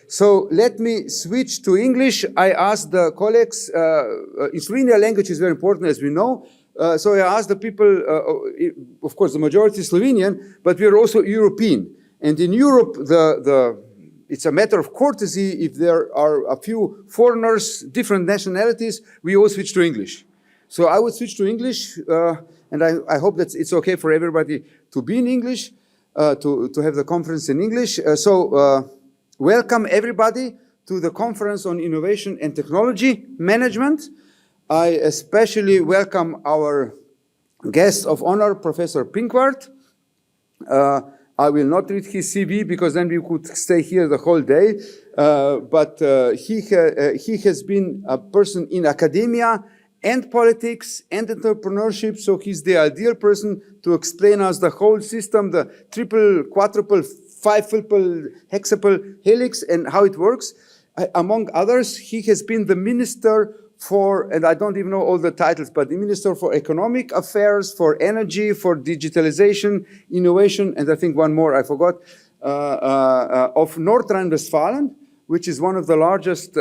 So let me switch to English. I asked the colleagues, in Slovenia language is very important, as we know. So I asked the people, of course the majority is Slovenian, but we are also European. And in Europe, it's a matter of courtesy if there are a few foreigners, different nationalities, we all switch to English. So I would switch to English, and I hope that it's okay for everybody to be in English, to have the conference in English. Welcome everybody to the conference on innovation and technology management. I especially welcome our guest of honor, Professor Pinkwart. I will not read his CV because then we could stay here the whole day. But he has been a person in academia and politics and entrepreneurship, so he's the ideal person to explain us the whole system, the triple, quadruple, five-tuple, hexaple helix and how it works. Among others, he has been the minister for, and I don't even know all the titles, but the Minister for Economic Affairs, for Energy, for Digitalization, Innovation, and I think one more I forgot, of North Rhine-Westphalia, which is one of the largest,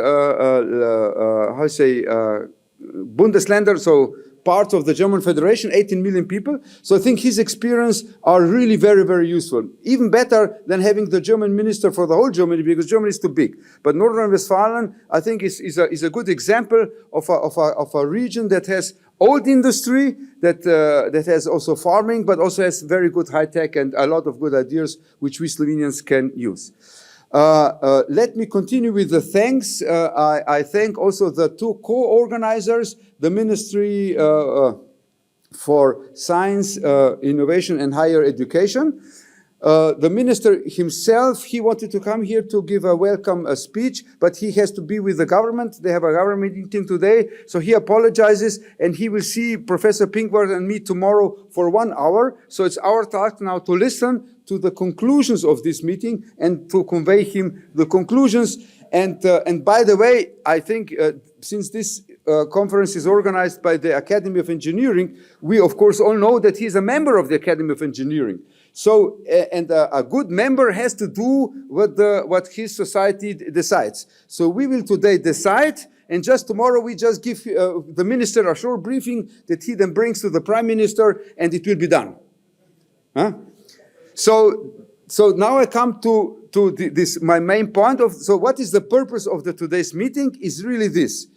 Bundesländer, so parts of the German Federation, 18 million people. So I think his experience are really very, very useful. Even better than having the German minister for the whole Germany, because Germany is too big. But North Rhine-Westphalia, I think, is a good example of a region that has old industry, that has also farming, but also has very good high tech and a lot of good ideas which we Slovenians can use. Let me continue with the thanks. I thank also the two co-organizers, the Ministry for Science, Innovation and Higher Education. The minister himself, he wanted to come here to give a welcome speech, but he has to be with the government. They have a government meeting today, so he apologizes, and he will see Professor Pinkwart and me tomorrow for 1 hour. So it's our task now to listen to the conclusions of this meeting and to convey him the conclusions. And by the way, I think since this conference is organized by the Academy of Engineering, we of course all know that he's a member of the Academy of Engineering. So, and a good member has to do what his society decides. So we will today decide, and just tomorrow we just give the minister a short briefing that he then brings to the Prime Minister, and it will be done. Huh? So now I come to this, my main point of, so what is the purpose of today's meeting is really this.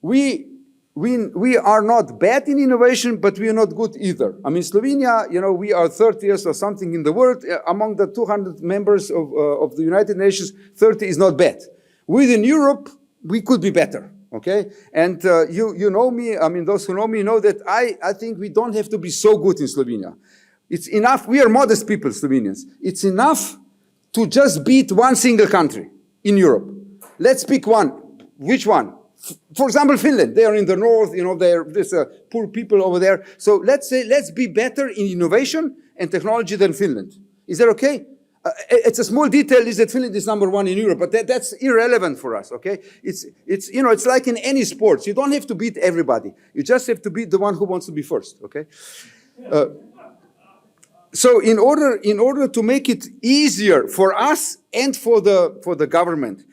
We are not bad in innovation, but we are not good either. I mean, Slovenia, you know, we are 30th or something in the world. Among the 200 members of the United Nations, 30 is not bad. Within Europe, we could be better, okay? And you know me, I mean, those who know me know that I think we don't have to be so good in Slovenia. It's enough, we are modest people, Slovenians. It's enough to just beat one single country in Europe. Let's pick one. Which one? For example, Finland. They are in the north, you know, there's poor people over there. So let's say, let's be better in innovation and technology than Finland. Is that okay? It's a small detail is that Finland is #1 in Europe, but that's irrelevant for us, okay? It's you know, it's like in any sports. You don't have to beat everybody. You just have to beat the one who wants to be first, okay? So in order to make it easier for us and for the government,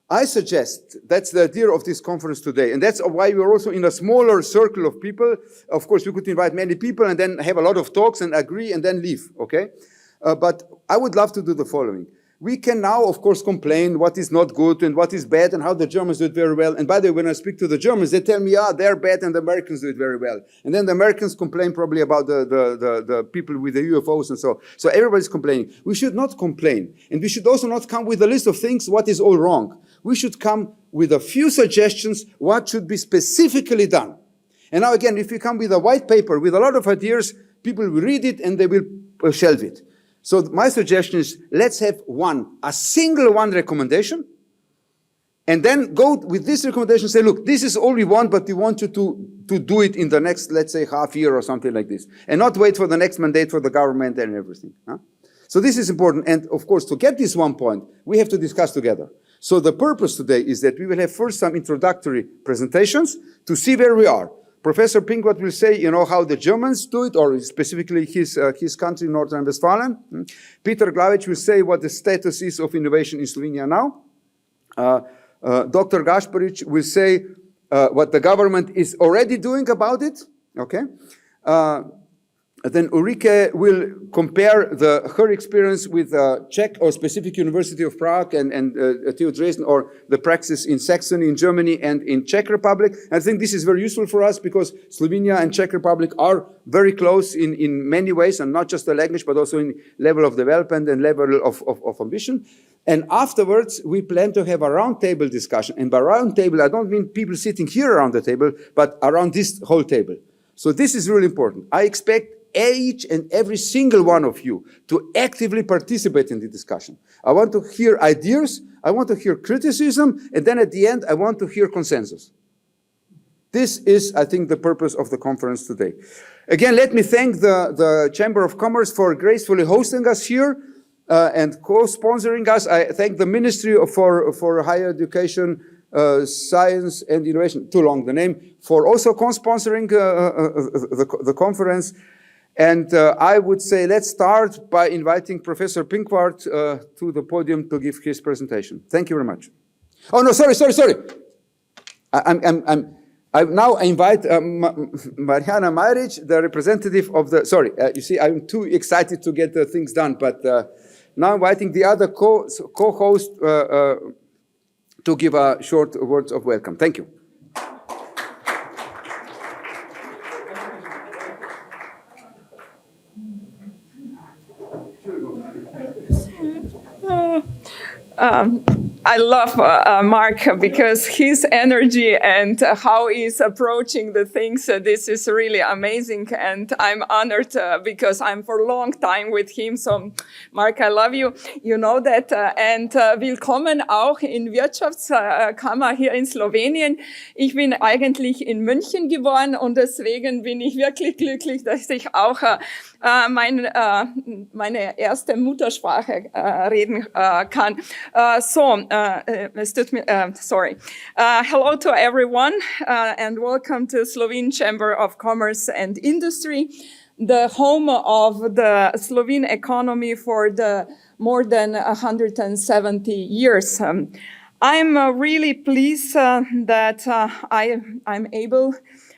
I suggest, that's the idea of this conference today, and that's why we're also in a smaller circle of people. Of course, we could invite many people and then have a lot of talks and agree and then leave, okay? But I would love to do the following. We can now, of course, complain what is not good and what is bad and how the Germans do it very well. And by the way, when I speak to the Germans, they tell me, they're bad and the Americans do it very well. And then the Americans complain probably about the people with the UFOs and so. So everybody's complaining. We should not complain. And we should also not come with a list of things, what is all wrong. We should come with a few suggestions, what should be specifically done. And now again, if we come with a white paper with a lot of ideas, people will read it and they will shelve it. So my suggestion is, let's have a single recommendation, and then go with this recommendation, say, look, this is all we want, but we want you to do it in the next, let's say, half year or something like this, and not wait for the next mandate for the government and everything. Huh? So this is important, and of course, to get this one point, we have to discuss together. So the purpose today is that we will have first some introductory presentations to see where we are. Professor Pinkwart will say, you know, how the Germans do it, or specifically his country, North Rhine-Westphalia. Petra Glaviča will say what the status is of innovation in Slovenia now. Dr. Gašparić will say what the government is already doing about it, okay? Then Ulrike will compare her experience with Czech or specific University of Prague and TU Dresden, or the practice in Saxony in Germany and in Czech Republic. I think this is very useful for us because Slovenia and Czech Republic are very close in many ways, and not just the language, but also in level of development and level of ambition. And afterwards, we plan to have a roundtable discussion. And by roundtable, I don't mean people sitting here around the table, but around this whole table. So this is really important. I expect each and every single one of you to actively participate in the discussion. I want to hear ideas, I want to hear criticism, and then at the end, I want to hear consensus. This is, I think, the purpose of the conference today. Again, let me thank the Chamber of Commerce for gracefully hosting us here and co-sponsoring us. I thank the Ministry for Higher Education, Science and Innovation, too long the name, for also co-sponsoring the conference. And I would say let's start by inviting Professor Pinkwart to the podium to give his presentation. Thank you very much. Oh no, sorry. I now invite Marjana Majrić, the representative of the, you see, I'm too excited to get the things done, but now inviting the other co-host to give a short words of welcome. Thank you. I love Mark because his energy and how he's approaching the things, this is really amazing, and I'm honored because I'm for a long time with him. So Mark, I love you. You know that. And willkommen auch in Wirtschaftskammer hier in Slowenien. Ich bin eigentlich in München geboren und deswegen bin ich wirklich glücklich, dass ich auch meine erste Muttersprache reden kann. Hello to everyone and welcome to Slovene Chamber of Commerce and Industry, the home of the Slovene economy for the more than 170 years. I'm really pleased that I'm able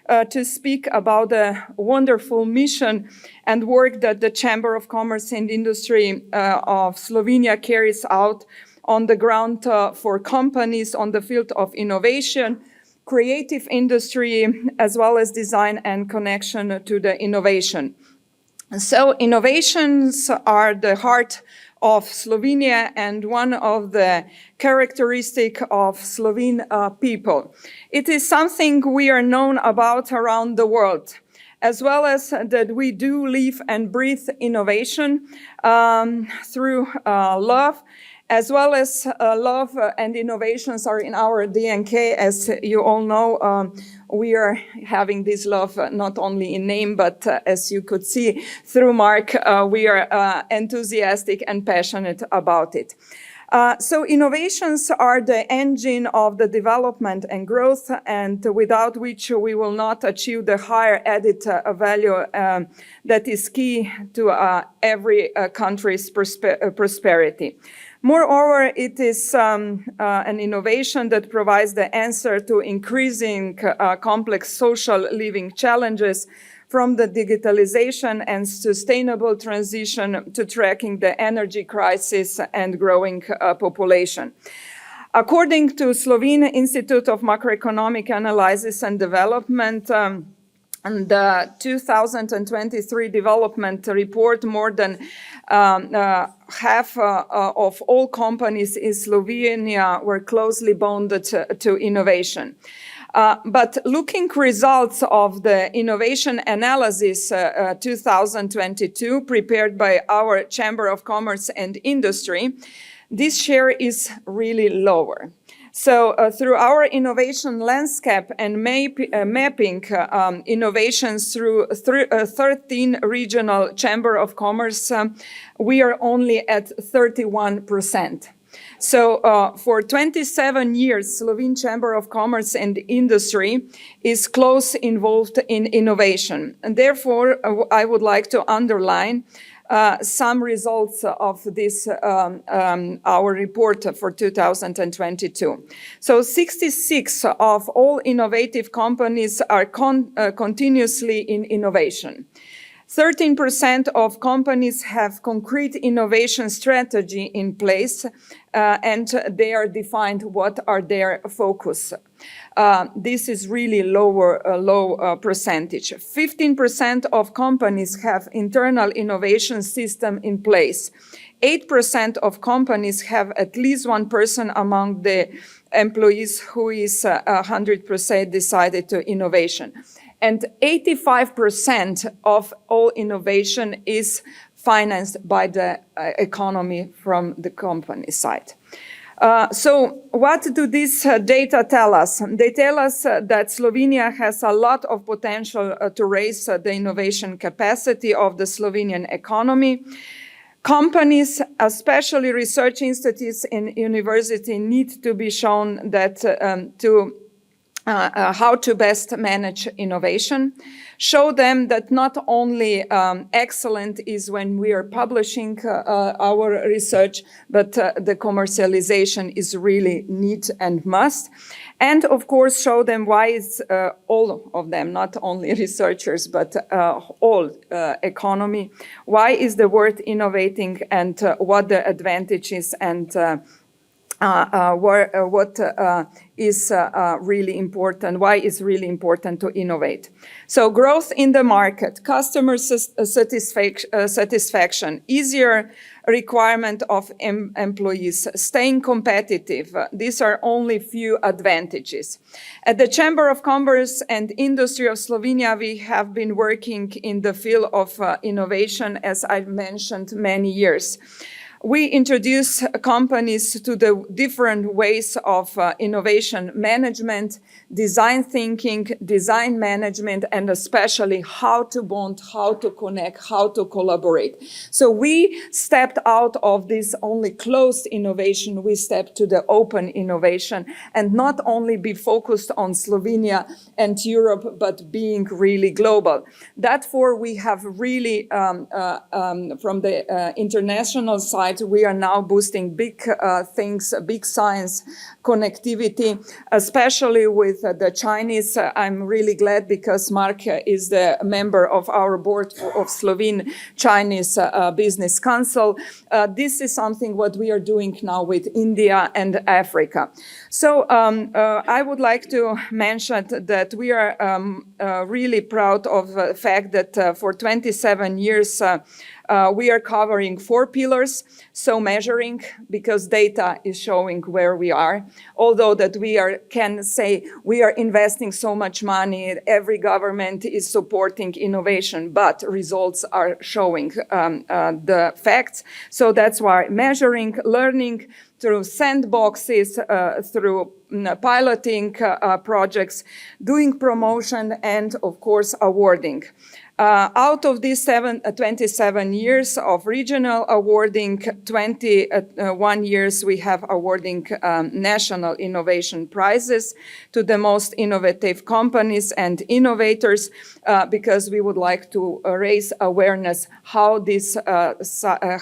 to speak about the wonderful mission and work that the Chamber of Commerce and Industry of Slovenia carries out on the ground for companies on the field of innovation, creative industry, as well as design and connection to the innovation. So innovations are the heart of Slovenia and one of the characteristics of Slovene people. It is something we are known about around the world, as well as that we do live and breathe innovation through love, as well as love and innovations are in our DNK. As you all know, we are having this love not only in name, but as you could see through Mark, we are enthusiastic and passionate about it. So innovations are the engine of the development and growth, and without which we will not achieve the higher added value that is key to every country's prosperity. Moreover, it is an innovation that provides the answer to increasing complex social living challenges, from the digitalization and sustainable transition to tracking the energy crisis and growing population. According to Slovene Institute of Macroeconomic Analysis and Development, and the 2023 development report, more than half of all companies in Slovenia were closely bonded to innovation. But looking results of the innovation analysis 2022 prepared by our Chamber of Commerce and Industry, this share is really lower. So through our innovation landscape and mapping innovations through 13 regional Chamber of Commerce, we are only at 31%. So for 27 years, Slovene Chamber of Commerce and Industry is close involved in innovation. And therefore, I would like to underline some results of this, our report for 2022. So 66 of all innovative companies are continuously in innovation. 13% of companies have concrete innovation strategy in place, and they are defined what are their focus. This is really low percentage. 15% of companies have internal innovation system in place. 8% of companies have at least one person among the employees who is 100% decided to innovation. And 85% of all innovation is financed by the economy from the company side. So what do these data tell us? They tell us that Slovenia has a lot of potential to raise the innovation capacity of the Slovenian economy. Companies, especially research institutes in university, need to be shown that how to best manage innovation. Show them that not only excellent is when we are publishing our research, but the commercialization is really need and must. And of course, show them why it's all of them, not only researchers, but all economy. Why is the worth innovating and what the advantages and what is really important, why is really important to innovate. So growth in the market, customer satisfaction, easier requirement of employees, staying competitive. These are only few advantages. At the Chamber of Commerce and Industry of Slovenia, we have been working in the field of innovation, as I mentioned, many years. We introduce companies to the different ways of innovation management, design thinking, design management, and especially how to bond, how to connect, how to collaborate. So we stepped out of this only closed innovation, we stepped to the open innovation, and not only be focused on Slovenia and Europe, but being really global. Therefore, we have really, from the international side, we are now boosting big things, big science, connectivity, especially with the Chinese. I'm really glad because Mark is the member of our board of Slovene Chinese Business Council. This is something what we are doing now with India and Africa. So I would like to mention that we are really proud of the fact that for 27 years we are covering 4 pillars. So measuring, because data is showing where we are. Although that we can say we are investing so much money, every government is supporting innovation, but results are showing the facts. So that's why measuring, learning through sandboxes, through piloting projects, doing promotion, and of course awarding. Out of these 27 years of regional awarding, 21 years we have awarding national innovation prizes to the most innovative companies and innovators, because we would like to raise awareness how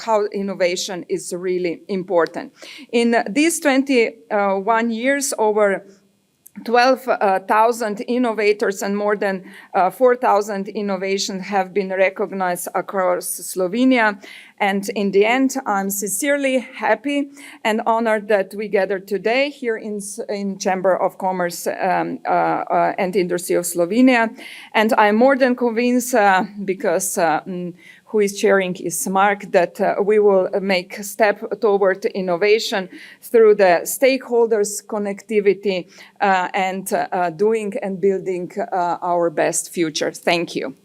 how innovation is really important. In these 21 years, over 12,000 innovators and more than 4,000 innovations have been recognized across Slovenia. And in the end, I'm sincerely happy and honored that we gathered today here in Chamber of Commerce and Industry of Slovenia. And I'm more than convinced, because who is chairing is Mark, that we will make a step toward innovation through the stakeholders connectivity and doing and building our best future. Thank you.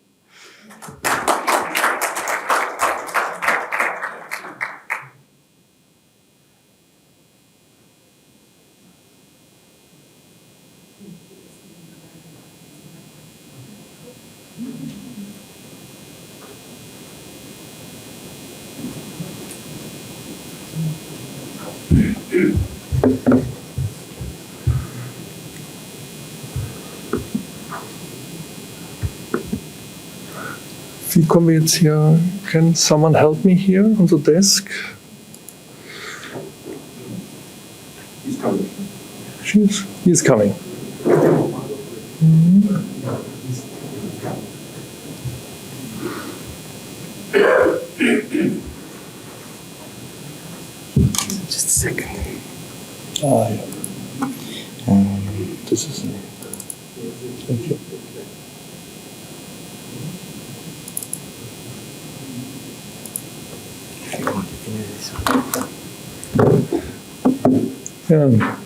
Wie kommen wir jetzt hier? Can someone help me here on the desk? He's coming. He's coming. Just a second. Ah, yeah. This is it. Thank you. Yeah.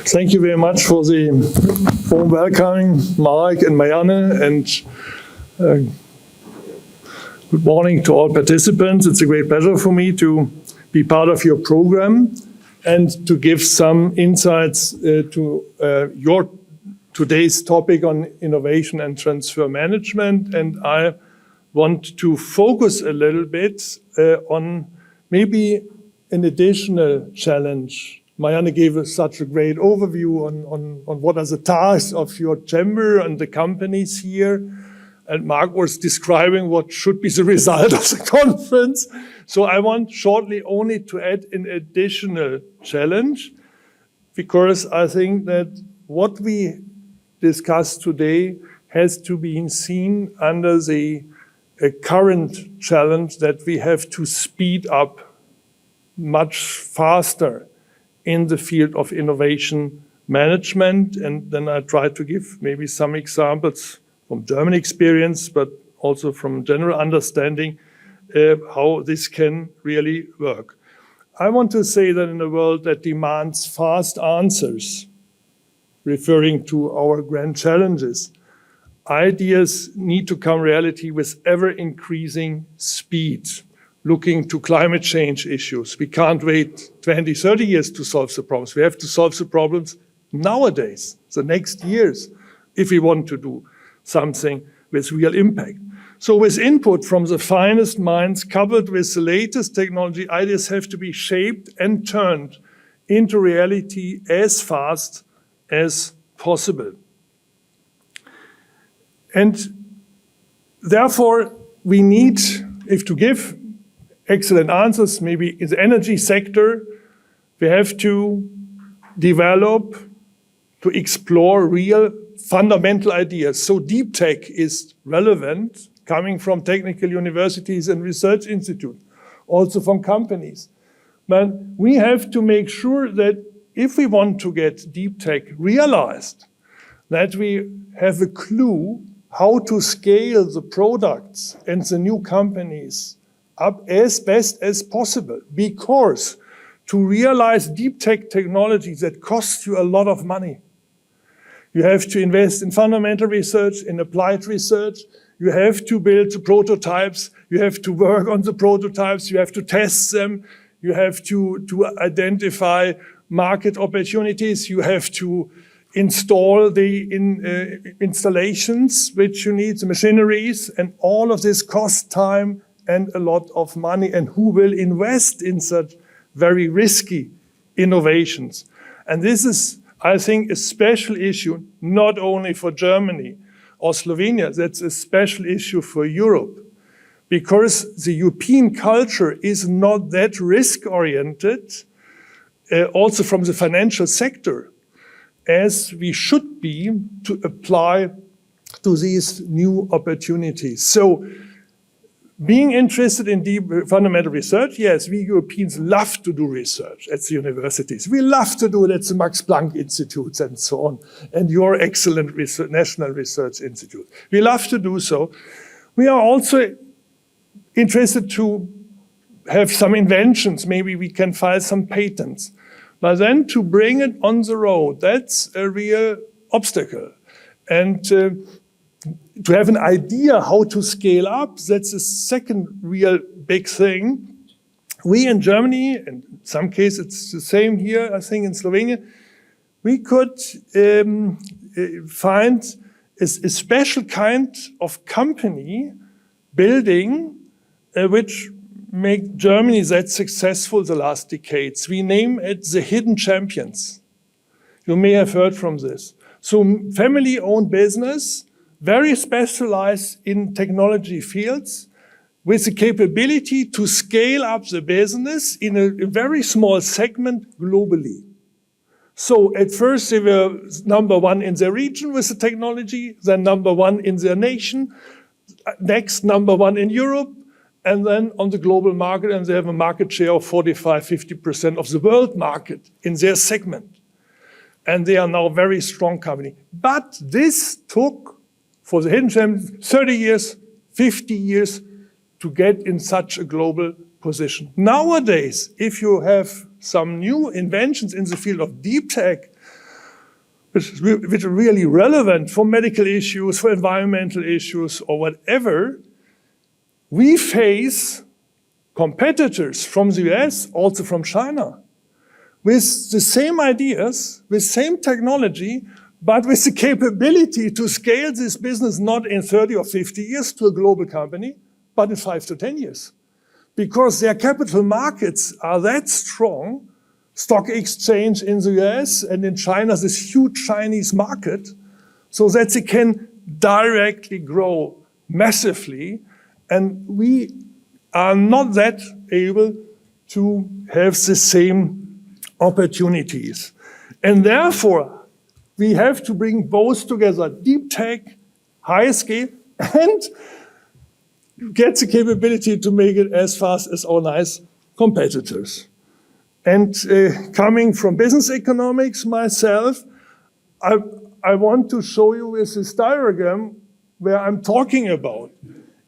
Thank you very much for the warm welcoming, Marek and Marianne, and good morning to all participants. It's a great pleasure for me to be part of your program and to give some insights to your today's topic on innovation and transfer management. And I want to focus a little bit on maybe an additional challenge. Marianne gave us such a great overview on what are the tasks of your chamber and the companies here. And Mark was describing what should be the result of the conference. So I want shortly only to add an additional challenge, because I think that what we discussed today has to be seen under the current challenge that we have to speed up much faster in the field of innovation management. And then I try to give maybe some examples from German experience, but also from general understanding how this can really work. I want to say that in a world that demands fast answers, referring to our grand challenges, ideas need to come reality with ever-increasing speed, looking to climate change issues. We can't wait 20, 30 years to solve the problems. We have to solve the problems nowadays, the next years, if we want to do something with real impact. So with input from the finest minds coupled with the latest technology, ideas have to be shaped and turned into reality as fast as possible. And therefore, we need, if to give excellent answers, maybe in the energy sector, we have to develop, to explore real fundamental ideas. So deep tech is relevant, coming from technical universities and research institutes, also from companies. But we have to make sure that if we want to get deep tech realized, that we have a clue how to scale the products and the new companies up as best as possible. Because to realize deep tech technologies that cost you a lot of money, you have to invest in fundamental research, in applied research. You have to build the prototypes. You have to work on the prototypes. You have to test them. You have to identify market opportunities. You have to install the installations which you need, the machineries, and all of this costs time and a lot of money. And who will invest in such very risky innovations? And this is, I think, a special issue, not only for Germany or Slovenia, that's a special issue for Europe, because the European culture is not that risk-oriented, also from the financial sector, as we should be to apply to these new opportunities. So being interested in deep fundamental research, yes, we Europeans love to do research at the universities. We love to do it at the Max Planck Institutes and so on, and your excellent National Research Institute. We love to do so. We are also interested to have some inventions. Maybe we can file some patents. But then to bring it on the road, that's a real obstacle. And to have an idea how to scale up, that's a second real big thing. We in Germany, and in some cases it's the same here, I think in Slovenia, we could find a special kind of company building which make Germany that successful the last decades. We name it the hidden champions. You may have heard from this. So family-owned business very specialized in technology fields, with the capability to scale up the business in a very small segment globally. So at first they were number one in their region with the technology, then number one in their nation, next number one in Europe, and then on the global market, and they have a market share of 45–50% of the world market in their segment. And they are now a very strong company. But this took, for the hidden gems, 30 years, 50 years to get in such a global position. Nowadays, if you have some new inventions in the field of deep tech, which are really relevant for medical issues, for environmental issues, or whatever, we face competitors from the US, also from China, with the same ideas, with same technology, but with the capability to scale this business not in 30 or 50 years to a global company, but in 5 to 10 years. Because their capital markets are that strong, stock exchange in the US and in China, this huge Chinese market, so that they can directly grow massively. And we are not that able to have the same opportunities. And therefore, we have to bring both together, deep tech, high scale, and get the capability to make it as fast as our nice competitors. And coming from business economics myself, I want to show you with this diagram where I'm talking about.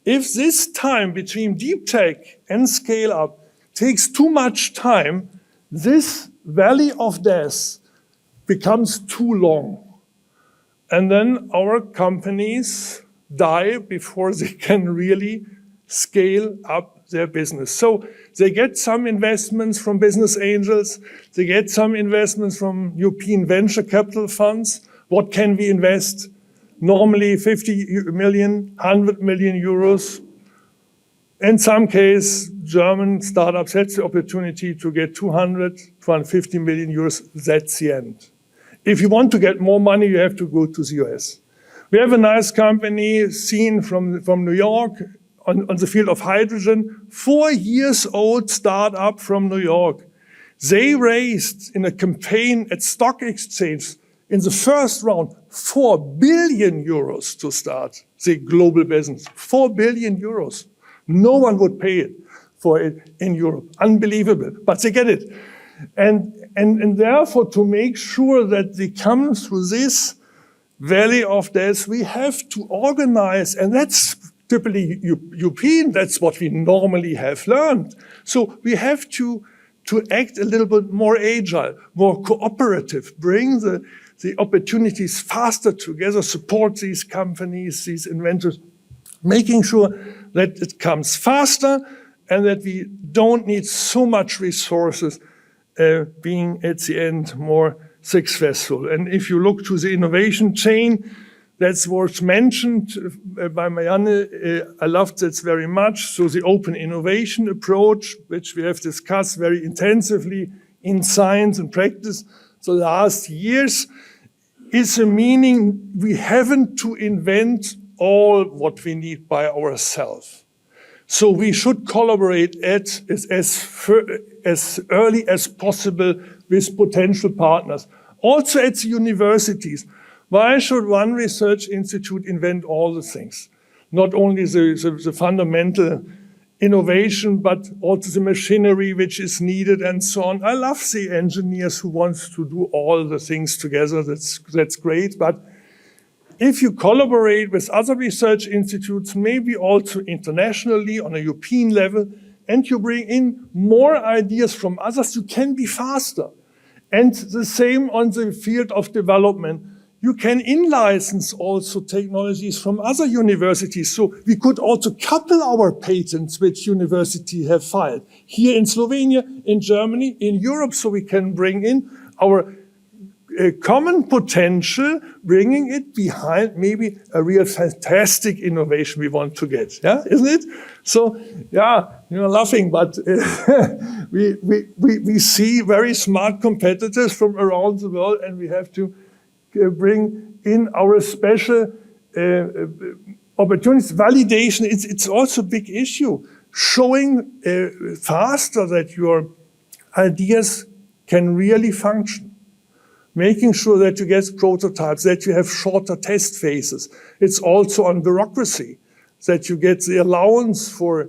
If this time between deep tech and scale up takes too much time, this valley of death becomes too long. And then our companies die before they can really scale up their business. So they get some investments from business angels, they get some investments from European venture capital funds. What can we invest? Normally 50 million, 100 million euros. In some cases, German startups had the opportunity to get 200, 250 million euros. That's the end. If you want to get more money, you have to go to the US. We have a nice company seen from New York on the field of hydrogen, 4 years old startup from New York. They raised in a campaign at stock exchange in the first round 4 billion euros to start the global business. 4 billion euros. No one would pay it for it in Europe. Unbelievable, but they get it. And therefore, to make sure that they come through this valley of death, we have to organize, and that's typically European, that's what we normally have learned. So we have to act a little bit more agile, more cooperative, bring the opportunities faster together, support these companies, these inventors, making sure that it comes faster and that we don't need so much resources being at the end more successful. And if you look to the innovation chain, that's what's mentioned by Marianne. I loved that very much. So the open innovation approach, which we have discussed very intensively in science and practice the last years, is a meaning we haven't to invent all what we need by ourselves. So we should collaborate as early as possible with potential partners. Also at the universities. Why should one research institute invent all the things? Not only the fundamental innovation, but also the machinery which is needed and so on. I love the engineers who want to do all the things together. That's great. But if you collaborate with other research institutes, maybe also internationally on a European level, and you bring in more ideas from others, you can be faster. And the same on the field of development. You can in-license also technologies from other universities. So we could also couple our patents which universities have filed. Here in Slovenia, in Germany, in Europe, so we can bring in our common potential, bringing it behind maybe a real fantastic innovation we want to get, yeah, isn't it? So, yeah, you're laughing, but we see very smart competitors from around the world, and we have to bring in our special opportunities, validation, it's also a big issue. Showing faster that your ideas can really function. Making sure that you get prototypes, that you have shorter test phases. It's also on bureaucracy, that you get the allowance for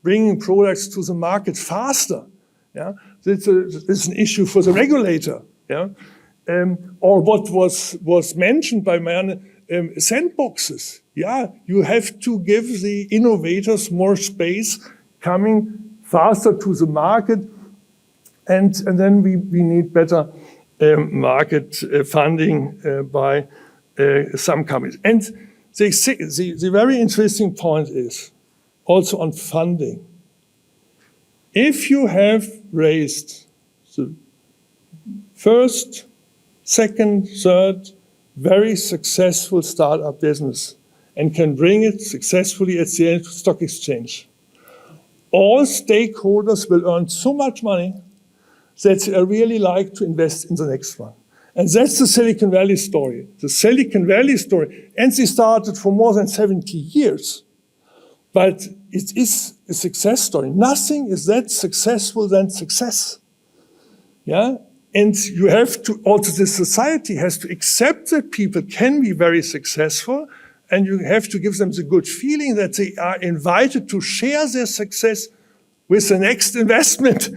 bringing products to the market faster. Yeah? It's an issue for the regulator. Yeah? Or what was mentioned by Marianne, sandboxes. Yeah, you have to give the innovators more space, coming faster to the market, and then we need better market funding by some companies. And the very interesting point is also on funding. If you have raised the first, second, third, very successful startup business and can bring it successfully at the stock exchange, all stakeholders will earn so much money that they really like to invest in the next one. And that's the Silicon Valley story. The Silicon Valley story. And they started for more than 70 years. But it is a success story. Nothing is that successful than success. Yeah? And you have to, also the society has to accept that people can be very successful, and you have to give them the good feeling that they are invited to share their success with the next investment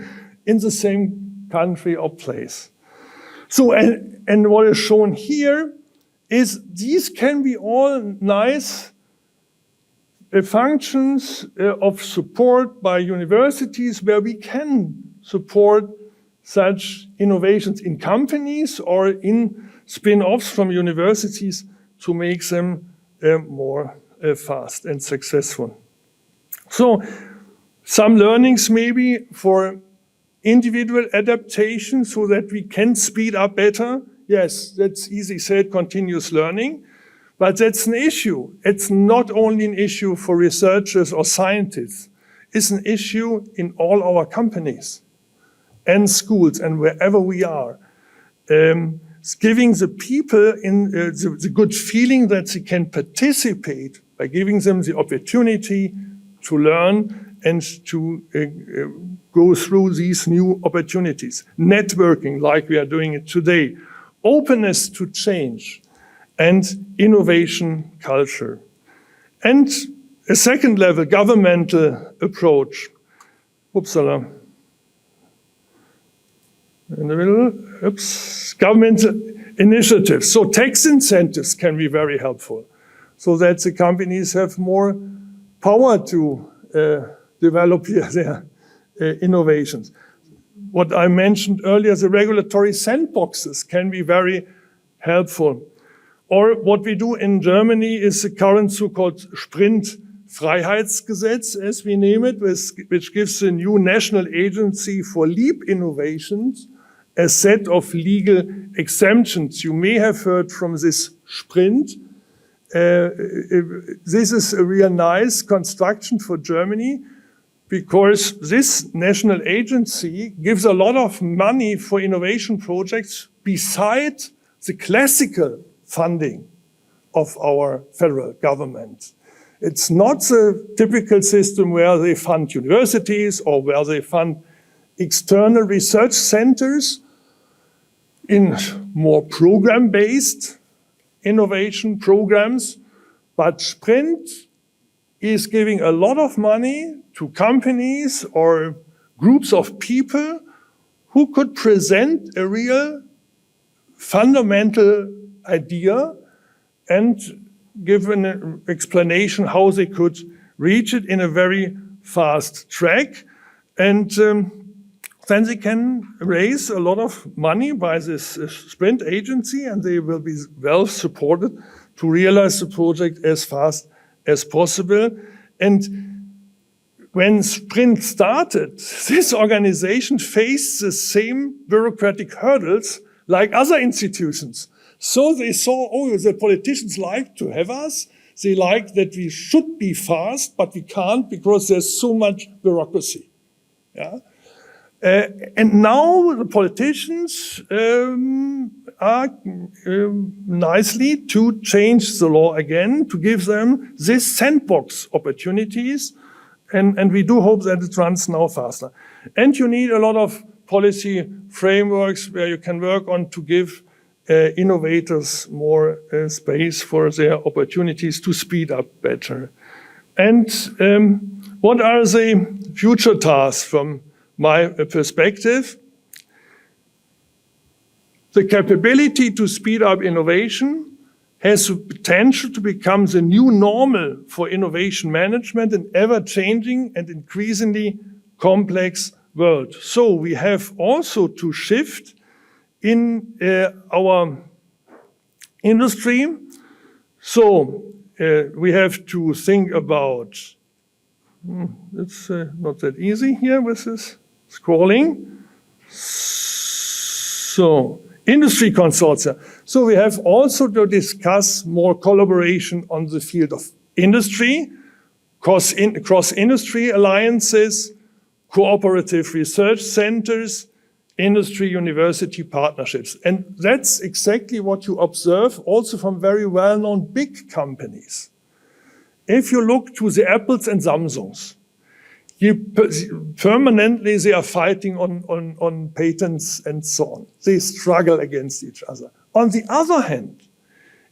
in the same country or place. So, and what is shown here is these can be all nice functions of support by universities where we can support such innovations in companies or in spin-offs from universities to make them more fast and successful. So some learnings maybe for individual adaptation so that we can speed up better. Yes, that's easy said, continuous learning, but that's an issue. It's not only an issue for researchers or scientists. It's an issue in all our companies and schools and wherever we are. It's giving the people in the good feeling that they can participate by giving them the opportunity to learn and to go through these new opportunities. Networking, like we are doing it today. Openness to change and innovation culture. And a second level, governmental approach. Upsala. In the middle, oops, governmental initiatives. So tax incentives can be very helpful so that the companies have more power to develop their innovations. What I mentioned earlier, the regulatory sandboxes can be very helpful. Or what we do in Germany is the current so-called Sprint-Freiheitsgesetz, as we name it, which gives the new National Agency for Leap Innovations a set of legal exemptions. You may have heard from this Sprint. This is a real nice construction for Germany, because this national agency gives a lot of money for innovation projects beside the classical funding of our federal government. It's not the typical system where they fund universities or where they fund external research centers in more program-based innovation programs, but Sprint is giving a lot of money to companies or groups of people who could present a real fundamental idea and give an explanation how they could reach it in a very fast track. And then they can raise a lot of money by this Sprint agency, and they will be well supported to realize the project as fast as possible. And when Sprint started, this organization faced the same bureaucratic hurdles like other institutions. So they saw, oh, the politicians like to have us. They like that we should be fast, but we can't because there's so much bureaucracy. Yeah? And now the politicians nicely to change the law again, to give them this sandbox opportunities. And we do hope that it runs now faster. And you need a lot of policy frameworks where you can work on to give innovators more space for their opportunities to speed up better. And what are the future tasks from my perspective? The capability to speed up innovation has the potential to become the new normal for innovation management in ever-changing and increasingly complex world. So we have also to shift in our industry. So we have to think about, it's not that easy here with this scrolling. So, industry consortia. So we have also to discuss more collaboration on the field of industry, cross-industry alliances, cooperative research centers, industry-university partnerships. And that's exactly what you observe also from very well-known big companies. If you look to the Apples and Samsungs, permanently they are fighting on patents and so on. They struggle against each other. On the other hand,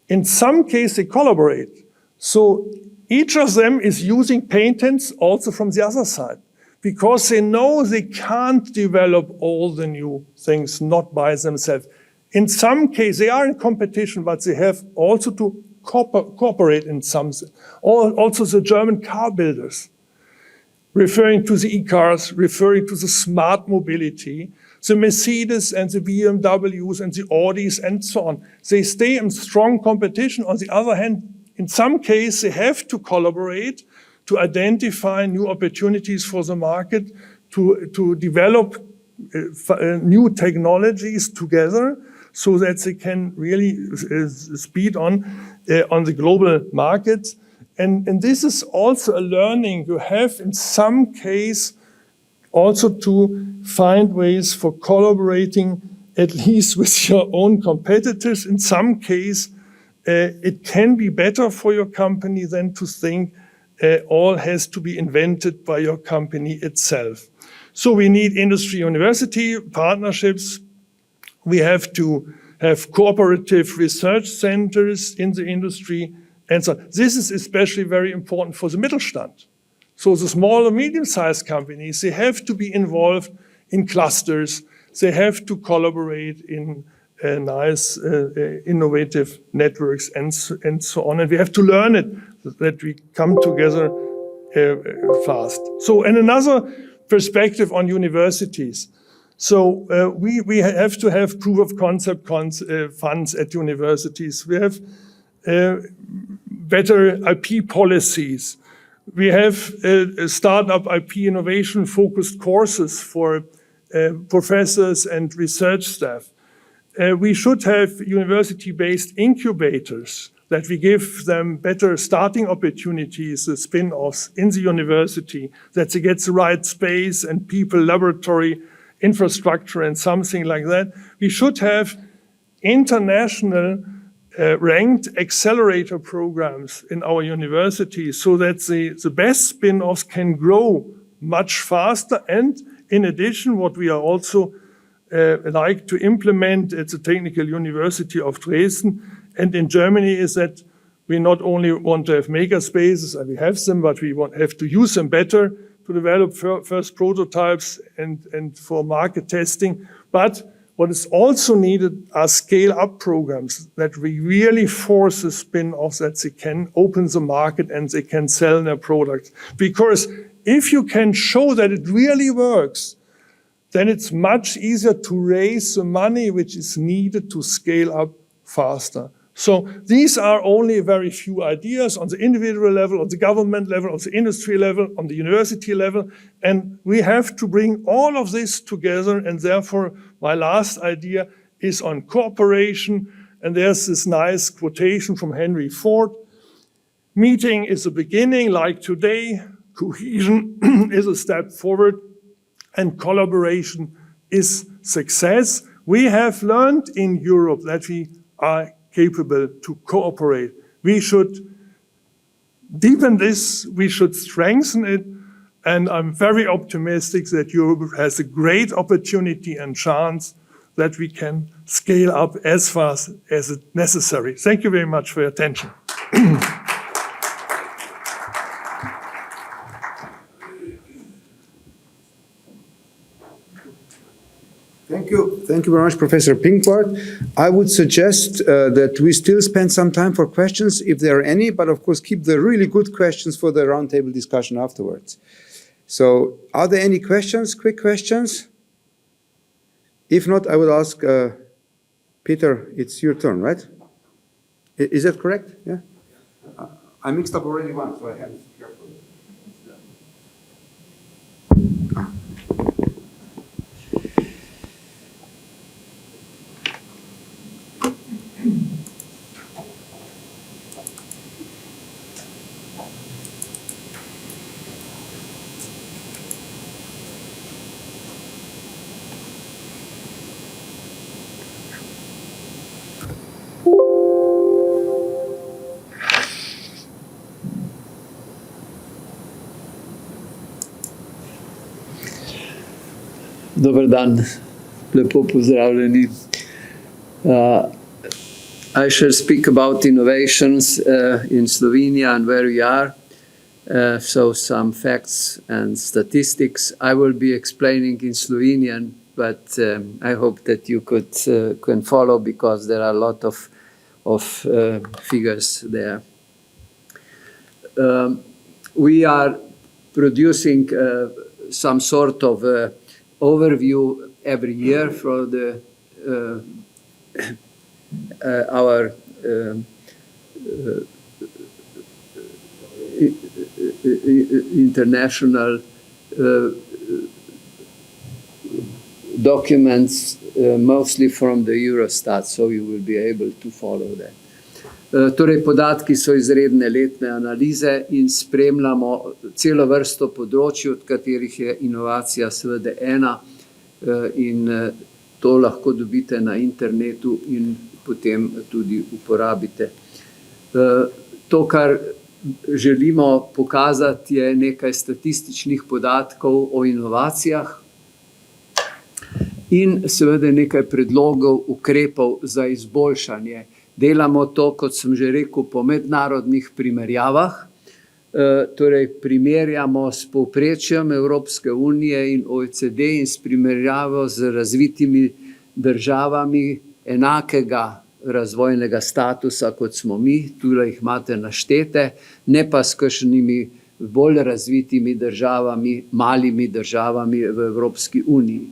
in some cases they collaborate. So each of them is using patents also from the other side, because they know they can't develop all the new things not by themselves. In some cases they are in competition, but they have also to cooperate in something. Also the German car builders, referring to the e-cars, referring to the smart mobility, the Mercedes and the BMWs and the Audis and so on. They stay in strong competition. On the other hand, in some cases, they have to collaborate to identify new opportunities for the market, to develop new technologies together so that they can really speed on the global markets. And this is also a learning you have in some case also to find ways for collaborating at least with your own competitors. In some case, it can be better for your company than to think all has to be invented by your company itself. So we need industry-university partnerships. We have to have cooperative research centers in the industry. And so this is especially very important for the Mittelstand. So the small and medium-sized companies, they have to be involved in clusters. They have to collaborate in nice, innovative networks and so on. And we have to learn it, that we come together fast. So, and another perspective on universities. So we have to have proof of concept funds at universities. We have better IP policies. We have startup IP innovation focused courses for professors and research staff. We should have university-based incubators that we give them better starting opportunities, spin-offs in the university, that they get the right space and people, laboratory, infrastructure and something like that. We should have international ranked accelerator programs in our universities so that the best spin-offs can grow much faster. And in addition, what we are also like to implement at the Technical University of Dresden and in Germany is that we not only want to have maker spaces, and we have them, but we have to use them better to develop first prototypes and for market testing. But what is also needed are scale-up programs that we really force the spin-offs that they can open the market and they can sell their products. Because if you can show that it really works, then it's much easier to raise the money which is needed to scale up faster. So these are only very few ideas on the individual level, on the government level, on the industry level, on the university level. And we have to bring all of this together. And therefore, my last idea is on cooperation. And there's this nice quotation from Henry Ford. Meeting is a beginning, like today. Cohesion is a step forward. And collaboration is success. We have learned in Europe that we are capable to cooperate. We should deepen this, we should strengthen it, and I'm very optimistic that Europe has a great opportunity and chance that we can scale up as fast as it's necessary. Thank you very much for your attention. Thank you very much, Professor Pinkwart. I would suggest that we still spend some time for questions, if there are any, but of course keep the really good questions for the roundtable discussion afterwards. So, are there any questions, quick questions? If not, I would ask, Peter, it's your turn, right? Is that correct? Yeah? I mixed up already once, so I have to be careful. Dober dan, lepo pozdravljeni. I shall speak about innovations in Slovenia and where we are. So some facts and statistics. I will be explaining in Slovenian, but I hope that you can follow because there are a lot of figures there. We are producing some sort of overview every year for the our international documents, mostly from the Eurostat, so you will be able to follow that. Torej, podatki so izredne letne analize in spremljamo celo vrsto področij, od katerih je inovacija seveda ena, in to lahko dobite na internetu in potem tudi uporabite. To, kar želimo pokazati, je nekaj statističnih podatkov o inovacijah in seveda nekaj predlogov ukrepov za izboljšanje. Delamo to, kot sem že rekel, po mednarodnih primerjavah, torej primerjamo s povprečjem Evropske unije in OECD in s primerjavo z razvitimi državami enakega razvojnega statusa, kot smo mi, tukaj jih imate naštete, ne pa s kakšnimi bolj razvitimi državami, malimi državami v Evropski uniji.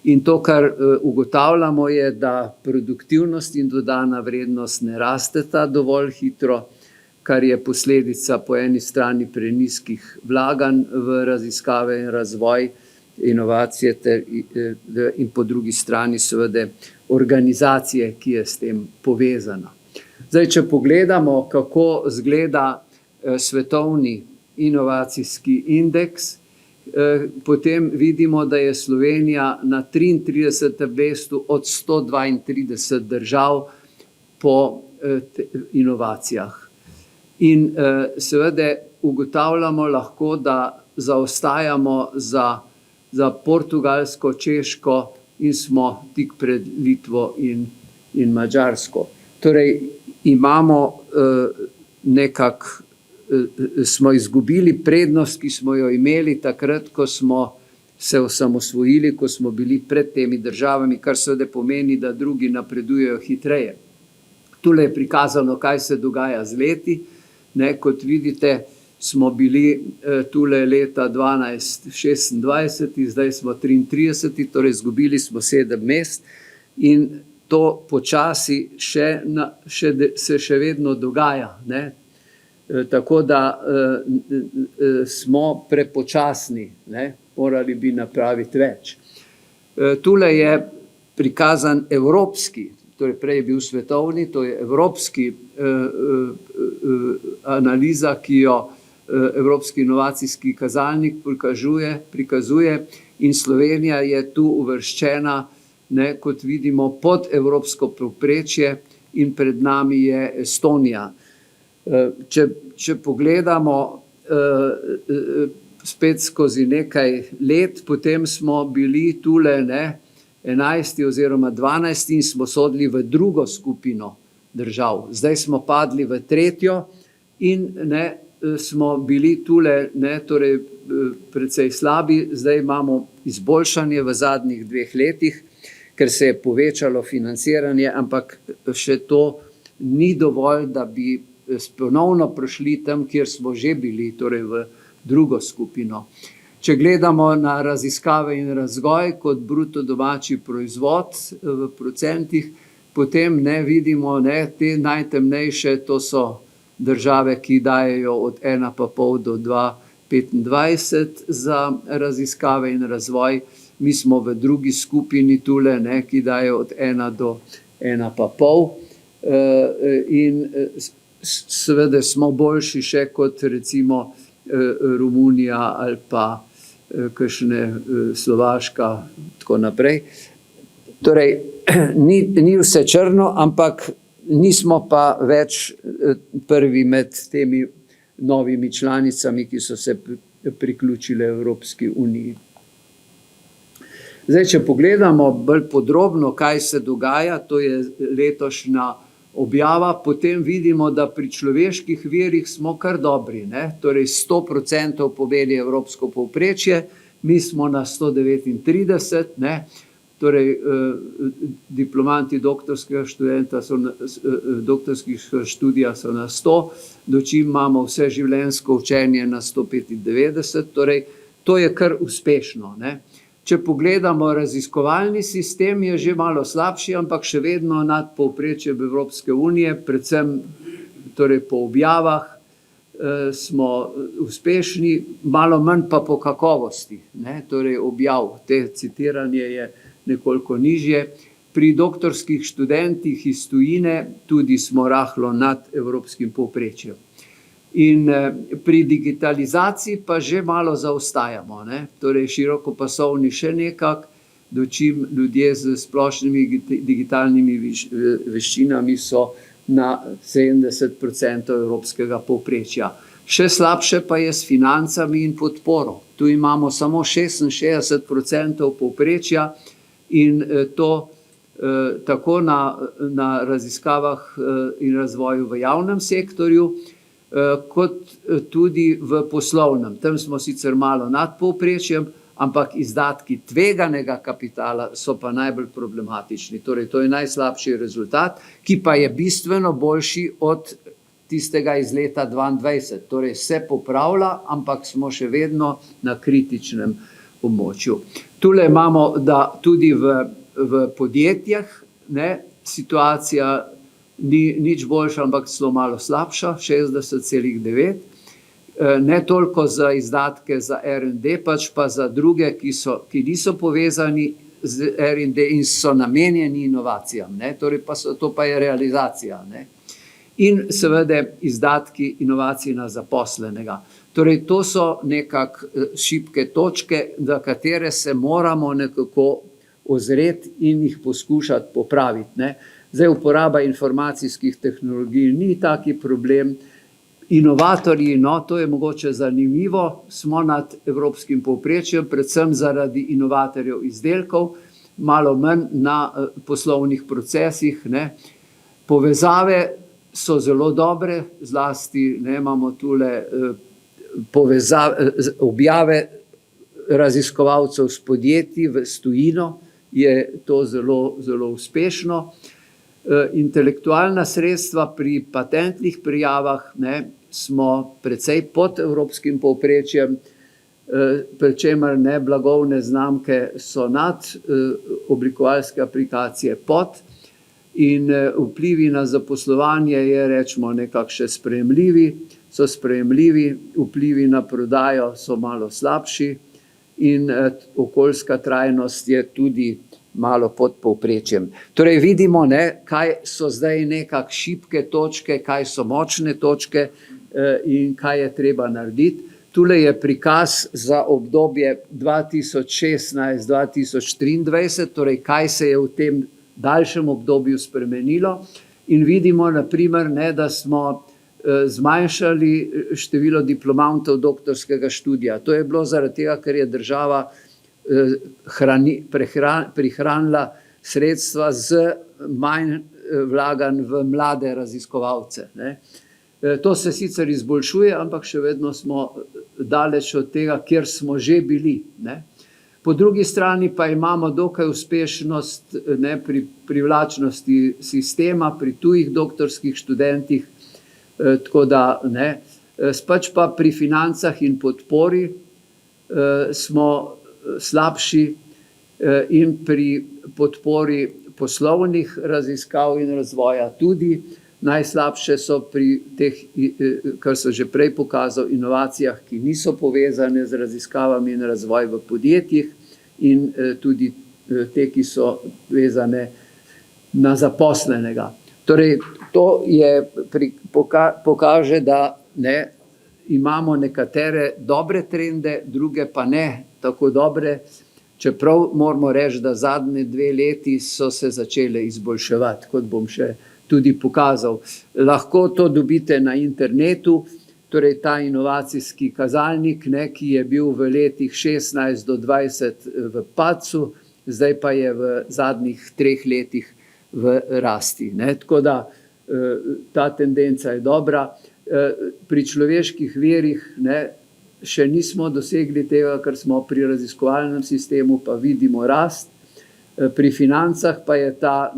In to, kar ugotavljamo, je, da produktivnost in dodana vrednost ne rasteta dovolj hitro, kar je posledica po eni strani prenizkih vlaganj v raziskave in razvoj, inovacije in po drugi strani seveda organizacije, ki je s tem povezana. Zdaj, če pogledamo, kako izgleda svetovni inovacijski indeks, potem vidimo, da je Slovenija na 33. mestu od 132 držav po inovacijah. In seveda ugotavljamo lahko, da zaostajamo za Portugalsko, Češko in smo tik pred Litvo in Madžarsko. Torej, imamo smo izgubili prednost, ki smo jo imeli takrat, ko smo se osamosvojili, ko smo bili pred temi državami, kar seveda pomeni, da drugi napredujejo hitreje. Tule je prikazano, kaj se dogaja z leti. Kot vidite, smo bili tule leta 12-26, zdaj smo 33, torej izgubili smo 7 mest in to počasi se še vedno dogaja. Tako da smo prepočasni, morali bi napraviti več. Tule je prikazan evropski, torej prej je bil svetovni, to je evropski analiza, ki jo Evropski inovacijski kazalnik prikazuje in Slovenija je tu uvrščena ne, kot vidimo, pod evropsko povprečje in pred nami je Estonija. Če pogledamo spet skozi nekaj let, potem smo bili tule 11. oziroma 12. in smo sodili v drugo skupino držav. Zdaj smo padli v tretjo in smo bili tule torej precej slabi. Zdaj imamo izboljšanje v zadnjih 2 letih, ker se je povečalo financiranje, ampak še to ni dovolj, da bi ponovno prišli tam, kjer smo že bili, torej v drugo skupino. Če gledamo na raziskave in razvoj kot bruto domači proizvod v procentih, potem vidimo te najtemnejše, to so države, ki dajejo od 1,5 do 2,25 za raziskave in razvoj. Mi smo v drugi skupini tule, ki dajo od 1 do 1,5 in seveda smo boljši še kot recimo Romunija ali pa kakšne Slovaška, tako naprej. Torej, ni vse črno, ampak nismo pa več prvi med temi novimi članicami, ki so se priključile Evropski uniji. Zdaj, če pogledamo bolj podrobno, kaj se dogaja, to je letošnja objava, potem vidimo, da pri človeških virih smo kar dobri. Torej 100% povedi evropsko povprečje, mi smo na 139, torej diplomanti doktorskih študija so na 100, dočim imamo vse življenjsko učenje na 195, torej to je kar uspešno. Če pogledamo raziskovalni sistem, je že malo slabši, ampak še vedno nad povprečjem Evropske unije, predvsem torej po objavah smo uspešni, malo manj pa po kakovosti, torej objav, te citiranje je nekoliko nižje. Pri doktorskih študentih iz tujine tudi smo rahlo nad evropskim povprečjem. In pri digitalizaciji pa že malo zaostajamo, torej širokopasovni še nekak, dočim ljudje z splošnimi digitalnimi veščinami so na 70% evropskega povprečja. Še slabše pa je s financami in podporo. Tu imamo samo 66% povprečja in to tako na raziskavah in razvoju v javnem sektorju, kot tudi v poslovnem. Tam smo sicer malo nad povprečjem, ampak izdatki tveganega kapitala so pa najbolj problematični. Torej, to je najslabši rezultat, ki pa je bistveno boljši od tistega iz leta 2022. Torej, se popravlja, ampak smo še vedno na kritičnem območju. Tule imamo, da tudi v podjetjih situacija ni nič boljša, ampak celo malo slabša, 60,9. Ne toliko za izdatke za R&D, pač pa za druge, ki niso povezani z R&D in so namenjeni inovacijam. Torej to pa je realizacija. In seveda izdatki inovacij na zaposlenega. Torej to so nekako šibke točke, za katere se moramo nekako ozreti in jih poskušati popraviti. Zdaj, uporaba informacijskih tehnologij ni taki problem. Inovatorji, to je mogoče zanimivo, smo nad evropskim povprečjem, predvsem zaradi inovatorjev izdelkov, malo manj na poslovnih procesih. Povezave so zelo dobre, zlasti imamo tule objave raziskovalcev s podjetji v tujino, je to zelo, zelo uspešno. Intelektualna sredstva pri patentnih prijavah smo precej pod evropskim povprečjem, pri čemer blagovne znamke so nad, oblikovalske aplikacije pod in vplivi na zaposlovanje je, rečemo, nekako še so sprejemljivi, vplivi na prodajo so malo slabši in okoljska trajnost je tudi malo pod povprečjem. Torej vidimo, kaj so zdaj nekak šibke točke, kaj so močne točke in kaj je treba narediti. Tule je prikaz za obdobje 2016-2023, torej kaj se je v tem daljšem obdobju spremenilo. In vidimo, naprimer, da smo zmanjšali število diplomantov doktorskega študija. To je bilo zaradi tega, ker je država prihranila sredstva z manj vlaganj v mlade raziskovalce. To se sicer izboljšuje, ampak še vedno smo daleč od tega, kjer smo že bili. Po drugi strani pa imamo dokaj uspešnost pri privlačnosti sistema, pri tujih doktorskih študentih, tako da pač pa pri financah in podpori smo slabši in pri podpori poslovnih raziskav in razvoja tudi. Najslabše so pri teh, kar so že prej pokazal, inovacijah, ki niso povezane z raziskavami in razvoj v podjetjih in tudi te, ki so vezane na zaposlenega. Torej, to pokaže, da imamo nekatere dobre trende, druge pa ne tako dobre, čeprav moramo reči, da zadnje 2 leti so se začele izboljševati, kot bom še tudi pokazal. Lahko to dobite na internetu, torej ta inovacijski kazalnik, ki je bil v letih 16 do 20 v padcu, zdaj pa je v zadnjih 3 letih v rasti. Tako da ta tendenca je dobra. Pri človeških virih še nismo dosegli tega, kar smo pri raziskovalnem sistemu, pa vidimo rast. Pri financah pa je ta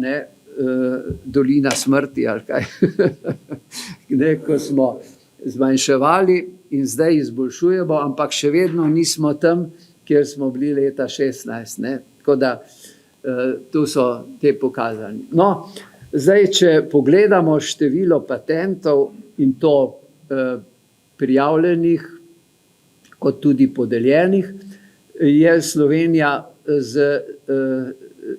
dolina smrti, ali kaj, ko smo zmanjševali in zdaj izboljšujemo, ampak še vedno nismo tam, kjer smo bili leta 16. Tako da tu so te pokazali. No, zdaj, če pogledamo število patentov in to prijavljenih, kot tudi podeljenih, je Slovenija z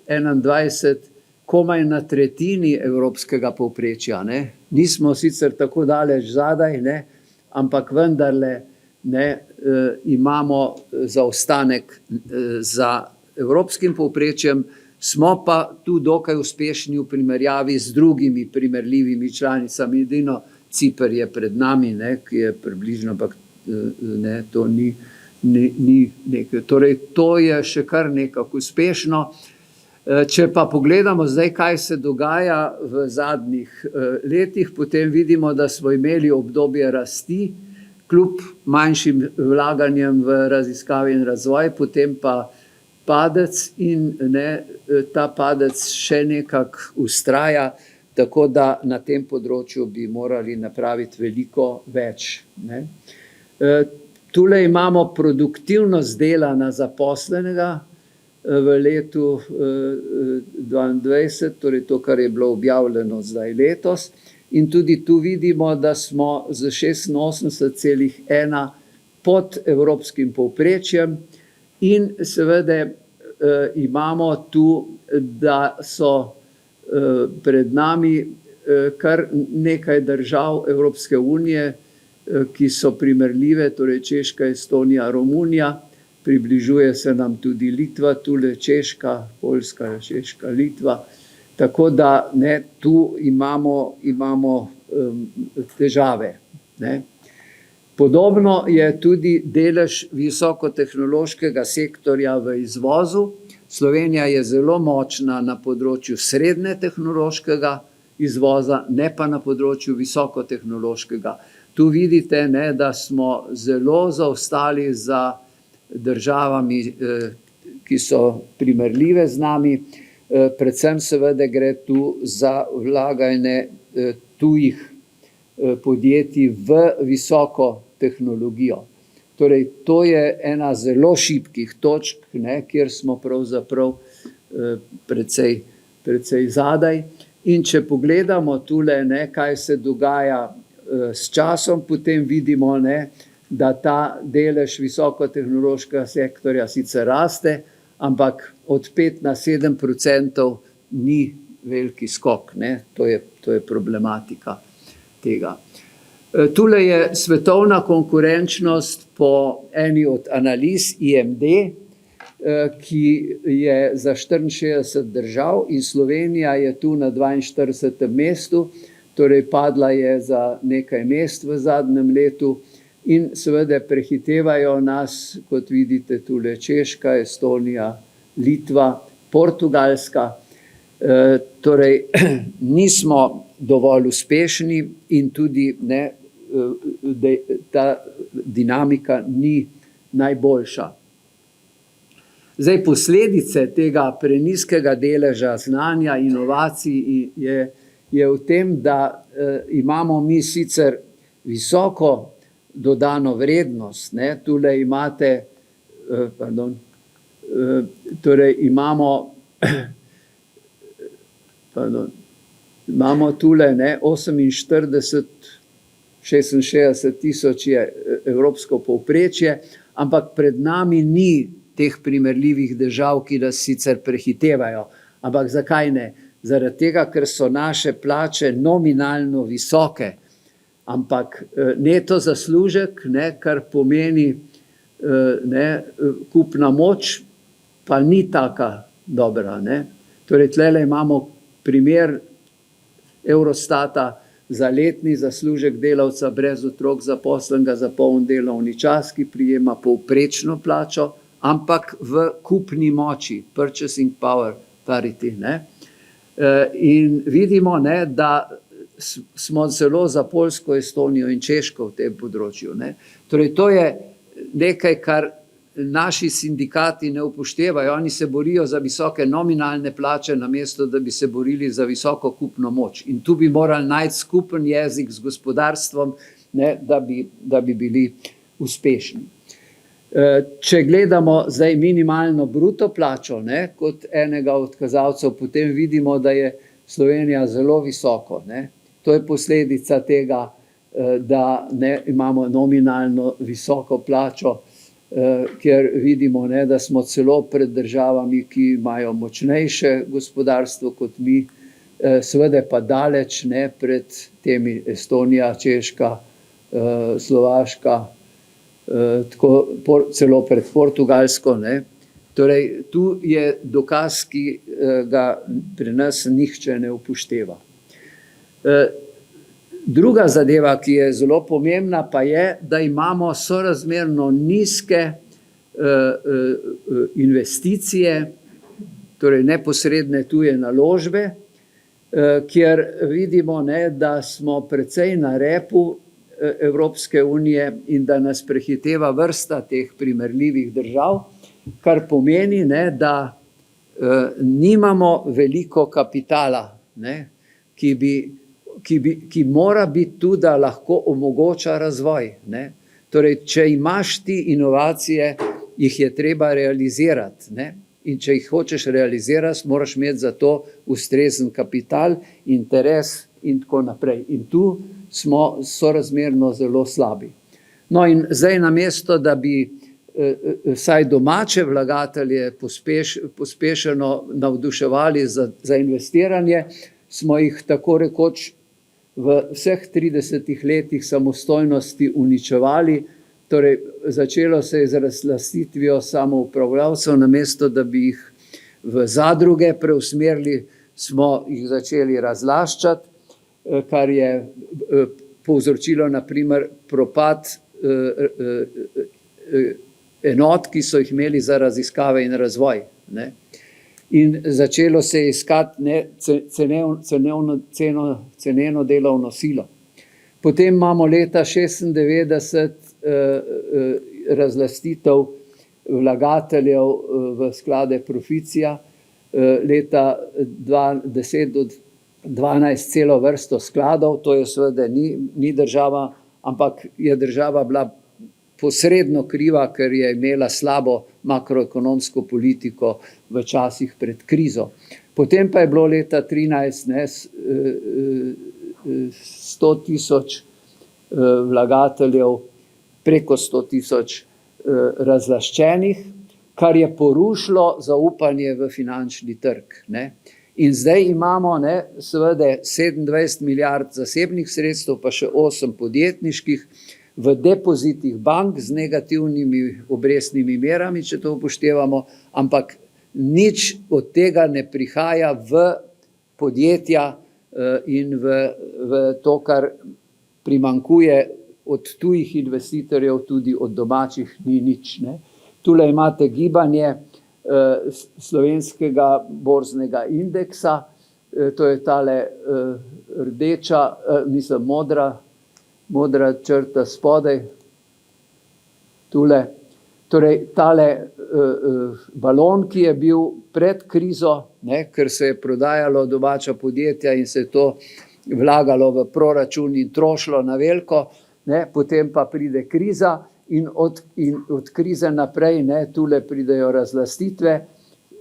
21 komaj na tretjini evropskega povprečja. Nismo sicer tako daleč zadaj, ampak vendarle imamo zaostanek za evropskim povprečjem, smo pa tu dokaj uspešni v primerjavi z drugimi primerljivimi članicami. Edino Ciper je pred nami, ki je približno, ampak to ni nekaj. Torej, to je še kar nekako uspešno. Če pa pogledamo zdaj, kaj se dogaja v zadnjih letih, potem vidimo, da smo imeli obdobje rasti, kljub manjšim vlaganjem v raziskave in razvoj, potem pa padec in ta padec še nekako vztraja, tako da na tem področju bi morali napraviti veliko več. Tule imamo produktivnost dela na zaposlenega v letu 2022, torej to, kar je bilo objavljeno zdaj letos. In tudi tu vidimo, da smo z 86,1 pod evropskim povprečjem in seveda imamo tu, da so pred nami kar nekaj držav Evropske unije, ki so primerljive, torej Češka, Estonija, Romunija, približuje se nam tudi Litva, tule Češka, Poljska, Češka, Litva. Tako da tu imamo težave. Podobno je tudi delež visokotehnološkega sektorja v izvozu. Slovenija je zelo močna na področju srednje tehnološkega izvoza, ne pa na področju visokotehnološkega. Tu vidite, da smo zelo zaostali za državami, ki so primerljive z nami. Predvsem seveda gre tu za vlaganje tujih podjetij v visoko tehnologijo. Torej, to je ena zelo šibkih točk, kjer smo pravzaprav precej zadaj. In če pogledamo tule, kaj se dogaja s časom, potem vidimo, da ta delež visokotehnološkega sektorja sicer raste, ampak od 5 na 7% ni veliki skok. To je problematika tega. Tule je svetovna konkurenčnost po eni od analiz IMD, ki je za 64 držav in Slovenija je tu na 42. mestu, torej padla je za nekaj mest v zadnjem letu in seveda prehitevajo nas, kot vidite tule, Češka, Estonija, Litva, Portugalska. Torej nismo dovolj uspešni in tudi ta dinamika ni najboljša. Zdaj, posledice tega prenizkega deleža znanja, inovacij je v tem, da imamo mi sicer visoko dodano vrednost. Tule imate, torej imamo tule 66 tisoč je evropsko povprečje, ampak pred nami ni teh primerljivih držav, ki nas sicer prehitevajo. Ampak zakaj ne? Zaradi tega, ker so naše plače nominalno visoke, ampak neto zaslužek, kar pomeni kupna moč, pa ni taka dobra. Torej, tlele imamo primer Eurostata za letni zaslužek delavca brez otrok zaposlenega za poln delovni čas, ki prejema povprečno plačo, ampak v kupni moči, purchasing power parity. In vidimo, da smo zelo za Poljsko, Estonijo in Češko v tem področju. Torej, to je nekaj, kar naši sindikati ne upoštevajo. Oni se borijo za visoke nominalne plače, namesto da bi se borili za visoko kupno moč. In tu bi morali najti skupen jezik z gospodarstvom, da bi bili uspešni. Če gledamo zdaj minimalno bruto plačo, kot enega od kazalcev, potem vidimo, da je Slovenija zelo visoko. To je posledica tega, da imamo nominalno visoko plačo, ker vidimo, da smo celo pred državami, ki imajo močnejše gospodarstvo kot mi, seveda pa daleč pred temi Estonija, Češka, Slovaška, celo pred Portugalsko. Torej, tu je dokaz, ki ga pri nas nihče ne upošteva. Druga zadeva, ki je zelo pomembna, pa je, da imamo sorazmerno nizke investicije, torej neposredne tuje naložbe, kjer vidimo, da smo precej na repu Evropske unije in da nas prehiteva vrsta teh primerljivih držav, kar pomeni, da nimamo veliko kapitala, ki mora biti tu, da lahko omogoča razvoj. Torej, če imaš ti inovacije, jih je treba realizirati. In če jih hočeš realizirati, moraš imeti za to ustrezen kapital, interes in tako naprej. In tu smo sorazmerno zelo slabi. No in zdaj namesto, da bi vsaj domače vlagatelje pospešeno navduševali za investiranje, smo jih tako rekoč v vseh 30 letih samostojnosti uničevali. Torej, začelo se je z razlastitvijo samoupravljavcev, namesto da bi jih v zadruge preusmerili, smo jih začeli razlaščati, kar je povzročilo na primer propad enot, ki so jih imeli za raziskave in razvoj. In začelo se je iskati ceneno delovno silo. Potem imamo leta 1996 razlastitev vlagateljev v sklade Proficija, leta 2010 do 2012 celo vrsto skladov, to je seveda ni država, ampak je država bila posredno kriva, ker je imela slabo makroekonomsko politiko v časih pred krizo. Potem pa je bilo leta 2013 100 tisoč vlagateljev, preko 100 tisoč razlaščenih, kar je porušilo zaupanje v finančni trg. In zdaj imamo seveda 27 milijard zasebnih sredstev, pa še 8 podjetniških v depozitih bank z negativnimi obrestnimi merami, če to upoštevamo, ampak nič od tega ne prihaja v podjetja in v to, kar primankuje od tujih investitorjev, tudi od domačih ni nič. Tule imate gibanje slovenskega borznega indeksa, to je tale rdeča, modra črta spodaj, tule. Torej, tale balon, ki je bil pred krizo, ker se je prodajalo domača podjetja in se je to vlagalo v proračun in trošilo na veliko, potem pa pride kriza. In od krize naprej, tule pridejo razlastitve,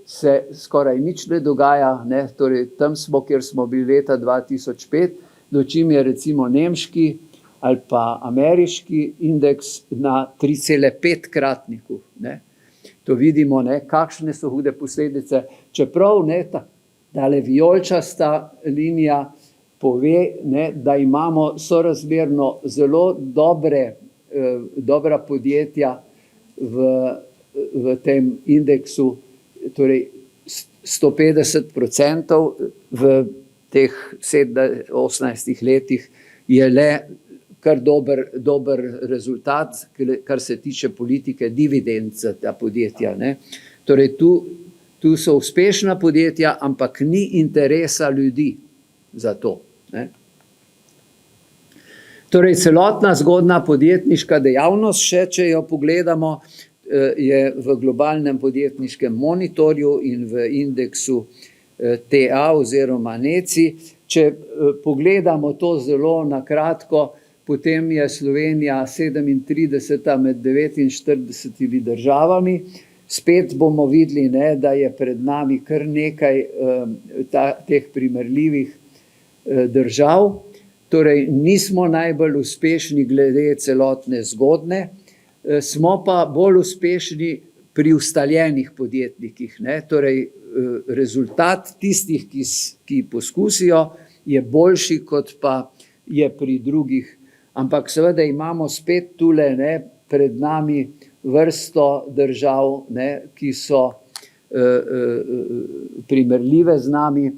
se skoraj nič ne dogaja, torej tam smo, kjer smo bili leta 2005, dočim je recimo nemški ali pa ameriški indeks na 3,5-kratniku. To vidimo, kakšne so hude posledice, čeprav tale vijoličasta linija pove, da imamo sorazmerno zelo dobra podjetja v tem indeksu, torej 150% v teh 18 letih je le kar dober rezultat, kar se tiče politike dividend za ta podjetja. Torej tu so uspešna podjetja, ampak ni interesa ljudi za to. Torej, celotna zgodna podjetniška dejavnost, še če jo pogledamo, je v globalnem podjetniškem monitorju in v indeksu TA oziroma NECI. Če pogledamo to zelo na kratko, potem je Slovenija 37. med 49 državami. Spet bomo videli, da je pred nami kar nekaj teh primerljivih držav. Torej, nismo najbolj uspešni glede celotne zgodne, smo pa bolj uspešni pri ustaljenih podjetnikih. Torej, rezultat tistih, ki poskusijo, je boljši, kot pa je pri drugih. Ampak seveda imamo spet tule pred nami vrsto držav, ki so primerljive z nami.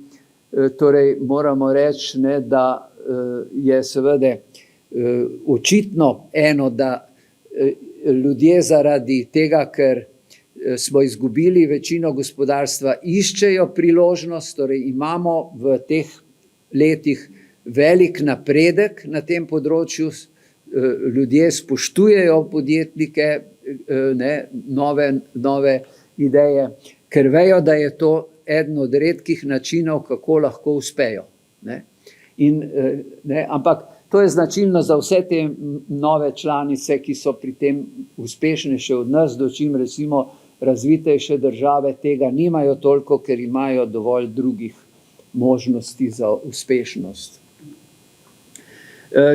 Torej, moramo reči, da je seveda očitno eno, da ljudje zaradi tega, ker smo izgubili večino gospodarstva, iščejo priložnost, torej imamo v teh letih velik napredek na tem področju, ljudje spoštujejo podjetnike, nove ideje, ker vejo, da je to eden od redkih načinov, kako lahko uspejo. Ampak to je značilno za vse te nove članice, ki so pri tem uspešnejše od nas, dočim recimo razvitejše države tega nimajo toliko, ker imajo dovolj drugih možnosti za uspešnost.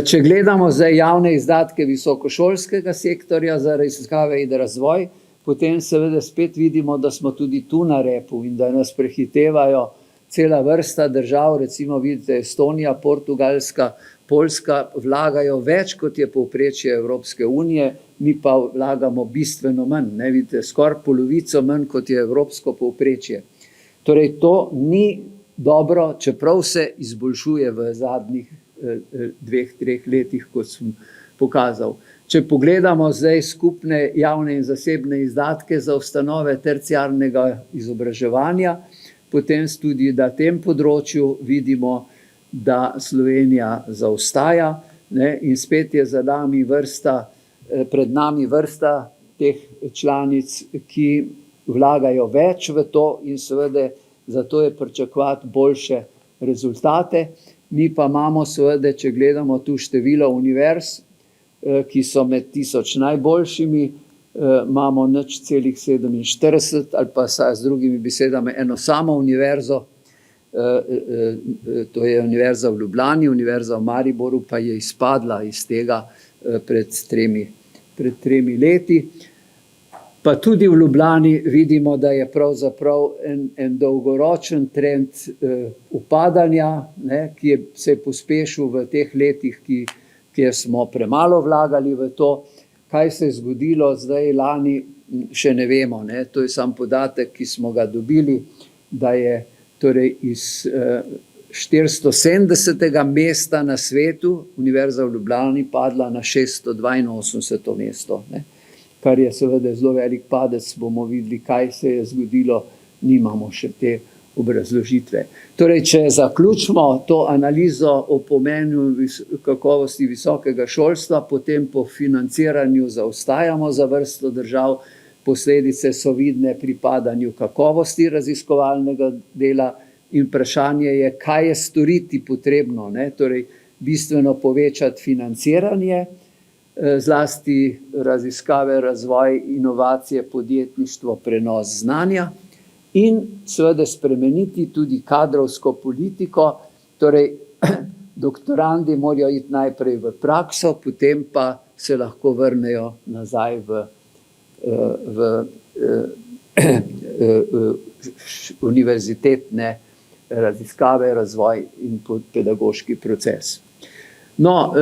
Če gledamo zdaj javne izdatke visokošolskega sektorja za raziskave in razvoj, potem seveda spet vidimo, da smo tudi tu na repu in da nas prehitevajo cela vrsta držav, recimo vidite Estonija, Portugalska, Poljska vlagajo več, kot je povprečje Evropske unije, mi pa vlagamo bistveno manj, vidite, skoraj polovico manj, kot je evropsko povprečje. Torej, to ni dobro, čeprav se izboljšuje v zadnjih 2-3 letih, kot sem pokazal. Če pogledamo zdaj skupne javne in zasebne izdatke za ustanove terciarnega izobraževanja, potem tudi na tem področju vidimo, da Slovenija zaostaja, in spet je pred nami vrsta teh članic, ki vlagajo več v to in seveda zato je pričakovati boljše rezultate. Mi pa imamo seveda, če gledamo tu število univerz, ki so med 1000 najboljšimi, imamo 0,47 ali pa z drugimi besedami eno samo univerzo, to je Univerza v Ljubljani, Univerza v Mariboru pa je izpadla iz tega pred tremi leti. Pa tudi v Ljubljani vidimo, da je pravzaprav en dolgoročen trend upadanja, ki se je pospešil v teh letih, kjer smo premalo vlagali v to. Kaj se je zgodilo zdaj lani, še ne vemo. To je sam podatek, ki smo ga dobili, da je torej iz 470. mesta na svetu Univerza v Ljubljani padla na 682. mesto. Kar je seveda zelo velik padec, bomo videli, kaj se je zgodilo, nimamo še te obrazložitve. Torej, če zaključimo to analizo o pomenu kakovosti visokega šolstva, potem po financiranju zaostajamo za vrsto držav, posledice so vidne pri padanju kakovosti raziskovalnega dela in vprašanje je, kaj je storiti potrebno, torej bistveno povečati financiranje, zlasti raziskave, razvoj, inovacije, podjetništvo, prenos znanja in seveda spremeniti tudi kadrovsko politiko, torej doktorandi morajo iti najprej v prakso, potem pa se lahko vrnejo nazaj v univerzitetne raziskave, razvoj in pedagoški proces. No,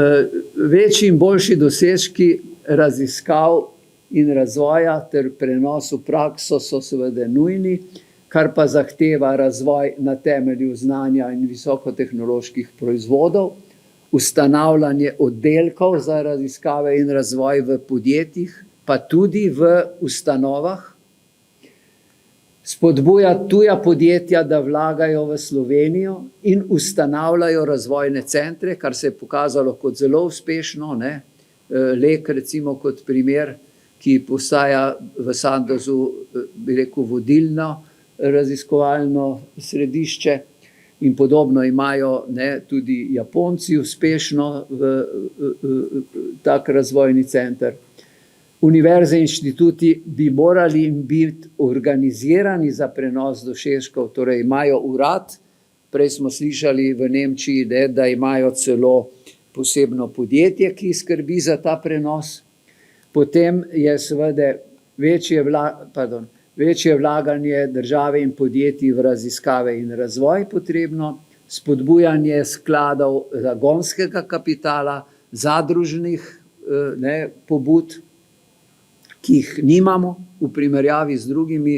večji in boljši dosežki raziskav in razvoja ter prenos v prakso so seveda nujni, kar pa zahteva razvoj na temelju znanja in visokotehnoloških proizvodov, ustanavljanje oddelkov za raziskave in razvoj v podjetjih, pa tudi v ustanovah, spodbuja tuja podjetja, da vlagajo v Slovenijo in ustanavljajo razvojne centre, kar se je pokazalo kot zelo uspešno. Lek recimo kot primer, ki postaja v Sandozu, bi rekel, vodilno raziskovalno središče in podobno imajo tudi Japonci uspešno tak razvojni center. Univerze in inštituti bi morali biti organizirani za prenos dosežkov, torej imajo urad, prej smo slišali v Nemčiji, da imajo celo posebno podjetje, ki skrbi za ta prenos. Potem je seveda večje vlaganje države in podjetij v raziskave in razvoj potrebno, spodbujanje skladov zagonskega kapitala, zadružnih pobud, ki jih nimamo v primerjavi z drugimi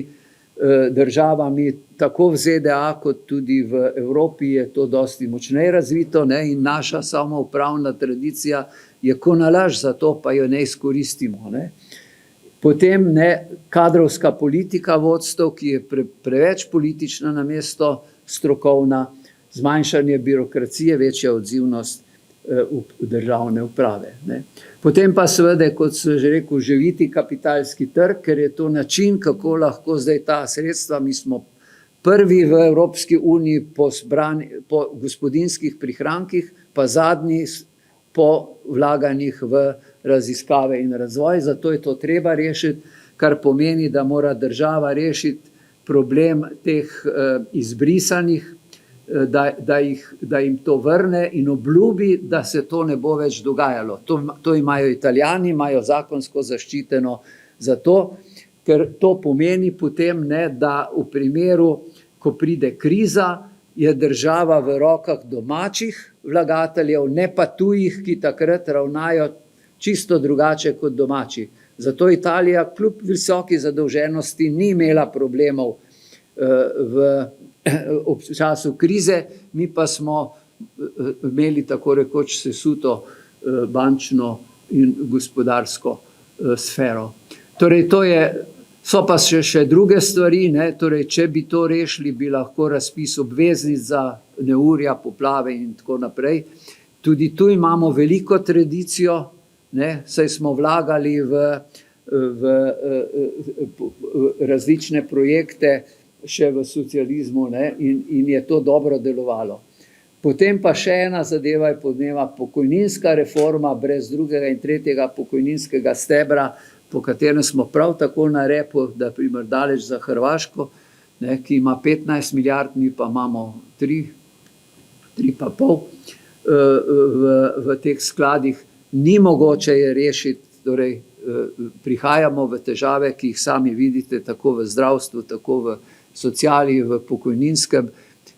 državami, tako v ZDA kot tudi v Evropi je to dosti močneje razvito in naša samoupravna tradicija je ko nalašč za to, pa jo ne izkoristimo. Potem kadrovska politika vodstev, ki je preveč politična namesto strokovna, zmanjšanje birokracije, večja odzivnost državne uprave. Potem pa seveda, kot sem že rekel, živiti kapitalski trg, ker je to način, kako lahko zdaj ta sredstva, mi smo prvi v Evropski uniji po gospodinjskih prihrankih, pa zadnji po vlaganjih v raziskave in razvoj, zato je to treba rešiti, kar pomeni, da mora država rešiti problem teh izbrisanih, da jim to vrne in obljubi, da se to ne bo več dogajalo. To imajo Italijani, imajo zakonsko zaščiteno zato, ker to pomeni potem, da v primeru, ko pride kriza, je država v rokah domačih vlagateljev, ne pa tujih, ki takrat ravnajo čisto drugače kot domači. Zato Italija kljub visoki zadolženosti ni imela problemov ob času krize, mi pa smo imeli tako rekoč sesuto bančno in gospodarsko sfero. Torej, so pa še druge stvari, torej, če bi to rešili, bi lahko razpis obveznic za neurja, poplave in tako naprej. Tudi tu imamo veliko tradicijo, saj smo vlagali v različne projekte, še v socializmu in je to dobro delovalo. Potem pa še ena zadeva je podneva pokojninska reforma brez drugega in tretjega pokojninskega stebra, po katerem smo prav tako na repu, da primer daleč za Hrvaško, ki ima 15 milijard, mi pa imamo 3,5 v teh skladih. Ni mogoče je rešiti, torej prihajamo v težave, ki jih sami vidite, tako v zdravstvu, tako v sociali, v pokojninskem.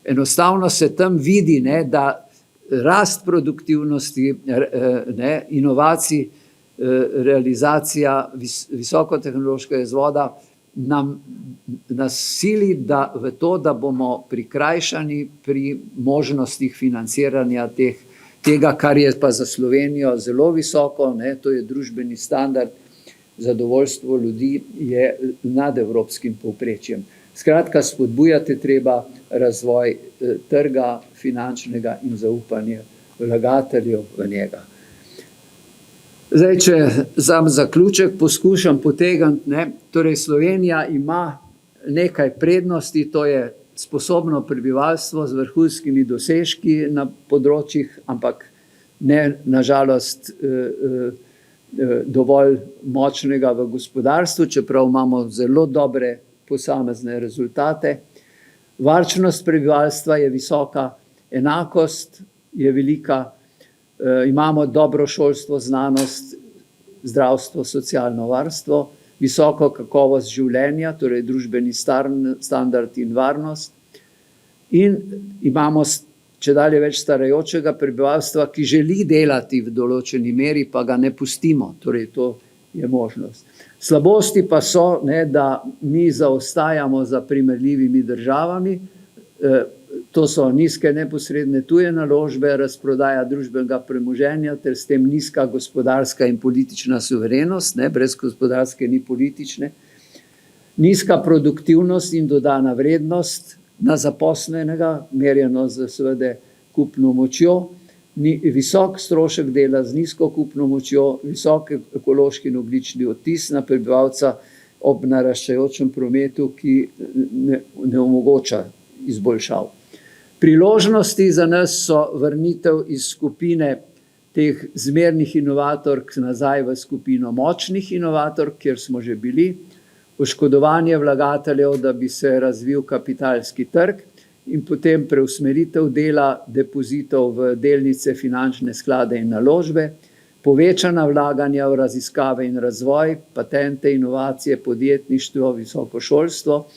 Enostavno se tam vidi, ne, da rast produktivnosti, inovacij, realizacija visokotehnološkega izvoda nas sili v to, da bomo prikrajšani pri možnostih financiranja tega, kar je pa za Slovenijo zelo visoko, to je družbeni standard, zadovoljstvo ljudi je nad evropskim povprečjem. Skratka, spodbujati treba razvoj trga finančnega in zaupanje vlagateljev v njega. Zdaj, če za zaključek poskušam potegniti, torej Slovenija ima nekaj prednosti, to je sposobno prebivalstvo z vrhunskimi dosežki na področjih, ampak ne nažalost dovolj močnega v gospodarstvu, čeprav imamo zelo dobre posamezne rezultate. Varčnost prebivalstva je visoka, enakost je velika, imamo dobro šolstvo, znanost, zdravstvo, socialno varstvo, visoko kakovost življenja, torej družbeni standard in varnost. In imamo čedalje več starajočega prebivalstva, ki želi delati v določeni meri, pa ga ne pustimo, torej to je možnost. Slabosti pa so, da mi zaostajamo za primerljivimi državami, to so nizke neposredne tuje naložbe, razprodaja družbenega premoženja ter s tem nizka gospodarska in politična suverenost, brez gospodarske ni politične, nizka produktivnost in dodana vrednost na zaposlenega, merjeno z seveda kupno močjo, visok strošek dela z nizko kupno močjo, visok ekološki in ogljični odtis na prebivalca ob naraščajočem prometu, ki ne omogoča izboljšav. Priložnosti za nas so vrnitev iz skupine teh zmernih inovatork nazaj v skupino močnih inovatork, kjer smo že bili, oškodovanje vlagateljev, da bi se razvil kapitalski trg in potem preusmeritev dela depozitov v delnice, finančne sklade in naložbe, povečana vlaganja v raziskave in razvoj, patente, inovacije, podjetništvo, visoko šolstvo.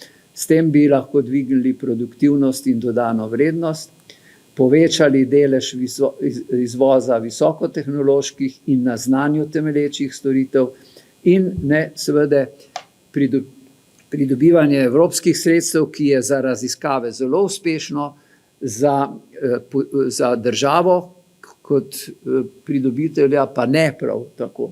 S tem bi lahko dvignili produktivnost in dodano vrednost, povečali delež izvoza visokotehnoloških in na znanju temelječih storitev in seveda pridobivanje evropskih sredstev, ki je za raziskave zelo uspešno, za državo kot pridobitelja pa ne prav tako.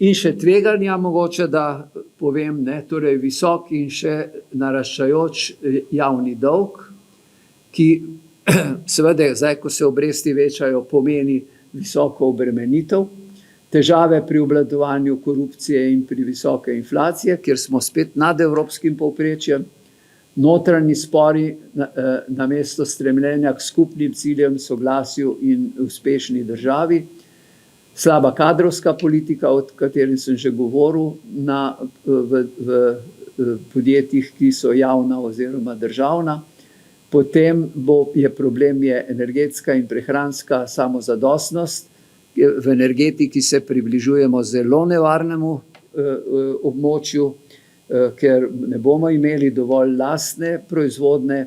In še tveganja mogoče, da povem, torej visok in še naraščajoč javni dolg, ki seveda, zdaj, ko se obresti večajo, pomeni visoko obremenitev, težave pri obvladovanju korupcije in pri visoke inflacije, kjer smo spet nad evropskim povprečjem, notranji spori namesto stremljenja k skupnim ciljem, soglasju in uspešni državi, slaba kadrovska politika, o kateri sem že govoril, v podjetjih, ki so javna oziroma državna. Potem je problem energetska in prehranska samozadostnost. V energetiki se približujemo zelo nevarnemu območju, ker ne bomo imeli dovolj lastne proizvodne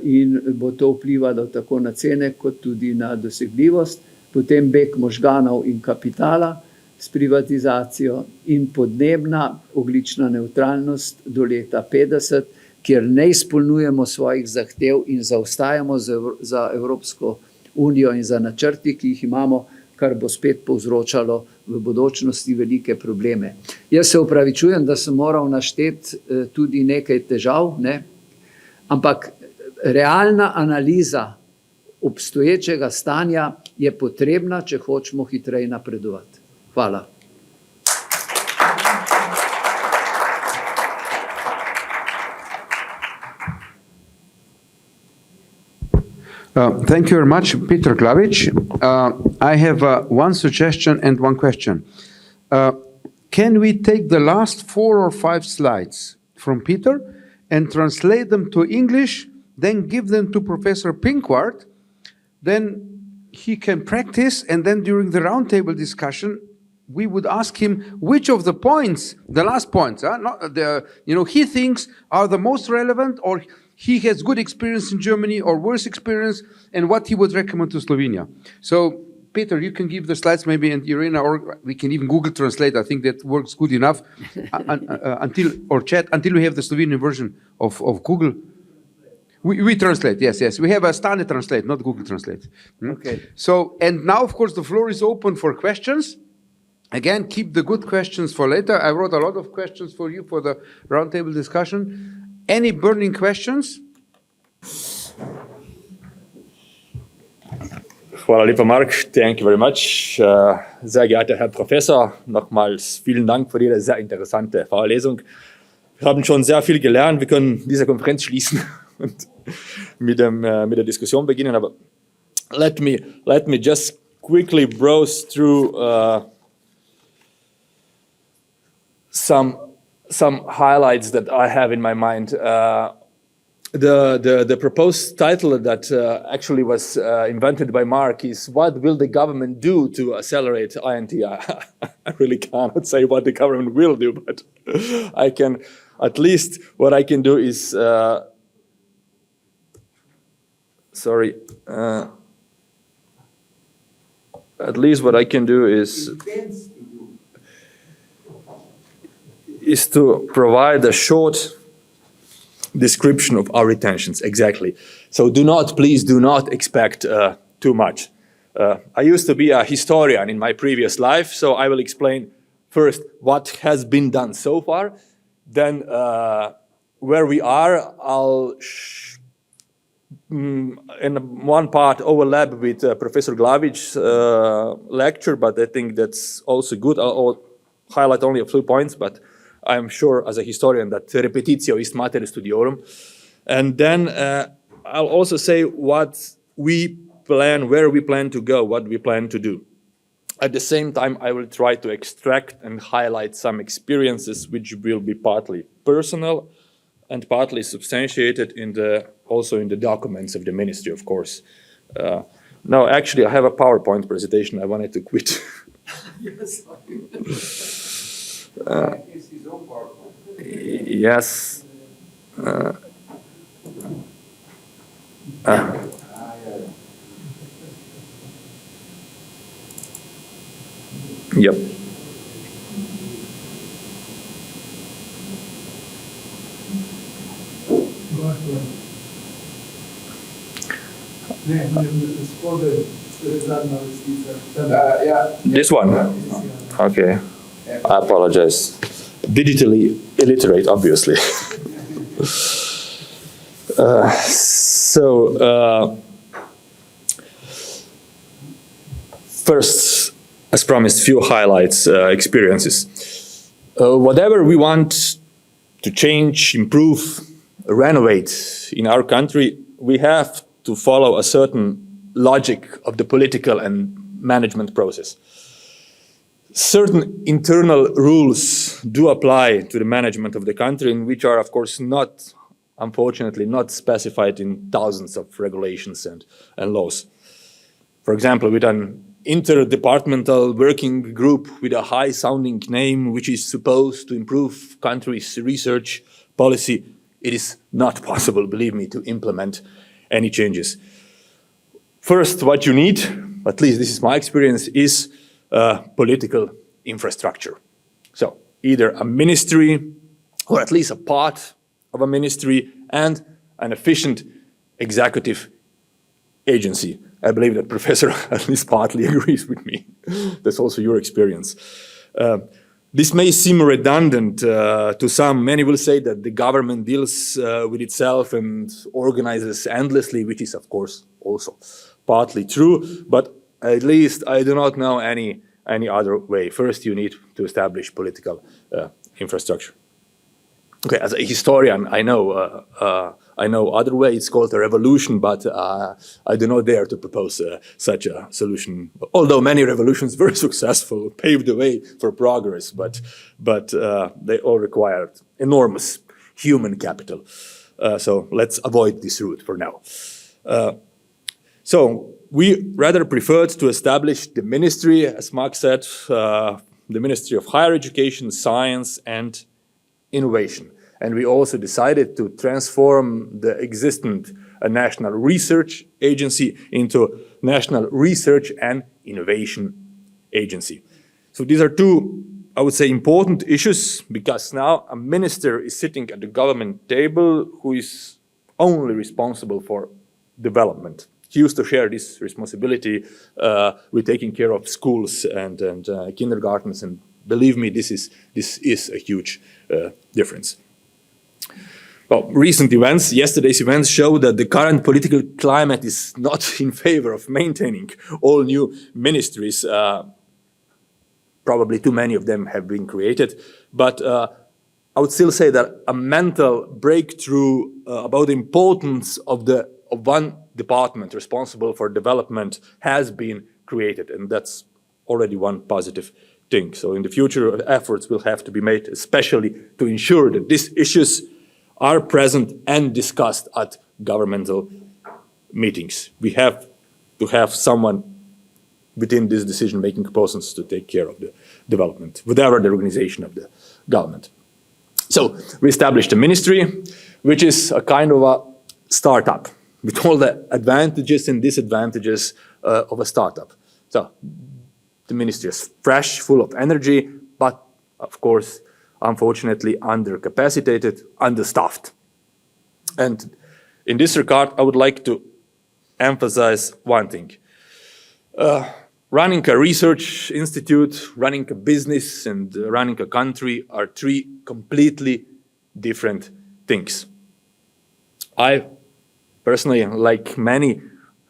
in bo to vplivalo tako na cene kot tudi na dosegljivost. Potem beg možganov in kapitala s privatizacijo in podnebna ogljična nevtralnost do leta 50, kjer ne izpolnjujemo svojih zahtev in zaostajamo za Evropsko unijo in za načrti, ki jih imamo, kar bo spet povzročalo v bodočnosti velike probleme. Jaz se opravičujem, da sem moral našteti tudi nekaj težav, ampak realna analiza obstoječega stanja je potrebna, če hočemo hitreje napredovati. Hvala. Thank you very much, Petra Glaviča. I have one suggestion and one question. Can we take the last 4 or 5 slides from Peter and translate them to English, then give them to Professor Pinkwart, then he can practice, and then during the roundtable discussion, we would ask him which of the points, the last points, he thinks are the most relevant, or he has good experience in Germany or worse experience, and what he would recommend to Slovenia. So, Peter, you can give the slides maybe, and Irina, or we can even Google Translate. I think that works good enough until we have the Slovenian version of Google. We translate, yes. We have a standard translate, not Google Translate. Okay. So, and now, of course, the floor is open for questions. Again, keep the good questions for later. I wrote a lot of questions for you for the roundtable discussion. Any burning questions? Hvala lepa, Mark. Thank you very much. Sehr geehrter Herr Professor, nochmals vielen Dank für Ihre sehr interessante Vorlesung. Wir haben schon sehr viel gelernt. Wir können diese Konferenz schließen und mit der Diskussion beginnen. Aber let me just quickly browse through some highlights that I have in my mind. The proposed title that actually was invented by Mark is "What will the government do to accelerate INT?" I really cannot say what the government will do, but I can, at least what I can do is at least what I can do is to provide a short description of our intentions. Exactly. So please do not expect too much. I used to be a historian in my previous life, so I will explain first what has been done so far, then where we are. I'll in one part overlap with Professor Glavič's lecture, but I think that's also good. I'll highlight only a few points, but I'm sure as a historian that repetitio est mater studiorum. And then I'll also say what we plan, where we plan to go, what we plan to do. At the same time, I will try to extract and highlight some experiences which will be partly personal and partly substantiated also in the documents of the ministry, of course. No, actually, I have a PowerPoint presentation I wanted to quit. Yes. Yes. Yep. This one? Okay. I apologize. Digitally illiterate, obviously. First, as promised, few highlights, experiences. Whatever we want to change, improve, renovate in our country, we have to follow a certain logic of the political and management process. Certain internal rules do apply to the management of the country, and which are, of course, unfortunately, not specified in thousands of regulations and laws. For example, with an interdepartmental working group with a high-sounding name, which is supposed to improve country's research policy, it is not possible, believe me, to implement any changes. First, what you need, at least this is my experience, is political infrastructure. So either a ministry, or at least a part of a ministry, and an efficient executive agency. I believe that Professor at least partly agrees with me. That's also your experience. This may seem redundant to some. Many will say that the government deals with itself and organizes endlessly, which is, of course, also partly true, but at least I do not know any other way. First, you need to establish political infrastructure. Okay, as a historian, I know other way. It's called a revolution, but I do not dare to propose such a solution. Although many revolutions were successful, paved the way for progress, but they all required enormous human capital. So let's avoid this route for now. So we rather preferred to establish the ministry, as Mark said, the Ministry of Higher Education, Science and Innovation. And we also decided to transform the existing National Research Agency into National Research and Innovation Agency. So these are two, I would say, important issues, because now a minister is sitting at the government table who is only responsible for development. He used to share this responsibility with taking care of schools and kindergartens, and believe me, this is a huge difference. Well, recent events, yesterday's events, show that the current political climate is not in favor of maintaining all new ministries. Probably too many of them have been created, but I would still say that a mental breakthrough about the importance of one department responsible for development has been created, and that's already one positive thing. So in the future, efforts will have to be made, especially to ensure that these issues are present and discussed at governmental meetings. We have to have someone within this decision-making process to take care of the development, whatever the organization of the government. So we established a ministry, which is a kind of a startup, with all the advantages and disadvantages of a startup. So the ministry is fresh, full of energy, but of course, unfortunately, undercapacitated, understaffed. And in this regard, I would like to emphasize one thing. Running a research institute, running a business, and running a country are three completely different things. I personally, like many,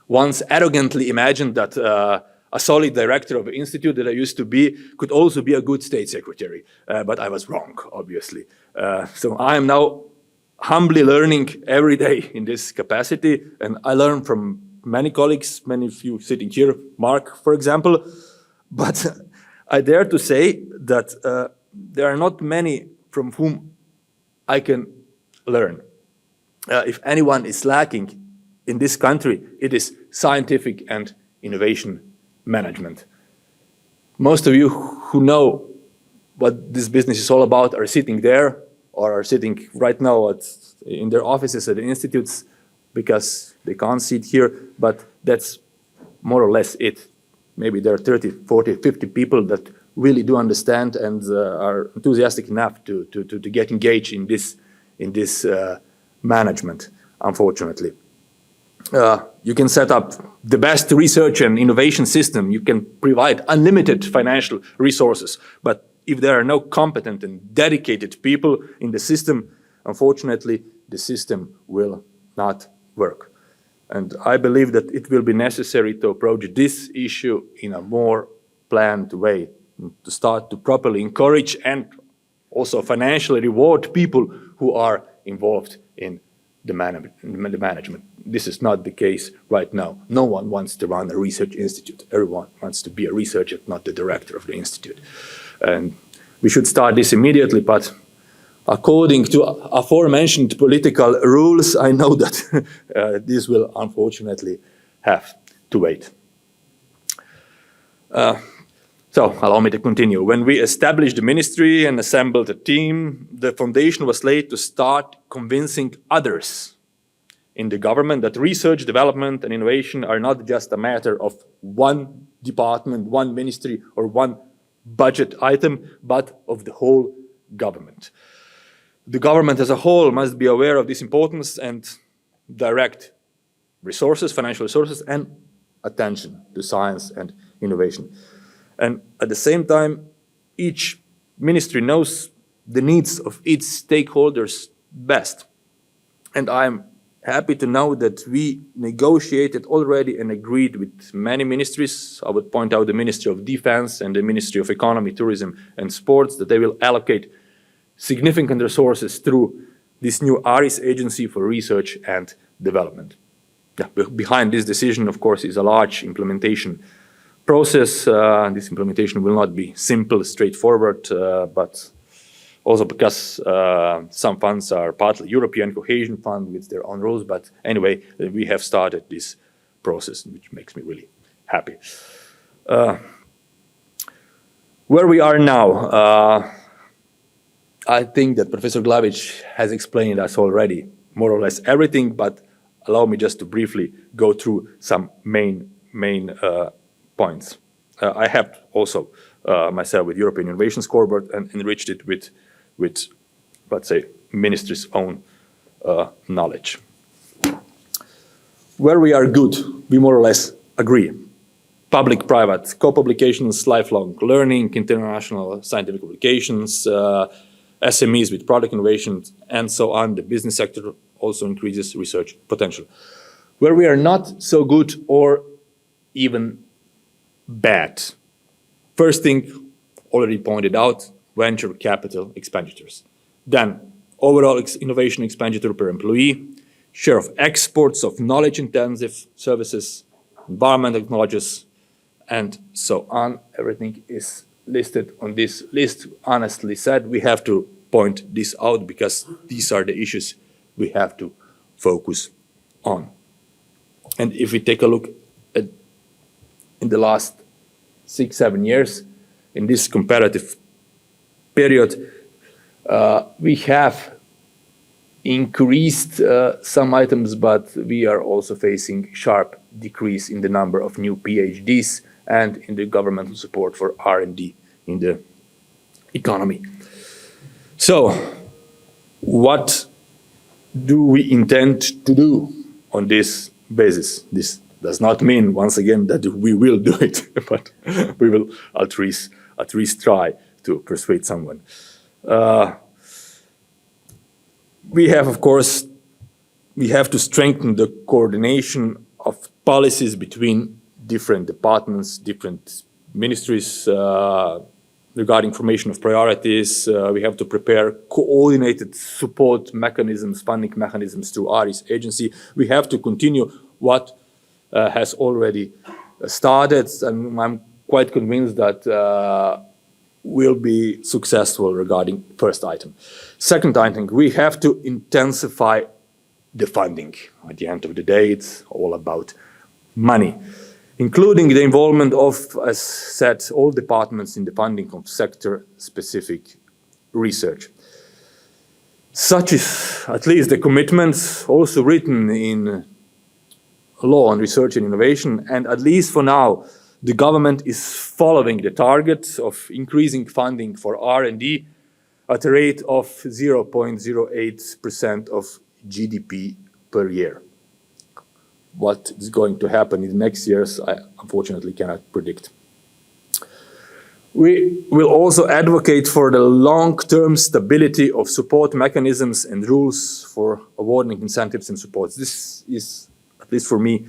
once arrogantly imagined that a solid director of an institute that I used to be could also be a good state secretary, but I was wrong, obviously. So I am now humbly learning every day in this capacity, and I learn from many colleagues, many of you sitting here, Mark, for example, but I dare to say that there are not many from whom I can learn. If anyone is lacking in this country, it is scientific and innovation management. Most of you who know what this business is all about are sitting there or are sitting right now in their offices at the institutes because they can't sit here, but that's more or less it. Maybe there are 30, 40, 50 people that really do understand and are enthusiastic enough to get engaged in this management, unfortunately. You can set up the best research and innovation system. You can provide unlimited financial resources. But if there are no competent and dedicated people in the system, unfortunately, the system will not work. And I believe that it will be necessary to approach this issue in a more planned way, to start to properly encourage and also financially reward people who are involved in the management. This is not the case right now. No one wants to run a research institute. Everyone wants to be a researcher, not the director of the institute. And we should start this immediately, but according to aforementioned political rules, I know that this will unfortunately have to wait. So allow me to continue. When we established the ministry and assembled a team, the foundation was laid to start convincing others in the government that research, development, and innovation are not just a matter of one department, one ministry, or one budget item, but of the whole government. The government as a whole must be aware of this importance and direct resources, financial resources, and attention to science and innovation. And at the same time, each ministry knows the needs of its stakeholders best. And I'm happy to know that we negotiated already and agreed with many ministries. I would point out the Ministry of Defense and the Ministry of Economy, Tourism and Sports, that they will allocate significant resources through this new ARIS agency for research and development. Behind this decision, of course, is a large implementation process. This implementation will not be simple, straightforward, but also because some funds are partly European Cohesion Fund with their own rules. But anyway, we have started this process, which makes me really happy. Where we are now, I think that Professor Glavič has explained us already more or less everything, but allow me just to briefly go through some main points. I have also myself with European Innovation Scoreboard and enriched it with let's say, ministry's own knowledge. Where we are good, we more or less agree. Public-private co-publications, lifelong learning, international scientific publications, SMEs with product innovations, and so on. The business sector also increases research potential. Where we are not so good or even bad, first thing already pointed out, venture capital expenditures. Then overall innovation expenditure per employee, share of exports of knowledge-intensive services, environmental technologies, and so on. Everything is listed on this list. Honestly said, we have to point this out because these are the issues we have to focus on. And if we take a look at in the last 6-7 years, in this comparative period, we have increased some items, but we are also facing sharp decrease in the number of new PhDs and in the governmental support for R&D in the economy. So, what do we intend to do on this basis? This does not mean, once again, that we will do it, but we will at least try to persuade someone. We have, of course, we have to strengthen the coordination of policies between different departments, different ministries regarding formation of priorities. We have to prepare coordinated support mechanisms, funding mechanisms to ARIS agency. We have to continue what has already started, and I'm quite convinced that will be successful regarding first item. Second item, we have to intensify the funding. At the end of the day, it's all about money, including the involvement of, as said, all departments in the funding of sector-specific research. Such is at least the commitments also written in law on research and innovation, and at least for now, the government is following the target of increasing funding for R&D at a rate of 0.08% of GDP per year. What is going to happen in the next years, I unfortunately cannot predict. We will also advocate for the long-term stability of support mechanisms and rules for awarding incentives and supports. This is, at least for me,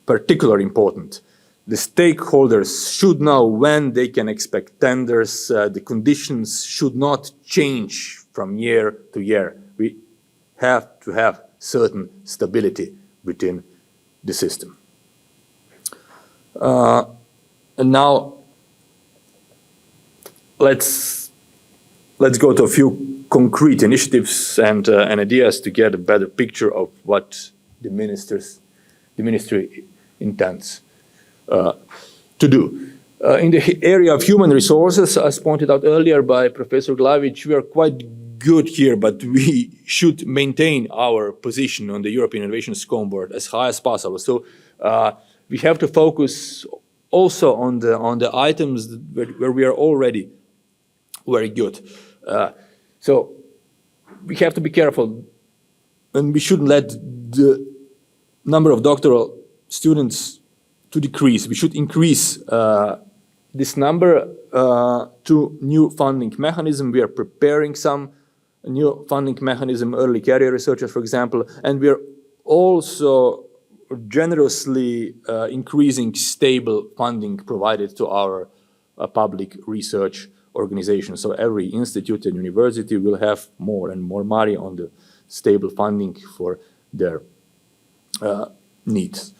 particularly important. The stakeholders should know when they can expect tenders. The conditions should not change from year to year. We have to have certain stability within the system. And now let's go to a few concrete initiatives and ideas to get a better picture of what the ministry intends to do. In the area of human resources, as pointed out earlier by Professor Glavič, we are quite good here, but we should maintain our position on the European Innovation Scoreboard as high as possible. So we have to focus also on the items where we are already very good. So we have to be careful, and we shouldn't let the number of doctoral students to decrease. We should increase this number to new funding mechanism. We are preparing some new funding mechanism, early career researchers, for example, and we are also generously increasing stable funding provided to our public research organization. So every institute and university will have more and more money on the stable funding for their needs.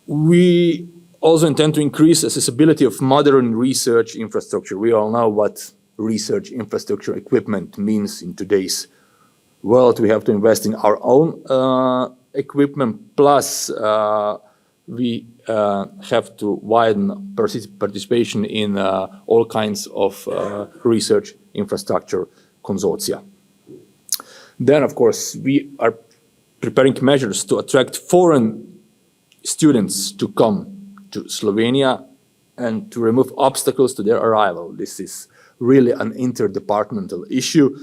We also intend to increase accessibility of modern research infrastructure. We all know what research infrastructure equipment means in today's world. We have to invest in our own equipment, plus we have to widen participation in all kinds of research infrastructure consortia. Then, of course, we are preparing measures to attract foreign students to come to Slovenia and to remove obstacles to their arrival. This is really an interdepartmental issue.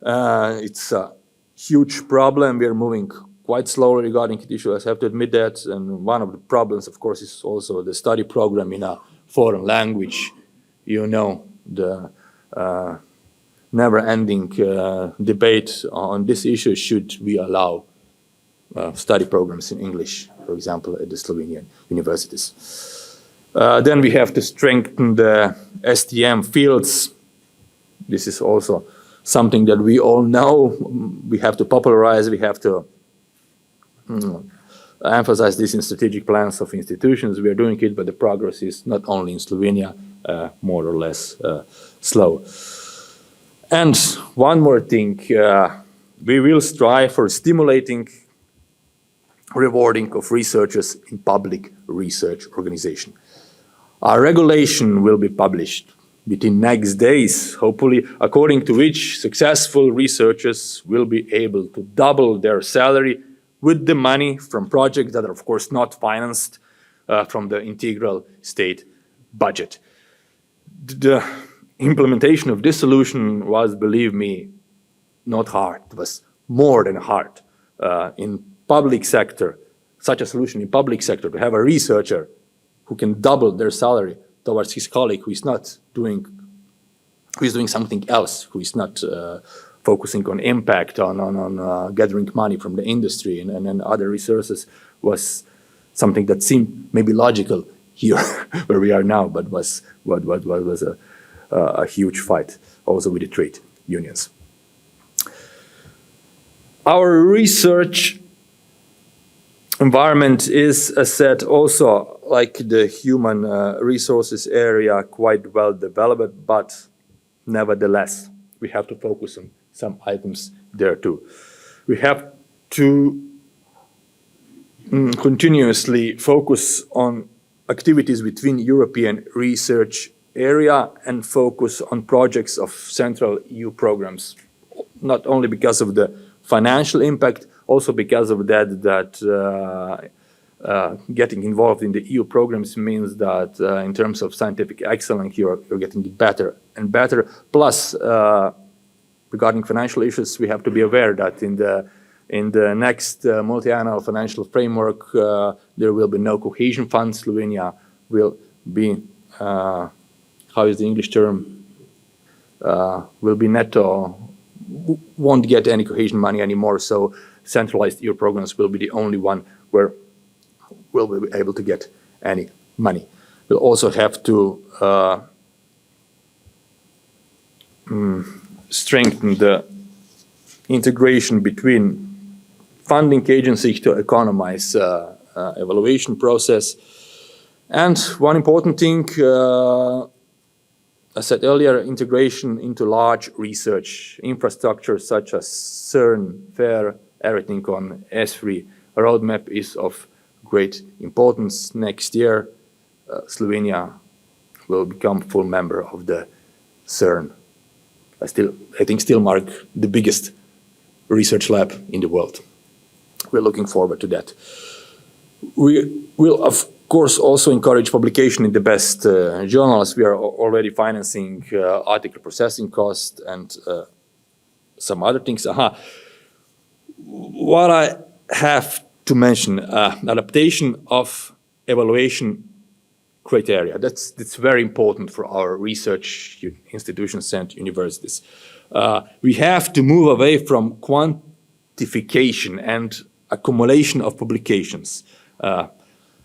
It's a huge problem. We are moving quite slowly regarding the issue, I have to admit that. And one of the problems, of course, is also the study program in a foreign language. You know, the never-ending debate on this issue: should we allow study programs in English, for example, at the Slovenian universities? Then we have to strengthen the STM fields. This is also something that we all know. We have to popularize, we have to emphasize this in strategic plans of institutions. We are doing it, but the progress is not only in Slovenia, more or less slow. And one more thing, we will strive for stimulating rewarding of researchers in public research organization. Our regulation will be published within next days, hopefully, according to which successful researchers will be able to double their salary with the money from projects that are, of course, not financed from the integral state budget. The implementation of this solution was, believe me, not hard. It was more than hard. In public sector, such a solution in public sector, to have a researcher who can double their salary towards his colleague who is doing something else, who is not focusing on impact, on gathering money from the industry and other resources, was something that seemed maybe logical here where we are now, but was a huge fight also with the trade unions. Our research environment is, as said, also like the human resources area, quite well developed, but nevertheless, we have to focus on some items there too. We have to continuously focus on activities within European research area and focus on projects of central EU programs, not only because of the financial impact, also because of that getting involved in the EU programs means that in terms of scientific excellence, you're getting better and better. Plus, regarding financial issues, we have to be aware that in the next multi-annual financial framework, there will be no cohesion funds. Slovenia will be, how is the English term? Will be netto, won't get any cohesion money anymore. So centralized EU programs will be the only one where we'll be able to get any money. We'll also have to strengthen the integration between funding agencies to economize evaluation process. And one important thing, I said earlier, integration into large research infrastructure such as CERN, FAIR, everything on S3 roadmap is of great importance. Next year, Slovenia will become full member of the CERN. I think still mark the biggest research lab in the world. We're looking forward to that. We will, of course, also encourage publication in the best journals. We are already financing article processing costs and some other things. What I have to mention, adaptation of evaluation criteria. That's very important for our research institutions and universities. We have to move away from quantification and accumulation of publications.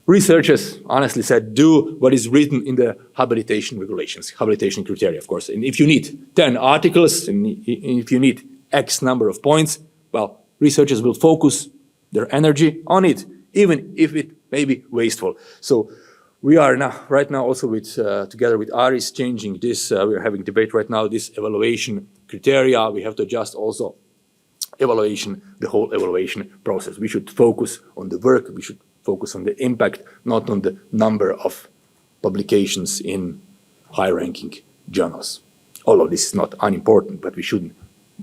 Researchers, honestly said, do what is written in the habilitation regulations, habilitation criteria, of course. And if you need 10 articles, and if you need X number of points, well, researchers will focus their energy on it, even if it may be wasteful. So we are right now also together with ARIS changing this. We are having debate right now, this evaluation criteria. We have to adjust also the whole evaluation process. We should focus on the work. We should focus on the impact, not on the number of publications in high-ranking journals. Although this is not unimportant, but we shouldn't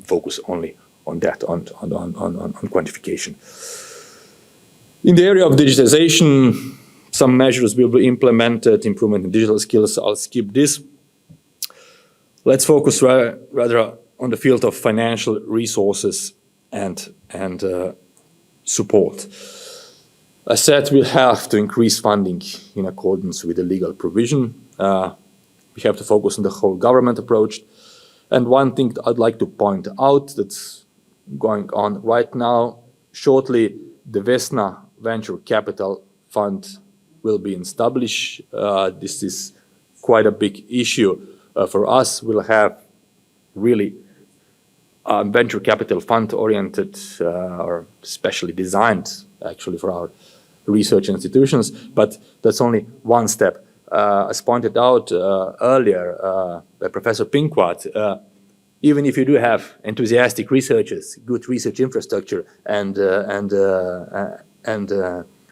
focus only on that, on quantification. In the area of digitization, some measures will be implemented, improvement in digital skills. I'll skip this. Let's focus rather on the field of financial resources and support. I said we'll have to increase funding in accordance with the legal provision. We have to focus on the whole government approach. And one thing I'd like to point out that's going on right now, shortly the Vesna Venture Capital Fund will be established. This is quite a big issue for us. We'll have really venture capital fund oriented or specially designed actually for our research institutions, but that's only one step. As pointed out earlier by Professor Pinkwart, even if you do have enthusiastic researchers, good research infrastructure, and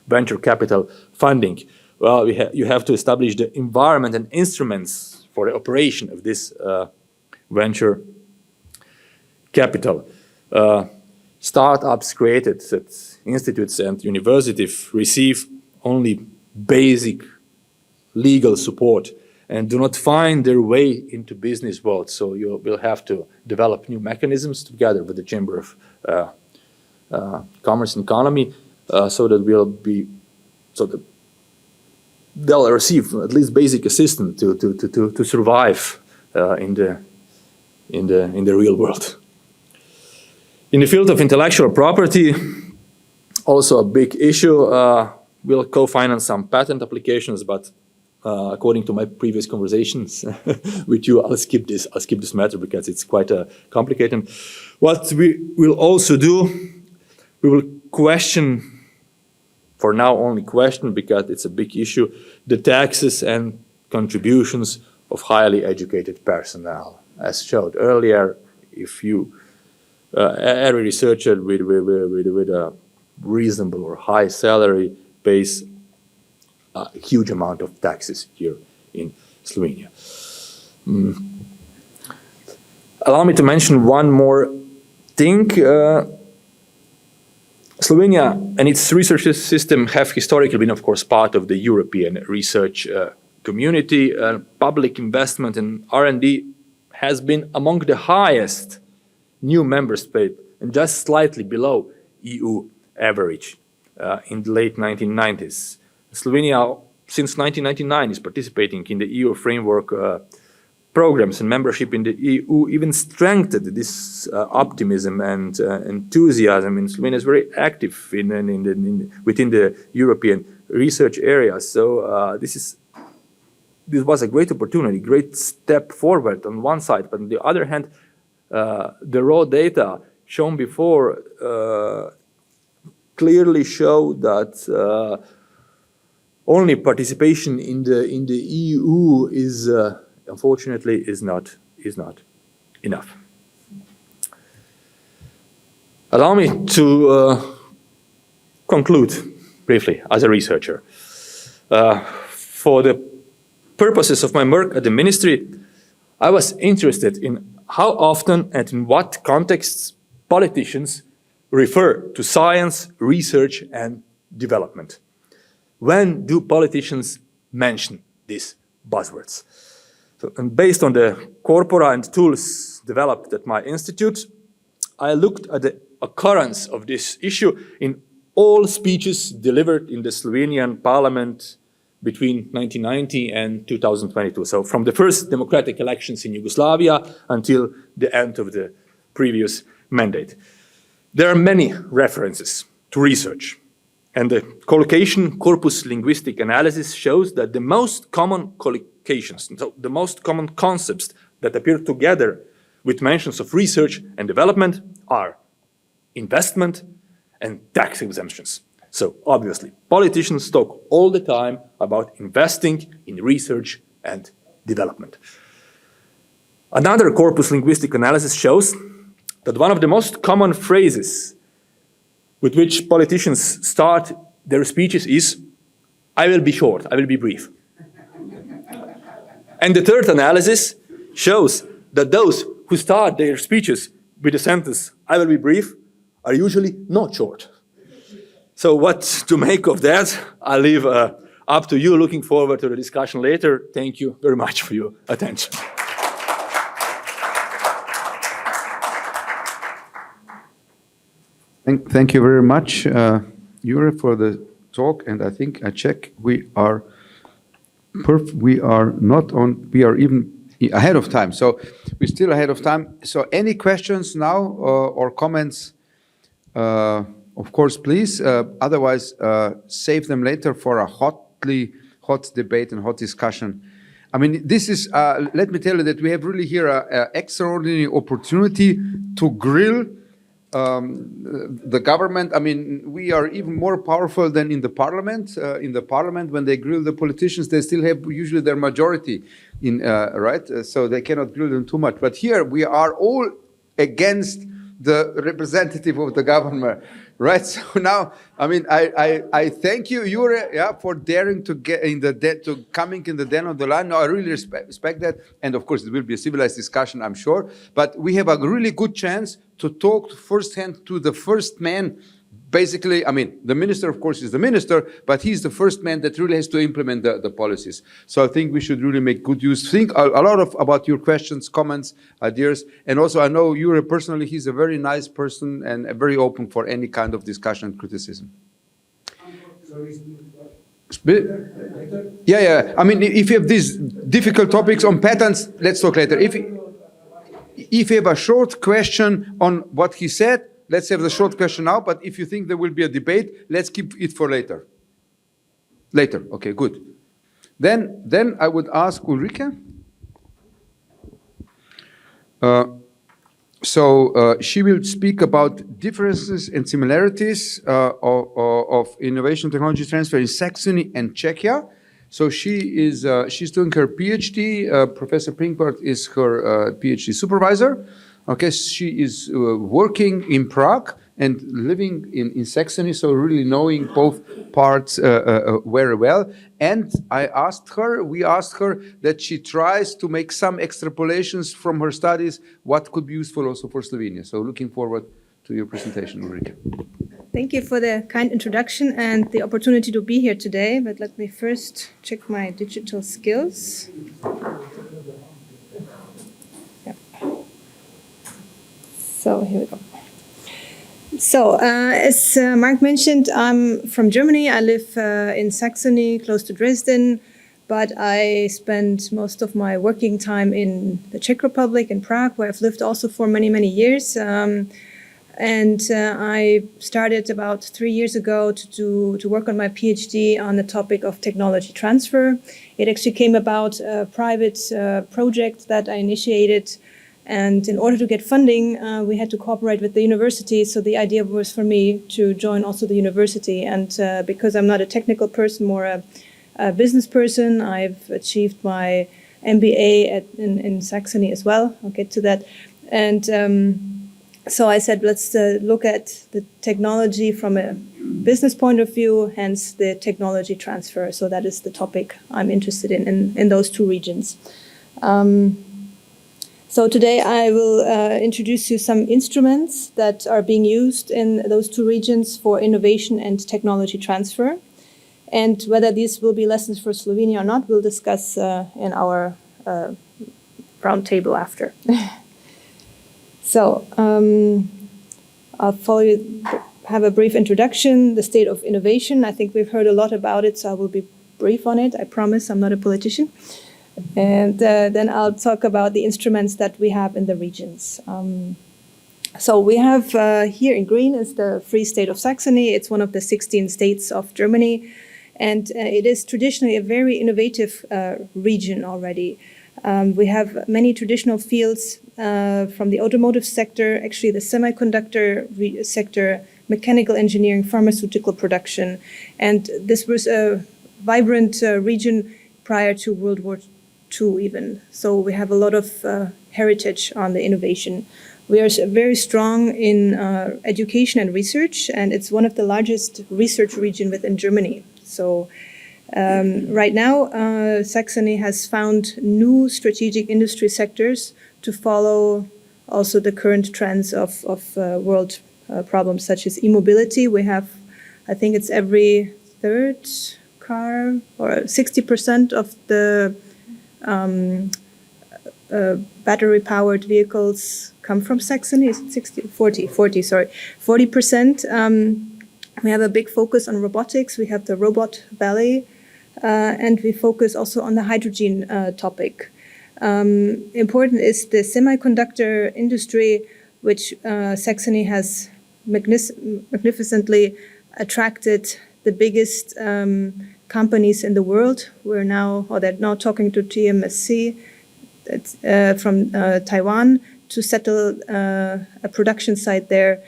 venture capital funding, well, you have to establish the environment and instruments for the operation of this venture capital. Startups created at institutes and universities receive only basic legal support and do not find their way into business world. So you will have to develop new mechanisms together with the Chamber of Commerce and Economy, so that they'll receive at least basic assistance to survive in the real world. In the field of intellectual property, also a big issue. We'll co-finance some patent applications, but according to my previous conversations with you, I'll skip this matter because it's quite complicated. What we will also do, we will question, for now only question because it's a big issue, the taxes and contributions of highly educated personnel. As showed earlier, if you every researcher with a reasonable or high salary pays a huge amount of taxes here in Slovenia. Allow me to mention one more thing. Slovenia and its research system have historically been, of course, part of the European research community. Public investment in R&D has been among the highest new member states and just slightly below EU average in the late 1990s. Slovenia, since 1999, is participating in the EU framework programs, and membership in the EU even strengthened this optimism and enthusiasm. And Slovenia is very active within the European research area. So this was a great opportunity, great step forward on one side, but on the other hand, the raw data shown before clearly show that only participation in the EU is unfortunately is not enough. Allow me to conclude briefly as a researcher. For the purposes of my work at the ministry, I was interested in how often and in what contexts politicians refer to science, research, and development. When do politicians mention these buzzwords? So, and based on the corpora and tools developed at my institute, I looked at the occurrence of this issue in all speeches delivered in the Slovenian parliament between 1990 and 2022. So from the first democratic elections in Yugoslavia until the end of the previous mandate. There are many references to research. And the collocation corpus linguistic analysis shows that the most common collocations, so the most common concepts that appear together with mentions of research and development are investment and tax exemptions. So obviously, politicians talk all the time about investing in research and development. Another corpus linguistic analysis shows that one of the most common phrases with which politicians start their speeches is, I will be short, I will be brief. And the third analysis shows that those who start their speeches with the sentence, I will be brief, are usually not short. So what to make of that, I'll leave up to you. Looking forward to the discussion later. Thank you very much for your attention. Thank you very much, Jure, for the talk. And I think I check we are not on. We are even ahead of time. So we're still ahead of time. So any questions now or comments? Of course, please. Otherwise, save them later for a hot debate and hot discussion. I mean, this is. Let me tell you that we have really here an extraordinary opportunity to grill the government. I mean, we are even more powerful than in the parliament. In the parliament, when they grill the politicians, they still have usually their majority in, right? So they cannot grill them too much. But here we are all against the representative of the government, right? So now, I mean, I thank you, Jure, yeah, for daring to get in to coming in the den of the lion. No, I really respect that, and of course, it will be a civilized discussion, I'm sure. But we have a really good chance to talk firsthand to the first man. Basically, I mean, the minister, of course, is the minister, but he's the first man that really has to implement the policies. So I think we should really make good use. Think a lot about your questions, comments, ideas. And also, I know Jure personally, he's a very nice person and very open for any kind of discussion and criticism. Yeah. I mean, if you have these difficult topics on patents, let's talk later. If you have a short question on what he said, let's have the short question now, but if you think there will be a debate, let's keep it for later. Later, okay, good. Then I would ask Ulrike. She will speak about differences and similarities of innovation technology transfer in Saxony and Czechia. So she's doing her PhD. Professor Pinkbart is her PhD supervisor. Okay, she is working in Prague and living in Saxony, so really knowing both parts very well. And we asked her that she tries to make some extrapolations from her studies, what could be useful also for Slovenia. So looking forward to your presentation, Ulrike. Thank you for the kind introduction and the opportunity to be here today. But let me first check my digital skills. So here we go. So as Mark mentioned, I'm from Germany. I live in Saxony, close to Dresden, but I spend most of my working time in the Czech Republic, in Prague, where I've lived also for many, many years. I started about 3 years ago to work on my PhD on the topic of technology transfer. It actually came about a private project that I initiated. And in order to get funding, we had to cooperate with the university. So the idea was for me to join also the university. And because I'm not a technical person, more a business person, I've achieved my MBA in Saxony as well. I'll get to that. And so I said, let's look at the technology from a business point of view, hence the technology transfer. So that is the topic I'm interested in those two regions. So today I will introduce you some instruments that are being used in those two regions for innovation and technology transfer. And whether these will be lessons for Slovenia or not, we'll discuss in our roundtable after. So I'll have a brief introduction, the state of innovation. I think we've heard a lot about it, so I will be brief on it. I promise I'm not a politician. And then I'll talk about the instruments that we have in the regions. So we have here in green is the Free State of Saxony. It's one of the 16 states of Germany. And it is traditionally a very innovative region already. We have many traditional fields from the automotive sector, actually the semiconductor sector, mechanical engineering, pharmaceutical production. And this was a vibrant region prior to World War II even. So we have a lot of heritage on the innovation. We are very strong in education and research, and it's one of the largest research region within Germany. So right now, Saxony has found new strategic industry sectors to follow also the current trends of world problems such as e-mobility. We have, I think it's every third car, or 60% of the battery-powered vehicles come from Saxony. Is it 60? 40, sorry. 40%. We have a big focus on robotics. We have the Robot Valley, and we focus also on the hydrogen topic. Important is the semiconductor industry, which Saxony has magnificently attracted the biggest companies in the world. They're now talking to TSMC from Taiwan to settle a production site there,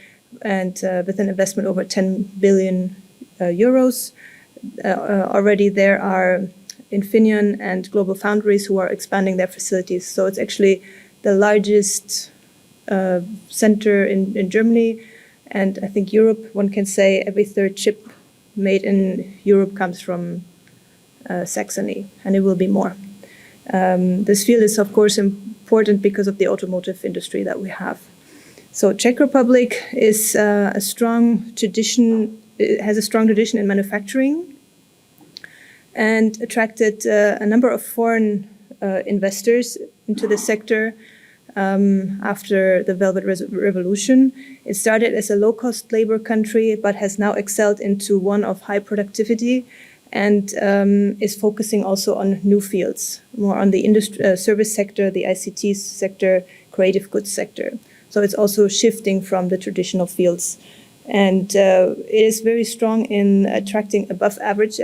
and with an investment over 10 billion euros. Already there are Infineon and Global Foundries who are expanding their facilities. So it's actually the largest center in Germany, and I think Europe, one can say every third chip made in Europe comes from Saxony, and it will be more. This field is, of course, important because of the automotive industry that we have. So Czech Republic is has a strong tradition in manufacturing, and attracted a number of foreign investors into the sector after the Velvet Revolution. It started as a low-cost labor country, but has now excelled into one of high productivity, and is focusing also on new fields, more on the service sector, the ICT sector, creative goods sector. So it's also shifting from the traditional fields. And it is very strong in attracting above average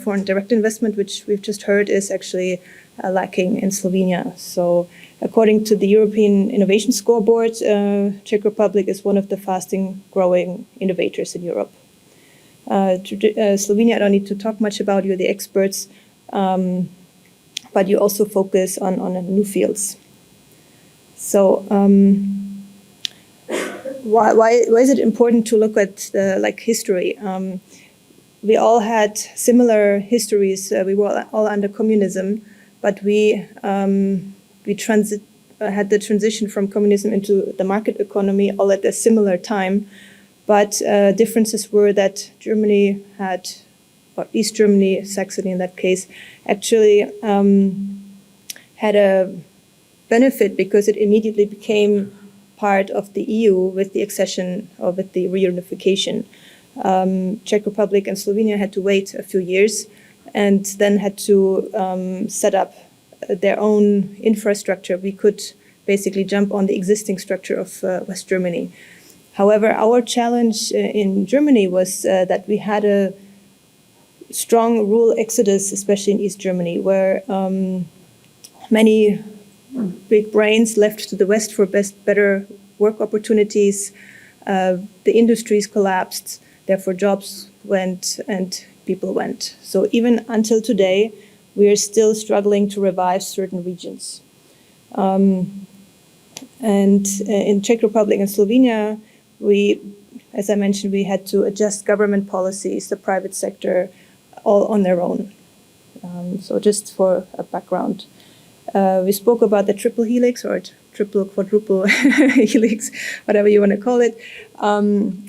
foreign direct investment, which we've just heard is actually lacking in Slovenia. So according to the European Innovation Scoreboard, Czech Republic is one of the fastest growing innovators in Europe. Slovenia, I don't need to talk much about, you're the experts, but you also focus on new fields. So why is it important to look at history? We all had similar histories. We were all under communism, but we had the transition from communism into the market economy all at a similar time. But differences were that Germany had, or East Germany, Saxony in that case, actually had a benefit because it immediately became part of the EU with the accession or with the reunification. Czech Republic and Slovenia had to wait a few years and then had to set up their own infrastructure. We could basically jump on the existing structure of West Germany. However, our challenge in Germany was that we had a strong rural exodus, especially in East Germany, where many big brains left to the West for better work opportunities. The industries collapsed, therefore jobs went and people went. So even until today, we are still struggling to revive certain regions. And in Czech Republic and Slovenia, as I mentioned, we had to adjust government policies, the private sector, all on their own. So just for a background. We spoke about the triple helix or triple, quadruple helix, whatever you want to call it.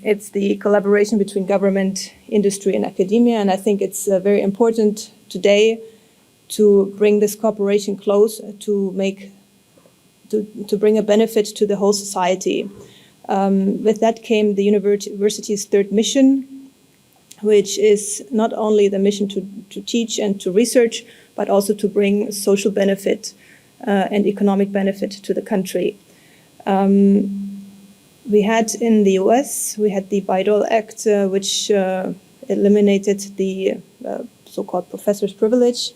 It's the collaboration between government, industry, and academia, and I think it's very important today to bring this cooperation close to bring a benefit to the whole society. With that came the university's third mission, which is not only the mission to teach and to research, but also to bring social benefit and economic benefit to the country. We had in the US, we had the Bayh-Dole Act, which eliminated the so-called professor's privilege.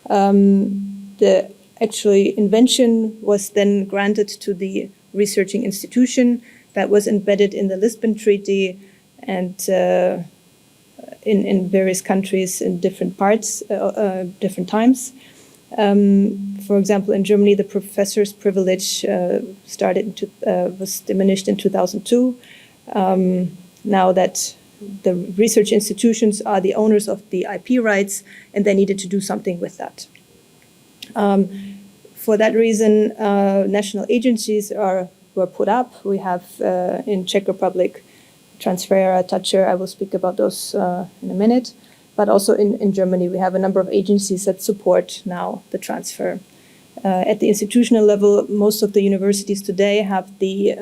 The actually invention was then granted to the researching institution that was embedded in the Lisbon Treaty and in various countries in different parts, different times. For example, in Germany, the professor's privilege was diminished in 2002. Now that the research institutions are the owners of the IP rights, and they needed to do something with that. For that reason, national agencies were put up. We have in Czech Republic, Transfera, Toucher. I will speak about those in a minute. But also in Germany, we have a number of agencies that support now the transfer. At the institutional level, most of the universities today have the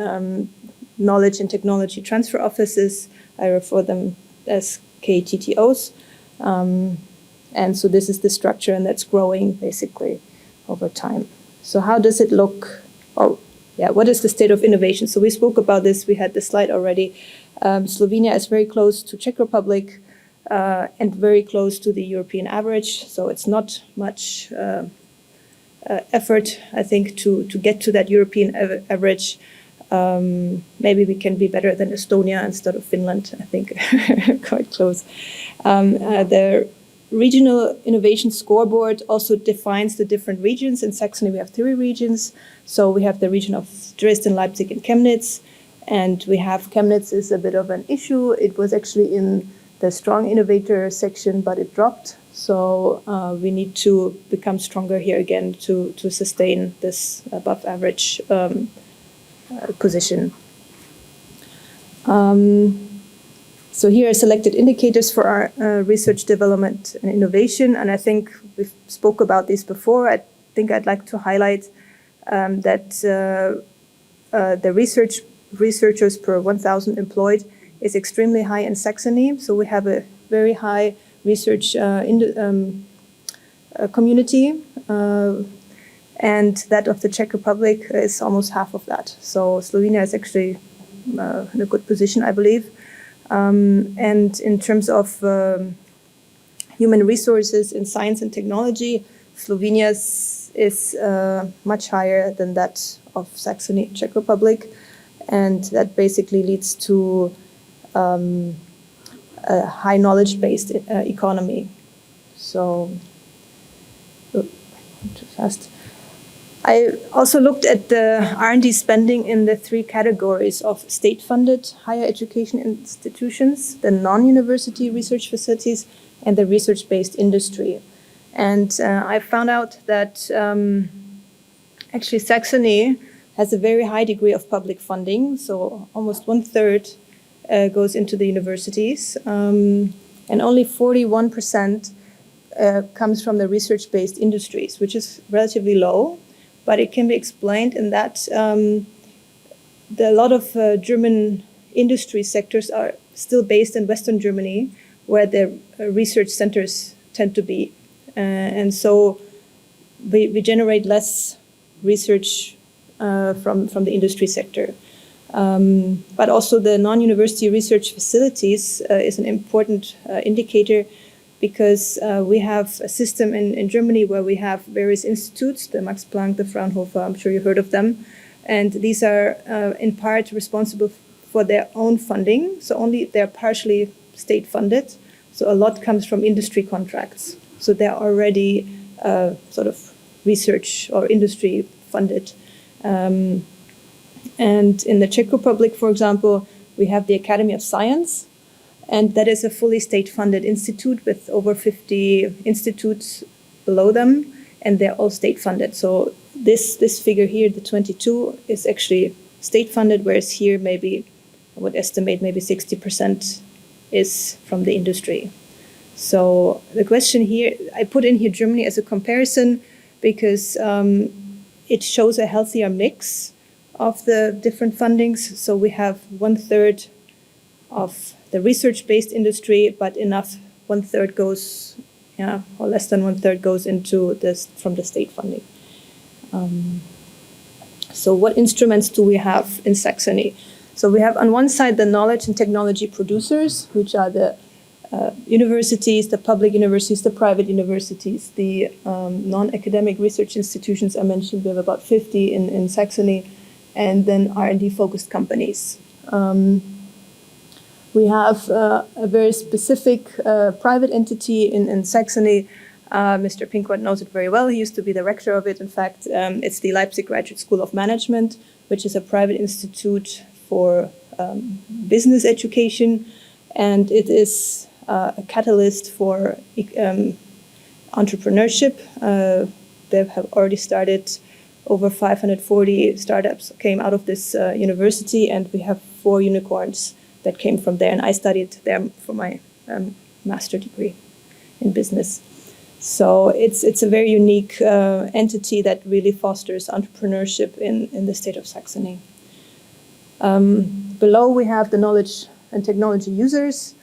knowledge and technology transfer offices. I refer them as KTTOs. And so this is the structure, and that's growing basically over time. So how does it look? What is the state of innovation? So we spoke about this. We had the slide already. Slovenia is very close to Czech Republic and very close to the European average. So it's not much effort, I think, to get to that European average. Maybe we can be better than Estonia instead of Finland, I think, quite close. The regional innovation scoreboard also defines the different regions. In Saxony, we have 3 regions. So we have the region of Dresden, Leipzig, and Chemnitz. And we have Chemnitz is a bit of an issue. It was actually in the strong innovator section, but it dropped. So we need to become stronger here again to sustain this above average position. So here are selected indicators for our research development and innovation. And I think we spoke about these before. I think I'd like to highlight that the researchers per 1,000 employed is extremely high in Saxony. So we have a very high research community. And that of the Czech Republic is almost half of that. So Slovenia is actually in a good position, I believe. And in terms of human resources in science and technology, Slovenia is much higher than that of Saxony, Czech Republic. And that basically leads to a high knowledge-based economy. So, too fast. I also looked at the R&D spending in the 3 categories of state-funded higher education institutions, the non-university research facilities, and the research-based industry. And I found out that actually Saxony has a very high degree of public funding, so almost 1/3 goes into the universities, and only 41% comes from the research-based industries, which is relatively low. But it can be explained in that a lot of German industry sectors are still based in Western Germany, where the research centers tend to be. And so we generate less research from the industry sector. But also the non-university research facilities is an important indicator, because we have a system in Germany where we have various institutes, the Max Planck, the Fraunhofer, I'm sure you heard of them. And these are in part responsible for their own funding, so only they're partially state funded. So a lot comes from industry contracts. So they're already sort of research or industry funded. And in the Czech Republic, for example, we have the Academy of Science. And that is a fully state-funded institute with over 50 institutes below them, and they're all state-funded. So this figure here, the 22, is actually state-funded, whereas here maybe I would estimate maybe 60% is from the industry. So the question here, I put in here Germany as a comparison because it shows a healthier mix of the different fundings. So we have 1/3 of the research-based industry, but enough 1/3 goes, or less than 1/3 goes into this from the state funding. So what instruments do we have in Saxony? So we have on one side the knowledge and technology producers, which are the universities, the public universities, the private universities, the non-academic research institutions I mentioned. We have about 50 in Saxony, and then R&D focused companies. We have a very specific private entity in Saxony Mr. Pinkwart knows it very well. He used to be the rector of it. In fact, it's the Leipzig Graduate School of Management, which is a private institute for business education, and it is a catalyst for entrepreneurship. They have already started over 540 startups came out of this university, and we have 4 unicorns that came from there. And I studied there for my master degree in business. So it's a very unique entity that really fosters entrepreneurship in the state of Saxony. Below we have the knowledge and technology users,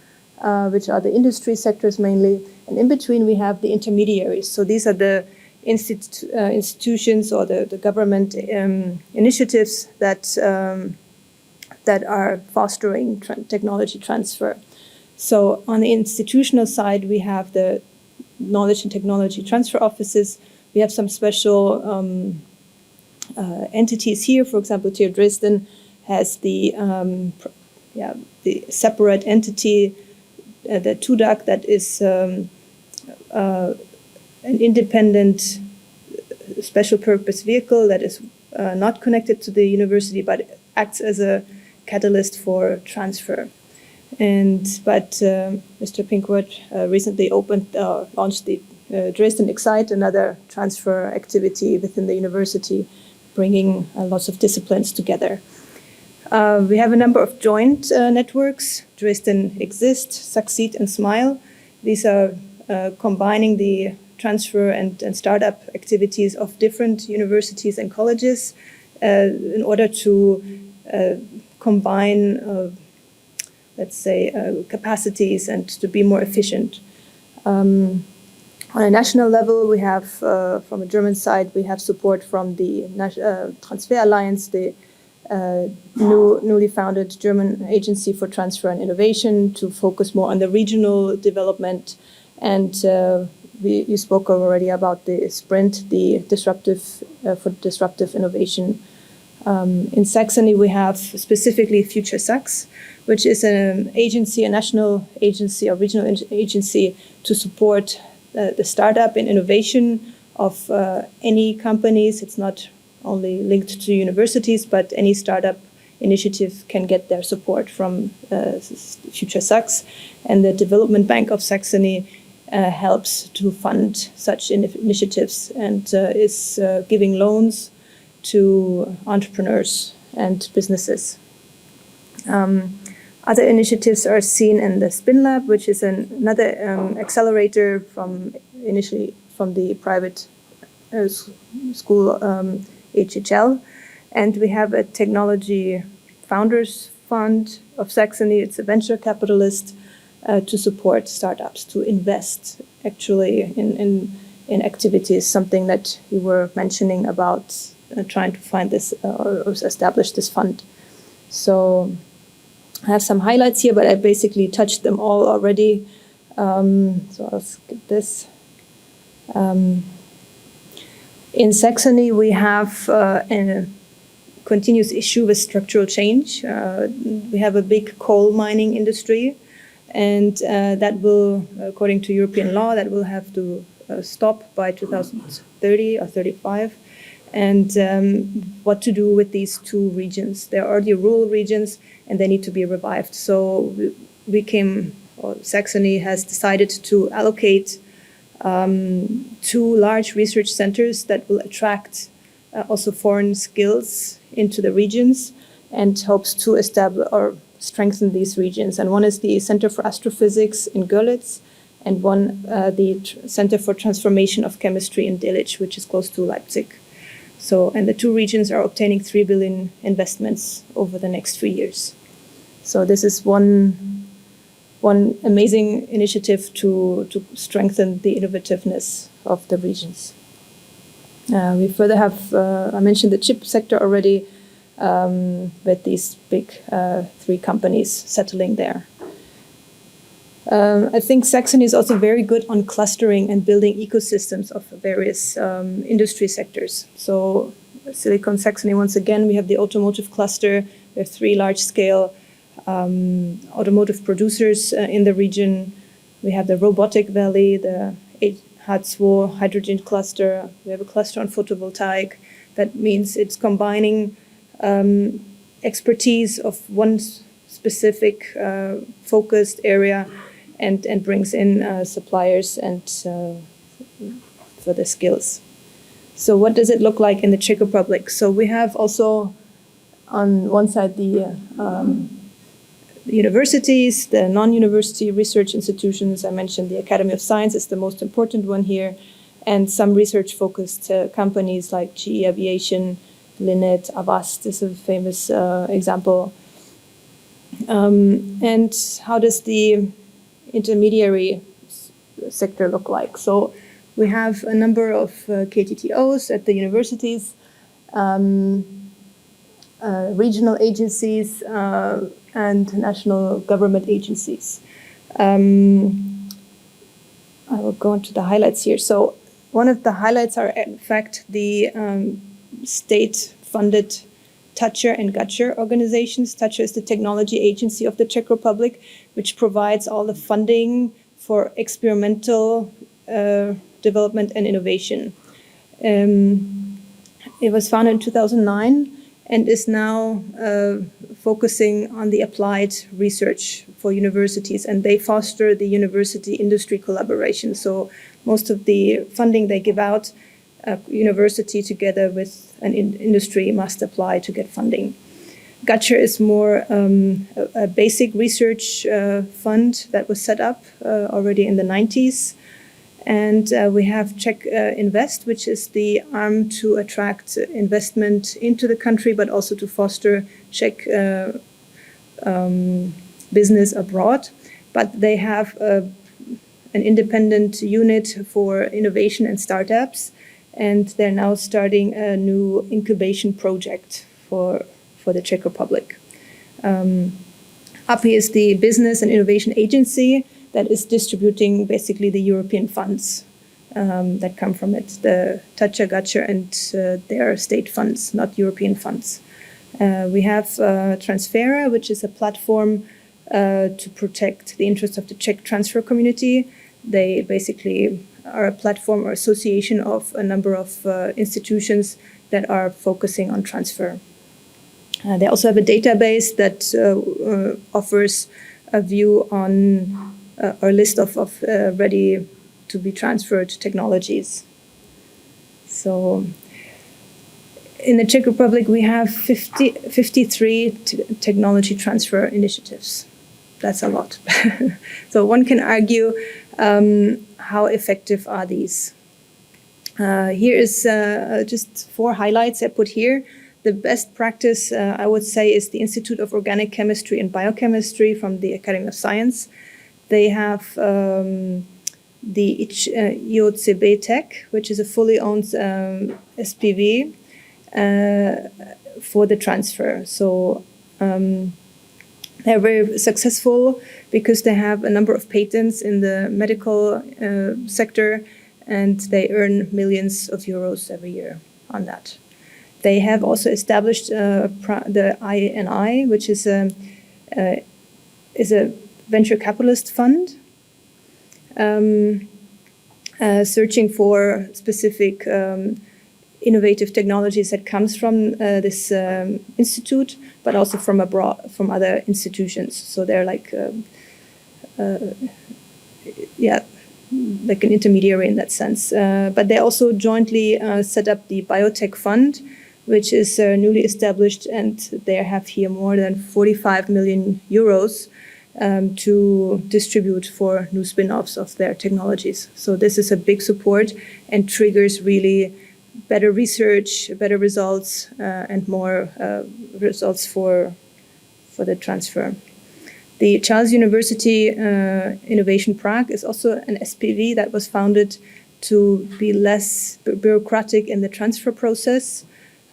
which are the industry sectors mainly. And in between we have the intermediaries. So these are the institutions or the government initiatives that are fostering technology transfer. So on the institutional side, we have the knowledge and technology transfer offices. We have some special entities here. For example, TU Dresden has the separate entity, the TUDAC, that is an independent special purpose vehicle that is not connected to the university, but acts as a catalyst for transfer. But Mr. Pinkwart recently launched the Dresden Excite, another transfer activity within the university, bringing lots of disciplines together. We have a number of joint networks: Dresden Exist, Succeed, and Smile. These are combining the transfer and startup activities of different universities and colleges in order to combine capacities and to be more efficient. On a national level, we have, from a German side, we have support from the Transfer Alliance, the newly founded German Agency for Transfer and Innovation, to focus more on the regional development. And you spoke already about the Sprint, the for disruptive innovation. In Saxony, we have specifically Future Sax, which is an agency, a national agency, a regional agency to support the startup and innovation of any companies. It's not only linked to universities, but any startup initiative can get their support from Future Sax. And the Development Bank of Saxony helps to fund such initiatives and is giving loans to entrepreneurs and businesses. Other initiatives are seen in the Spin Lab, which is another accelerator initially from the private school HHL. And we have a technology founders fund of Saxony. It's a venture capitalist to support startups, to invest actually in activities, something that you were mentioning about trying to find this or establish this fund. So I have some highlights here, but I basically touched them all already. So I'll skip this. In Saxony, we have a continuous issue with structural change. We have a big coal mining industry, and that will, according to European law, that will have to stop by 2030 or 35. And what to do with these 2 regions? They're already rural regions, and they need to be revived. So Saxony has decided to allocate 2 large research centers that will attract also foreign skills into the regions, and hopes to establish or strengthen these regions. And one is the Center for Astrophysics in Görlitz, and one the Center for Transformation of Chemistry in Delitzsch, which is close to Leipzig. So, and the 2 regions are obtaining 3 billion investments over the next 3 years. So this is one amazing initiative to strengthen the innovativeness of the regions. We further have, I mentioned the chip sector already, with these big 3 companies settling there. I think Saxony is also very good on clustering and building ecosystems of various industry sectors. So Silicon Saxony, once again, we have the automotive cluster. We have 3 large-scale automotive producers in the region. We have the Robotic Valley, the H2 hydrogen cluster. We have a cluster on photovoltaic. That means it's combining expertise of one specific focused area and brings in suppliers and for the skills. So what does it look like in the Czech Republic? So we have also on one side the universities, the non-university research institutions. I mentioned the Academy of Science is the most important one here, and some research-focused companies like GE Aviation, Linet, Avast is a famous example. And how does the intermediary sector look like? So we have a number of KTTOs at the universities, regional agencies, and national government agencies. I will go into the highlights here. So one of the highlights are, in fact, the state-funded Toucher and Gutcher organizations. Toucher is the technology agency of the Czech Republic, which provides all the funding for experimental development and innovation. It was founded in 2009 and is now focusing on the applied research for universities, and they foster the university-industry collaboration. So most of the funding they give out, university together with an industry must apply to get funding. Gutcher is more a basic research fund that was set up already in the 90s. And we have Czech Invest, which is the arm to attract investment into the country, but also to foster Czech business abroad. But they have an independent unit for innovation and startups, and they're now starting a new incubation project for the Czech Republic. API is the business and innovation agency that is distributing basically the European funds that come from it, the Toucher, Gutcher, and their state funds, not European funds. We have Transfera, which is a platform to protect the interests of the Czech transfer community. They basically are a platform or association of a number of institutions that are focusing on transfer. They also have a database that offers a view on or list of ready to be transferred technologies. So in the Czech Republic, we have 53 technology transfer initiatives. That's a lot. So one can argue how effective are these? Here is just 4 highlights I put here. The best practice, I would say, is the Institute of Organic Chemistry and Biochemistry from the Academy of Science. They have the IOCB Tech, which is a fully owned SPV for the transfer. So they're very successful because they have a number of patents in the medical sector, and they earn millions of euros every year on that. They have also established the INI, which is a venture capitalist fund, searching for specific innovative technologies that comes from this institute, but also from abroad, from other institutions. So they're like, like an intermediary in that sense. But they also jointly set up the Biotech Fund, which is newly established, and they have here more than 45 million euros to distribute for new spin-offs of their technologies. So this is a big support and triggers really better research, better results, and more results for the transfer. The Charles University Innovation Prague is also an SPV that was founded to be less bureaucratic in the transfer process.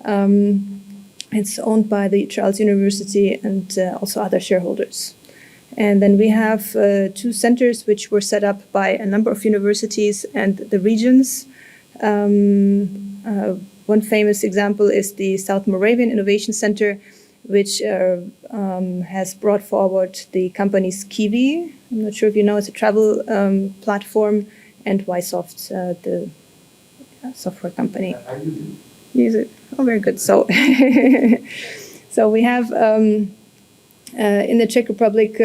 It's owned by the Charles University and also other shareholders. And then we have 2 centers which were set up by a number of universities and the regions. One famous example is the South Moravian Innovation Center, which has brought forward the company's Kiwi. I'm not sure if you know, it's a travel platform, and Ysoft, the software company. Use it. Oh, very good. So, so we have in the Czech Republic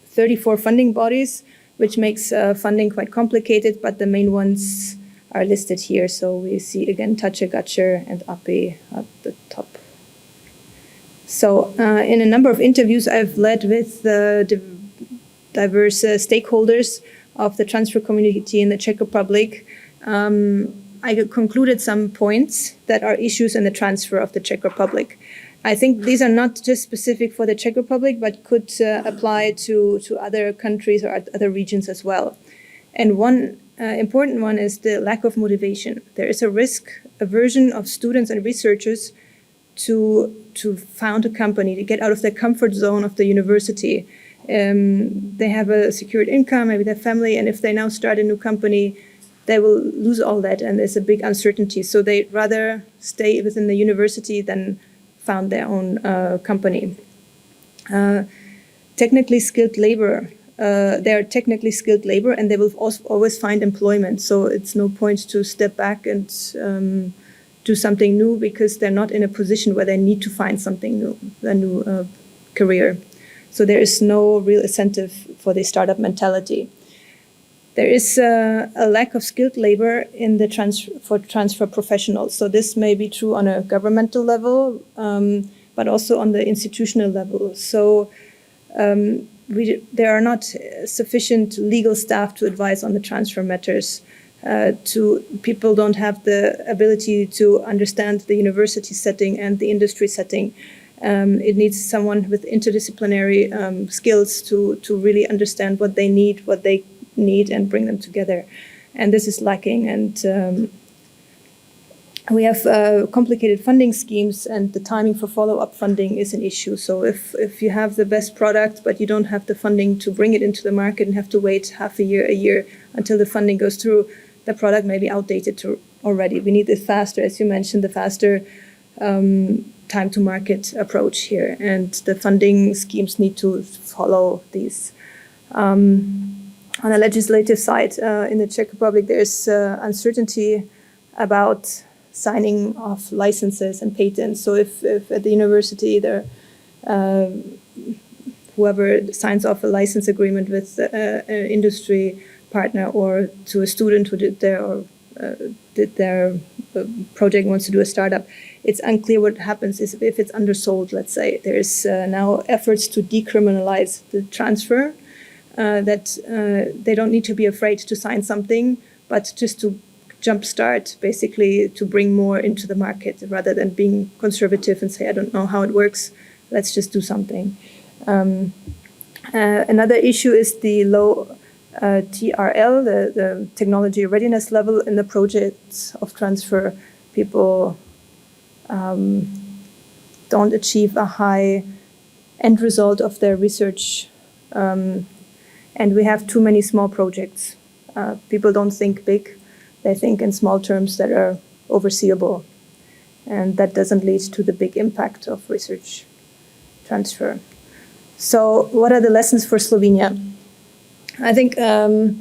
34 funding bodies, which makes funding quite complicated, but the main ones are listed here. So we see again Tače, Gačer, and API at the top. So in a number of interviews I've led with diverse stakeholders of the transfer community in the Czech Republic, I concluded some points that are issues in the transfer of the Czech Republic. I think these are not just specific for the Czech Republic, but could apply to other countries or other regions as well. And one important one is the lack of motivation. There is a risk aversion of students and researchers to found a company, to get out of their comfort zone of the university. They have a secured income, maybe their family, and if they now start a new company, they will lose all that, and there's a big uncertainty. So they'd rather stay within the university than found their own company. Technically skilled labor. They are technically skilled labor, and they will always find employment. So it's no point to step back and do something new, because they're not in a position where they need to find something new, a new career. So there is no real incentive for the startup mentality. There is a lack of skilled labor in the transfer professionals. So this may be true on a governmental level, but also on the institutional level. So there are not sufficient legal staff to advise on the transfer matters. People don't have the ability to understand the university setting and the industry setting. It needs someone with interdisciplinary skills to really understand what they need and bring them together. And this is lacking. And we have complicated funding schemes, and the timing for follow-up funding is an issue. So if you have the best product, but you don't have the funding to bring it into the market and have to wait half a year until the funding goes through, the product may be outdated already. We need the faster, as you mentioned, the faster time to market approach here. And the funding schemes need to follow these. On the legislative side, in the Czech Republic, there's uncertainty about signing off licenses and patents. So if at the university whoever signs off a license agreement with an industry partner, or to a student who did their project, wants to do a startup, it's unclear what happens if it's undersold, let's say. There's now efforts to decriminalize the transfer, that they don't need to be afraid to sign something, but just to jumpstart, basically to bring more into the market, rather than being conservative and say, I don't know how it works, let's just do something. Another issue is the low TRL, the technology readiness level in the projects of transfer. People don't achieve a high end result of their research, and we have too many small projects. People don't think big. They think in small terms that are overseeable, and that doesn't lead to the big impact of research transfer. So what are the lessons for Slovenia? I think a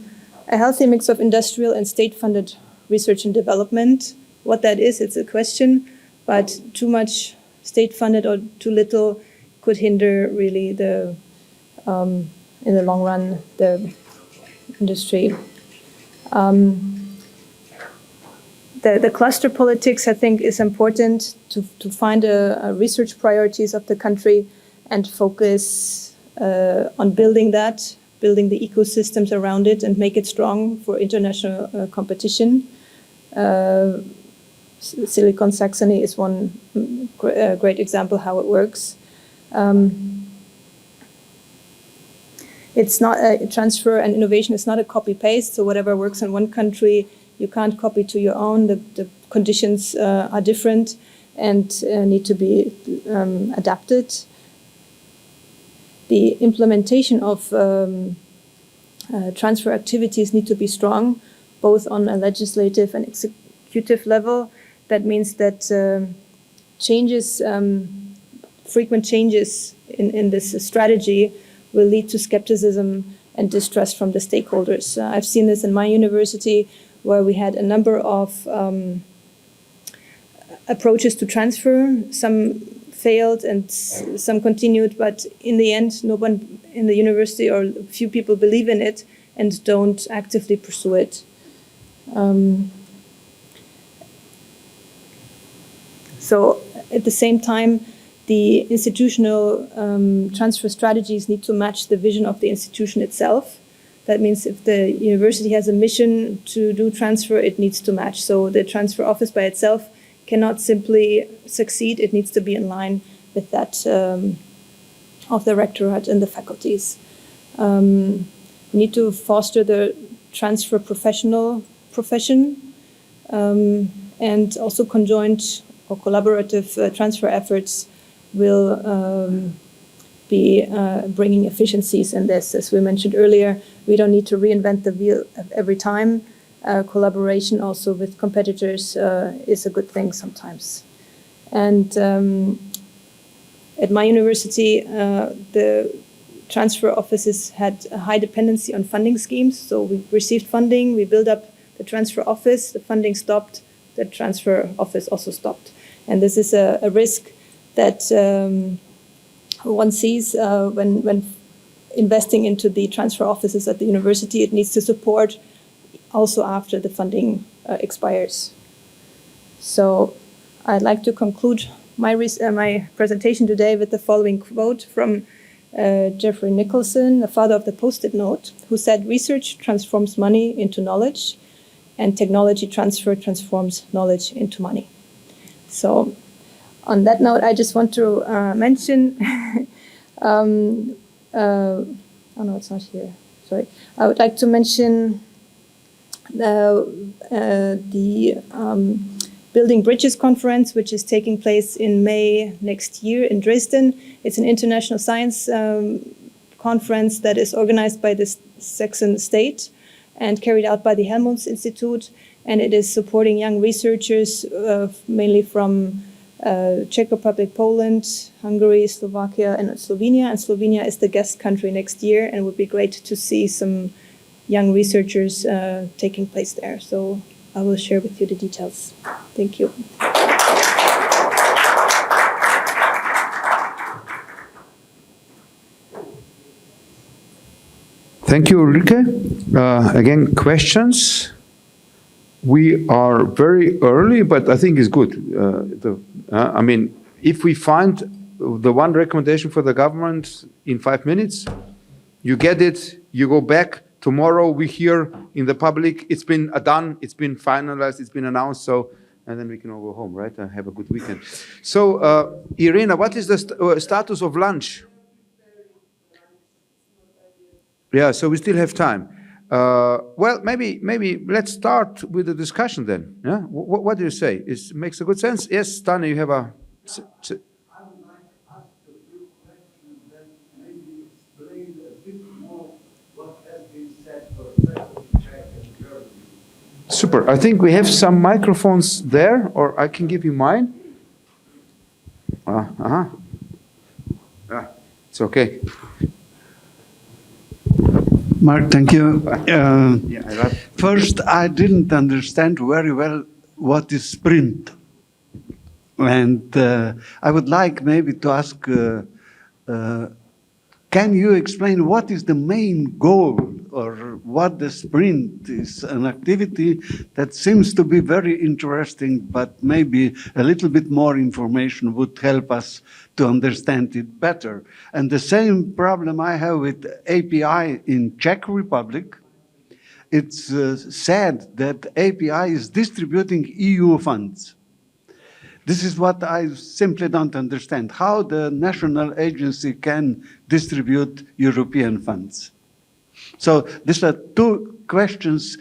healthy mix of industrial and state-funded research and development. What that is, it's a question, but too much state-funded or too little could hinder really in the long run, the industry. The cluster politics, I think, is important to find a research priorities of the country and focus on building the ecosystems around it and make it strong for international competition. Silicon Saxony is one great example how it works. It's not a transfer, and innovation is not a copy-paste, so whatever works in one country, you can't copy to your own. The conditions are different and need to be adapted. The implementation of transfer activities need to be strong, both on a legislative and executive level. That means that frequent changes in this strategy will lead to skepticism and distrust from the stakeholders. I've seen this in my university, where we had a number of approaches to transfer. Some failed and some continued, but in the end, no one in the university or few people believe in it and don't actively pursue it. So at the same time, the institutional transfer strategies need to match the vision of the institution itself. That means if the university has a mission to do transfer, it needs to match. So the transfer office by itself cannot simply succeed. It needs to be in line with that of the rectorate and the faculties. We need to foster the transfer profession and also conjoint or collaborative transfer efforts will be bringing efficiencies in this. As we mentioned earlier, we don't need to reinvent the wheel every time. Collaboration also with competitors is a good thing sometimes. And at my university, the transfer offices had a high dependency on funding schemes. So we received funding, we built up the transfer office, the funding stopped, the transfer office also stopped. And this is a risk that one sees when investing into the transfer offices at the university. It needs to support also after the funding expires. So I'd like to conclude my presentation today with the following quote from Jeffrey Nicholson, the father of the Post-it note, who said, "Research transforms money into knowledge, and technology transfer transforms knowledge into money." So on that note, I just want to mention, oh no, it's not here, sorry. I would like to mention the Building Bridges Conference, which is taking place in May next year in Dresden. It's an international science conference that is organized by the Saxon state and carried out by the Helmholtz Institute. And it is supporting young researchers, mainly from Czech Republic, Poland, Hungary, Slovakia, and Slovenia. And Slovenia is the guest country next year, and it would be great to see some young researchers taking place there. So I will share with you the details. Thank you. Thank you, Ulrike. Again, questions? We are very early, but I think it's good. I mean, if we find the one recommendation for the government in 5 minutes, you get it, you go back. Tomorrow we hear in the public, it's been done, it's been finalized, it's been announced, so, and then we can all go home, right? Have a good weekend. So, Irena, what is the status of lunch? Yeah, so we still have time. Well, maybe let's start with the discussion then. Yeah, what do you say? It makes a good sense. Yes, Tanya, you have a. I would like to ask a few questions that maybe explain a bit more what has been said for Czech and Germany. Super. I think we have some microphones there, or I can give you mine. It's okay. Mark, thank you. First, I didn't understand very well what is sprint. And I would like maybe to ask, can you explain what is the main goal, or what the sprint is? An activity that seems to be very interesting, but maybe a little bit more information would help us to understand it better. And the same problem I have with API in Czech Republic. It's said that API is distributing EU funds. This is what I simply don't understand, how the national agency can distribute European funds. So these are two questions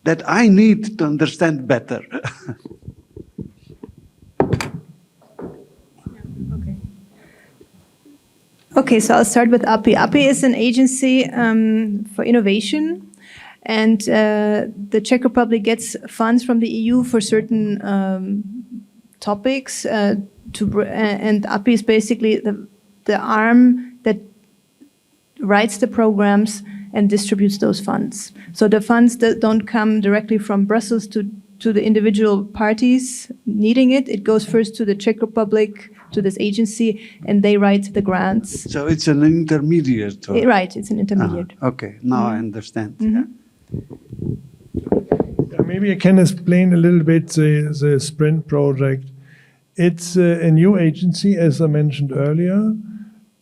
that I need to understand better. Okay, so I'll start with API. API is an agency for innovation, and the Czech Republic gets funds from the EU for certain topics. And API is basically the arm that writes the programs and distributes those funds. So the funds that don't come directly from Brussels to the individual parties needing it. It goes first to the Czech Republic, to this agency, and they write the grants. So it's an intermediate. Right, it's an intermediate. Okay, now I understand. Mm-hmm. Yeah, maybe I can explain a little bit the Sprint project. It's a new agency, as I mentioned earlier,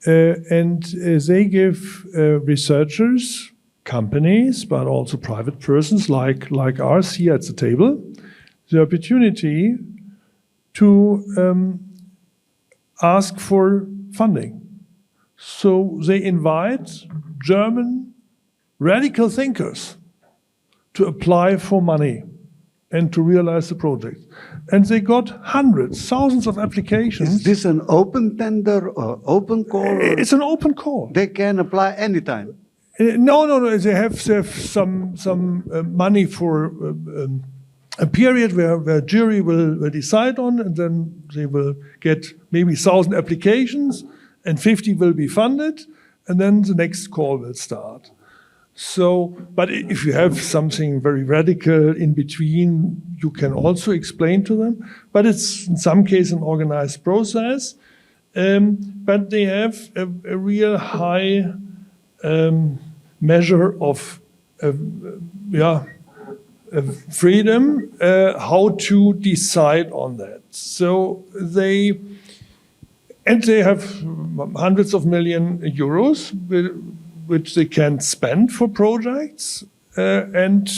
and they give researchers, companies, but also private persons like us here at the table, the opportunity to ask for funding. So they invite German radical thinkers to apply for money and to realize the project. And they got hundreds, thousands of applications. Is this an open tender or open call? Or It's an open call. they can apply anytime. No. They have some money for a period where jury will decide on, and then they will get maybe 1,000 applications, and 50 will be funded, and then the next call will start. So, but if you have something very radical in between, you can also explain to them. But it's in some cases an organized process. But they have a real high measure of freedom how to decide on that. So they have hundreds of million euros which they can spend for projects, and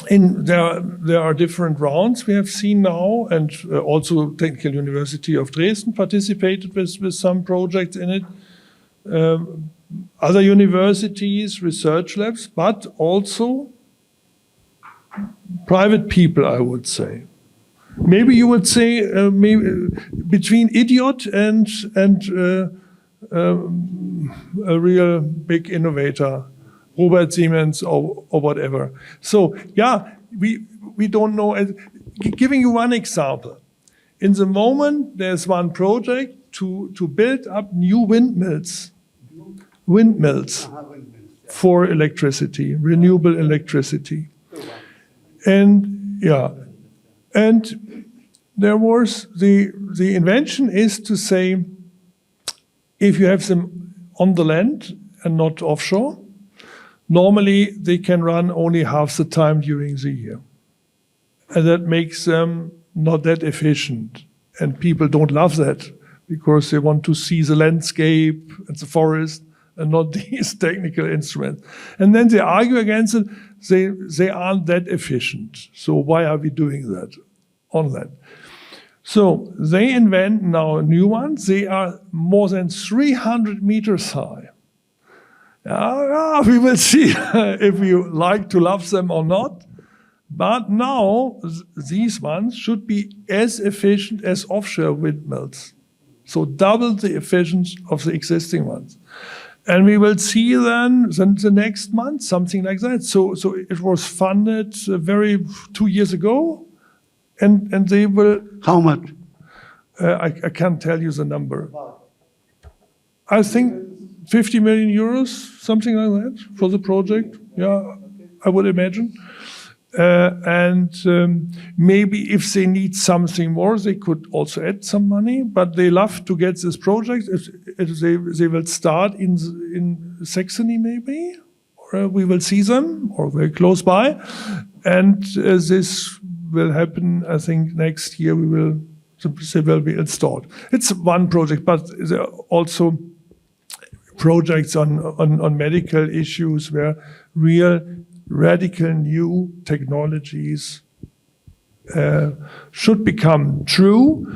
there are different rounds we have seen now, and also Technical University of Dresden participated with some projects in it. Other universities, research labs, but also private people, I would say. Maybe you would say maybe between idiot and a real big innovator, Robert Siemens or whatever. So yeah, we don't know. Giving you one example, in the moment there's one project to build up new windmills for electricity, renewable electricity, and there was the invention is to say, if you have them on the land and not offshore, normally they can run only half the time during the year. And that makes them not that efficient. And people don't love that because they want to see the landscape and the forest and not these technical instruments. And then they argue against it. They aren't that efficient. So why are we doing that on land? So they invent now a new one. They are more than 300 meters high. We will see if we like to love them or not. But now these ones should be as efficient as offshore windmills. So double the efficiency of the existing ones. And we will see then the next month, something like that. So it was funded 2 years ago. And they will... How much? I can't tell you the number. I think 50 million euros, something like that, for the project. Yeah, I would imagine. Maybe if they need something more, they could also add some money. But they love to get this project. They will start in Saxony, maybe, or we will see them, or very close by. And this will happen, I think, next year. They will be installed. It's one project, but there are also projects on medical issues where real radical new technologies should become true.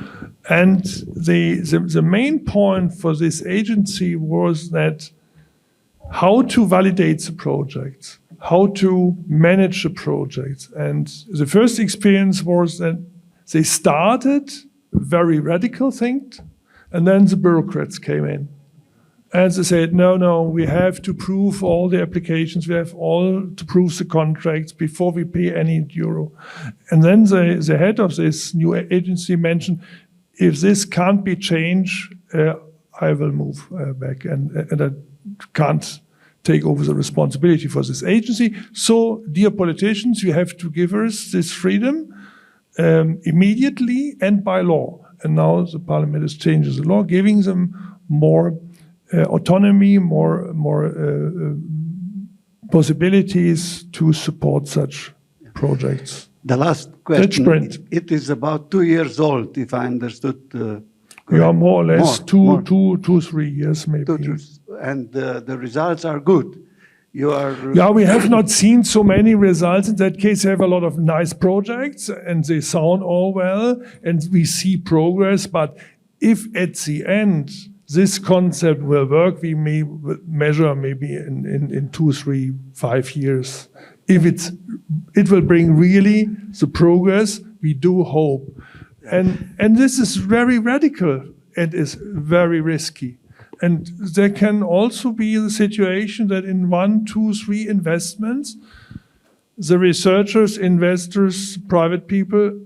And the main point for this agency was that how to validate the projects, how to manage the projects. And the first experience was that they started very radical things, and then the bureaucrats came in. And they said, no, we have to prove all the applications, we have all to prove the contracts before we pay any euro. And then the head of this new agency mentioned, if this can't be changed, I will move back, and I can't take over the responsibility for this agency. So, dear politicians, you have to give us this freedom immediately and by law. And now the parliament is changing the law, giving them more autonomy, more possibilities to support such projects. The last question, it is about 2 years old, if I understood Yeah, more or less more. 3 years maybe. And the results are good. You are. Yeah, we have not seen so many results. In that case, we have a lot of nice projects and they sound all well and we see progress. But if at the end this concept will work, we may measure maybe in 2, 3, 5 years. If it will bring really the progress, we do hope. And this is very radical and is very risky. And there can also be the situation that in 1, 2, 3 investments, the researchers, investors, private people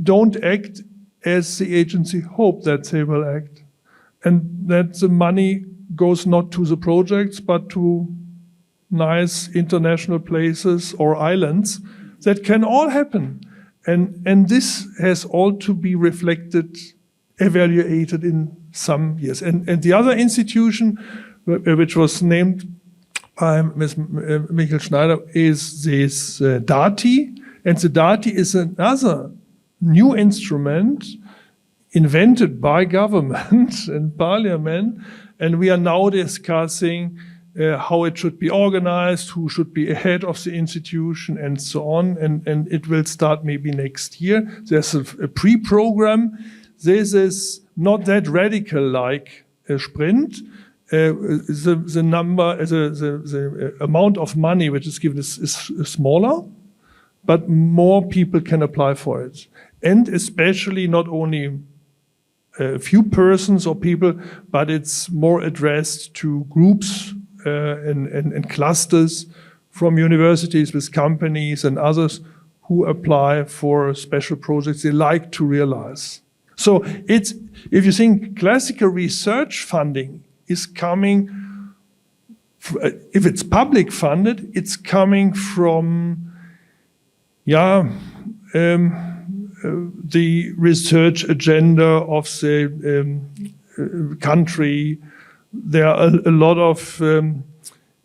don't act as the agency hope that they will act. And that the money goes not to the projects, but to nice international places or islands. That can all happen. And this has all to be reflected, evaluated in some years. And the other institution, which was named by Ms. Michael Schneider, is this DATI. And the DATI is another new instrument invented by government and parliament. And we are now discussing how it should be organized, who should be ahead of the institution, and so on. And it will start maybe next year. There's a pre-program. This is not that radical like a sprint. The number, the amount of money which is given is smaller, but more people can apply for it. And especially not only a few persons or people, but it's more addressed to groups and clusters from universities with companies and others who apply for special projects they like to realize. So it's, if you think classical research funding is coming, if it's public funded, it's coming from, the research agenda of the country. There are a lot of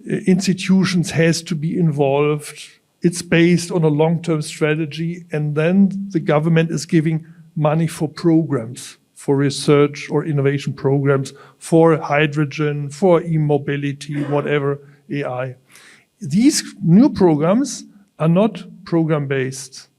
institutions has to be involved. It's based on a long-term strategy, and then the government is giving money for programs, for research or innovation programs, for hydrogen, for e-mobility, whatever, AI. These new programs are not program-based.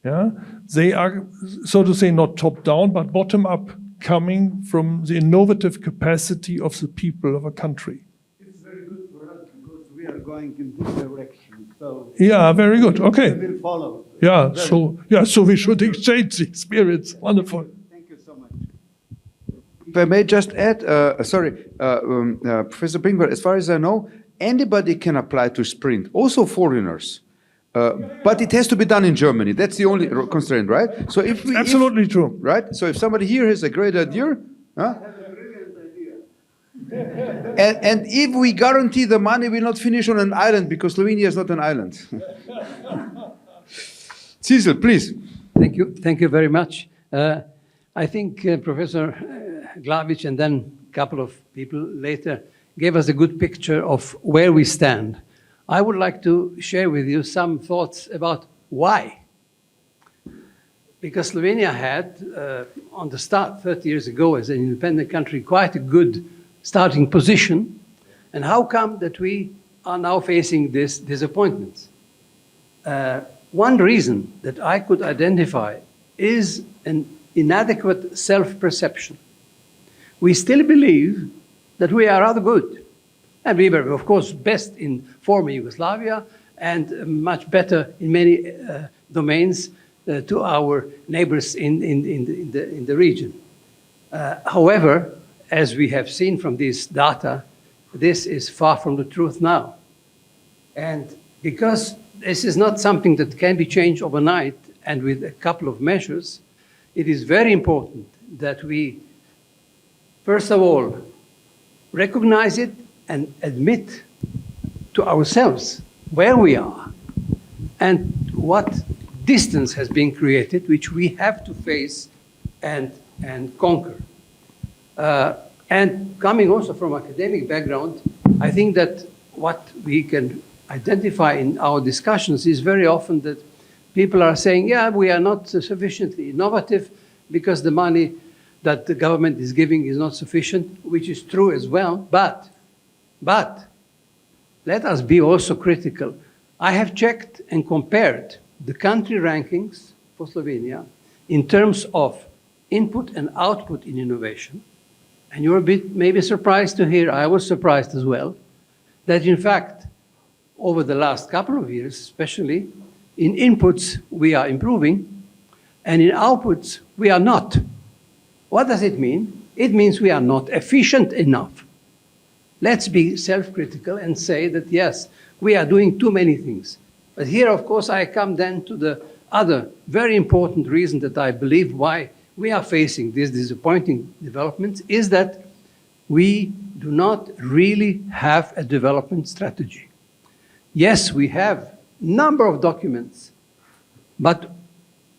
Yeah? They are, so to say, not top-down, but bottom-up, coming from the innovative capacity of the people of a country. It's very good for us because we are going in this direction. So yeah, very good. Okay. we will follow. Yeah, so we should exchange the experience. Wonderful. Thank you so much. If I may just add, Professor Brinkberg, as far as I know, anybody can apply to Sprint, also foreigners. But it has to be done in Germany. That's the only constraint, right? So if we, Absolutely true. Right? So if somebody here has a great idea, I have a brilliant idea. and if we guarantee the money will not finish on an island, because Slovenia is not an island. Cecil, please. Thank you very much. I think Professor Glavič and then a couple of people later gave us a good picture of where we stand. I would like to share with you some thoughts about why. Because Slovenia had, on the start 30 years ago as an independent country, quite a good starting position. And how come that we are now facing this disappointment? One reason that I could identify is an inadequate self-perception. We still believe that we are rather good. And we were, of course, best in former Yugoslavia and much better in many domains to our neighbors in the region. However, as we have seen from this data, this is far from the truth now. And because this is not something that can be changed overnight and with a couple of measures, it is very important that we, first of all, recognize it and admit to ourselves where we are and what distance has been created, which we have to face and conquer. And coming also from academic background, I think that what we can identify in our discussions is very often that people are saying, yeah, we are not sufficiently innovative because the money that the government is giving is not sufficient, which is true as well. But let us be also critical. I have checked and compared the country rankings for Slovenia in terms of input and output in innovation. And you're a bit maybe surprised to hear, I was surprised as well, that in fact, over the last couple of years, especially, in inputs we are improving, and in outputs we are not. What does it mean? It means we are not efficient enough. Let's be self-critical and say that, yes, we are doing too many things. But here, of course, I come then to the other very important reason that I believe why we are facing these disappointing developments is that we do not really have a development strategy. Yes, we have a number of documents, but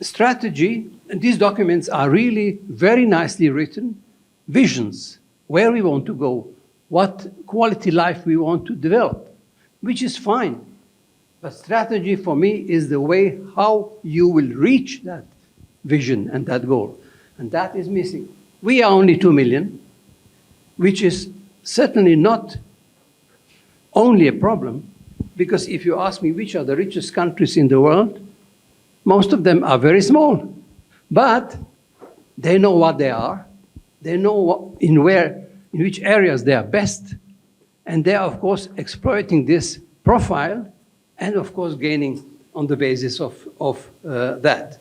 strategy, and these documents are really very nicely written, visions, where we want to go, what quality life we want to develop, which is fine. But strategy for me is the way how you will reach that vision and that goal. And that is missing. We are only 2 million, which is certainly not only a problem, because if you ask me which are the richest countries in the world, most of them are very small. But they know what they are. They know in which areas they are best. And they are, of course, exploiting this profile and, of course, gaining on the basis of that.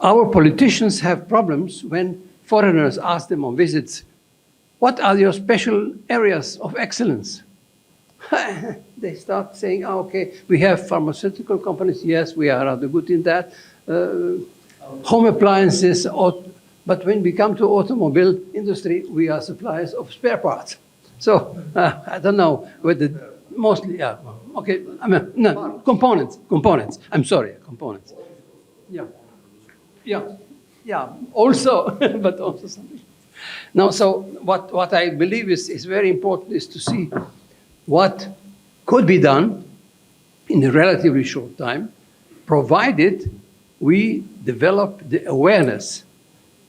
Our politicians have problems when foreigners ask them on visits, what are your special areas of excellence? They start saying, oh, okay, we have pharmaceutical companies, yes, we are rather good in that. Home appliances, but when we come to automobile industry, we are suppliers of spare parts. So I don't know whether mostly, yeah, okay, I mean, no, components, I'm sorry, components. Yeah, also, but also something. Now, so what I believe is very important is to see what could be done in a relatively short time, provided we develop the awareness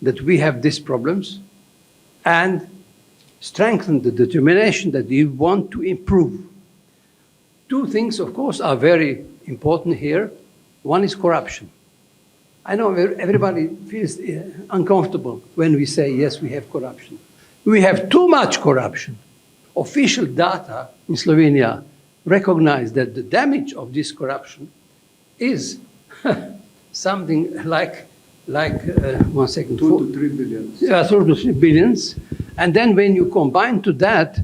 that we have these problems and strengthen the determination that we want to improve. Two things, of course, are very important here. One is corruption. I know everybody feels uncomfortable when we say, yes, we have corruption. We have too much corruption. Official data in Slovenia recognize that the damage of this corruption is something like 1 second. 2 to 3 billion. Yeah, 2 to 3 billions. And then when you combine to that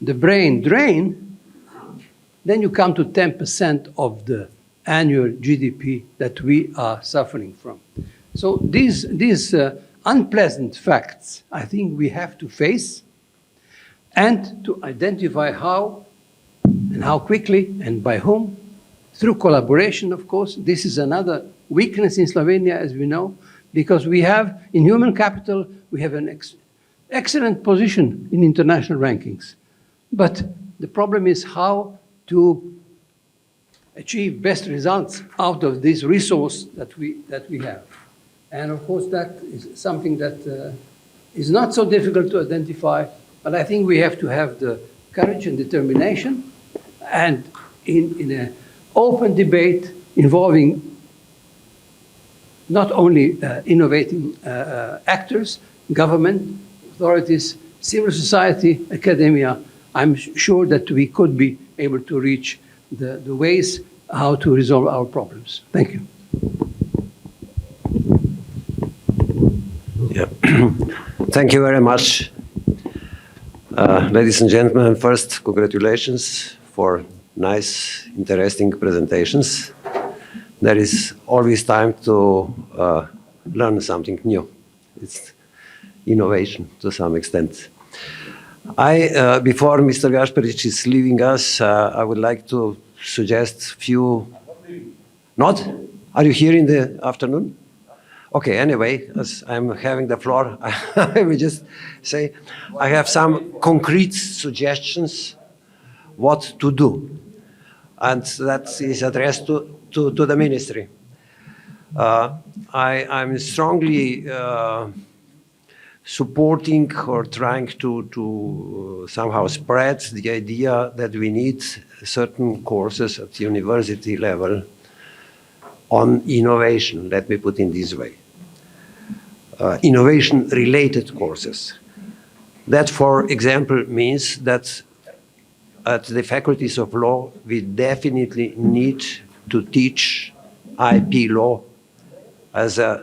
the brain drain, then you come to 10% of the annual GDP that we are suffering from. So these unpleasant facts, I think we have to face and to identify how and how quickly and by whom, through collaboration, of course. This is another weakness in Slovenia, as we know, because we have, in human capital, we have an excellent position in international rankings. But the problem is how to achieve best results out of this resource that we have. And of course, that is something that is not so difficult to identify, but I think we have to have the courage and determination, and in an open debate involving not only innovating actors, government, authorities, civil society, academia, I'm sure that we could be able to reach the ways how to resolve our problems. Thank you. Yeah. Thank you very much. Ladies and gentlemen, first, congratulations for nice, interesting presentations. There is always time to learn something new. It's innovation to some extent. Before Mr. Gašparić is leaving us, I would like to suggest few. Not? Are you here in the afternoon? Okay, anyway, as I'm having the floor, I will just say I have some concrete suggestions what to do. And that is addressed to the ministry. I'm strongly supporting or trying to somehow spread the idea that we need certain courses at the university level on innovation, let me put it this way. Innovation-related courses. That, for example, means that at the faculties of law, we definitely need to teach IP law as an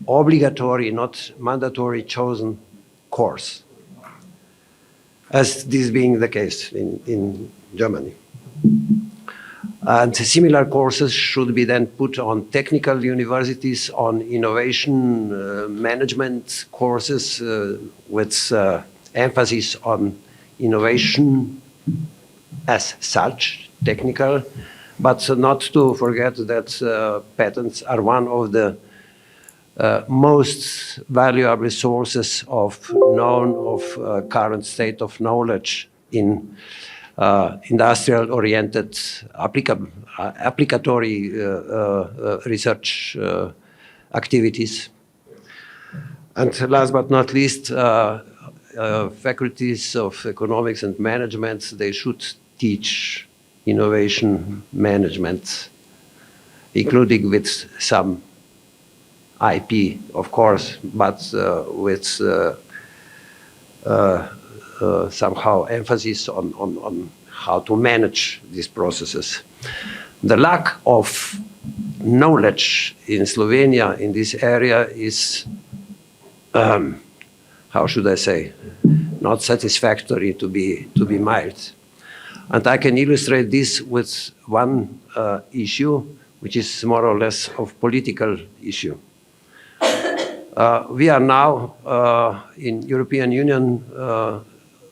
obligatory, not mandatory, chosen course, as this being the case in Germany. And similar courses should be then put on technical universities, on innovation management courses with emphasis on innovation as such, technical, but not to forget that patents are one of the most valuable sources of current state of knowledge in industrial-oriented applicatory research activities. And last but not least, faculties of economics and management, they should teach innovation management, including with some IP, of course, but with somehow emphasis on how to manage these processes. The lack of knowledge in Slovenia in this area is, how should I say, not satisfactory, to be mild. And I can illustrate this with one issue, which is more or less of political issue. We are now in European Union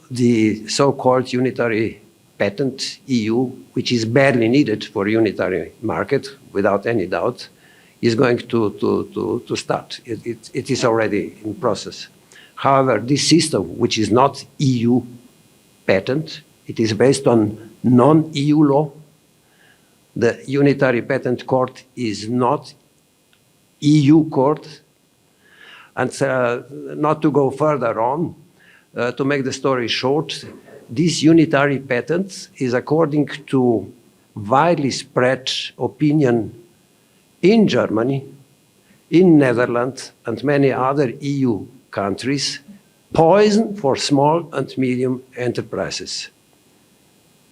the so-called unitary patent EU, which is badly needed for unitary market, without any doubt, is going to start. It is already in process. However, this system, which is not EU patent, it is based on non-EU law. The Unitary Patent Court is not EU court. And not to go further on, to make the story short, this unitary patent is according to widely spread opinion in Germany, in Netherlands, and many other EU countries, poison for small and medium enterprises.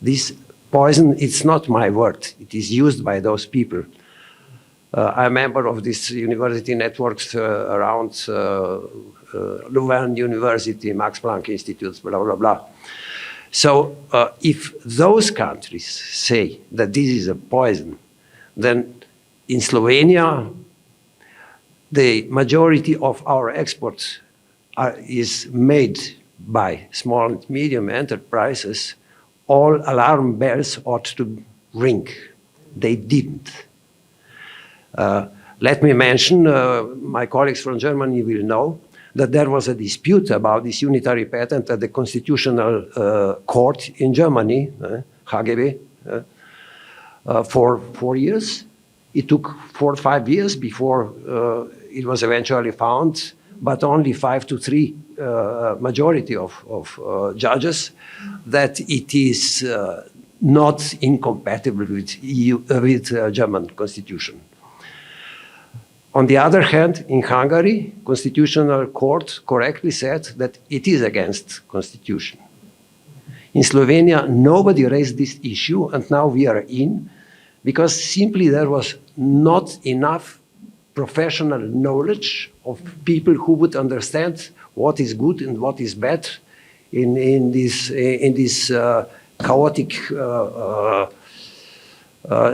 This poison, it's not my word, it is used by those people. I'm a member of this university networks around Ljubljani University, Max Planck Institutes, blah, blah, blah. So if those countries say that this is a poison, then in Slovenia, the majority of our exports is made by small and medium enterprises. All alarm bells ought to ring. They didn't. Let me mention, my colleagues from Germany will know that there was a dispute about this unitary patent at the Constitutional Court in Germany, HGB, for 4 years. It took 4 or 5 years before it was eventually found, but only 5-3 majority of judges that it is not incompatible with German constitution. On the other hand, in Hungary, Constitutional Court correctly said that it is against constitution. In Slovenia, nobody raised this issue, and now we are in, because simply there was not enough professional knowledge of people who would understand what is good and what is bad in this chaotic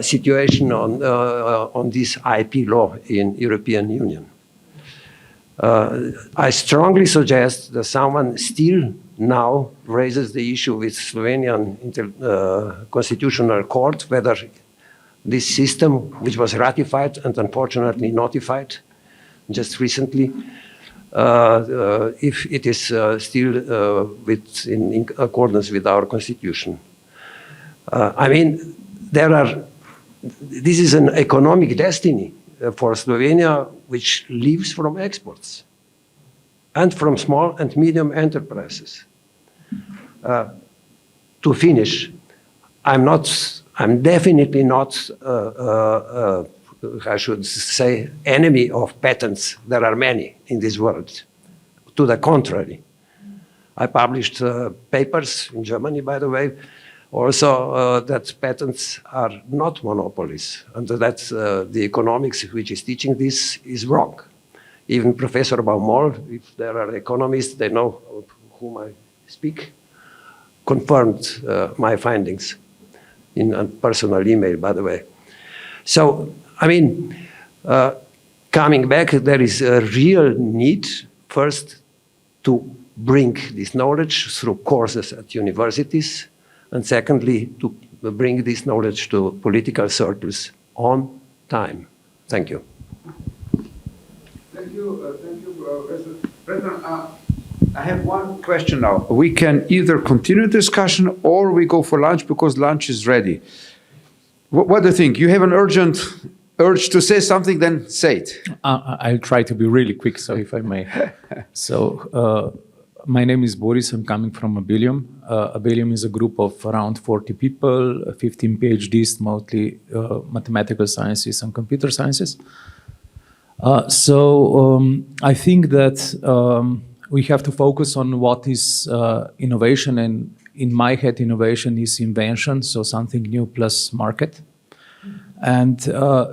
situation on this IP law in European Union. I strongly suggest that someone still now raises the issue with Slovenian Constitutional Court, whether this system, which was ratified and unfortunately notified just recently, if it is still in accordance with our constitution. I mean, this is an economic destiny for Slovenia, which lives from exports and from small and medium enterprises. To finish, I'm definitely not, I should say, enemy of patents. There are many in this world. To the contrary. I published papers in Germany, by the way, also that patents are not monopolies, and that the economics which is teaching this is wrong. Even Professor Baumol, if there are economists, they know of whom I speak, confirmed my findings in a personal email, by the way. So, I mean, coming back, there is a real need, first, to bring this knowledge through courses at universities, and secondly, to bring this knowledge to political circles on time. Thank you. Thank you, President. I have one question now. We can either continue discussion or we go for lunch because lunch is ready. What do you think? You have an urgent urge to say something, then say it. I'll try to be really quick, so if I may. So, my name is Boris. I'm coming from Abilium. Abilium is a group of around 40 people, 15 PhDs, mostly mathematical sciences and computer sciences. I think that we have to focus on what is innovation, and in my head, innovation is invention, so something new plus market. And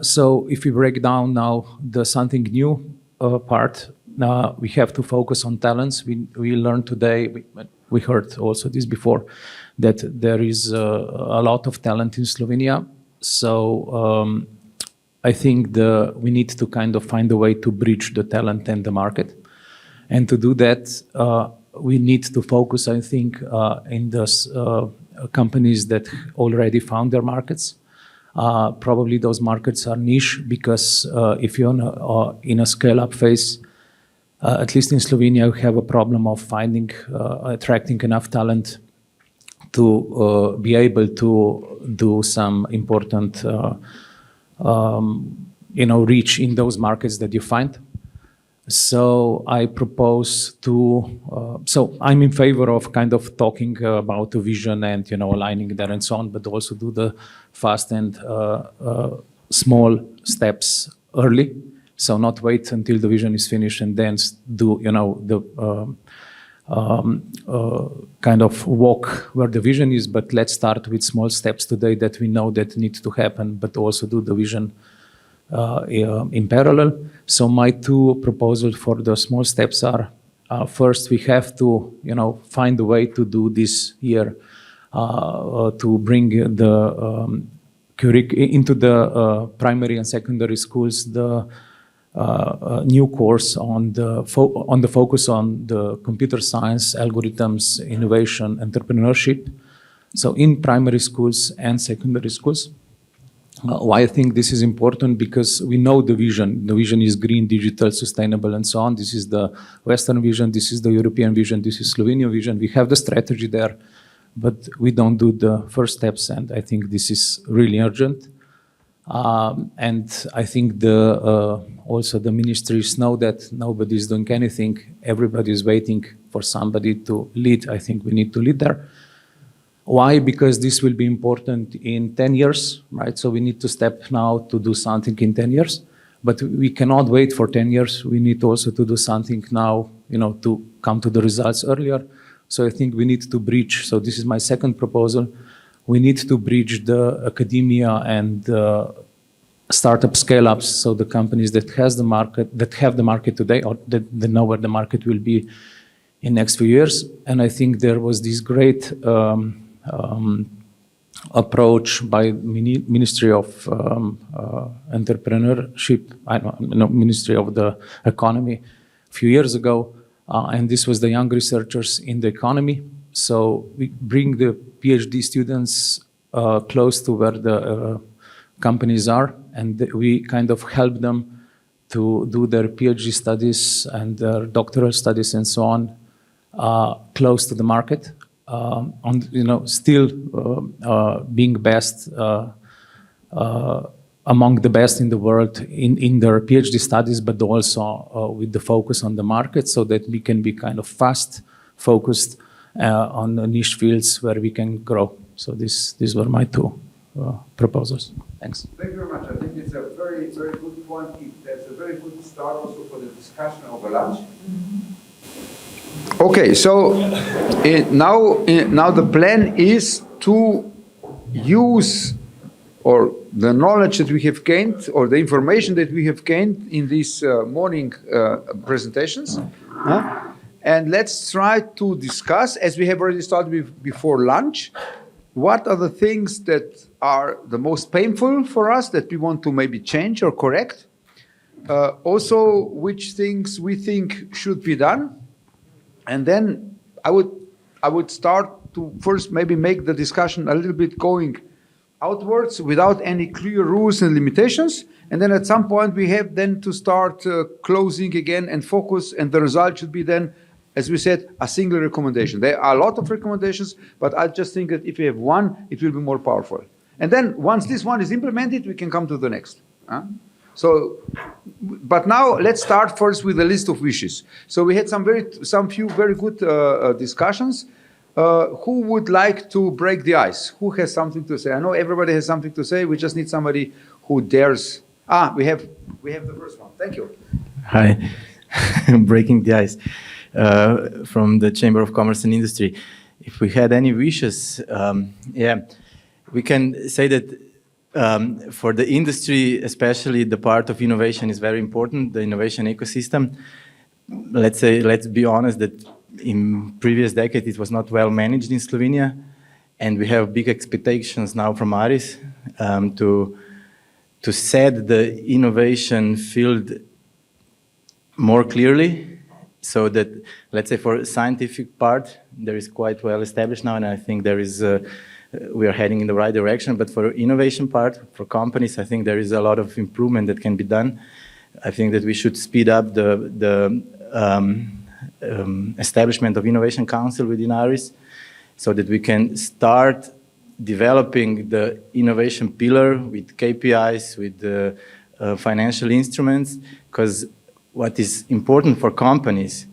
so if we break down now the something new part, we have to focus on talents. We learned today, we heard also this before, that there is a lot of talent in Slovenia. So I think we need to kind of find a way to bridge the talent and the market. And to do that, we need to focus, I think, in those companies that already found their markets. Probably those markets are niche because if you're in a scale-up phase, at least in Slovenia, we have a problem of finding, attracting enough talent to be able to do some important, reach in those markets that you find. So I propose so I'm in favor of kind of talking about the vision and, aligning that and so on, but also do the fast and small steps early. So not wait until the vision is finished and then do, the kind of walk where the vision is, but let's start with small steps today that we know that need to happen, but also do the vision in parallel. So my two proposals for the small steps are, first, we have to, find a way to do this year, to bring the into the primary and secondary schools, the new course on the focus on the computer science, algorithms, innovation, entrepreneurship. So in primary schools and secondary schools. Why I think this is important? Because we know the vision. The vision is green, digital, sustainable, and so on. This is the Western vision. This is the European vision. This is Slovenian vision. We have the strategy there, but we don't do the first steps. And I think this is really urgent. And I think also the ministries know that nobody is doing anything. Everybody is waiting for somebody to lead. I think we need to lead there. Why? Because this will be important in 10 years, right? So we need to step now to do something in 10 years, but we cannot wait for 10 years. We need also to do something now, to come to the results earlier. So I think we need to bridge. So this is my second proposal. We need to bridge the academia and startup scale-ups. So the companies that have the market today, or that they know where the market will be in next few years. And I think there was this great approach by Ministry of Entrepreneurship, Ministry of the Economy, few years ago, and this was the young researchers in the economy. So we bring the PhD students close to where the companies are, and we kind of help them to do their PhD studies and their doctoral studies and so on close to the market, still being best among the best in the world in their PhD studies, but also with the focus on the market, so that we can be kind of fast focused on the niche fields where we can grow. So these were my two proposals. Thanks. Thank you very much. I think it's a very, very good point. That's a very good start also for the discussion over lunch. Okay, so now the plan is to use or the knowledge that we have gained or the information that we have gained in these morning presentations. And let's try to discuss, as we have already started before lunch, what are the things that are the most painful for us that we want to maybe change or correct. Also, which things we think should be done. And then I would start to first maybe make the discussion a little bit going outwards without any clear rules and limitations. And then at some point we have then to start closing again and focus, and the result should be then, as we said, a single recommendation. There are a lot of recommendations, but I just think that if we have one, it will be more powerful. And then once this one is implemented, we can come to the next. But now let's start first with a list of wishes. So we had some few very good discussions. Who would like to break the ice? Who has something to say? I know everybody has something to say. We just need somebody who dares. We have the first one. Thank you. Hi, breaking the ice from the Chamber of Commerce and Industry. If we had any wishes, we can say that for the industry, especially the part of innovation is very important, the innovation ecosystem. Let's be honest that in previous decades it was not well managed in Slovenia, and we have big expectations now from ARIS to set the innovation field more clearly, so that, let's say, for scientific part, there is quite well established now, and I think there is we are heading in the right direction. But for innovation part, for companies, I think there is a lot of improvement that can be done. I think that we should speed up the establishment of Innovation Council within ARIS, so that we can start developing the innovation pillar with KPIs, with the financial instruments, because what is important for companies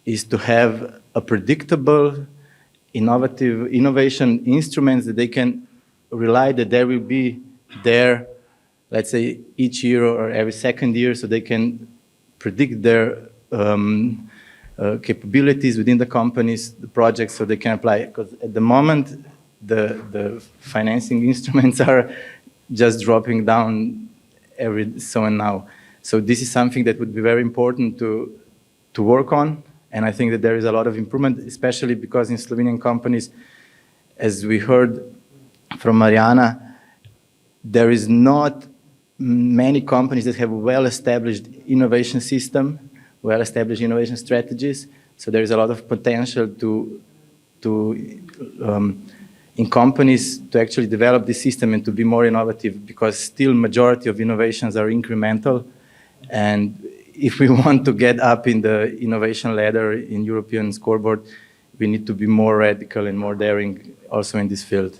is to have a predictable, innovative innovation instruments that they can rely that there will be there, let's say, each year or every second year, so they can predict their capabilities within the companies, the projects, so they can apply. Because at the moment, the financing instruments are just dropping down every so and now. So this is something that would be very important to work on. And I think that there is a lot of improvement, especially because in Slovenian companies, as we heard from Mariana, there is not many companies that have a well-established innovation system, well-established innovation strategies. So there is a lot of potential in companies to actually develop this system and to be more innovative, because still majority of innovations are incremental. And if we want to get up in the innovation ladder in European scoreboard, we need to be more radical and more daring also in this field.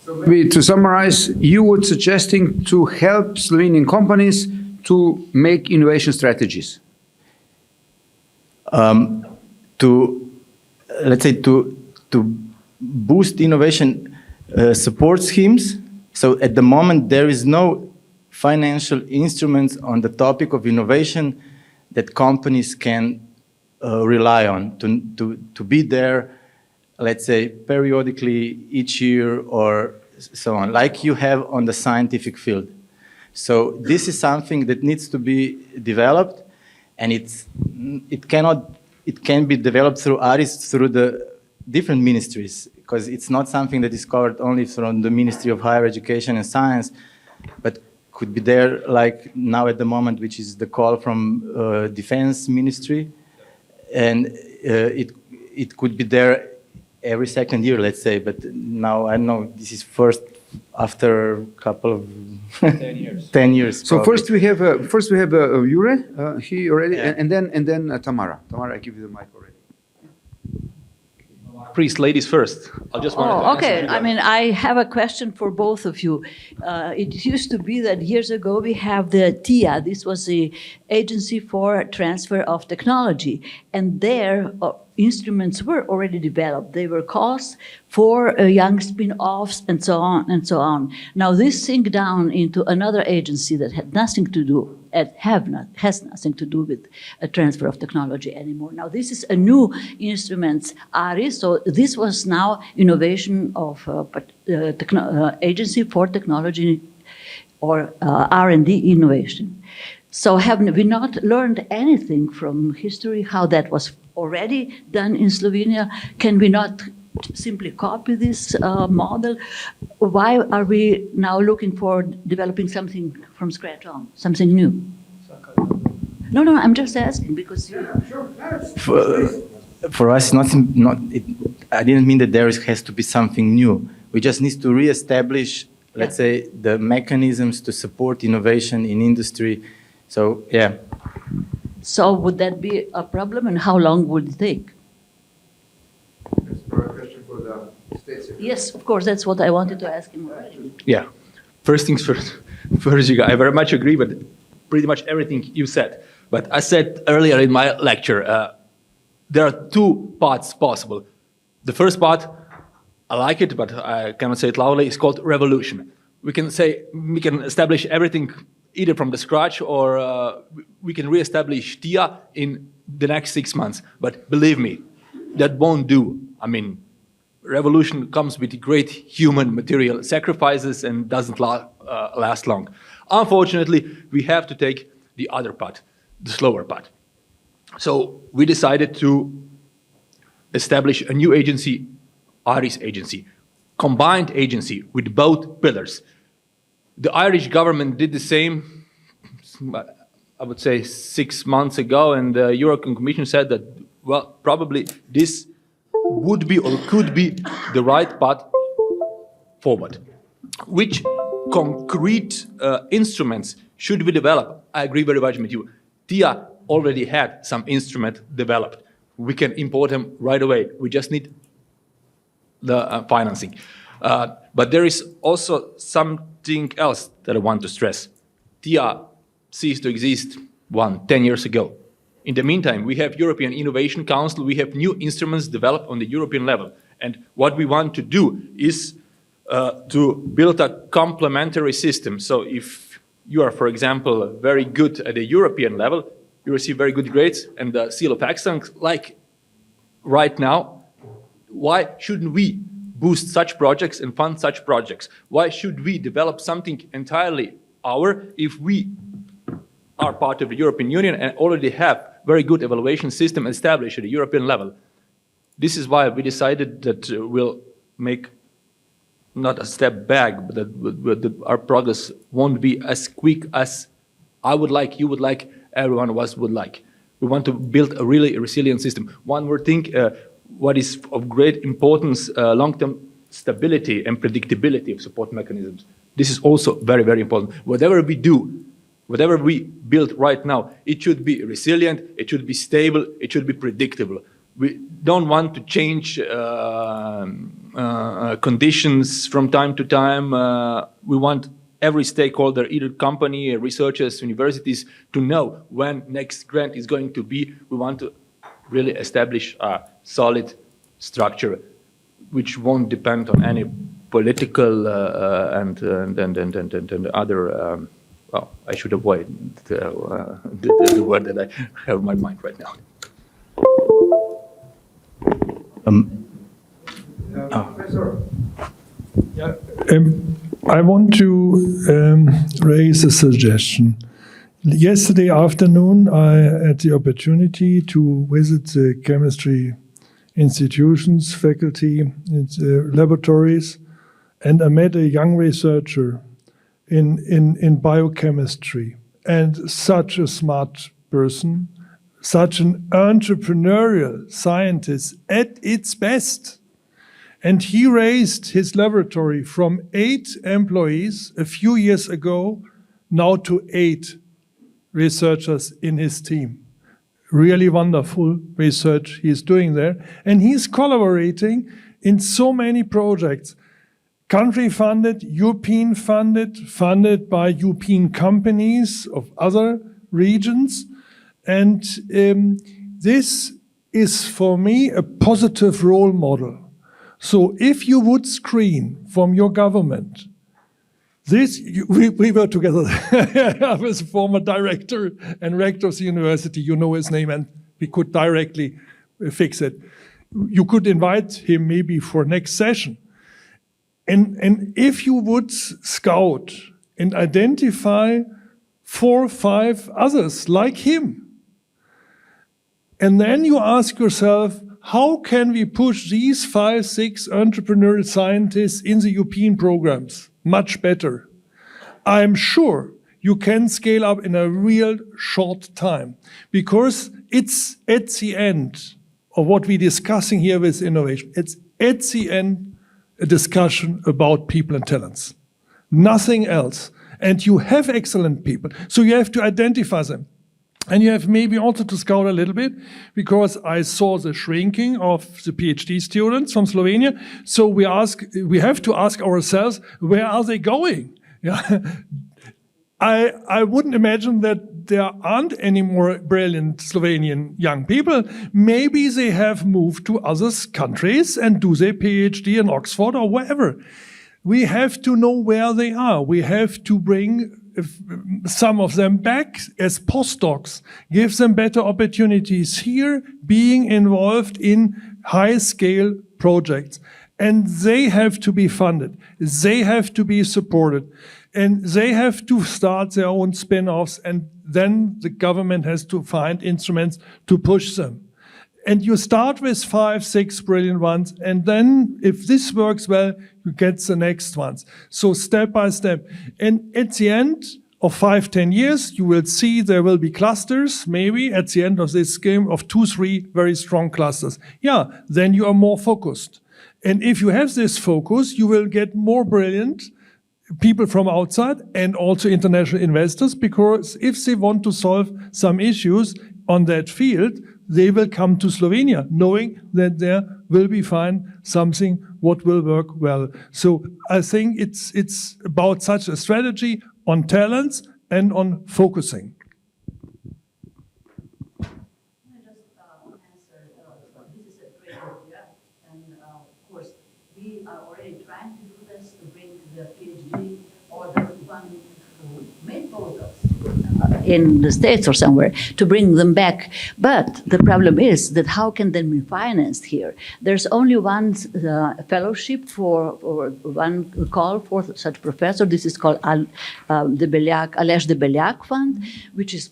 So maybe to summarize, you would suggesting to help Slovenian companies to make innovation strategies? Let's say to boost innovation support schemes. So at the moment, there is no financial instruments on the topic of innovation that companies can rely on to be there, let's say, periodically each year or so on, like you have on the scientific field. So this is something that needs to be developed, and it can be developed through ARIS, through the different ministries, because it's not something that is covered only from the Ministry of Higher Education and Science, but could be there like now at the moment, which is the call from Defense Ministry, and it could be there every second year, let's say. But now I don't know. This is first after a couple of 10 years. 10 years. So probably. first we have Jure, he already, Yeah. and then Tamara. Tamara, I give you the mic already. Please, ladies first. I just wanted to answer okay. you I that. mean, I have a question for both of you. It used to be that years ago we have the TIA. This was the Agency for Transfer of Technology, and there instruments were already developed. They were costs for young spin-offs and so on and so on. Now this sink down into another agency that had nothing to do has nothing to do with a transfer of technology anymore. Now this is a new instrument, ARI, so this was now innovation of Agency for Technology or R&D innovation. So have we not learned anything from history, how that was already done in Slovenia? Can we not simply copy this model? Why are we now looking for developing something from scratch on, something new? No, I'm just asking because For us, I didn't mean that there has to be something new. We just need to re-establish, let's say, the mechanisms to support innovation in industry. So, yeah. So would that be a problem, and how long would it take? That's a question for the States. Yes, of course, that's what I wanted to ask him already. Yeah. First things first. First, I very much agree with pretty much everything you said. But I said earlier in my lecture, there are two paths possible. The first path, I like it, but I cannot say it loudly, it's called revolution. We can establish everything either from the scratch or we can re-establish TIA in the next 6 months. But believe me, that won't do. I mean, revolution comes with great human material sacrifices and doesn't last long. Unfortunately, we have to take the other path, the slower path. So we decided to establish a new agency, Irish agency, combined agency with both pillars. The Irish government did the same, I would say 6 months ago, and the European Commission said that, well, probably this would be or could be the right path forward. Which concrete instruments should we develop? I agree very much with you. TIA already had some instrument developed. We can import them right away. We just need the financing. But there is also something else that I want to stress. TIA ceased to exist 10 years ago. In the meantime, we have European Innovation Council, we have new instruments developed on the European level. And what we want to do is to build a complementary system. So if you are, for example, very good at the European level, you receive very good grades and the seal of excellence, like right now, why shouldn't we boost such projects and fund such projects? Why should we develop something entirely our if we are part of the European Union and already have very good evaluation system established at the European level? This is why we decided that we'll make not a step back, but that our progress won't be as quick as I would like, you would like, everyone of us would like. We want to build a really resilient system. One more thing, what is of great importance, long-term stability and predictability of support mechanisms. This is also very, very important. Whatever we do, whatever we build right now, it should be resilient, it should be stable, it should be predictable. We don't want to change conditions from time to time. We want every stakeholder, either company, researchers, universities, to know when next grant is going to be. We want to really establish a solid structure which won't depend on any political and other, well, I should avoid the word that I have in my mind right now. I want to raise a suggestion. Yesterday afternoon, I had the opportunity to visit the chemistry institutions, faculty, laboratories, and I met a young researcher in biochemistry, and such a smart person, such an entrepreneurial scientist at its best. And he raised his laboratory from 8 employees a few years ago now to 8 researchers in his team. Really wonderful research he's doing there. And he's collaborating in so many projects. Country funded, European funded, funded by European companies of other regions. And this is for me a positive role model. So if you would screen from your government, we were together. I was a former director and rector of the university, you know his name, and we could directly fix it. You could invite him maybe for next session. And if you would scout and identify 4 or 5 others like him, and then you ask yourself, how can we push these 5, 6 entrepreneurial scientists in the European programs much better? I'm sure you can scale up in a real short time, because it's at the end of what we're discussing here with innovation. It's at the end a discussion about people and talents, nothing else. And you have excellent people, so you have to identify them. And you have maybe also to scout a little bit, because I saw the shrinking of the PhD students from Slovenia. So we have to ask ourselves, where are they going? Yeah. I wouldn't imagine that there aren't any more brilliant Slovenian young people. Maybe they have moved to other countries and do their PhD in Oxford or wherever. We have to know where they are. We have to bring some of them back as postdocs, give them better opportunities here, being involved in high-scale projects. And they have to be funded. They have to be supported. And they have to start their own spin-offs, and then the government has to find instruments to push them. And you start with 5, 6 brilliant ones, and then if this works well, you get the next ones. So step by step. And at the end of 5, 10 years, you will see there will be clusters, maybe at the end of this game of 2, 3 very strong clusters. Yeah, then you are more focused. And if you have this focus, you will get more brilliant people from outside and also international investors, because if they want to solve some issues on that field, they will come to Slovenia, knowing that there will be find something what will work well. So I think it's about such a strategy on talents and on focusing. In the States or somewhere, to bring them back. But the problem is that how can they be financed here? There's only one fellowship for one call for such professor. This is called Aleš de Beljak Fund, which is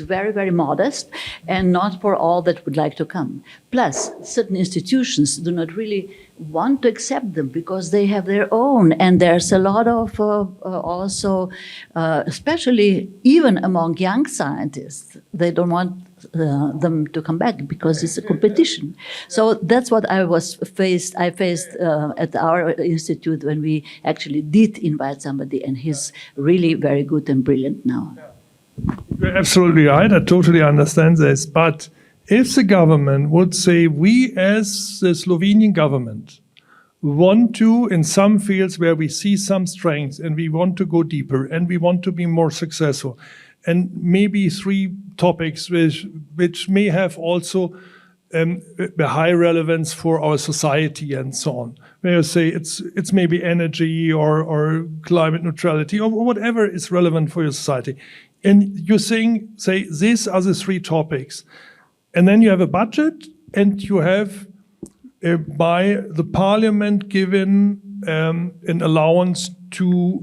very, very modest and not for all that would like to come. Plus, certain institutions do not really want to accept them because they have their own, and there's a lot of also, especially even among young scientists, they don't want them to come back because it's a competition. So that's what I faced at our institute when we actually did invite somebody, and he's really very good and brilliant now. You're absolutely right. I totally understand this. But if the government would say, we as the Slovenian government want to, in some fields where we see some strengths and we want to go deeper and we want to be more successful, and maybe 3 topics which may have also a high relevance for our society and so on. Where you say it's maybe energy or climate neutrality or whatever is relevant for your society. And you say, these are the 3 topics. And then you have a budget, and you have, by the parliament, given an allowance to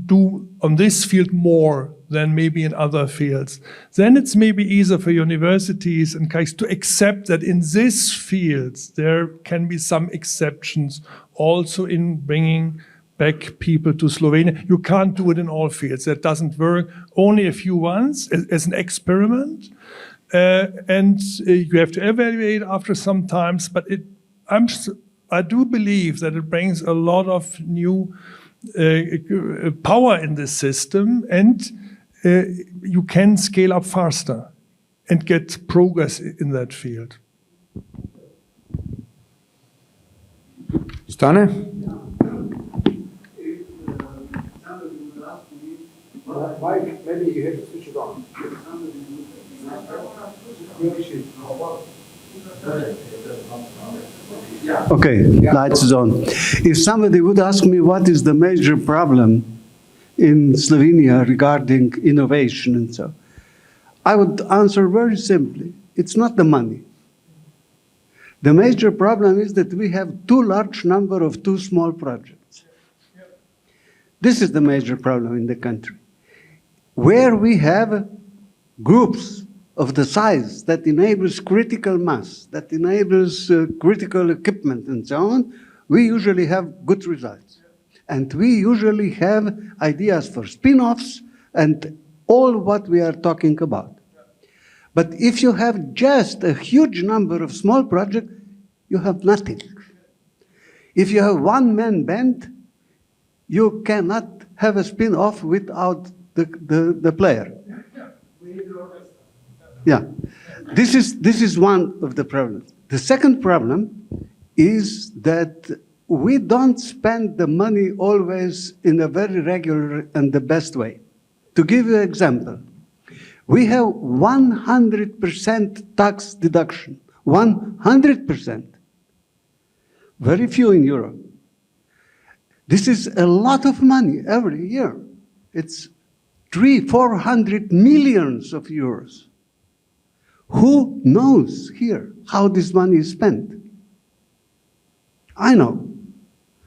do on this field more than maybe in other fields. Then it's maybe easier for universities and colleagues to accept that in these fields there can be some exceptions also in bringing back people to Slovenia. You can't do it in all fields. That doesn't work. Only a few ones as an experiment. And you have to evaluate after some times, but I do believe that it brings a lot of new power in this system, and you can scale up faster and get progress in that field. Stane? Maybe you have to switch it on. Okay, lights is on. If somebody would ask me what is the major problem in Slovenia regarding innovation and so, I would answer very simply, it's not the money. The major problem is that we have too large number of too small projects. This is the major problem in the country. Where we have groups of the size that enables critical mass, that enables critical equipment and so on, we usually have good results. And we usually have ideas for spin-offs and all what we are talking about. But if you have just a huge number of small projects, you have nothing. If you have one-man band, you cannot have a spin-off without the player. Yeah, this is one of the problems. The second problem is that we don't spend the money always in a very regular and the best way. To give you an example, we have 100% tax deduction, 100%. Very few in Europe. This is a lot of money every year. It's 300-400 millions of euros. Who knows here how this money is spent? I know.